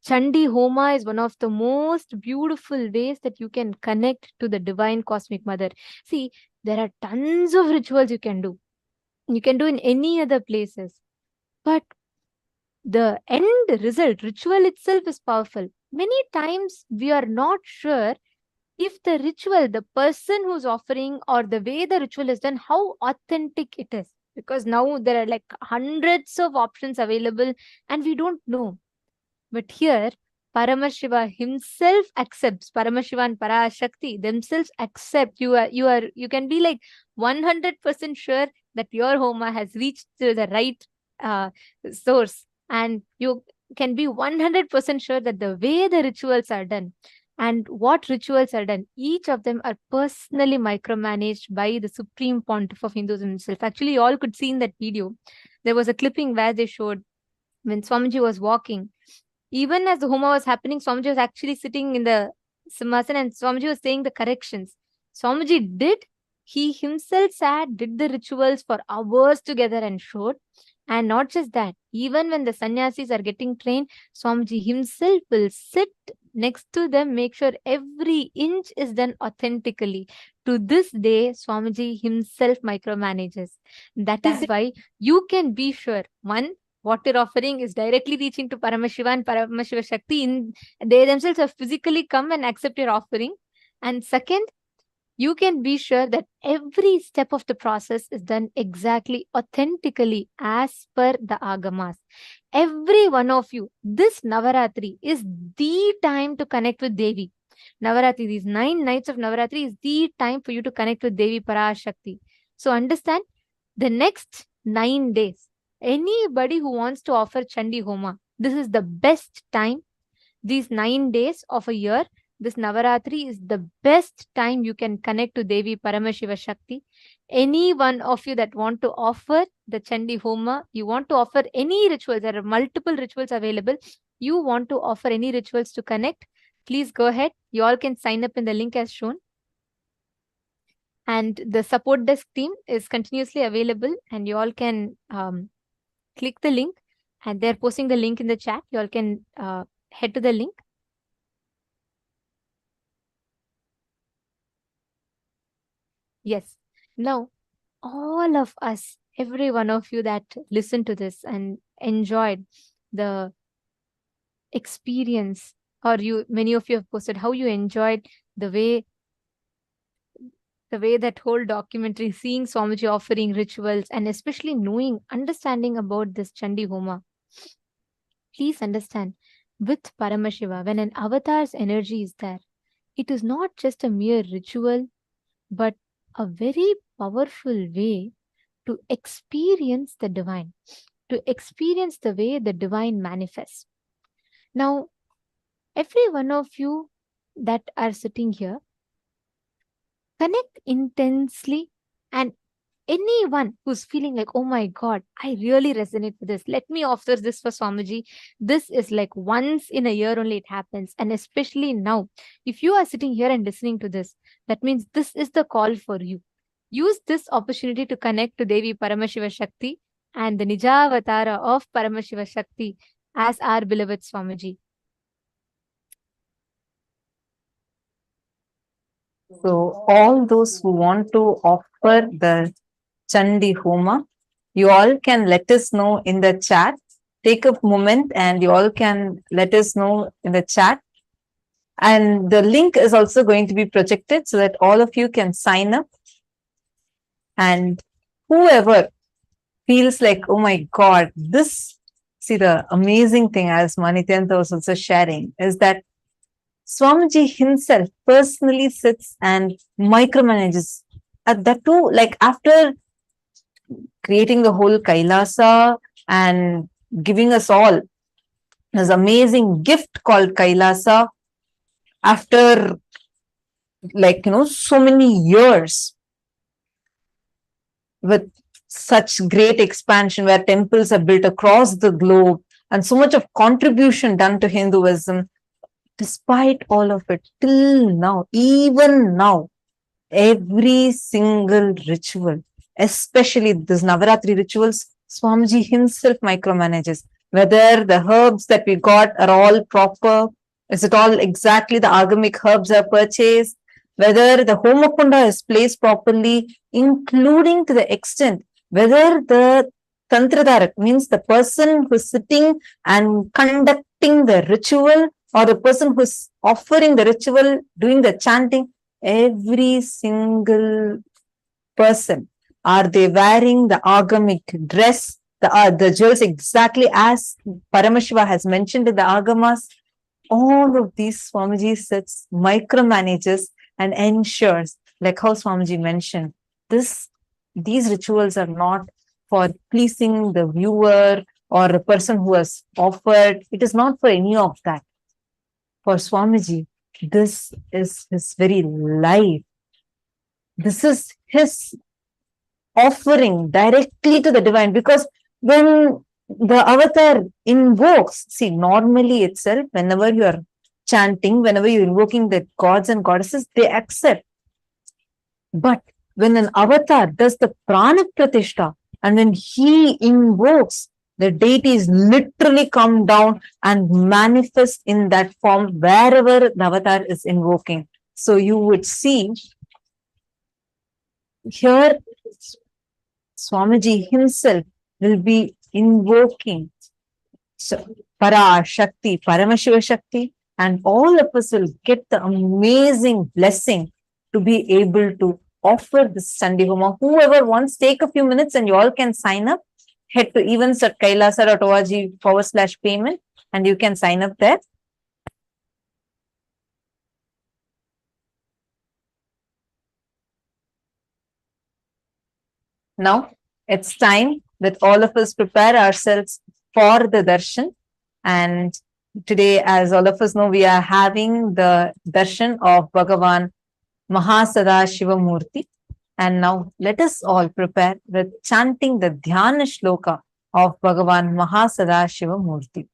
Chandi Homa is one of the most beautiful ways that you can connect to the divine cosmic mother. See, there are tons of rituals you can do. You can do in any other places. But the end result, ritual itself is powerful. Many times we are not sure if the ritual, the person who's offering or the way the ritual is done, how authentic it is. Because now there are like hundreds of options available and we don't know. But here, Paramashiva himself accepts, Paramashiva and Parashakti themselves accept. You can be like 100% sure that your Homa has reached to the right source. And you can be 100% sure that the way the rituals are done and what rituals are done, each of them are personally micromanaged by the Supreme Pontiff of Hinduism himself. Actually, you all could see in that video, there was a clipping where they showed when Swamiji was walking. Even as the Homa was happening, Swamiji was actually sitting in the Simhasana and Swamiji was saying the corrections. Swamiji did. He himself sat, did the rituals for hours together and showed. And not just that, even when the sannyasis are getting trained, Swamiji himself will sit next to them, make sure every inch is done authentically. To this day, Swamiji himself micromanages. That is why you can be sure, one, what you're offering is directly reaching to Paramashiva and Paramashiva Shakti. They themselves have physically come and accept your offering. And second, you can be sure that every step of the process is done exactly authentically as per the Agamas. Every one of you, this Navaratri is the time to connect with Devi. Navaratri, these 9 nights of Navaratri is the time for you to connect with Devi Parashakti. So understand, the next 9 days, anybody who wants to offer Chandi Homa, this is the best time. These 9 days of a year, this Navaratri is the best time you can connect to Devi Paramashiva Shakti. Any one of you that want to offer the Chandi Homa, you want to offer any rituals, there are multiple rituals available. You want to offer any rituals to connect, please go ahead. You all can sign up in the link as shown. And the support desk team is continuously available and you all can click the link and they're posting the link in the chat. You all can head to the link. Yes. Now, all of us, every one of you that listened to this and enjoyed the experience, or many of you have posted how you enjoyed the way that whole documentary, seeing Swamiji offering rituals and especially understanding about this Chandi Homa. Please understand, with Paramashiva, when an avatar's energy is there, it is not just a mere ritual, but a very powerful way to experience the divine, to experience the way the divine manifests. Now, every one of you that are sitting here, connect intensely, and anyone who's feeling like, oh my God, I really resonate with this. Let me offer this for Swamiji. This is like once in a year only it happens. And especially now, if you are sitting here and listening to this, that means this is the call for you. Use this opportunity to connect to Devi Paramashiva Shakti and the Nijavatara of Paramashiva Shakti as our beloved Swamiji. So all those who want to offer the Chandi Homa, you all can let us know in the chat. Take a moment and you all can let us know in the chat. And the link is also going to be projected so that all of you can sign up. And whoever feels like, oh my God, this, see, the amazing thing, as Nithyananda was also sharing, is that Swamiji himself personally sits and micromanages. That too, like after creating the whole Kailasa and giving us all this amazing gift called Kailasa, after so many years with such great expansion where temples are built across the globe and so much of contribution done to Hinduism, despite all of it, till now, even now, every single ritual, especially these Navaratri rituals, Swamiji himself micromanages. Whether the herbs that we got are all proper, is it all exactly the agamic herbs are purchased, whether the Homakunda is placed properly, including to the extent whether the Tantradharak, means the person who's sitting and conducting the ritual, or the person who's offering the ritual, doing the chanting, every single person, are they wearing the agamic dress, the jewels exactly as Paramashiva has mentioned in the Agamas? All of these Swamiji sits, micromanages and ensures, like how Swamiji mentioned, these rituals are not for pleasing the viewer or the person who has offered. It is not for any of that. For Swamiji, this is his very life. This is his offering directly to the divine, because when the avatar invokes, see, normally itself, whenever you are chanting, whenever you're invoking the gods and goddesses, they accept. But when an avatar does the prana pratishta, and when he invokes, the deities literally come down and manifest in that form wherever the avatar is invoking. So you would see here, Swamiji himself will be invoking Para Shakti, Paramashiva Shakti, and all of us will get the amazing blessing to be able to offer this Chandi Homa. Whoever wants, take a few minutes and you all can sign up. Head to events.kailasa.org/payment and you can sign up there. Now, it's time that all of us prepare ourselves for the darshan. And today, as all of us know, we are having the darshan of Bhagavān Sadashiva Murti. And now let us all prepare with chanting the Dhyana Shloka of Bhagavān Sadashiva Murti.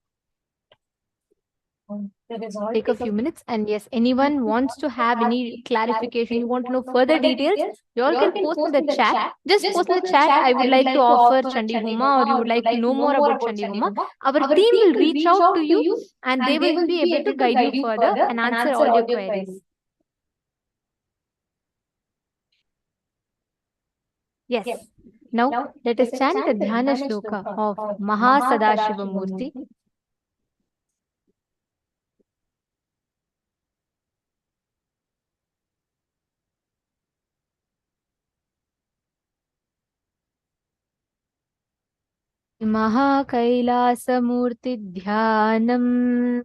Take a few minutes, and yes, anyone wants to have any clarification, you want to know further details, you all can post in the chat. Just post in the chat, I would like to offer Chandi Homa, or you would like to know more about Chandi Homa. Our team will reach out to you and they will be able to guide you further and answer all your queries. Yes. Now let us chant the Dhyana Shloka of Sadashiva Murti. Mahakailasamurtidhyanam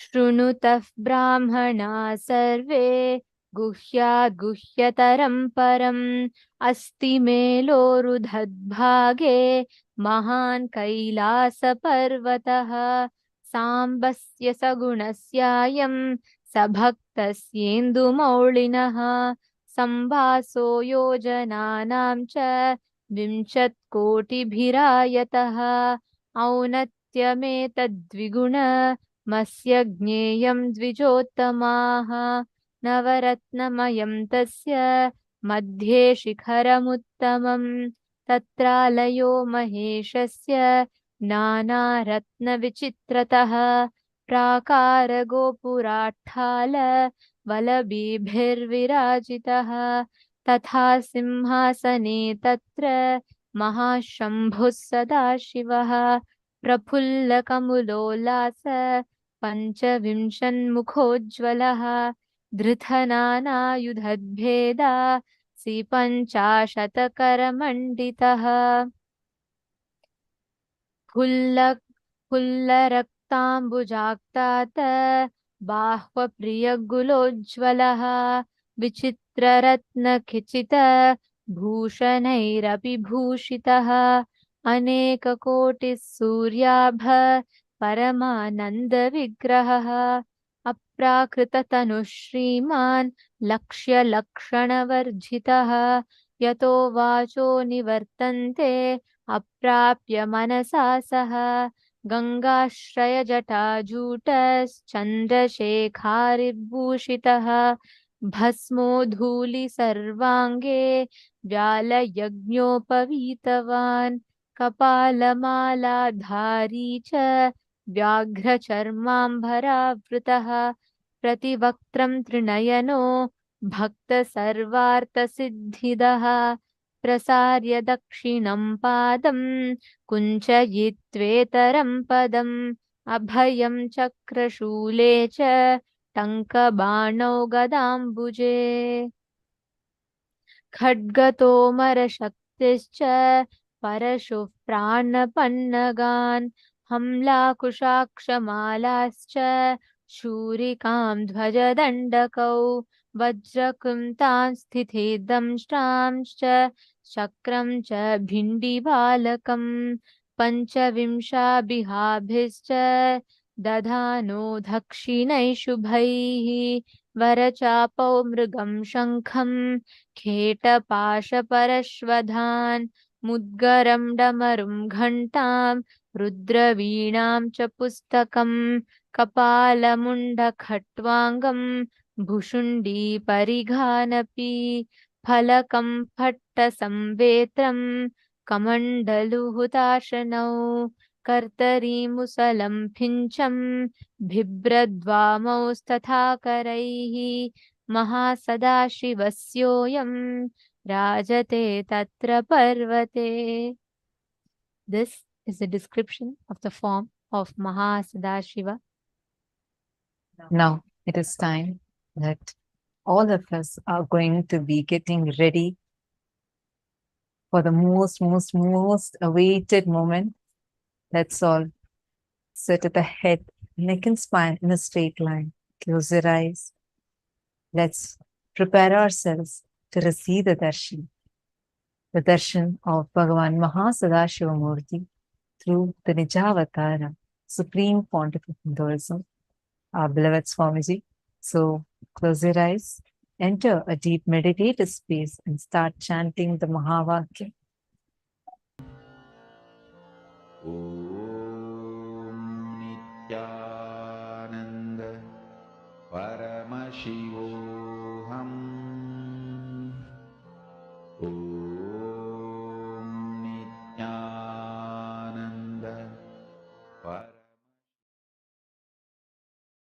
Shrunutaf Brahmana Sarve Guhyad Guhyataram Param Asti Melorudhadbhage Mahan Kailasa Parvataha Sambasya Sagunasyayam Sabhaktasyendu Maulinaha Sambhaso Yojananam Cha Vimshat Kotibhirayataha Aunatyametadviguna Masya Gneyam Dvijottamaha Navaratnamayam Tasya Madhye Shikharamuttamam Tatralayo Maheshasya Nana Ratna Vichitrataha Prakara Gopurathala Valabhibhirvirajitaha Tatha Simhasane Tatra Mahashambhus Sadashivaha Prapulla Kamulolasa पञ्चविंशन्मुखोज्ज्वलः धृतनानायुधद्भेदा पञ्चाशतकरमण्डितः फुल्लरक्ताम्बुजाक्तात् बाह्वप्रियगुलोज्ज्वलः विचित्ररत्नखचित भूषणैरपि भूषितः अनेककोटिः सूर्याभ परमानन्दविग्रहः अप्राकृततनुः श्रीमान् लक्ष्यलक्षणवर्जितः यतो वाचो निवर्तन्ते अप्राप्य मनसा सह गङ्गाश्रयजटाजूटश्चन्द्रशेखारिभूषितः भस्मोधूलि सर्वाङ्गे व्यालयज्ञोपवीतवान् कपालमालाधारी च व्याघ्रचर्माम्बरावृतः प्रतिवक्त्रं त्रिनयनो भक्तसर्वार्थसिद्धिदः प्रसार्य दक्षिणं पादं कुञ्चयित्वेतरं पदम् अभयं चक्रशूले च टङ्कबाणौ गदाम्बुजे खड्गतोमरशक्तिश्च परशुः प्राणपन्नगान् हम्लाकुशाक्षमालाश्च शूरिकां ध्वजदण्डकौ वज्रकुन्तां स्थिते दंष्ट्रांश्च चक्रं च भिण्डिबालकं पञ्चविंशाभिहाभिश्च दधानो दक्षिणैः शुभैः वरचापौ मृगं शङ्खं खेटपाशपरश्वधान् मुद्गरं डमरुं घण्टां रुद्रवीणां च पुस्तकं कपालमुण्डखट्वाङ्गं भुशुण्डीपरिघानपि फलकं फट्टसंवेत्रं कमण्डलुहुताशनौ कर्तरीमुसलं फिञ्चं बिभ्रद्वामौस्तथाकरैः महासदाशिवस्योऽयं राजते तत्र पर्वते. This is a description of the form of Mahasadashiva. Now it is time that all of us are going to be getting ready for the most awaited moment. Let's all sit at the head, neck and spine in a straight line. Close your eyes. Let's prepare ourselves to receive the darshan of Bhagavān Mahasadashiva Murti through the Nijavatara, Supreme Pontiff of Hinduism, our beloved Swamiji. So close your eyes, enter a deep meditative space and start chanting the Mahavakya. Om Nithyananda Paramashivoham